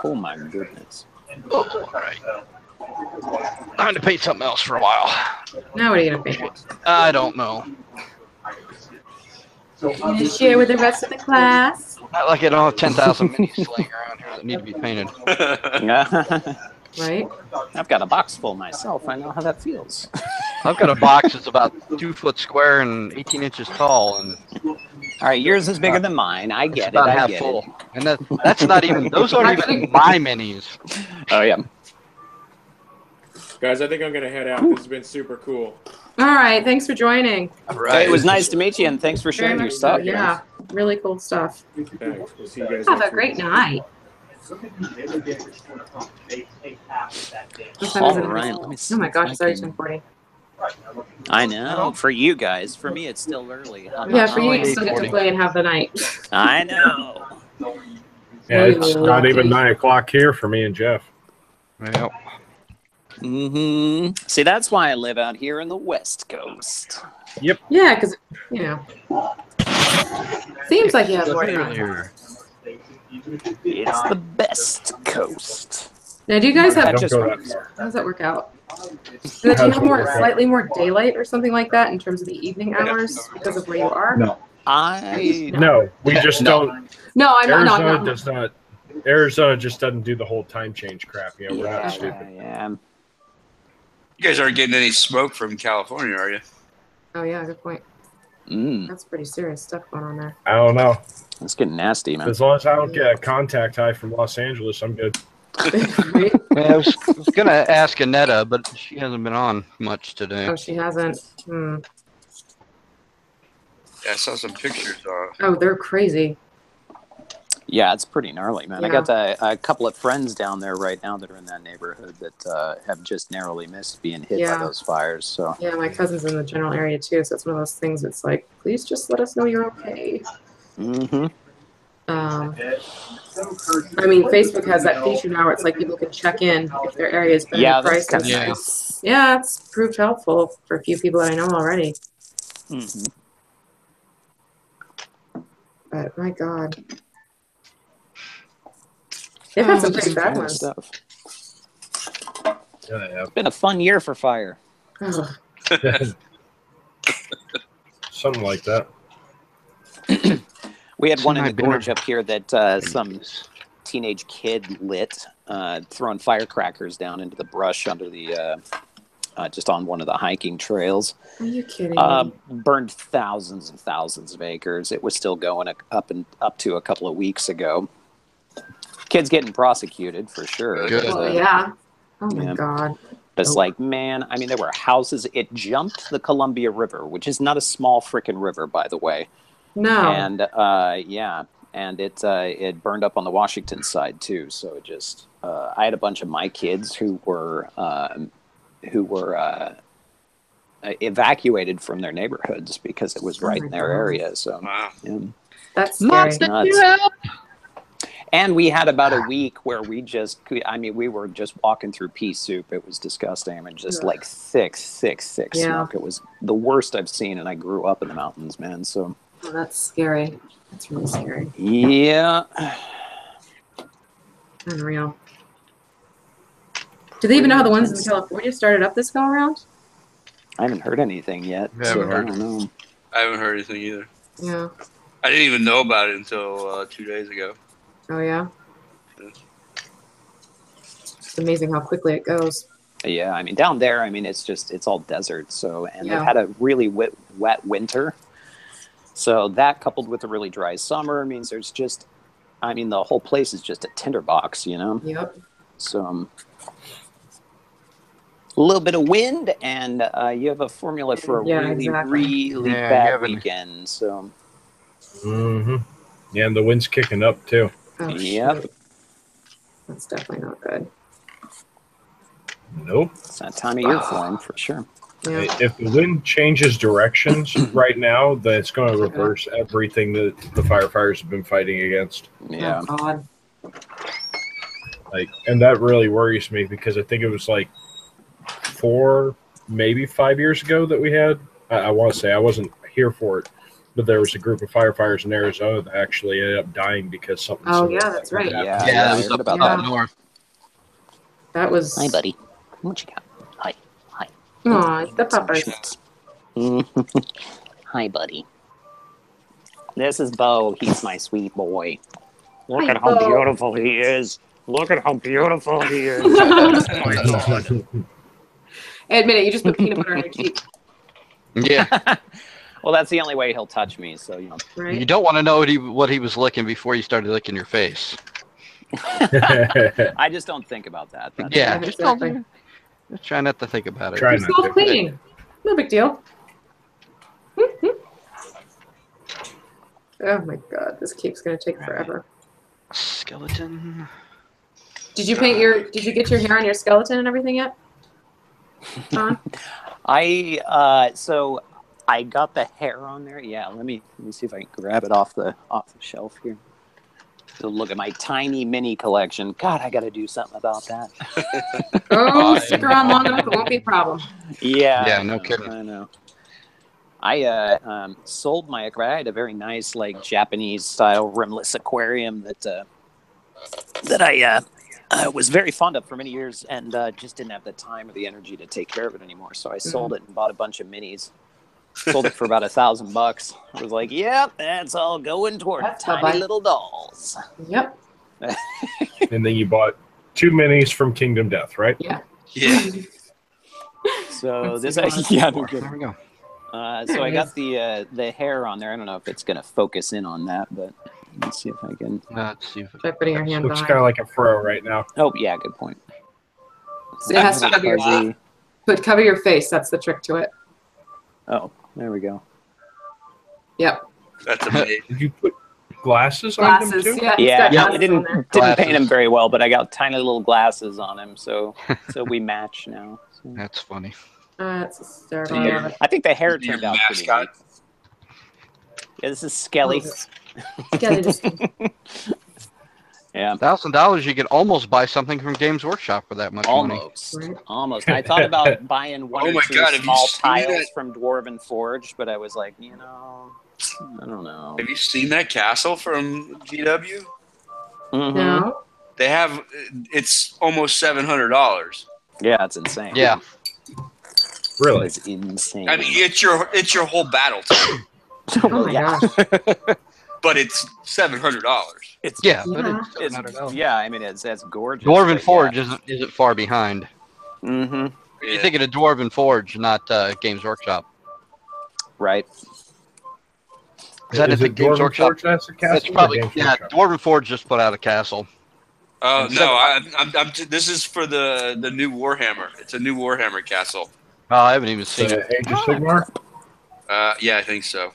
[SPEAKER 6] Oh my goodness.
[SPEAKER 7] All right. Time to paint something else for a while.
[SPEAKER 1] Now what are you gonna paint?
[SPEAKER 7] I don't know.
[SPEAKER 1] You gonna share with the rest of the class?
[SPEAKER 7] Not like I don't have 10,000 minis laying around here that need to be painted.
[SPEAKER 1] Right?
[SPEAKER 6] I've got a box full myself. I know how that feels.
[SPEAKER 7] I've got a box that's about 2 foot square and 18 inches tall, and
[SPEAKER 6] all right, yours is bigger than mine. I get it.
[SPEAKER 7] about
[SPEAKER 6] I
[SPEAKER 7] half
[SPEAKER 6] get
[SPEAKER 7] full.
[SPEAKER 6] it.
[SPEAKER 7] And that's not even; those aren't even my minis.
[SPEAKER 6] Oh yeah.
[SPEAKER 11] Guys, I think I'm gonna head out. This has been super cool.
[SPEAKER 1] All right. Thanks for joining.
[SPEAKER 6] Hey, it was nice to meet you, and thanks for
[SPEAKER 1] Very
[SPEAKER 6] sharing your
[SPEAKER 1] much so,
[SPEAKER 6] stuff.
[SPEAKER 1] yeah, really cool stuff.
[SPEAKER 11] Thanks. We'll see you guys
[SPEAKER 1] Have
[SPEAKER 11] next
[SPEAKER 1] a great
[SPEAKER 11] week.
[SPEAKER 1] night. What time
[SPEAKER 6] All
[SPEAKER 1] is it?
[SPEAKER 6] right, let me see
[SPEAKER 1] Oh my
[SPEAKER 6] if
[SPEAKER 1] gosh,
[SPEAKER 6] I
[SPEAKER 1] it's already
[SPEAKER 6] can-
[SPEAKER 1] 10:40.
[SPEAKER 6] I know. For you guys, for me, it's still early. I'm
[SPEAKER 1] Yeah,
[SPEAKER 6] not
[SPEAKER 1] for you, you
[SPEAKER 6] knowing.
[SPEAKER 1] still get to play and have the night.
[SPEAKER 6] I know.
[SPEAKER 13] Yeah, it's not even 9 o'clock here for me and Jeff.
[SPEAKER 7] Yep.
[SPEAKER 6] See, that's why I live out here in the West Coast.
[SPEAKER 13] Yep.
[SPEAKER 1] Yeah, because you know, seems like you have more time.
[SPEAKER 7] Earlier.
[SPEAKER 6] It's the best coast.
[SPEAKER 1] Now, do you guys have?
[SPEAKER 13] Don't
[SPEAKER 6] just-
[SPEAKER 13] go that far.
[SPEAKER 1] How does that work out? Do you have more, slightly more daylight or something like that in terms of the evening hours because of where you are?
[SPEAKER 13] No.
[SPEAKER 1] No,
[SPEAKER 13] we just don't.
[SPEAKER 1] No, I'm not.
[SPEAKER 13] Arizona
[SPEAKER 1] No,
[SPEAKER 13] does not. Arizona just doesn't do the whole time change crap. You know, we're not stupid.
[SPEAKER 6] Yeah.
[SPEAKER 9] You guys aren't getting any smoke from California, are you?
[SPEAKER 1] Oh yeah, good point.
[SPEAKER 6] Mm,
[SPEAKER 1] That's pretty serious stuff going on there.
[SPEAKER 13] I don't know.
[SPEAKER 6] it's getting nasty, man.
[SPEAKER 13] As long as I don't get a contact high from Los Angeles, I'm good.
[SPEAKER 1] Right?
[SPEAKER 7] Yeah, I was going to ask Annetta, but she hasn't been on much today.
[SPEAKER 1] Oh, she hasn't.
[SPEAKER 9] Yeah, I saw some pictures.
[SPEAKER 1] Oh, they're crazy.
[SPEAKER 6] Yeah, it's pretty gnarly, man. I
[SPEAKER 1] Yeah.
[SPEAKER 6] got a couple of friends down there right now that are in that neighborhood that have just narrowly missed being hit
[SPEAKER 1] Yeah.
[SPEAKER 6] by those fires. So
[SPEAKER 1] Yeah, my cousin's in the general area too, so it's one of those things. It's like, please just let us know you're okay.
[SPEAKER 6] mm-hmm.
[SPEAKER 1] I mean, Facebook has that feature now where it's like people can check in if their area has been
[SPEAKER 6] Yeah,
[SPEAKER 1] in
[SPEAKER 6] that's
[SPEAKER 1] crisis.
[SPEAKER 6] kinda
[SPEAKER 1] nice. Yeah, it's proved helpful for a few people that I know already.
[SPEAKER 6] Mm-hmm.
[SPEAKER 1] But my God, they've had some pretty bad ones.
[SPEAKER 6] stuff.
[SPEAKER 13] Yeah, they have.
[SPEAKER 6] It's been a fun year for fire.
[SPEAKER 1] Ugh.
[SPEAKER 13] Something like that.
[SPEAKER 6] We had one in
[SPEAKER 7] my
[SPEAKER 6] the
[SPEAKER 7] dinner.
[SPEAKER 6] gorge up here that some teenage kid lit, throwing firecrackers down into the brush under the just on one of the hiking trails.
[SPEAKER 1] Are you kidding me?
[SPEAKER 6] Burned thousands and thousands of acres. It was still going up to a couple of weeks ago. Kids getting prosecuted for sure.
[SPEAKER 7] Good.
[SPEAKER 1] Well, yeah. Oh my
[SPEAKER 6] Yeah.
[SPEAKER 1] God.
[SPEAKER 6] But it's like, man, I mean, there were houses. It jumped the Columbia River, which is not a small freaking river, by the way.
[SPEAKER 1] No.
[SPEAKER 6] And yeah, and it burned up on the Washington side too. So it just, I had a bunch of my kids who were evacuated from their neighborhoods because it was right in their area. So yeah.
[SPEAKER 1] That's scary.
[SPEAKER 6] Nuts. And we had about a week where we were just walking through pea soup. It was disgusting. I mean, just like thick smoke. It was the worst I've seen, and I grew up in the mountains, man. So
[SPEAKER 1] Oh, that's scary. That's really scary.
[SPEAKER 6] yeah.
[SPEAKER 1] Unreal. Do they even know how the ones in California started up this go around?
[SPEAKER 6] I haven't heard anything yet.
[SPEAKER 9] I haven't heard.
[SPEAKER 6] I don't know.
[SPEAKER 9] I haven't heard anything either.
[SPEAKER 1] Yeah.
[SPEAKER 9] I didn't even know about it until 2 days ago.
[SPEAKER 1] Oh, yeah? It's amazing how quickly it goes.
[SPEAKER 6] Yeah, I mean, down there, I mean, it's all desert. So, and
[SPEAKER 1] Yeah.
[SPEAKER 6] they've had a really wet winter. So that coupled with a really dry summer means there's just, I mean, the whole place is just a tinderbox, you know?
[SPEAKER 1] Yep.
[SPEAKER 6] So a little bit of wind, and you have a formula for a really bad weekend. So.
[SPEAKER 13] Mm-hmm. Yeah, and the wind's kicking up too.
[SPEAKER 1] Oh,
[SPEAKER 6] yep.
[SPEAKER 1] shoot. That's definitely not good.
[SPEAKER 13] Nope.
[SPEAKER 6] It's that time of year for him, for sure.
[SPEAKER 1] Yeah.
[SPEAKER 13] If the wind changes directions right now, then it's going to reverse everything that the firefighters have been fighting against.
[SPEAKER 6] Yeah.
[SPEAKER 1] Oh, God.
[SPEAKER 13] Like, and that really worries me because I think it was like 4, maybe 5 years ago that we had. I want to say I wasn't here for it, but there was a group of firefighters in Arizona that actually ended up dying because something.
[SPEAKER 1] Oh,
[SPEAKER 13] similar
[SPEAKER 1] yeah,
[SPEAKER 13] to
[SPEAKER 1] that's
[SPEAKER 13] that
[SPEAKER 1] right.
[SPEAKER 13] happened.
[SPEAKER 7] Yeah,
[SPEAKER 6] I
[SPEAKER 7] it was
[SPEAKER 6] heard
[SPEAKER 7] up,
[SPEAKER 6] about
[SPEAKER 7] up
[SPEAKER 6] that.
[SPEAKER 7] north.
[SPEAKER 1] That was...
[SPEAKER 6] Hi, buddy. What you got? Hi.
[SPEAKER 1] Aw, it's the puppers.
[SPEAKER 6] Hi, buddy. This is Bo. He's my sweet boy. Look
[SPEAKER 1] Hi,
[SPEAKER 6] at how
[SPEAKER 1] Bo.
[SPEAKER 6] beautiful he is. Look at how beautiful he is.
[SPEAKER 1] Admit it, you just put peanut butter on your cheek.
[SPEAKER 7] Yeah.
[SPEAKER 6] Well, that's the only way he'll touch me. So you know.
[SPEAKER 1] Right?
[SPEAKER 7] You don't want to know what he was licking before you started licking your face.
[SPEAKER 6] I just don't think about that. That's
[SPEAKER 7] Yeah,
[SPEAKER 1] Yeah,
[SPEAKER 7] just
[SPEAKER 1] exactly.
[SPEAKER 7] just try not to think about it.
[SPEAKER 13] Try
[SPEAKER 1] It's
[SPEAKER 13] not
[SPEAKER 1] self
[SPEAKER 13] to.
[SPEAKER 1] cleaning. No big deal. Oh my God, this cake's gonna take forever.
[SPEAKER 7] Skeleton.
[SPEAKER 1] Did you paint your? Did you get your hair on your skeleton and everything yet? Huh?
[SPEAKER 6] So I got the hair on there. Yeah, let me see if I can grab it off the shelf here. So look at my tiny mini collection. God, I got to do something about that.
[SPEAKER 1] Oh, stick around long enough, it won't be a problem.
[SPEAKER 6] Yeah.
[SPEAKER 7] Yeah, no kidding.
[SPEAKER 6] I know. I sold my aquarium. I had a very nice, like Japanese style rimless aquarium that I was very fond of for many years, and just didn't have the time or the energy to take care of it anymore. So I sold it and bought a bunch of minis. Sold it for about $1,000. I was like, "Yep, that's all going toward tiny little dolls."
[SPEAKER 1] Yep.
[SPEAKER 13] And then you bought 2 minis from Kingdom Death, right?
[SPEAKER 1] Yeah.
[SPEAKER 9] Yeah.
[SPEAKER 6] So this,
[SPEAKER 1] There we
[SPEAKER 7] go.
[SPEAKER 6] So I got the hair on there. I don't know if it's gonna focus in on that, but let's see if I can.
[SPEAKER 7] Let's see if
[SPEAKER 1] Try putting your hand
[SPEAKER 13] Looks
[SPEAKER 1] behind.
[SPEAKER 13] kind of like a fro right now.
[SPEAKER 6] Oh yeah, good point.
[SPEAKER 1] So it has to cover your
[SPEAKER 6] Fuzzy.
[SPEAKER 1] But cover your face. That's the trick to it.
[SPEAKER 6] Oh, there we go.
[SPEAKER 1] Yep.
[SPEAKER 9] That's amazing.
[SPEAKER 13] Did you put glasses on them
[SPEAKER 1] Glasses.
[SPEAKER 13] too?
[SPEAKER 1] Yeah. He's
[SPEAKER 6] Yeah,
[SPEAKER 1] got
[SPEAKER 6] I
[SPEAKER 1] glasses on there.
[SPEAKER 6] didn't paint him very well, but I got tiny little glasses on him, so we match now. So.
[SPEAKER 7] That's funny.
[SPEAKER 1] That's hysterical. I love it.
[SPEAKER 6] I think the hair
[SPEAKER 9] Your
[SPEAKER 6] turned out pretty
[SPEAKER 9] mascot.
[SPEAKER 6] neat. Yeah, this is Skelly.
[SPEAKER 1] Skelly just-
[SPEAKER 6] Yeah,
[SPEAKER 7] $1,000, you could almost buy something from Games Workshop for that much money.
[SPEAKER 6] almost. I thought about buying one
[SPEAKER 9] Oh
[SPEAKER 6] or
[SPEAKER 9] my
[SPEAKER 6] two
[SPEAKER 9] God, have you
[SPEAKER 6] small
[SPEAKER 9] seen
[SPEAKER 6] tiles
[SPEAKER 9] that?
[SPEAKER 6] from Dwarven Forge, but I was like, you know, I don't know.
[SPEAKER 9] Have you seen that castle from GW?
[SPEAKER 6] Mhm.
[SPEAKER 1] No.
[SPEAKER 9] They have it's almost $700.
[SPEAKER 6] Yeah, it's insane.
[SPEAKER 7] Yeah.
[SPEAKER 13] Really?
[SPEAKER 6] It's insane.
[SPEAKER 9] I mean, it's your whole battle time,
[SPEAKER 1] Oh my
[SPEAKER 6] Yeah.
[SPEAKER 1] gosh.
[SPEAKER 9] but it's $700.
[SPEAKER 6] It's
[SPEAKER 7] Yeah, but
[SPEAKER 1] Yeah.
[SPEAKER 7] it's $700.
[SPEAKER 6] yeah. I mean, it's gorgeous.
[SPEAKER 7] Dwarven
[SPEAKER 6] but
[SPEAKER 7] Forge
[SPEAKER 6] yeah.
[SPEAKER 7] isn't far behind.
[SPEAKER 6] Mm-hmm.
[SPEAKER 7] You're thinking of Dwarven Forge, not Games Workshop.
[SPEAKER 6] Right.
[SPEAKER 7] Is that
[SPEAKER 13] Is
[SPEAKER 7] the
[SPEAKER 13] it
[SPEAKER 7] Games
[SPEAKER 13] Dwarven
[SPEAKER 7] Workshop?
[SPEAKER 13] Forge that's a castle?
[SPEAKER 7] That's probably,
[SPEAKER 13] or Games
[SPEAKER 7] yeah,
[SPEAKER 13] Workshop?
[SPEAKER 7] Dwarven Forge just put out a castle.
[SPEAKER 9] Oh
[SPEAKER 7] And
[SPEAKER 9] no, this is for the new Warhammer. It's a new Warhammer castle.
[SPEAKER 7] Oh, I haven't even seen it.
[SPEAKER 13] Age of Sigmar?
[SPEAKER 9] Yeah, I think so.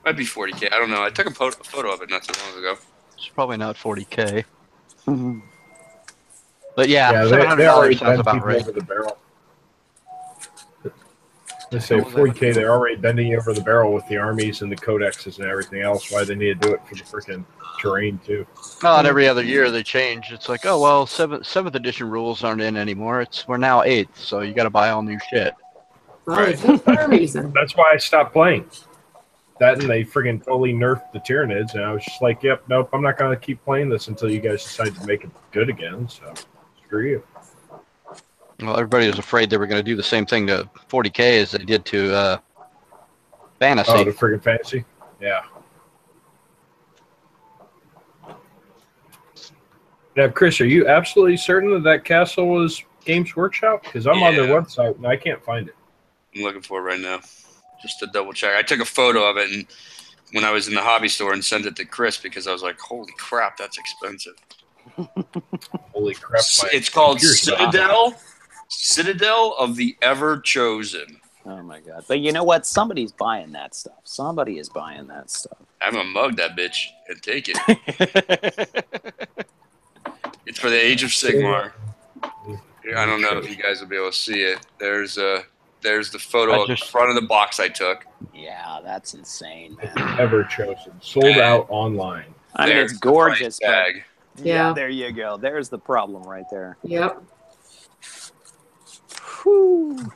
[SPEAKER 9] Might be 40K. I don't know. I took a photo of it not too long ago.
[SPEAKER 7] It's probably not 40K. But yeah,
[SPEAKER 13] they already
[SPEAKER 7] $700 sounds
[SPEAKER 13] bent
[SPEAKER 7] about
[SPEAKER 13] people
[SPEAKER 7] right.
[SPEAKER 13] over the barrel. They say 40K, they're already bending you over the barrel with the armies and the codexes and everything else. Why they need to do it for the freaking terrain too?
[SPEAKER 7] Not every other year they change. It's like, oh well, seventh edition rules aren't in anymore. We're now 8th, so you got to buy all new shit.
[SPEAKER 1] Right. For a reason.
[SPEAKER 13] That's why I stopped playing. That and they friggin' totally nerfed the Tyranids, and I was just like, yep, nope, I'm not gonna keep playing this until you guys decide to make it good again. So screw you.
[SPEAKER 7] Well, everybody was afraid they were going to do the same thing to 40K as they did to Fantasy.
[SPEAKER 13] Oh, the friggin' Fantasy? Yeah. Now, Chris, are you absolutely certain that castle was Games Workshop? Because I'm on their website and I can't find it.
[SPEAKER 9] I'm looking for it right now, just to double check. I took a photo of it and when I was in the hobby store and sent it to Chris because I was like, "Holy crap, that's expensive."
[SPEAKER 13] Holy crap!
[SPEAKER 9] It's called Citadel of the Ever Chosen.
[SPEAKER 6] Oh my god! But you know what? Somebody's buying that stuff. Somebody is buying that stuff.
[SPEAKER 9] I'm gonna mug that bitch and take it. It's for the Age of Sigmar. I don't know if you guys will be able to see it. There's the photo of the front of the box I took.
[SPEAKER 6] Yeah, that's insane, man.
[SPEAKER 13] Ever Chosen, sold out online.
[SPEAKER 6] I mean, it's gorgeous.
[SPEAKER 9] Tag.
[SPEAKER 6] Yeah, there you go. There's the problem right there.
[SPEAKER 1] Yep.
[SPEAKER 6] Whew.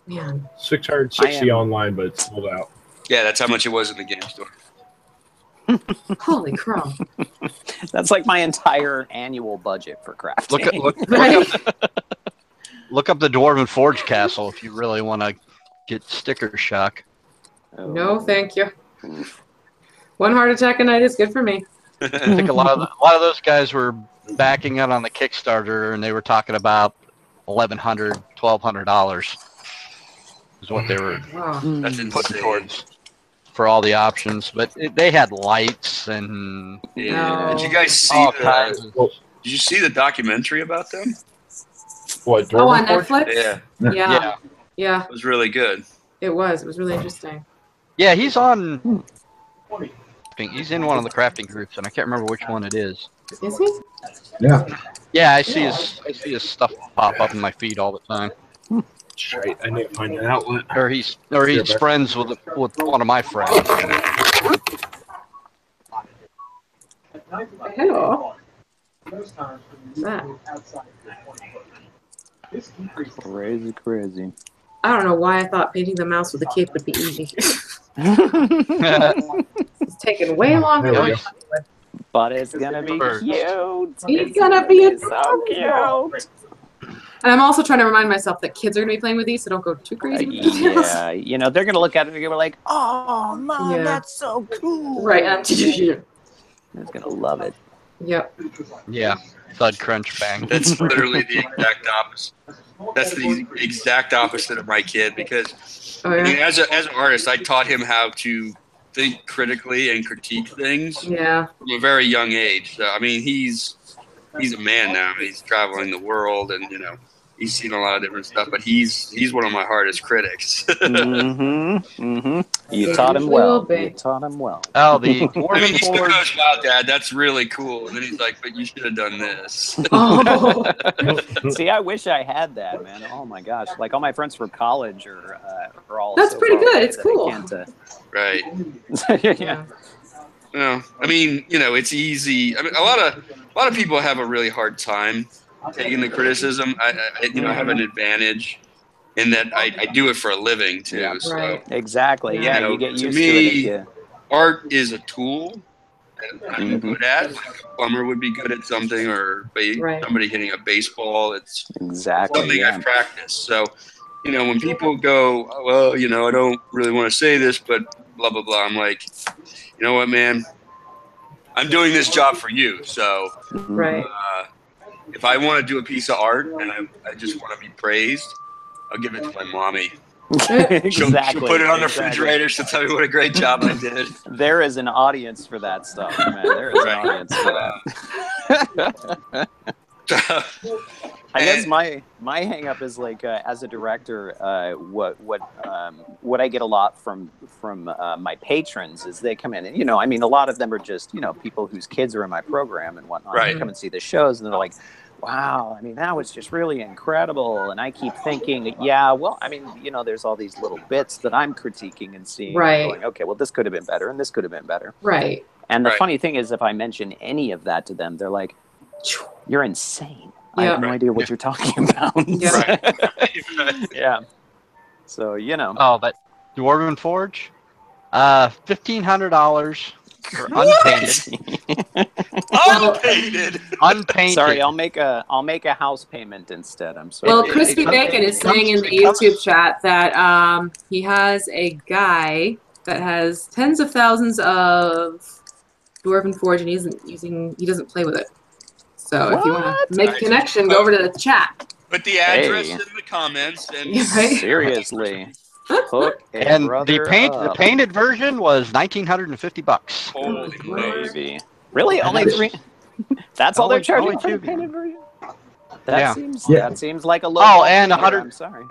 [SPEAKER 1] Man.
[SPEAKER 13] 660 online, but it's sold out.
[SPEAKER 9] Yeah, that's how much it was in the game store.
[SPEAKER 1] Holy crap.
[SPEAKER 6] That's like my entire annual budget for crafting.
[SPEAKER 7] Look up the Dwarven Forge castle if you really want to get sticker shock.
[SPEAKER 1] No, thank you. One heart attack a night is good for me.
[SPEAKER 7] I think a lot of those guys were backing out on the Kickstarter, and they were talking about $1,100, $1,200 is what they were putting towards for all the options. But they had lights and
[SPEAKER 9] Did you guys see did you see the documentary about them?
[SPEAKER 13] What?
[SPEAKER 1] On Netflix?
[SPEAKER 9] Yeah.
[SPEAKER 1] Yeah.
[SPEAKER 9] It was really good.
[SPEAKER 1] It was. It was really interesting.
[SPEAKER 7] Yeah, he's on. He's in one of the crafting groups, and I can't remember which one it is.
[SPEAKER 1] Is he?
[SPEAKER 13] Yeah.
[SPEAKER 7] Yeah, I see his stuff pop up in my feed all the time.
[SPEAKER 13] Right, I need to find an outlet.
[SPEAKER 7] Or he's friends with one of my friends.
[SPEAKER 1] Hello. That.
[SPEAKER 6] Crazy.
[SPEAKER 1] I don't know why I thought painting the mouse with a cape would be easy. It's taken way longer than I thought it would.
[SPEAKER 6] But it's gonna be cute.
[SPEAKER 1] He's gonna be
[SPEAKER 6] so cute.
[SPEAKER 1] And I'm also trying to remind myself that kids are gonna be playing with these, so don't go too crazy with the details.
[SPEAKER 6] Yeah, you know, they're gonna look at it and they're gonna be like, "Oh, mom, that's so cool."
[SPEAKER 1] Right.
[SPEAKER 6] They're gonna love it.
[SPEAKER 1] Yep.
[SPEAKER 7] Yeah. Thud, crunch, bang.
[SPEAKER 9] That's literally the exact opposite. That's the exact opposite of my kid because I mean, as an artist, I taught him how to think critically and critique things from a very young age. So, I mean, he's a man now. He's traveling the world, and he's seen a lot of different stuff. But he's one of my hardest critics.
[SPEAKER 6] You taught him well. You taught him well.
[SPEAKER 7] Oh, the
[SPEAKER 9] I mean, he still goes, "Wow, Dad, that's really cool." And then he's like, "But you should have done this."
[SPEAKER 6] See, I wish I had that, man. Oh my gosh! Like all my friends from college are all.
[SPEAKER 1] That's pretty good. It's cool.
[SPEAKER 9] Right.
[SPEAKER 6] Yeah.
[SPEAKER 9] No, I mean, it's easy. I mean, a lot of people have a really hard time taking the criticism. I have an advantage in that I do it for a living too.
[SPEAKER 6] Yeah,
[SPEAKER 9] so
[SPEAKER 6] right. Exactly. Yeah, you get used
[SPEAKER 9] to me,
[SPEAKER 6] it.
[SPEAKER 9] art is a tool that I'm good at. Like a plumber would be good at something, or somebody hitting a baseball. It's something I've practiced. So, when people go, well, I don't really want to say this, but blah blah blah. I'm like, you know what, man? I'm doing this job for you. So,
[SPEAKER 1] right.
[SPEAKER 9] If I want to do a piece of art and I just want to be praised, I'll give it to my mommy.
[SPEAKER 6] Exactly.
[SPEAKER 9] She'll put it on the
[SPEAKER 6] exactly.
[SPEAKER 9] refrigerator. She'll tell me what a great job I did.
[SPEAKER 6] There is an audience for that stuff, man. There is an audience for that. I guess my hang up is like as a director, what I get a lot from my patrons is they come in and I mean a lot of them are just people whose kids are in my program and whatnot.
[SPEAKER 9] Right.
[SPEAKER 6] They come and see the shows and they're like, wow, I mean that was just really incredible. And I keep thinking, yeah, well, I mean there's all these little bits that I'm critiquing and seeing,
[SPEAKER 1] Right.
[SPEAKER 6] and going, okay, well this could have been better and this could have been better.
[SPEAKER 1] Right.
[SPEAKER 6] And the
[SPEAKER 9] Right.
[SPEAKER 6] funny thing is, if I mention any of that to them, they're like, you're insane. I
[SPEAKER 1] Yeah.
[SPEAKER 6] have no idea what you're talking about.
[SPEAKER 1] Yeah.
[SPEAKER 6] Yeah. So,
[SPEAKER 7] Oh, that Dwarven Forge? $1,500 for unpainted.
[SPEAKER 9] Unpainted.
[SPEAKER 7] Unpainted.
[SPEAKER 6] Sorry, I'll make a house payment instead. I'm sorry.
[SPEAKER 1] Well, Crispy Bacon is saying in the YouTube chat that he has a guy that has tens of thousands of Dwarven Forge and he doesn't play with it. So if you want to make a connection, go over to the chat.
[SPEAKER 9] Put the address
[SPEAKER 6] Hey.
[SPEAKER 9] in the comments and
[SPEAKER 1] Right?
[SPEAKER 6] Seriously. Hook a
[SPEAKER 7] And the
[SPEAKER 6] brother up.
[SPEAKER 7] painted version was $1,950.
[SPEAKER 9] holy moly.
[SPEAKER 6] Maybe. Really? Only three? That's all they're charging
[SPEAKER 7] only
[SPEAKER 6] for the
[SPEAKER 7] two.
[SPEAKER 6] painted version?
[SPEAKER 7] Yeah.
[SPEAKER 6] That seems like a low.
[SPEAKER 7] Oh, and
[SPEAKER 6] figure,
[SPEAKER 7] 100
[SPEAKER 6] I'm sorry.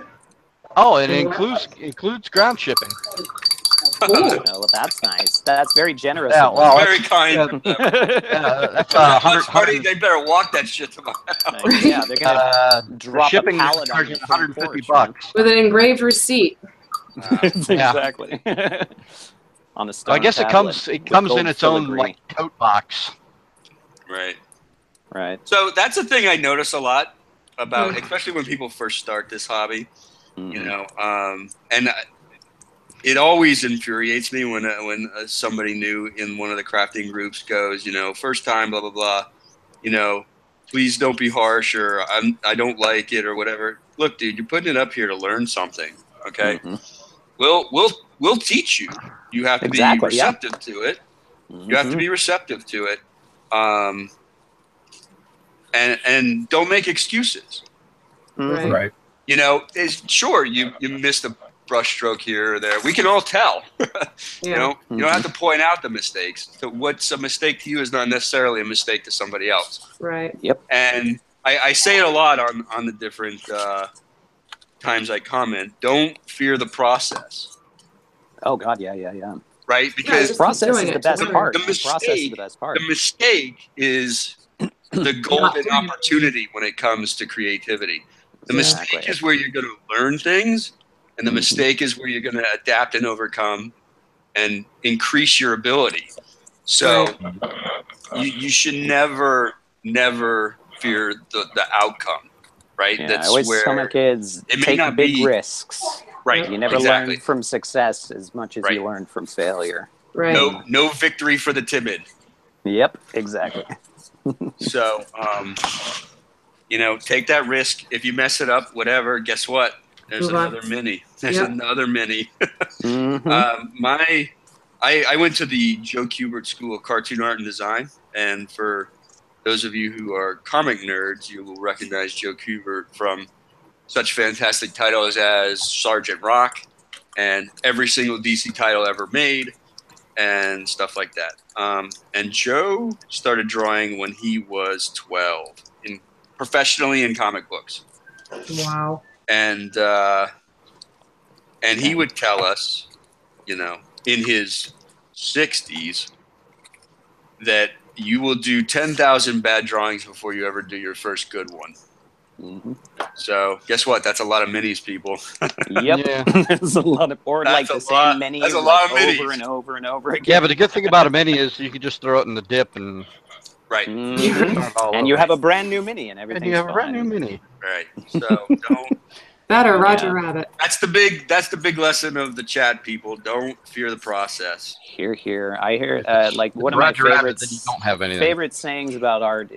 [SPEAKER 7] Oh, it includes ground shipping.
[SPEAKER 6] Oh, well, that's nice. That's very generous.
[SPEAKER 7] Yeah,
[SPEAKER 6] of them.
[SPEAKER 7] well,
[SPEAKER 9] Very kind.
[SPEAKER 7] That's
[SPEAKER 9] That much
[SPEAKER 7] 100.
[SPEAKER 9] money, they better walk that shit to my house.
[SPEAKER 6] Yeah, they're gonna drop
[SPEAKER 7] shipping
[SPEAKER 6] a pallet on
[SPEAKER 7] charging
[SPEAKER 6] your front
[SPEAKER 7] $150.
[SPEAKER 6] porch,
[SPEAKER 1] With an engraved receipt.
[SPEAKER 6] Exactly. On a
[SPEAKER 7] So I guess it comes in
[SPEAKER 6] gold
[SPEAKER 7] its own
[SPEAKER 6] filigree.
[SPEAKER 7] like tote box.
[SPEAKER 9] Right.
[SPEAKER 6] Right.
[SPEAKER 9] So that's a thing I notice a lot about, especially when people first start this hobby. And it always infuriates me when somebody new in one of the crafting groups goes, first time, blah blah blah. Please don't be harsh, or I don't like it, or whatever. Look, dude, you're putting it up here to learn something. Okay. We'll teach you. You have to be receptive to it. You have to be receptive to it. And don't make excuses.
[SPEAKER 10] Right.
[SPEAKER 9] Sure, you missed a brush stroke here or there. We can all tell. You don't have to point out the mistakes. So what's a mistake to you is not necessarily a mistake to somebody else.
[SPEAKER 1] Right.
[SPEAKER 6] Yep.
[SPEAKER 9] And I say it a lot on the different times I comment. Don't fear the process.
[SPEAKER 6] Oh God, yeah.
[SPEAKER 9] Right? Because
[SPEAKER 6] the process is the best part.
[SPEAKER 9] The
[SPEAKER 6] process is the best part.
[SPEAKER 9] The mistake is the golden opportunity when it comes to creativity. The mistake is where you're going to learn things, and the mistake is where you're going to adapt and overcome and increase your ability. So you should never fear the outcome, right?
[SPEAKER 6] Yeah,
[SPEAKER 9] That's
[SPEAKER 6] I always
[SPEAKER 9] where
[SPEAKER 6] tell my kids,
[SPEAKER 9] it may
[SPEAKER 6] take
[SPEAKER 9] not
[SPEAKER 6] big
[SPEAKER 9] be
[SPEAKER 6] risks.
[SPEAKER 9] right.
[SPEAKER 6] You never
[SPEAKER 9] exactly.
[SPEAKER 6] learn from success as much as you learn from failure.
[SPEAKER 1] Right.
[SPEAKER 9] No victory for the timid.
[SPEAKER 6] Yep, exactly.
[SPEAKER 9] So, take that risk. If you mess it up, whatever, guess what? There's another mini. There's another mini. I went to the Joe Kubert School of Cartoon Art and Design, and for those of you who are comic nerds, you will recognize Joe Kubert from such fantastic titles as Sergeant Rock and every single DC title ever made and stuff like that. And Joe started drawing when he was 12, professionally in comic books.
[SPEAKER 1] Wow.
[SPEAKER 9] And he would tell us, in his 60s, that you will do 10,000 bad drawings before you ever do your first good one. So guess what? That's a lot of minis, people.
[SPEAKER 6] Yep. There's a lot of, or
[SPEAKER 9] That's
[SPEAKER 6] like the
[SPEAKER 9] a
[SPEAKER 6] same
[SPEAKER 9] lot-
[SPEAKER 6] mini
[SPEAKER 9] that's a
[SPEAKER 6] like
[SPEAKER 9] lot of
[SPEAKER 6] over
[SPEAKER 9] minis.
[SPEAKER 6] and over and over again.
[SPEAKER 7] Yeah, but the good thing about a mini is you can just throw it in the dip and
[SPEAKER 9] Right.
[SPEAKER 6] And you have a brand new mini and everything.
[SPEAKER 7] and you have a brand new mini.
[SPEAKER 9] Right. So don't.
[SPEAKER 1] That or Roger Rabbit.
[SPEAKER 9] That's the big lesson of the chat, people. Don't fear the process.
[SPEAKER 6] Here. I hear like one of
[SPEAKER 7] Roger
[SPEAKER 6] my
[SPEAKER 7] Rabbit, then you don't have anything.
[SPEAKER 6] favorite sayings about art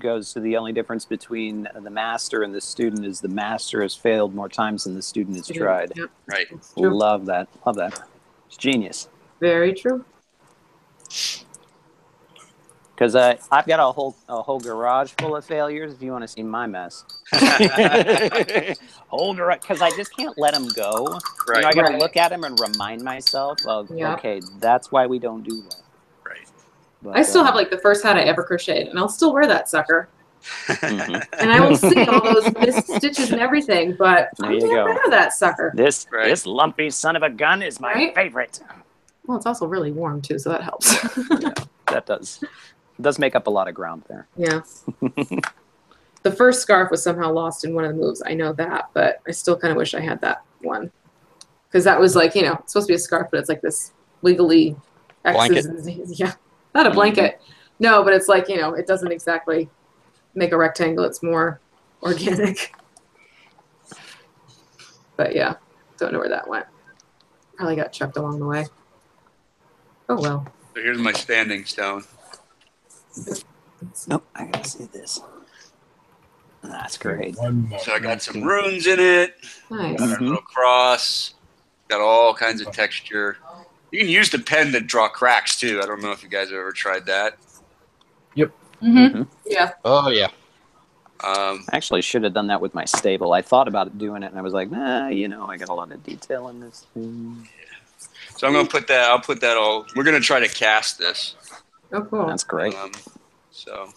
[SPEAKER 6] goes to the only difference between the master and the student is the master has failed more times than the student has tried.
[SPEAKER 1] Yep.
[SPEAKER 9] Right.
[SPEAKER 1] True.
[SPEAKER 6] Love that. It's genius.
[SPEAKER 1] Very true.
[SPEAKER 6] Because I've got a whole garage full of failures. If you want to see my mess, whole garage. Because I just can't let them go.
[SPEAKER 9] Right.
[SPEAKER 6] You know, I got to
[SPEAKER 1] Right.
[SPEAKER 6] look at them and remind myself of
[SPEAKER 1] Yep.
[SPEAKER 6] okay, that's why we don't do that.
[SPEAKER 9] Right.
[SPEAKER 6] But,
[SPEAKER 1] I still have like the first hat I ever crocheted, and I'll still wear that sucker.
[SPEAKER 6] mhm.
[SPEAKER 1] And I will see all those missed stitches and everything, but
[SPEAKER 6] There
[SPEAKER 1] I'm
[SPEAKER 6] you
[SPEAKER 1] getting
[SPEAKER 6] go.
[SPEAKER 1] rid of that sucker.
[SPEAKER 6] This
[SPEAKER 9] Right.
[SPEAKER 6] this lumpy son of a gun is my
[SPEAKER 1] Right?
[SPEAKER 6] favorite.
[SPEAKER 1] Well, it's also really warm too, so that helps.
[SPEAKER 6] Yeah, that does make up a lot of ground there.
[SPEAKER 1] Yeah. The first scarf was somehow lost in one of the moves. I know that, but I still kind of wish I had that one. Because that was like, you know, it's supposed to be a scarf, but it's like this wiggly X's and Z's. Yeah. Not a blanket. No, but it's like, you know, it doesn't exactly make a rectangle. It's more organic. But yeah, don't know where that went. Probably got chucked along the way. Oh, well.
[SPEAKER 9] So here's my standing stone.
[SPEAKER 6] Oh, I gotta see this. That's great.
[SPEAKER 9] So I got some runes in it.
[SPEAKER 1] Nice.
[SPEAKER 9] Got a little cross. Got all kinds of texture. You can use the pen to draw cracks too. I don't know if you guys have ever tried that.
[SPEAKER 1] Mm-hmm. Yeah.
[SPEAKER 7] Oh yeah.
[SPEAKER 6] I actually should have done that with my stable. I thought about doing it, and I was like, nah, you know, I got a lot of detail in this thing.
[SPEAKER 9] So I'm gonna put that. I'll put that all. We're gonna try to cast this.
[SPEAKER 1] Oh, cool.
[SPEAKER 6] That's great.
[SPEAKER 9] So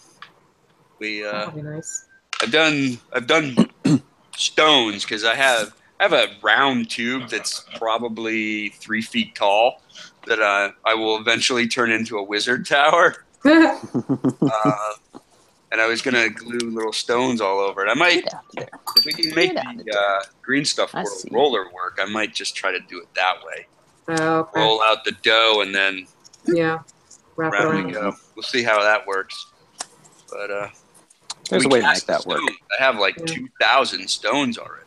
[SPEAKER 9] we.
[SPEAKER 1] That'd be nice.
[SPEAKER 9] I've done stones because I have a round tube that's probably 3 feet tall that I will eventually turn into a wizard tower. And I was gonna glue little stones all over it. I might, if we can make the green stuff roller work, I might just try to do it that way.
[SPEAKER 1] Oh, okay.
[SPEAKER 9] Roll out the dough and then
[SPEAKER 1] Yeah. Wrap it
[SPEAKER 9] round
[SPEAKER 1] around.
[SPEAKER 9] it go. We'll see how that works. But
[SPEAKER 6] There's a way to make that work.
[SPEAKER 9] stones. I have like 2,000 stones already.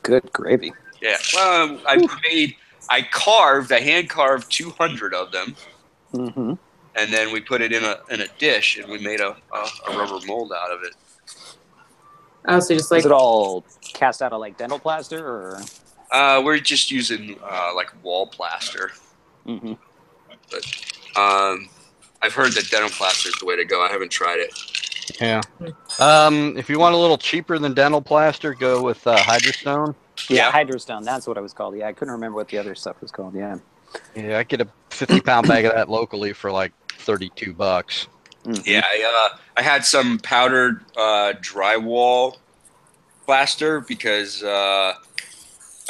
[SPEAKER 6] Good gravy.
[SPEAKER 9] Yeah. Well, I hand carved 200 of them.
[SPEAKER 6] Mm-hmm.
[SPEAKER 9] And then we put it in a dish, and we made a rubber mold out of it.
[SPEAKER 1] Oh, so just like.
[SPEAKER 6] Is it all cast out of like dental plaster, or?
[SPEAKER 9] We're just using like wall plaster.
[SPEAKER 6] Mm-hmm.
[SPEAKER 9] But I've heard that dental plaster is the way to go. I haven't tried it.
[SPEAKER 7] Yeah. If you want a little cheaper than dental plaster, go with Hydrostone.
[SPEAKER 6] Yeah, Hydrostone. That's what it was called. Yeah, I couldn't remember what the other stuff was called. Yeah.
[SPEAKER 7] Yeah, I get a 50-pound bag of that locally for like $32.
[SPEAKER 6] Mm-hmm.
[SPEAKER 9] Yeah, I had some powdered drywall plaster because I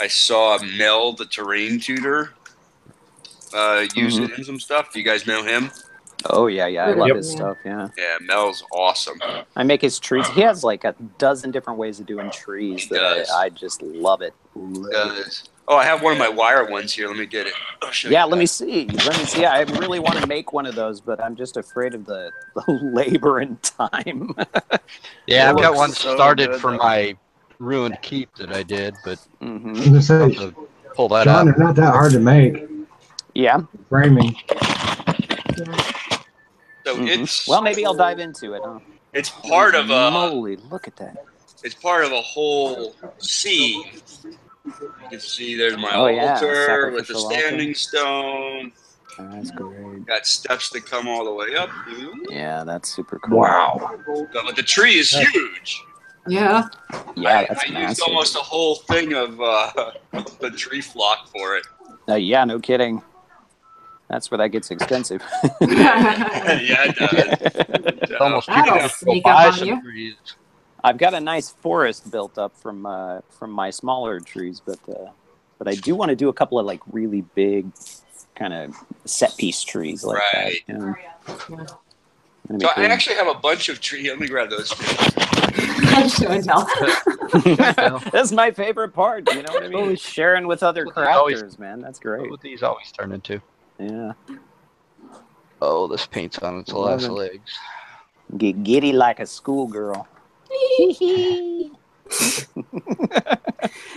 [SPEAKER 9] saw Mel, the terrain tutor, use it in some stuff. Do you guys know him?
[SPEAKER 6] Oh yeah, I love his stuff. Yeah.
[SPEAKER 9] Yeah, Mel's awesome.
[SPEAKER 6] I make his trees. He has like a dozen different ways of doing trees that I just love it.
[SPEAKER 9] Oh, I have one of my wire ones here. Let me get it.
[SPEAKER 6] Let me see. I really want to make one of those, but I'm just afraid of the labor and time.
[SPEAKER 7] Yeah, I've got one started for my ruined keep that I did, but
[SPEAKER 15] I was gonna say,
[SPEAKER 7] pull that
[SPEAKER 15] John,
[SPEAKER 7] out.
[SPEAKER 15] they're not that hard to make.
[SPEAKER 6] Yeah.
[SPEAKER 15] Framing.
[SPEAKER 9] So it's
[SPEAKER 6] well, maybe I'll dive into it. Huh?
[SPEAKER 9] It's part of a.
[SPEAKER 6] Holy, look at that!
[SPEAKER 9] It's part of a whole scene. You can see there's my
[SPEAKER 6] yeah,
[SPEAKER 9] altar with the
[SPEAKER 6] sacrificial
[SPEAKER 9] standing
[SPEAKER 6] altar.
[SPEAKER 9] stone.
[SPEAKER 6] That's great.
[SPEAKER 9] Got steps that come all the way up.
[SPEAKER 6] Yeah, that's super cool.
[SPEAKER 15] Wow.
[SPEAKER 9] But the tree is huge.
[SPEAKER 1] Yeah.
[SPEAKER 6] Yeah, that's
[SPEAKER 9] I used
[SPEAKER 6] massive.
[SPEAKER 9] almost a whole thing of the tree flock for it.
[SPEAKER 6] Yeah, no kidding. That's where that gets expensive.
[SPEAKER 9] Yeah, it does.
[SPEAKER 7] It's almost
[SPEAKER 1] That'll
[SPEAKER 7] cheaper to
[SPEAKER 1] sneak
[SPEAKER 7] go
[SPEAKER 1] up
[SPEAKER 7] buy
[SPEAKER 1] on
[SPEAKER 7] some
[SPEAKER 1] you.
[SPEAKER 7] trees.
[SPEAKER 6] I've got a nice forest built up from my smaller trees, but I do want to do a couple of like really big kind of set piece trees like that. You know?
[SPEAKER 9] So I actually have a bunch of trees. Let me grab those.
[SPEAKER 1] Show and tell.
[SPEAKER 6] That's my favorite part. You know what I mean? Sharing with other crafters, man. That's great.
[SPEAKER 7] What these always turn into.
[SPEAKER 6] Yeah.
[SPEAKER 7] Oh, this paint's on its last legs.
[SPEAKER 6] Get giddy like a schoolgirl.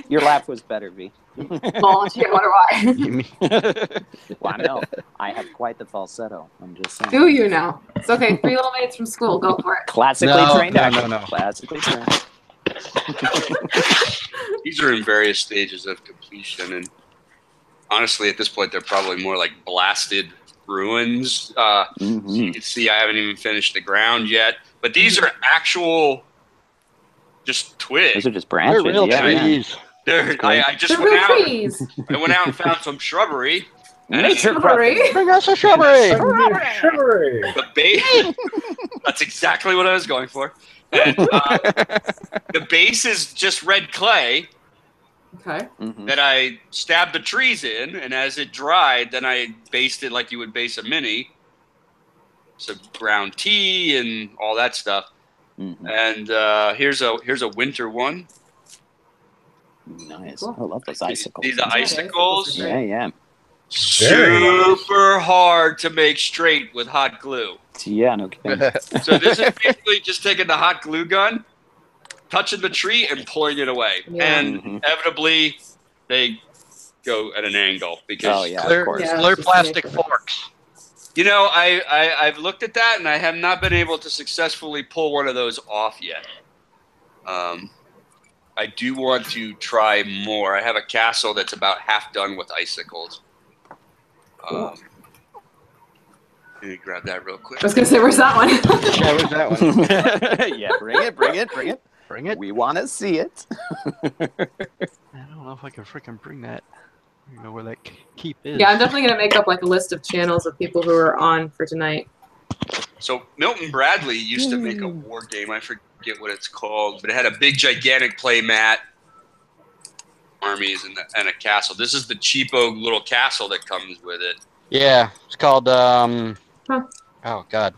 [SPEAKER 6] Your laugh was better, V.
[SPEAKER 1] Volunteer, wonder why.
[SPEAKER 6] Well, I know. I have quite the falsetto. I'm just saying.
[SPEAKER 1] Do you now? It's okay. 3 little maids from school. Go for it.
[SPEAKER 6] Classically trained actor.
[SPEAKER 7] No.
[SPEAKER 6] Classically trained.
[SPEAKER 9] These are in various stages of completion, and honestly, at this point, they're probably more like blasted ruins. So you can see I haven't even finished the ground yet. But these are actual just twigs.
[SPEAKER 6] Those are just branches.
[SPEAKER 7] They're real
[SPEAKER 6] trees.
[SPEAKER 9] I just went out. I went out and found some shrubbery.
[SPEAKER 7] Bring us a shrubbery.
[SPEAKER 13] Shrubbery.
[SPEAKER 9] The base. That's exactly what I was going for. And the base is just red clay.
[SPEAKER 1] Okay.
[SPEAKER 9] That I stabbed the trees in, and as it dried, then I based it like you would base a mini. So ground tea and all that stuff. And here's a winter one.
[SPEAKER 6] Nice. I love those icicles.
[SPEAKER 9] See the icicles?
[SPEAKER 6] Yeah.
[SPEAKER 9] Super hard to make straight with hot glue.
[SPEAKER 6] Yeah, no kidding.
[SPEAKER 9] So this is basically just taking the hot glue gun, touching the tree, and pulling it away.
[SPEAKER 1] Yeah.
[SPEAKER 9] And inevitably, they go at an angle because
[SPEAKER 7] clear plastic forks.
[SPEAKER 9] You know, I've looked at that, and I have not been able to successfully pull one of those off yet. I do want to try more. I have a castle that's about half done with icicles. Let me grab that real quick.
[SPEAKER 1] I was gonna say, where's that one?
[SPEAKER 7] Yeah, where's that one?
[SPEAKER 6] Yeah, bring it.
[SPEAKER 7] Bring it.
[SPEAKER 6] We want to see it.
[SPEAKER 7] I don't know if I can freaking bring that. I don't know where that keep is.
[SPEAKER 1] Yeah, I'm definitely gonna make up like a list of channels of people who are on for tonight.
[SPEAKER 9] So Milton Bradley used to make a war game. I forget what it's called, but it had a big, gigantic play mat, armies, and a castle. This is the cheapo little castle that comes with it.
[SPEAKER 7] Yeah, it's called. Oh God.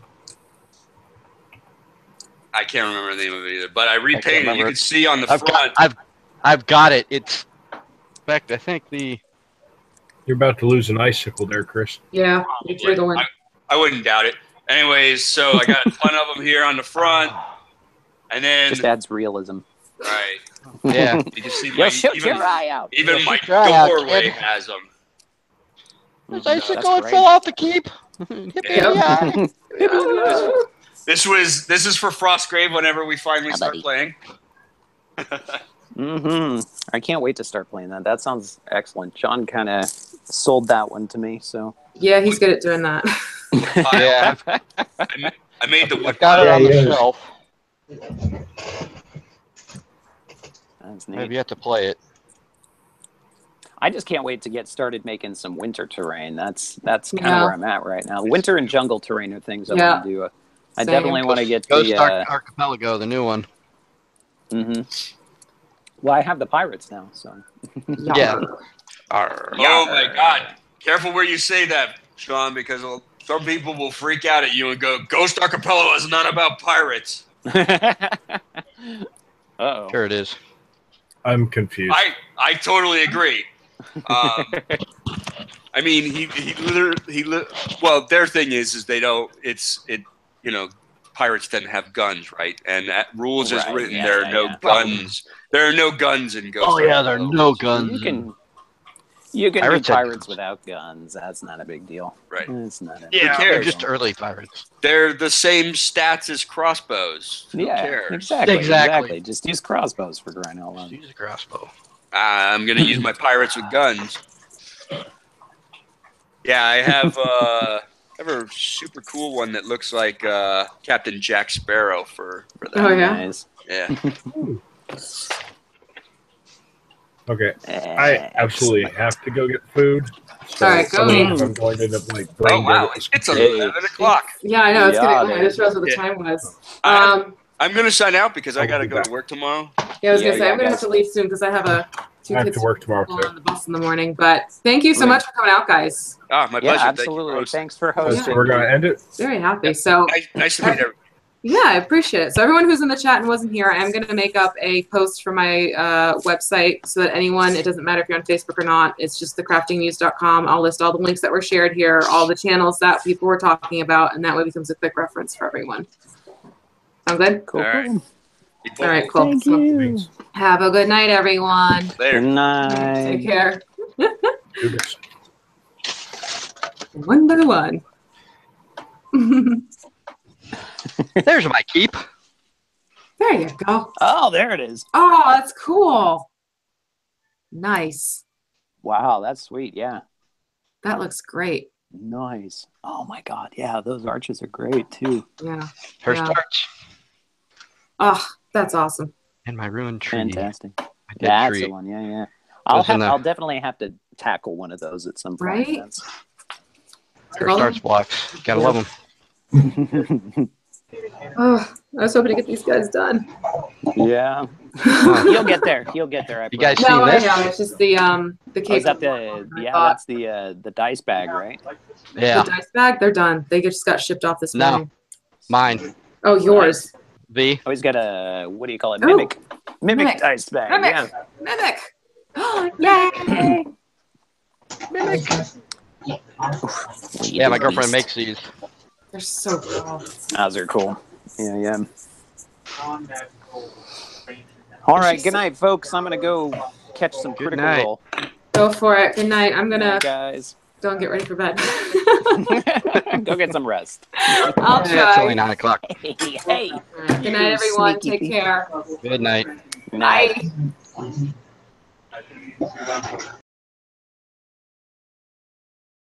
[SPEAKER 9] I can't remember the name of it either, but I repainted it. You can see on the front.
[SPEAKER 7] I've got it. It's. In fact, I think the.
[SPEAKER 13] You're about to lose an icicle there, Chris.
[SPEAKER 1] Yeah, you're jiggling.
[SPEAKER 9] I wouldn't doubt it. Anyways, so I got a ton of them here on the front, and then
[SPEAKER 6] just adds realism.
[SPEAKER 9] Right.
[SPEAKER 7] Yeah.
[SPEAKER 9] You can see
[SPEAKER 6] my your eye out.
[SPEAKER 9] Even my doorway has them.
[SPEAKER 7] This icicle and fell off the keep.
[SPEAKER 9] This is for Frostgrave whenever we finally start playing.
[SPEAKER 6] I can't wait to start playing that. That sounds excellent. John kind of sold that one to me. So
[SPEAKER 1] yeah, he's good at doing that.
[SPEAKER 7] Yeah,
[SPEAKER 9] I made the.
[SPEAKER 7] I've got it on the shelf.
[SPEAKER 6] That's neat.
[SPEAKER 7] I've yet to play it.
[SPEAKER 6] I just can't wait to get started making some winter terrain. That's kind of where I'm at right now. Winter and jungle terrain are things I want to do. I definitely want to get
[SPEAKER 7] Ghost Archipelago, the new one.
[SPEAKER 6] Well, I have the pirates now, so.
[SPEAKER 7] Yeah.
[SPEAKER 9] Oh my God! Careful where you say that, Sean, because some people will freak out at you and go, "Ghost Archipelago is not about pirates."
[SPEAKER 6] Uh-oh.
[SPEAKER 7] Sure it is.
[SPEAKER 13] I'm confused.
[SPEAKER 9] I totally agree. I mean, well, their thing is they don't. Pirates tend to have guns, right? And that rules is written.
[SPEAKER 6] Yeah,
[SPEAKER 9] there are no guns. There are no guns in Ghost.
[SPEAKER 7] Oh yeah, there are no guns.
[SPEAKER 6] You can do pirates without guns. That's not a big deal.
[SPEAKER 9] Right.
[SPEAKER 6] It's not.
[SPEAKER 7] Yeah, they're just early pirates.
[SPEAKER 9] They're the same stats as crossbows. Who cares?
[SPEAKER 6] Exactly. Just use crossbows for crying out loud.
[SPEAKER 7] Use a crossbow.
[SPEAKER 9] I'm gonna use my pirates with guns. Yeah, I have a super cool one that looks like Captain Jack Sparrow for that.
[SPEAKER 1] Oh yeah.
[SPEAKER 6] Nice.
[SPEAKER 9] Yeah.
[SPEAKER 13] Okay, I absolutely have to go get food. So
[SPEAKER 1] all right, go.
[SPEAKER 13] I'm going to end up like.
[SPEAKER 9] Oh wow, it's 11 o'clock.
[SPEAKER 1] Yeah, I know. It's getting late. I just realized what the time was.
[SPEAKER 9] I'm gonna sign out because I gotta go to work tomorrow.
[SPEAKER 1] Yeah, I was gonna say I'm gonna have to leave soon because I have two
[SPEAKER 13] I have
[SPEAKER 1] kids
[SPEAKER 13] to work tomorrow
[SPEAKER 1] on the bus in the morning. But thank you so much for coming out, guys.
[SPEAKER 9] My pleasure.
[SPEAKER 6] Yeah, absolutely. Thanks for hosting.
[SPEAKER 13] So we're gonna end it.
[SPEAKER 1] Very happy. So
[SPEAKER 9] nice to meet everyone.
[SPEAKER 1] yeah, I appreciate it. So everyone who's in the chat and wasn't here, I'm going to make up a post for my website so that anyone, it doesn't matter if you're on Facebook or not, it's just thecraftingmuse.com. I'll list all the links that were shared here, all the channels that people were talking about, and that way becomes a quick reference for everyone. Sound good?
[SPEAKER 6] Cool.
[SPEAKER 9] All right.
[SPEAKER 1] All right, cool.
[SPEAKER 6] Thank you.
[SPEAKER 1] Have a good night, everyone.
[SPEAKER 9] Later.
[SPEAKER 6] Good night.
[SPEAKER 1] Take care. One by one.
[SPEAKER 7] There's my keep.
[SPEAKER 1] There you go.
[SPEAKER 6] Oh, there it is.
[SPEAKER 1] Oh, that's cool. Nice.
[SPEAKER 6] Wow, that's sweet. Yeah.
[SPEAKER 1] That looks great.
[SPEAKER 6] Nice. Oh my God. Yeah, those arches are great too.
[SPEAKER 1] Yeah.
[SPEAKER 7] First
[SPEAKER 1] Yeah.
[SPEAKER 7] arch
[SPEAKER 1] Oh, that's awesome.
[SPEAKER 7] and my ruined tree.
[SPEAKER 6] Fantastic.
[SPEAKER 7] My dead
[SPEAKER 6] That's
[SPEAKER 7] tree.
[SPEAKER 6] the one. Yeah, yeah.
[SPEAKER 7] Goes in the-
[SPEAKER 6] I'll definitely have to tackle one of those at some point.
[SPEAKER 1] Right?
[SPEAKER 6] That's...
[SPEAKER 7] First arch blocks. Gotta love them.
[SPEAKER 1] Oh, I was hoping to get these guys done.
[SPEAKER 6] Yeah. You'll get there. You'll get there.
[SPEAKER 7] You guys
[SPEAKER 1] No,
[SPEAKER 7] seen
[SPEAKER 1] I
[SPEAKER 7] this?
[SPEAKER 1] know. It's just the
[SPEAKER 6] Oh,
[SPEAKER 1] cake.
[SPEAKER 6] is that that's the dice bag, right?
[SPEAKER 7] Yeah.
[SPEAKER 1] The dice bag, they're done. They just got shipped off this
[SPEAKER 7] No.
[SPEAKER 1] morning.
[SPEAKER 7] Mine.
[SPEAKER 1] Oh, yours.
[SPEAKER 7] V.
[SPEAKER 6] Oh, he's got a, what do you call it?
[SPEAKER 1] Oh.
[SPEAKER 6] Mimic
[SPEAKER 1] Mimic.
[SPEAKER 6] dice bag.
[SPEAKER 1] Mimic.
[SPEAKER 6] Yeah.
[SPEAKER 1] Mimic. Yay. Mimic.
[SPEAKER 7] Yeah, my girlfriend makes these.
[SPEAKER 1] They're so cool.
[SPEAKER 6] Those are cool. Yeah, yeah. All right. Good night, folks. I'm going to go catch some Critical
[SPEAKER 7] night.
[SPEAKER 6] Role.
[SPEAKER 1] Go for it. Good night. I'm gonna
[SPEAKER 6] guys.
[SPEAKER 1] Don't get ready for bed.
[SPEAKER 6] Go get some rest.
[SPEAKER 1] I'll try.
[SPEAKER 7] It's only 9 o'clock.
[SPEAKER 6] Hey.
[SPEAKER 1] Good night, everyone. Take care.
[SPEAKER 7] Good night.
[SPEAKER 1] Night.